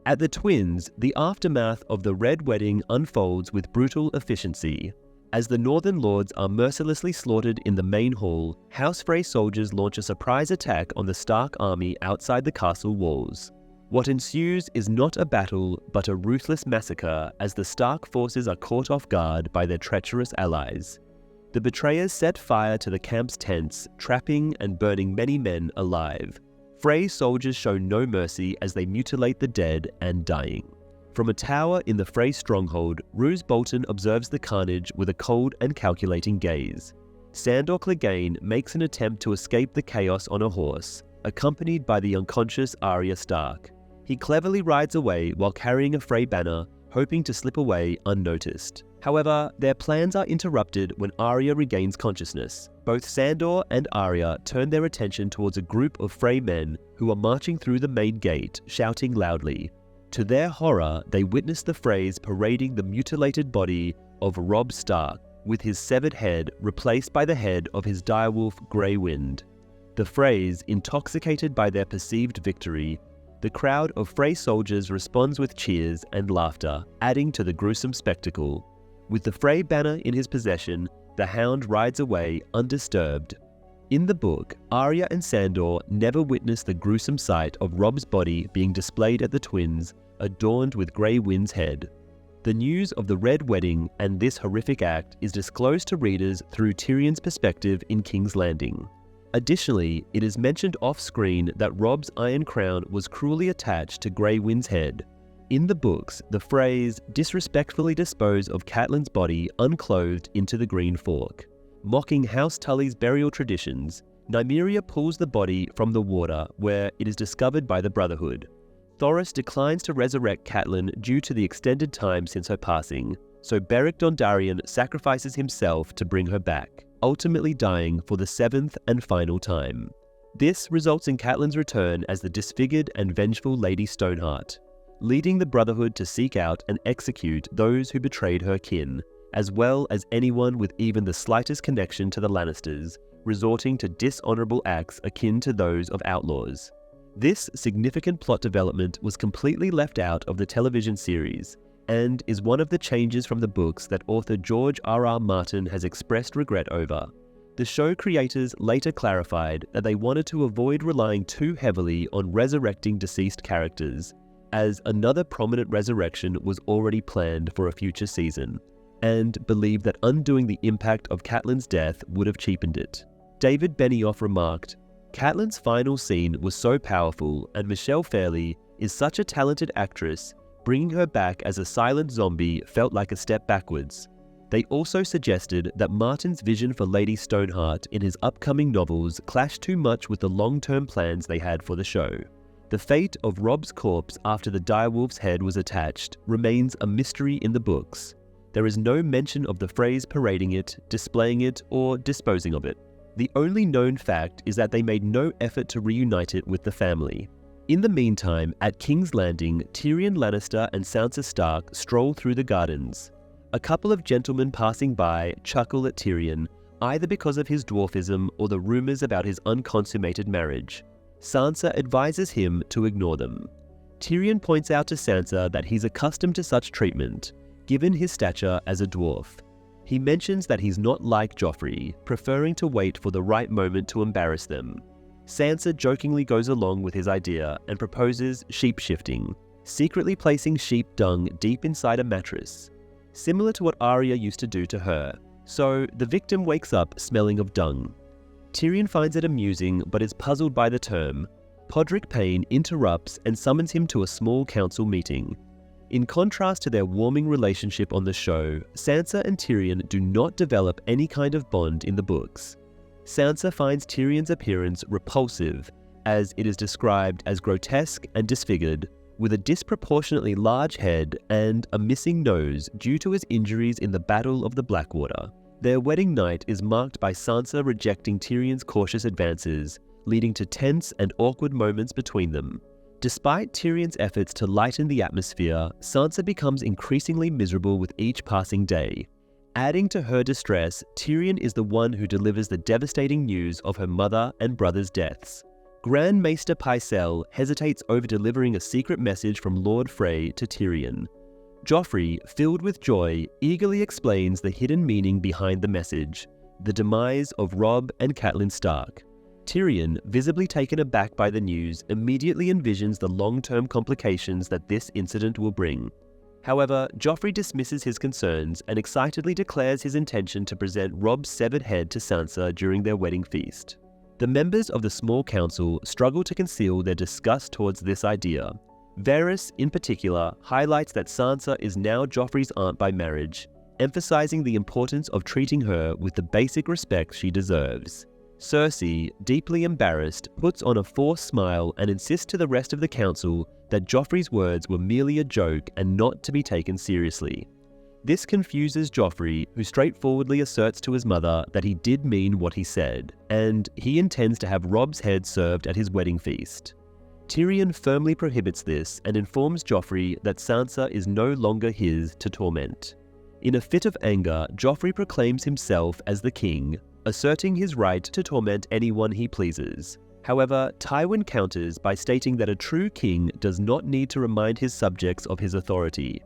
At the Twins, the aftermath of the Red Wedding unfolds with brutal efficiency. As the Northern Lords are mercilessly slaughtered in the main hall, House Frey soldiers launch a surprise attack on the Stark army outside the castle walls. What ensues is not a battle, but a ruthless massacre as the Stark forces are caught off guard by their treacherous allies. The betrayers set fire to the camp's tents, trapping and burning many men alive. Frey soldiers show no mercy as they mutilate the dead and dying. From a tower in the Frey stronghold, Roose Bolton observes the carnage with a cold and calculating gaze. Sandor Clegane makes an attempt to escape the chaos on a horse, accompanied by the unconscious Arya Stark. He cleverly rides away while carrying a Frey banner, hoping to slip away unnoticed. However, their plans are interrupted when Arya regains consciousness. Both Sandor and Arya turn their attention towards a group of Frey men who are marching through the main gate, shouting loudly. To their horror, they witness the Freys parading the mutilated body of Robb Stark, with his severed head replaced by the head of his direwolf Grey Wind. The Freys, intoxicated by their perceived victory, the crowd of Frey soldiers responds with cheers and laughter, adding to the gruesome spectacle. With the Frey banner in his possession, the Hound rides away undisturbed. In the book, Arya and Sandor never witness the gruesome sight of Robb's body being displayed at the Twins, adorned with Grey Wind's head. The news of the Red Wedding and this horrific act is disclosed to readers through Tyrion's perspective in King's Landing. Additionally, it is mentioned off-screen that Robb's iron crown was cruelly attached to Grey Wind's head. In the books, the Freys disrespectfully dispose of Catelyn's body unclothed into the Green Fork. Mocking House Tully's burial traditions, Nymeria pulls the body from the water where it is discovered by the Brotherhood. Thoros declines to resurrect Catelyn due to the extended time since her passing, so Beric Dondarrion sacrifices himself to bring her back, ultimately dying for the 7th and final time. This results in Catelyn's return as the disfigured and vengeful Lady Stoneheart, leading the Brotherhood to seek out and execute those who betrayed her kin, as well as anyone with even the slightest connection to the Lannisters, resorting to dishonorable acts akin to those of outlaws. This significant plot development was completely left out of the television series, and is one of the changes from the books that author George R.R. Martin has expressed regret over. The show creators later clarified that they wanted to avoid relying too heavily on resurrecting deceased characters, as another prominent resurrection was already planned for a future season, and believed that undoing the impact of Catelyn's death would have cheapened it. David Benioff remarked, "Catelyn's final scene was so powerful, and Michelle Fairley is such a talented actress, bringing her back as a silent zombie felt like a step backwards." They also suggested that Martin's vision for Lady Stoneheart in his upcoming novels clashed too much with the long-term plans they had for the show. The fate of Robb's corpse after the direwolf's head was attached remains a mystery in the books. There is no mention of the Freys parading it, displaying it, or disposing of it. The only known fact is that they made no effort to reunite it with the family. In the meantime, at King's Landing, Tyrion Lannister and Sansa Stark stroll through the gardens. A couple of gentlemen passing by chuckle at Tyrion, either because of his dwarfism or the rumors about his unconsummated marriage. Sansa advises him to ignore them. Tyrion points out to Sansa that he's accustomed to such treatment, given his stature as a dwarf. He mentions that he's not like Joffrey, preferring to wait for the right moment to embarrass them. Sansa jokingly goes along with his idea and proposes sheep-shifting, secretly placing sheep dung deep inside a mattress, similar to what Arya used to do to her, so the victim wakes up smelling of dung. Tyrion finds it amusing but is puzzled by the term. Podrick Payne interrupts and summons him to a small council meeting. In contrast to their warming relationship on the show, Sansa and Tyrion do not develop any kind of bond in the books. Sansa finds Tyrion's appearance repulsive, as it is described as grotesque and disfigured, with a disproportionately large head and a missing nose due to his injuries in the Battle of the Blackwater. Their wedding night is marked by Sansa rejecting Tyrion's cautious advances, leading to tense and awkward moments between them. Despite Tyrion's efforts to lighten the atmosphere, Sansa becomes increasingly miserable with each passing day. Adding to her distress, Tyrion is the one who delivers the devastating news of her mother and brother's deaths. Grand Maester Pycelle hesitates over delivering a secret message from Lord Frey to Tyrion. Joffrey, filled with joy, eagerly explains the hidden meaning behind the message, the demise of Robb and Catelyn Stark. Tyrion, visibly taken aback by the news, immediately envisions the long-term complications that this incident will bring. However, Joffrey dismisses his concerns and excitedly declares his intention to present Robb's severed head to Sansa during their wedding feast. The members of the small council struggle to conceal their disgust towards this idea. Varys, in particular, highlights that Sansa is now Joffrey's aunt by marriage, emphasizing the importance of treating her with the basic respect she deserves. Cersei, deeply embarrassed, puts on a forced smile and insists to the rest of the council that Joffrey's words were merely a joke and not to be taken seriously. This confuses Joffrey, who straightforwardly asserts to his mother that he did mean what he said, and he intends to have Robb's head served at his wedding feast. Tyrion firmly prohibits this and informs Joffrey that Sansa is no longer his to torment. In a fit of anger, Joffrey proclaims himself as the king, asserting his right to torment anyone he pleases. However, Tywin counters by stating that a true king does not need to remind his subjects of his authority.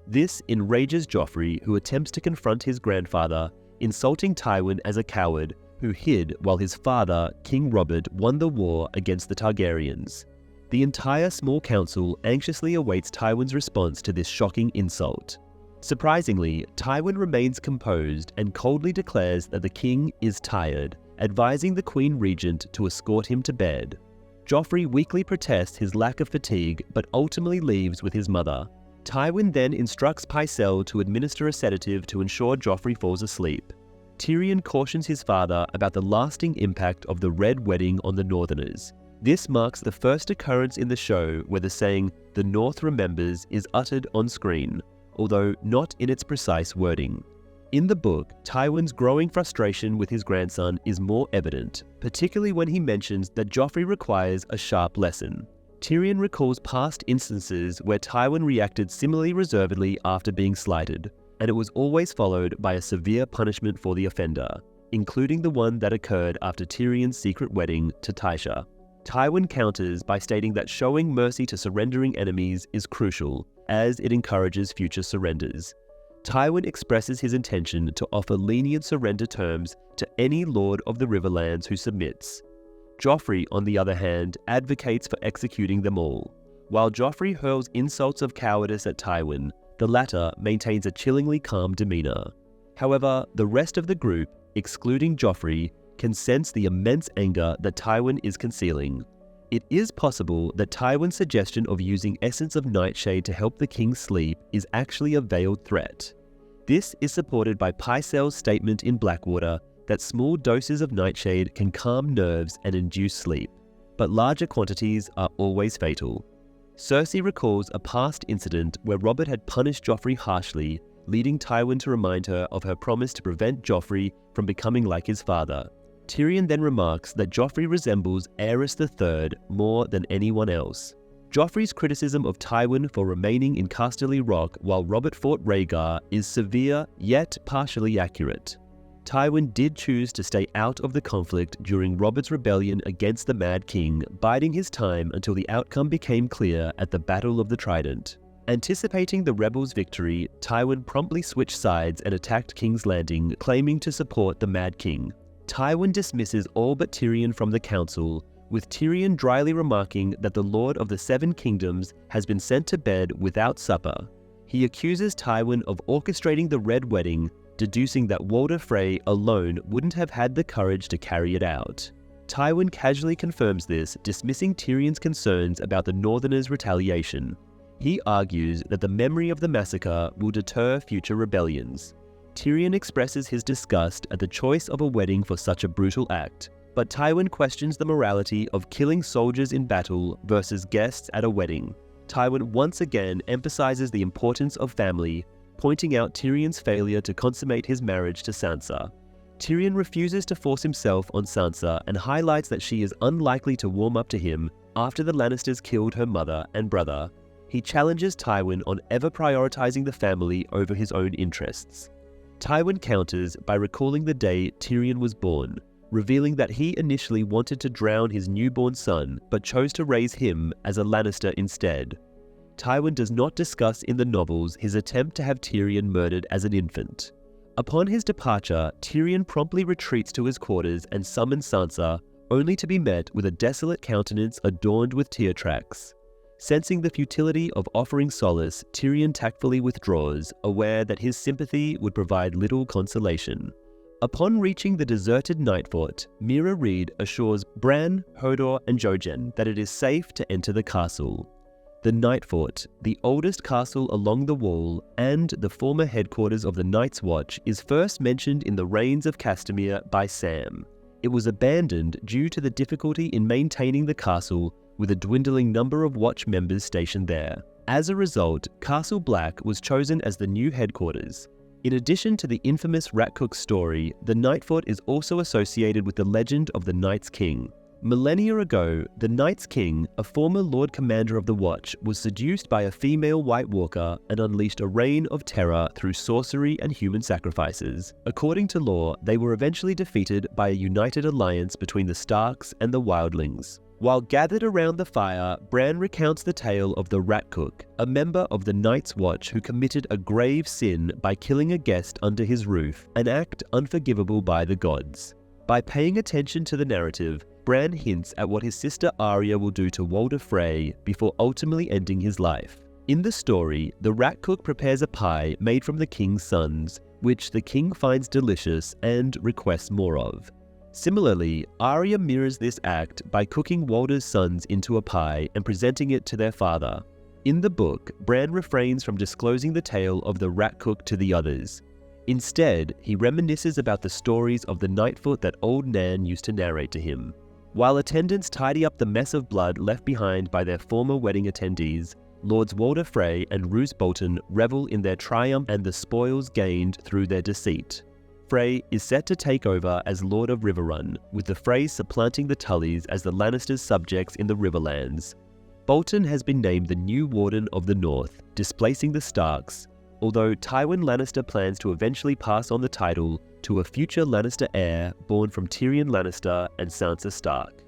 This enrages Joffrey, who attempts to confront his grandfather, insulting Tywin as a coward who hid while his father, King Robert, won the war against the Targaryens. The entire small council anxiously awaits Tywin's response to this shocking insult. Surprisingly, Tywin remains composed and coldly declares that the king is tired, advising the Queen Regent to escort him to bed. Joffrey weakly protests his lack of fatigue but ultimately leaves with his mother. Tywin then instructs Pycelle to administer a sedative to ensure Joffrey falls asleep. Tyrion cautions his father about the lasting impact of the Red Wedding on the Northerners. This marks the first occurrence in the show where the saying, "The North remembers," is uttered on screen, although not in its precise wording. In the book, Tywin's growing frustration with his grandson is more evident, particularly when he mentions that Joffrey requires a sharp lesson. Tyrion recalls past instances where Tywin reacted similarly reservedly after being slighted, and it was always followed by a severe punishment for the offender, including the one that occurred after Tyrion's secret wedding to Tysha. Tywin counters by stating that showing mercy to surrendering enemies is crucial, as it encourages future surrenders. Tywin expresses his intention to offer lenient surrender terms to any Lord of the Riverlands who submits. Joffrey, on the other hand, advocates for executing them all. While Joffrey hurls insults of cowardice at Tywin, the latter maintains a chillingly calm demeanor. However, the rest of the group, excluding Joffrey, can sense the immense anger that Tywin is concealing. It is possible that Tywin's suggestion of using essence of nightshade to help the king sleep is actually a veiled threat. This is supported by Pycelle's statement in Blackwater that small doses of nightshade can calm nerves and induce sleep, but larger quantities are always fatal. Cersei recalls a past incident where Robert had punished Joffrey harshly, leading Tywin to remind her of her promise to prevent Joffrey from becoming like his father. Tyrion then remarks that Joffrey resembles Aerys III more than anyone else. Joffrey's criticism of Tywin for remaining in Casterly Rock while Robert fought Rhaegar is severe yet partially accurate. Tywin did choose to stay out of the conflict during Robert's rebellion against the Mad King, biding his time until the outcome became clear at the Battle of the Trident. Anticipating the rebels' victory, Tywin promptly switched sides and attacked King's Landing, claiming to support the Mad King. Tywin dismisses all but Tyrion from the council, with Tyrion dryly remarking that the Lord of the Seven Kingdoms has been sent to bed without supper. He accuses Tywin of orchestrating the Red Wedding, deducing that Walder Frey alone wouldn't have had the courage to carry it out. Tywin casually confirms this, dismissing Tyrion's concerns about the Northerners' retaliation. He argues that the memory of the massacre will deter future rebellions. Tyrion expresses his disgust at the choice of a wedding for such a brutal act, but Tywin questions the morality of killing soldiers in battle versus guests at a wedding. Tywin once again emphasizes the importance of family, pointing out Tyrion's failure to consummate his marriage to Sansa. Tyrion refuses to force himself on Sansa and highlights that she is unlikely to warm up to him after the Lannisters killed her mother and brother. He challenges Tywin on ever prioritizing the family over his own interests. Tywin counters by recalling the day Tyrion was born, revealing that he initially wanted to drown his newborn son but chose to raise him as a Lannister instead. Tywin does not discuss in the novels his attempt to have Tyrion murdered as an infant. Upon his departure, Tyrion promptly retreats to his quarters and summons Sansa, only to be met with a desolate countenance adorned with tear tracks. Sensing the futility of offering solace, Tyrion tactfully withdraws, aware that his sympathy would provide little consolation. Upon reaching the deserted Night Fort, Meera Reed assures Bran, Hodor, and Jojen that it is safe to enter the castle. The Night Fort, the oldest castle along the wall and the former headquarters of the Night's Watch, is first mentioned in the Reigns of Castamere by Sam. It was abandoned due to the difficulty in maintaining the castle with a dwindling number of watch members stationed there. As a result, Castle Black was chosen as the new headquarters. In addition to the infamous Ratcook story, the Night Fort is also associated with the legend of the Night's King. Millennia ago, the Night's King, a former Lord Commander of the Watch, was seduced by a female White Walker and unleashed a reign of terror through sorcery and human sacrifices. According to lore, they were eventually defeated by a united alliance between the Starks and the Wildlings. While gathered around the fire, Bran recounts the tale of the Ratcook, a member of the Night's Watch who committed a grave sin by killing a guest under his roof, an act unforgivable by the gods. By paying attention to the narrative, Bran hints at what his sister Arya will do to Walder Frey before ultimately ending his life. In the story, the Ratcook prepares a pie made from the king's sons, which the king finds delicious and requests more of. Similarly, Arya mirrors this act by cooking Walder's sons into a pie and presenting it to their father. In the book, Bran refrains from disclosing the tale of the Ratcook to the others. Instead, he reminisces about the stories of the Nightfoot that old Nan used to narrate to him. While attendants tidy up the mess of blood left behind by their former wedding attendees, Lords Walder Frey and Roose Bolton revel in their triumph and the spoils gained through their deceit. Frey is set to take over as Lord of Riverrun, with the Freys supplanting the Tullys as the Lannisters' subjects in the Riverlands. Bolton has been named the new Warden of the North, displacing the Starks, although Tywin Lannister plans to eventually pass on the title to a future Lannister heir born from Tyrion Lannister and Sansa Stark.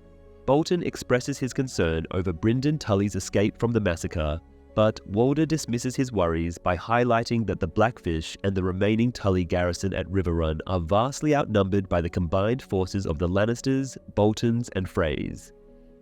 Bolton expresses his concern over Brynden Tully's escape from the massacre, but Walder dismisses his worries by highlighting that the Blackfish and the remaining Tully garrison at Riverrun are vastly outnumbered by the combined forces of the Lannisters, Boltons, and Freys.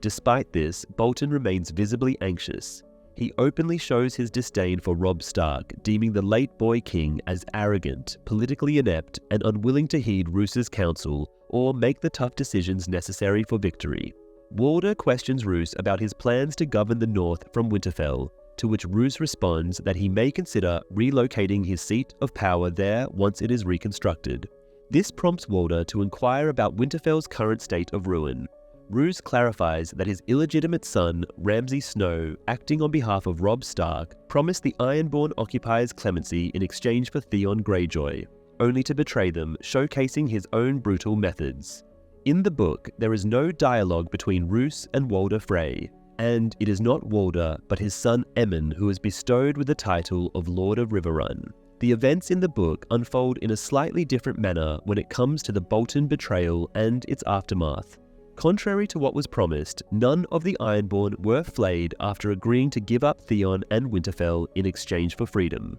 Despite this, Bolton remains visibly anxious. He openly shows his disdain for Robb Stark, deeming the late boy king as arrogant, politically inept, and unwilling to heed Roose's counsel or make the tough decisions necessary for victory. Walder questions Roose about his plans to govern the North from Winterfell, to which Roose responds that he may consider relocating his seat of power there once it is reconstructed. This prompts Walder to inquire about Winterfell's current state of ruin. Roose clarifies that his illegitimate son, Ramsay Snow, acting on behalf of Robb Stark, promised the Ironborn occupiers clemency in exchange for Theon Greyjoy, only to betray them, showcasing his own brutal methods. In the book, there is no dialogue between Roose and Walder Frey, and it is not Walder but his son Emmon who is bestowed with the title of Lord of Riverrun. The events in the book unfold in a slightly different manner when it comes to the Bolton betrayal and its aftermath. Contrary to what was promised, none of the Ironborn were flayed after agreeing to give up Theon and Winterfell in exchange for freedom.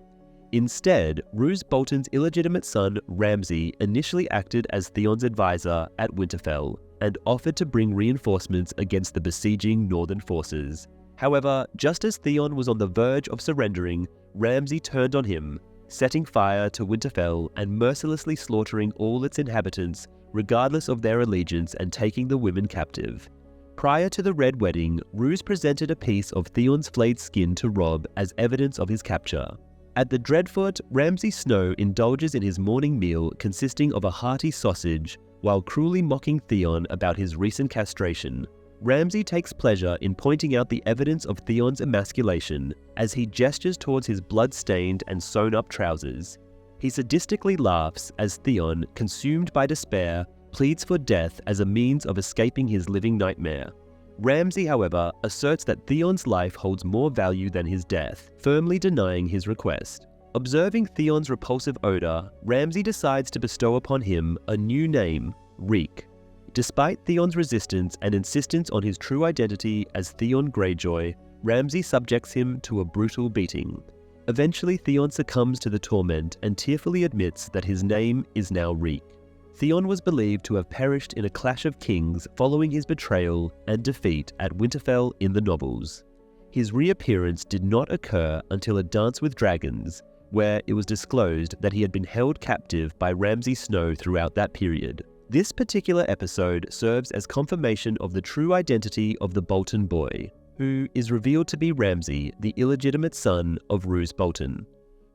Instead, Roose Bolton's illegitimate son Ramsay initially acted as Theon's advisor at Winterfell and offered to bring reinforcements against the besieging northern forces. However, just as Theon was on the verge of surrendering, Ramsay turned on him, setting fire to Winterfell and mercilessly slaughtering all its inhabitants, regardless of their allegiance, and taking the women captive. Prior to the Red Wedding, Roose presented a piece of Theon's flayed skin to Robb as evidence of his capture. At the Dreadfoot, Ramsay Snow indulges in his morning meal consisting of a hearty sausage, while cruelly mocking Theon about his recent castration. Ramsay takes pleasure in pointing out the evidence of Theon's emasculation as he gestures towards his blood-stained and sewn-up trousers. He sadistically laughs as Theon, consumed by despair, pleads for death as a means of escaping his living nightmare. Ramsay, however, asserts that Theon's life holds more value than his death, firmly denying his request. Observing Theon's repulsive odor, Ramsay decides to bestow upon him a new name, Reek. Despite Theon's resistance and insistence on his true identity as Theon Greyjoy, Ramsay subjects him to a brutal beating. Eventually, Theon succumbs to the torment and tearfully admits that his name is now Reek. Theon was believed to have perished in a clash of kings following his betrayal and defeat at Winterfell in the novels. His reappearance did not occur until A Dance with Dragons, where it was disclosed that he had been held captive by Ramsay Snow throughout that period. This particular episode serves as confirmation of the true identity of the Bolton boy, who is revealed to be Ramsay, the illegitimate son of Roose Bolton.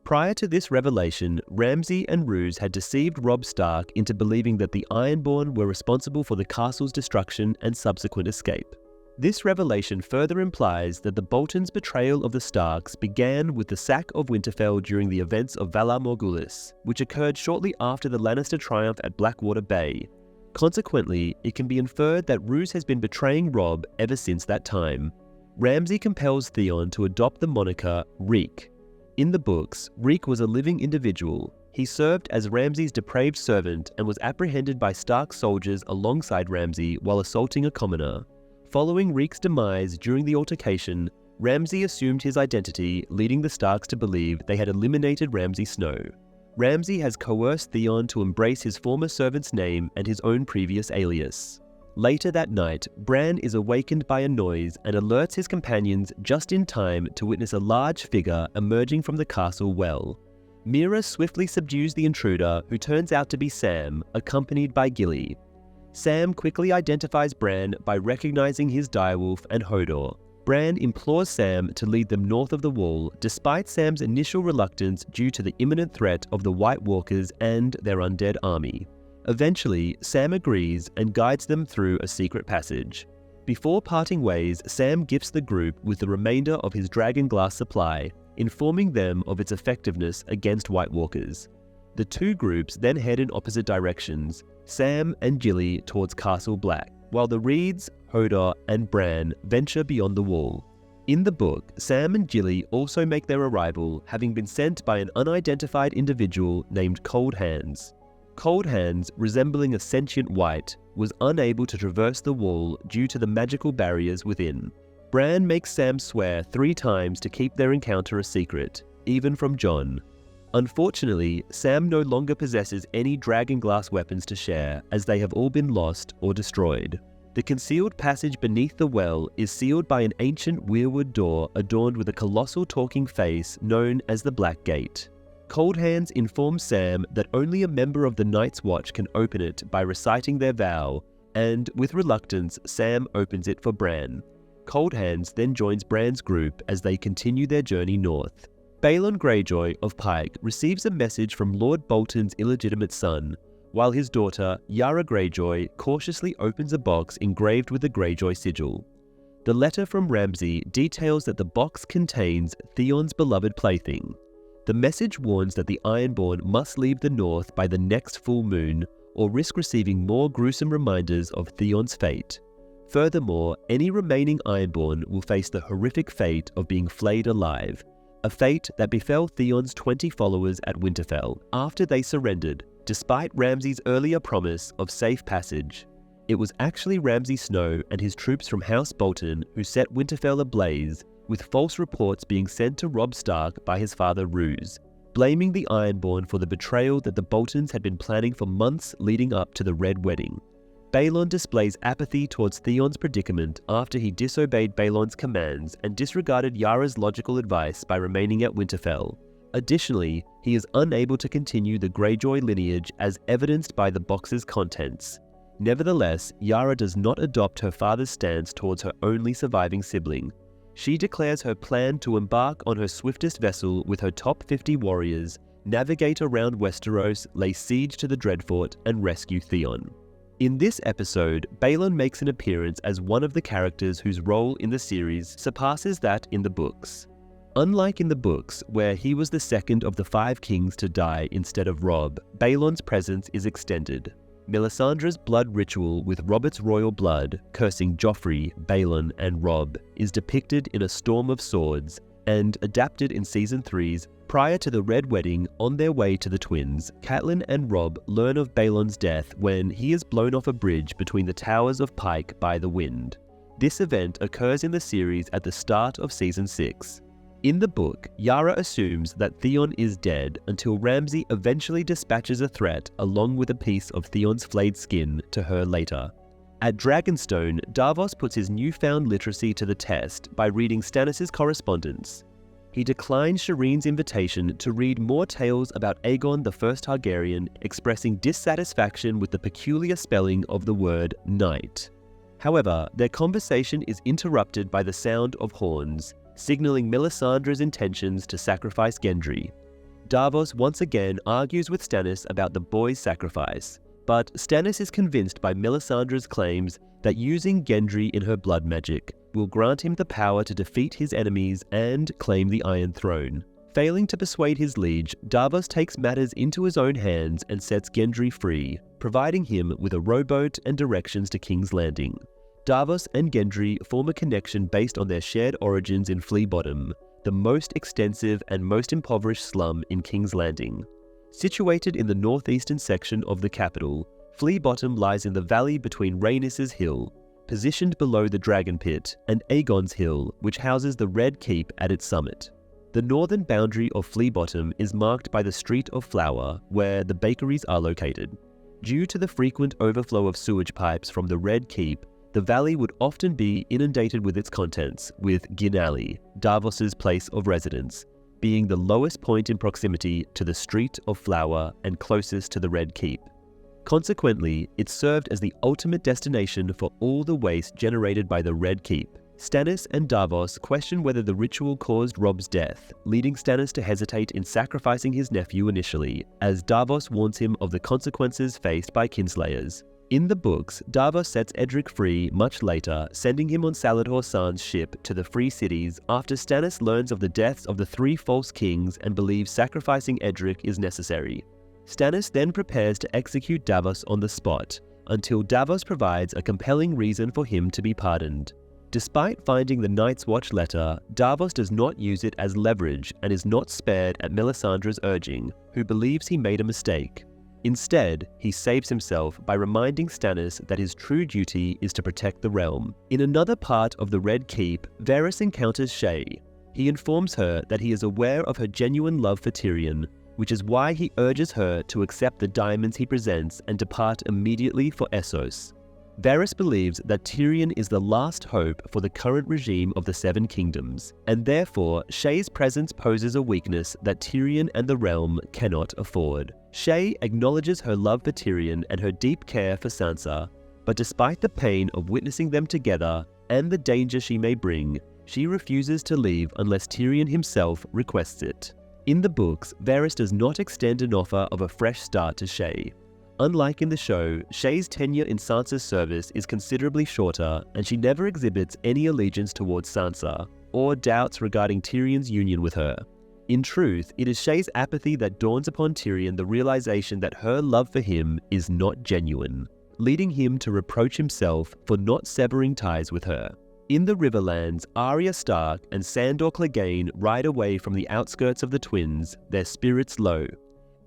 Prior to this revelation, Ramsay and Roose had deceived Robb Stark into believing that the Ironborn were responsible for the castle's destruction and subsequent escape. This revelation further implies that the Boltons' betrayal of the Starks began with the sack of Winterfell during the events of Valar Morghulis, which occurred shortly after the Lannister triumph at Blackwater Bay. Consequently, it can be inferred that Roose has been betraying Robb ever since that time. Ramsay compels Theon to adopt the moniker Reek. In the books, Reek was a living individual. He served as Ramsay's depraved servant and was apprehended by Stark soldiers alongside Ramsay while assaulting a commoner. Following Reek's demise during the altercation, Ramsay assumed his identity, leading the Starks to believe they had eliminated Ramsay Snow. Ramsay has coerced Theon to embrace his former servant's name and his own previous alias. Later that night, Bran is awakened by a noise and alerts his companions just in time to witness a large figure emerging from the castle well. Meera swiftly subdues the intruder, who turns out to be Sam, accompanied by Gilly. Sam quickly identifies Bran by recognizing his direwolf and Hodor. Bran implores Sam to lead them north of the Wall, despite Sam's initial reluctance due to the imminent threat of the White Walkers and their undead army. Eventually, Sam agrees and guides them through a secret passage. Before parting ways, Sam gifts the group with the remainder of his dragon glass supply, informing them of its effectiveness against White Walkers. The two groups then head in opposite directions, Sam and Gilly towards Castle Black, while the Reeds, Hodor, and Bran venture beyond the Wall. In the book, Sam and Gilly also make their arrival, having been sent by an unidentified individual named Cold Hands. Cold Hands, resembling a sentient wight, was unable to traverse the wall due to the magical barriers within. Bran makes Sam swear 3 times to keep their encounter a secret, even from Jon. Unfortunately, Sam no longer possesses any dragon glass weapons to share, as they have all been lost or destroyed. The concealed passage beneath the well is sealed by an ancient weirwood door adorned with a colossal talking face known as the Black Gate. Cold Hands informs Sam that only a member of the Night's Watch can open it by reciting their vow, and with reluctance, Sam opens it for Bran. Cold Hands then joins Bran's group as they continue their journey north. Balon Greyjoy of Pike receives a message from Lord Bolton's illegitimate son, while his daughter, Yara Greyjoy, cautiously opens a box engraved with the Greyjoy sigil. The letter from Ramsay details that the box contains Theon's beloved plaything. The message warns that the Ironborn must leave the north by the next full moon, or risk receiving more gruesome reminders of Theon's fate. Furthermore, any remaining Ironborn will face the horrific fate of being flayed alive, a fate that befell Theon's 20 followers at Winterfell after they surrendered, despite Ramsay's earlier promise of safe passage. It was actually Ramsay Snow and his troops from House Bolton who set Winterfell ablaze, with false reports being sent to Robb Stark by his father Roose, blaming the Ironborn for the betrayal that the Boltons had been planning for months leading up to the Red Wedding. Balon displays apathy towards Theon's predicament after he disobeyed Balon's commands and disregarded Yara's logical advice by remaining at Winterfell, Additionally, he is unable to continue the Greyjoy lineage as evidenced by the box's contents. Nevertheless, Yara does not adopt her father's stance towards her only surviving sibling. She declares her plan to embark on her swiftest vessel with her top 50 warriors, navigate around Westeros, lay siege to the Dreadfort, and rescue Theon. In this episode, Balon makes an appearance as one of the characters whose role in the series surpasses that in the books. Unlike in the books, where he was the second of the 5 kings to die instead of Robb, Balon's presence is extended. Melisandre's blood ritual with Robert's royal blood, cursing Joffrey, Balon, and Robb, is depicted in A Storm of Swords, and adapted in Season 3's Prior to the Red Wedding. On their way to the Twins, Catelyn and Robb learn of Balon's death when he is blown off a bridge between the Towers of Pike by the wind. This event occurs in the series at the start of Season 6. In the book, Yara assumes that Theon is dead until Ramsay eventually dispatches a threat along with a piece of Theon's flayed skin to her later. At Dragonstone, Davos puts his newfound literacy to the test by reading Stannis' correspondence. He declines Shireen's invitation to read more tales about Aegon the First Targaryen, expressing dissatisfaction with the peculiar spelling of the word night. However, their conversation is interrupted by the sound of horns, signaling Melisandre's intentions to sacrifice Gendry. Davos once again argues with Stannis about the boy's sacrifice, but Stannis is convinced by Melisandre's claims that using Gendry in her blood magic will grant him the power to defeat his enemies and claim the Iron Throne. Failing to persuade his liege, Davos takes matters into his own hands and sets Gendry free, providing him with a rowboat and directions to King's Landing. Davos and Gendry form a connection based on their shared origins in Flea Bottom, the most extensive and most impoverished slum in King's Landing. Situated in the northeastern section of the capital, Flea Bottom lies in the valley between Rhaenys' Hill, positioned below the Dragon Pit, and Aegon's Hill, which houses the Red Keep at its summit. The northern boundary of Flea Bottom is marked by the Street of Flour, where the bakeries are located. Due to the frequent overflow of sewage pipes from the Red Keep, the valley would often be inundated with its contents, with Ginali, Davos's place of residence, being the lowest point in proximity to the Street of Flour and closest to the Red Keep. Consequently, it served as the ultimate destination for all the waste generated by the Red Keep. Stannis and Davos question whether the ritual caused Robb's death, leading Stannis to hesitate in sacrificing his nephew initially, as Davos warns him of the consequences faced by kinslayers. In the books, Davos sets Edric free much later, sending him on Salladhor Saan's ship to the Free Cities after Stannis learns of the deaths of the 3 false kings and believes sacrificing Edric is necessary. Stannis then prepares to execute Davos on the spot, until Davos provides a compelling reason for him to be pardoned. Despite finding the Night's Watch letter, Davos does not use it as leverage and is not spared at Melisandre's urging, who believes he made a mistake. Instead, he saves himself by reminding Stannis that his true duty is to protect the realm. In another part of the Red Keep, Varys encounters Shae. He informs her that he is aware of her genuine love for Tyrion, which is why he urges her to accept the diamonds he presents and depart immediately for Essos. Varys believes that Tyrion is the last hope for the current regime of the Seven Kingdoms, and therefore Shae's presence poses a weakness that Tyrion and the realm cannot afford. Shae acknowledges her love for Tyrion and her deep care for Sansa, but despite the pain of witnessing them together and the danger she may bring, she refuses to leave unless Tyrion himself requests it. In the books, Varys does not extend an offer of a fresh start to Shae. Unlike in the show, Shae's tenure in Sansa's service is considerably shorter, and she never exhibits any allegiance towards Sansa, or doubts regarding Tyrion's union with her. In truth, it is Shae's apathy that dawns upon Tyrion the realization that her love for him is not genuine, leading him to reproach himself for not severing ties with her. In the Riverlands, Arya Stark and Sandor Clegane ride away from the outskirts of the Twins, their spirits low.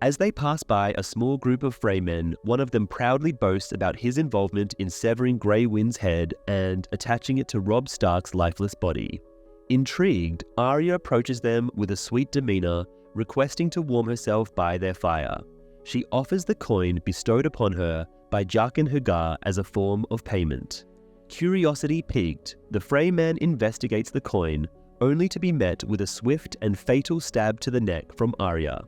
As they pass by a small group of Freymen, one of them proudly boasts about his involvement in severing Grey Wind's head and attaching it to Robb Stark's lifeless body. Intrigued, Arya approaches them with a sweet demeanor, requesting to warm herself by their fire. She offers the coin bestowed upon her by Jaqen H'ghar as a form of payment. Curiosity piqued, the Freyman investigates the coin, only to be met with a swift and fatal stab to the neck from Arya.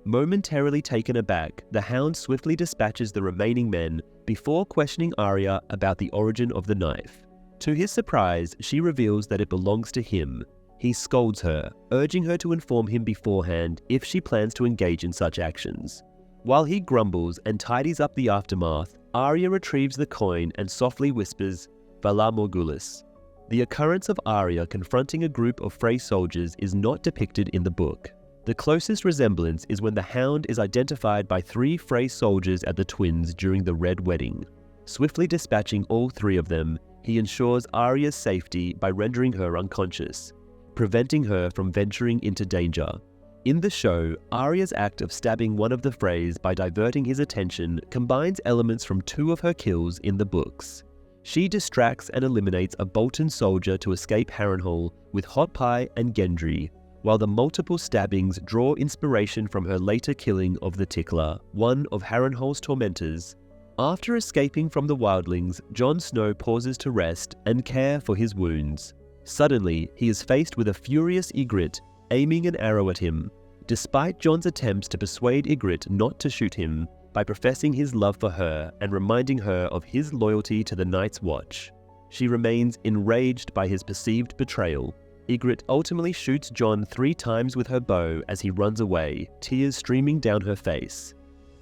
Momentarily taken aback, the Hound swiftly dispatches the remaining men before questioning Arya about the origin of the knife. To his surprise, she reveals that it belongs to him. He scolds her, urging her to inform him beforehand if she plans to engage in such actions. While he grumbles and tidies up the aftermath, Arya retrieves the coin and softly whispers, "Valar Morghulis." The occurrence of Arya confronting a group of Frey soldiers is not depicted in the book. The closest resemblance is when the Hound is identified by 3 Frey soldiers at the Twins during the Red Wedding. Swiftly dispatching all 3 of them, he ensures Arya's safety by rendering her unconscious, preventing her from venturing into danger. In the show, Arya's act of stabbing one of the Freys by diverting his attention combines elements from 2 of her kills in the books. She distracts and eliminates a Bolton soldier to escape Harrenhal with Hot Pie and Gendry, while the multiple stabbings draw inspiration from her later killing of the Tickler, one of Harrenhal's tormentors. After escaping from the wildlings, Jon Snow pauses to rest and care for his wounds. Suddenly, he is faced with a furious Ygritte, aiming an arrow at him. Despite Jon's attempts to persuade Ygritte not to shoot him, by professing his love for her and reminding her of his loyalty to the Night's Watch, she remains enraged by his perceived betrayal. Ygritte ultimately shoots Jon 3 times with her bow as he runs away, tears streaming down her face.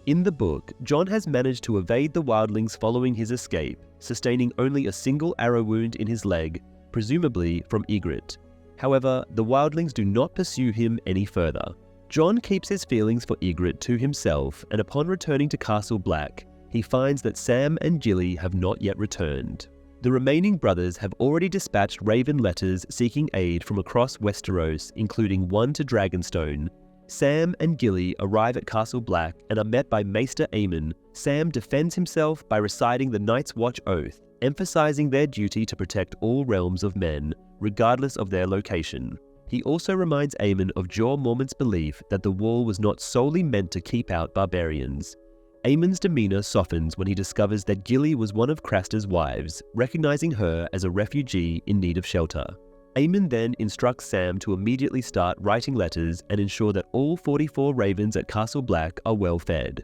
In the book, Jon has managed to evade the wildlings following his escape, sustaining only a single arrow wound in his leg, presumably from Ygritte. However, the wildlings do not pursue him any further. Jon keeps his feelings for Ygritte to himself, and upon returning to Castle Black, he finds that Sam and Gilly have not yet returned. The remaining brothers have already dispatched Raven letters seeking aid from across Westeros, including one to Dragonstone. Sam and Gilly arrive at Castle Black and are met by Maester Aemon. Sam defends himself by reciting the Night's Watch oath, emphasizing their duty to protect all realms of men, regardless of their location. He also reminds Aemon of Jorah Mormont's belief that the wall was not solely meant to keep out barbarians. Aemon's demeanor softens when he discovers that Gilly was one of Craster's wives, recognizing her as a refugee in need of shelter. Aemon then instructs Sam to immediately start writing letters and ensure that all 44 ravens at Castle Black are well fed.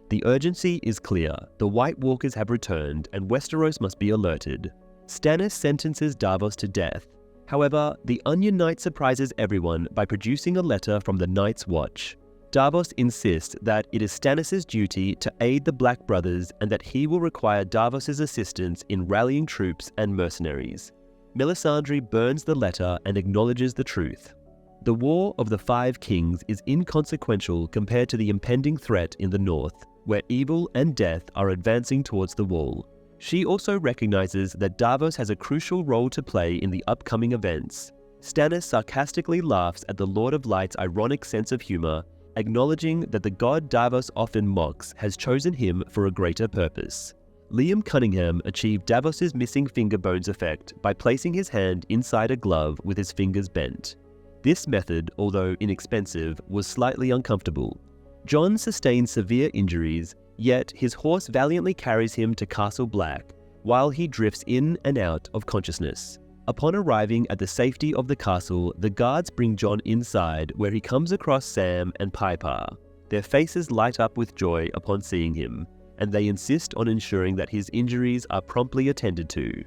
The urgency is clear. The White Walkers have returned and Westeros must be alerted. Stannis sentences Davos to death. However, the Onion Knight surprises everyone by producing a letter from the Night's Watch. Davos insists that it is Stannis' duty to aid the Black Brothers and that he will require Davos' assistance in rallying troops and mercenaries. Melisandre burns the letter and acknowledges the truth. The War of the Five Kings is inconsequential compared to the impending threat in the north, where evil and death are advancing towards the wall. She also recognizes that Davos has a crucial role to play in the upcoming events. Stannis sarcastically laughs at the Lord of Light's ironic sense of humor, acknowledging that the god Davos often mocks has chosen him for a greater purpose. Liam Cunningham achieved Davos's missing finger bones effect by placing his hand inside a glove with his fingers bent. This method, although inexpensive, was slightly uncomfortable. Jon sustains severe injuries, yet his horse valiantly carries him to Castle Black, while he drifts in and out of consciousness. Upon arriving at the safety of the castle, the guards bring Jon inside, where he comes across Sam and Piper. Their faces light up with joy upon seeing him, and they insist on ensuring that his injuries are promptly attended to.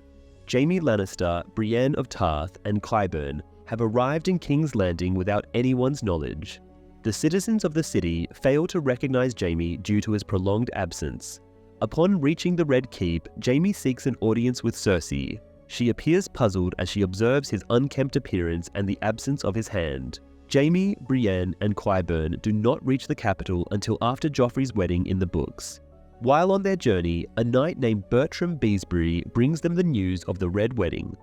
Jaime Lannister, Brienne of Tarth, and Qyburn have arrived in King's Landing without anyone's knowledge. The citizens of the city fail to recognize Jaime due to his prolonged absence. Upon reaching the Red Keep, Jaime seeks an audience with Cersei. She appears puzzled as she observes his unkempt appearance and the absence of his hand. Jaime, Brienne, and Qyburn do not reach the capital until after Joffrey's wedding in the books. While on their journey, a knight named Bertram Beesbury brings them the news of the Red Wedding.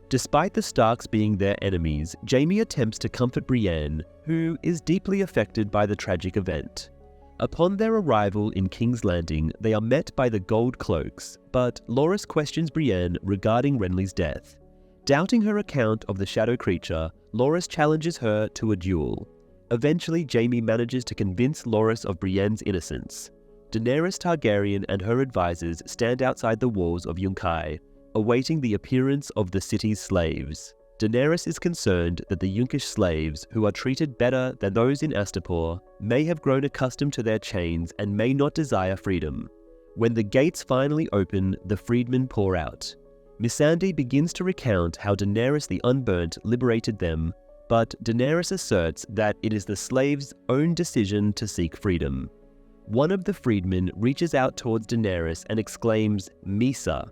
Despite the Starks being their enemies, Jaime attempts to comfort Brienne, who is deeply affected by the tragic event. Upon their arrival in King's Landing, they are met by the Gold Cloaks, but Loras questions Brienne regarding Renly's death. Doubting her account of the shadow creature, Loras challenges her to a duel. Eventually, Jaime manages to convince Loras of Brienne's innocence. Daenerys Targaryen and her advisors stand outside the walls of Yunkai, awaiting the appearance of the city's slaves. Daenerys is concerned that the Yunkish slaves, who are treated better than those in Astapor, may have grown accustomed to their chains and may not desire freedom. When the gates finally open, the freedmen pour out. Missandei begins to recount how Daenerys the Unburnt liberated them, but Daenerys asserts that it is the slaves' own decision to seek freedom. One of the freedmen reaches out towards Daenerys and exclaims, "Mhysa."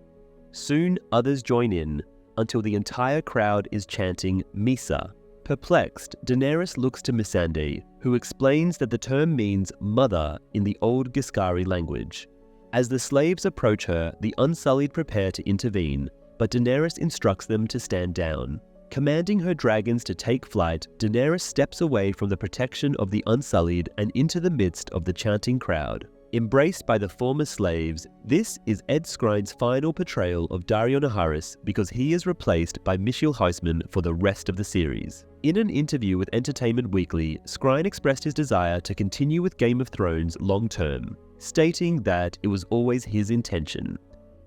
Soon others join in, until the entire crowd is chanting Mhysa. Perplexed, Daenerys looks to Missandei, who explains that the term means mother in the old Giscari language. As the slaves approach her, the Unsullied prepare to intervene, but Daenerys instructs them to stand down. Commanding her dragons to take flight, Daenerys steps away from the protection of the Unsullied and into the midst of the chanting crowd. Embraced by the former slaves, this is Ed Skrine's final portrayal of Daario Naharis because he is replaced by Michiel Huisman for the rest of the series. In an interview with Entertainment Weekly, Skrine expressed his desire to continue with Game of Thrones long-term, stating that it was always his intention.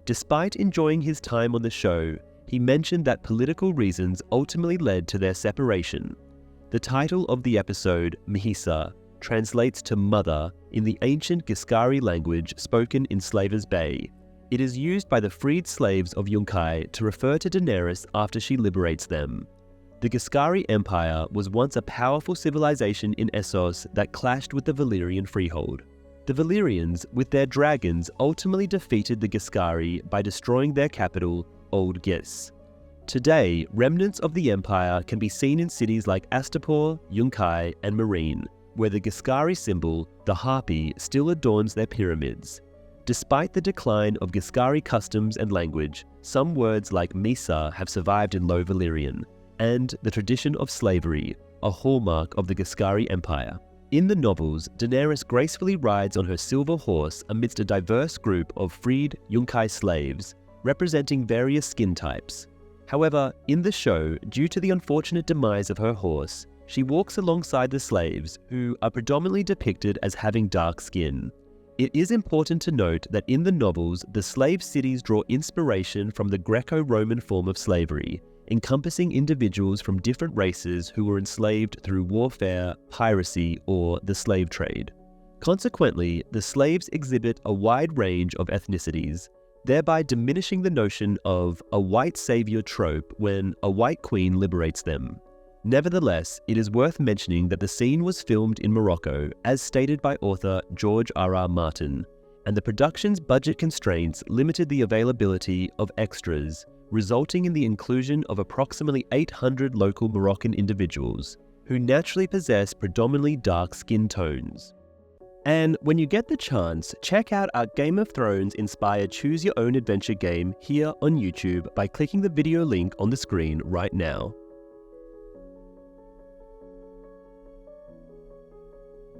Despite enjoying his time on the show, he mentioned that political reasons ultimately led to their separation. The title of the episode, Mhysa, translates to mother in the ancient Giscari language spoken in Slavers Bay. It is used by the freed slaves of Yunkai to refer to Daenerys after she liberates them. The Giscari Empire was once a powerful civilization in Essos that clashed with the Valyrian freehold. The Valyrians, with their dragons, ultimately defeated the Giscari by destroying their capital, Old Gis. Today, remnants of the empire can be seen in cities like Astapor, Yunkai, and Meereen, where the Giscari symbol, the harpy, still adorns their pyramids. Despite the decline of Giscari customs and language, some words like Mhysa have survived in Low Valyrian, and the tradition of slavery, a hallmark of the Giscari Empire. In the novels, Daenerys gracefully rides on her silver horse amidst a diverse group of freed Yunkai slaves, representing various skin types. However, in the show, due to the unfortunate demise of her horse, she walks alongside the slaves, who are predominantly depicted as having dark skin. It is important to note that in the novels, the slave cities draw inspiration from the Greco-Roman form of slavery, encompassing individuals from different races who were enslaved through warfare, piracy, or the slave trade. Consequently, the slaves exhibit a wide range of ethnicities, thereby diminishing the notion of a white savior trope when a white queen liberates them. Nevertheless, it is worth mentioning that the scene was filmed in Morocco, as stated by author George R.R. Martin, and the production's budget constraints limited the availability of extras, resulting in the inclusion of approximately 800 local Moroccan individuals, who naturally possess predominantly dark skin tones. And when you get the chance, check out our Game of Thrones-inspired Choose Your Own Adventure game here on YouTube by clicking the video link on the screen right now.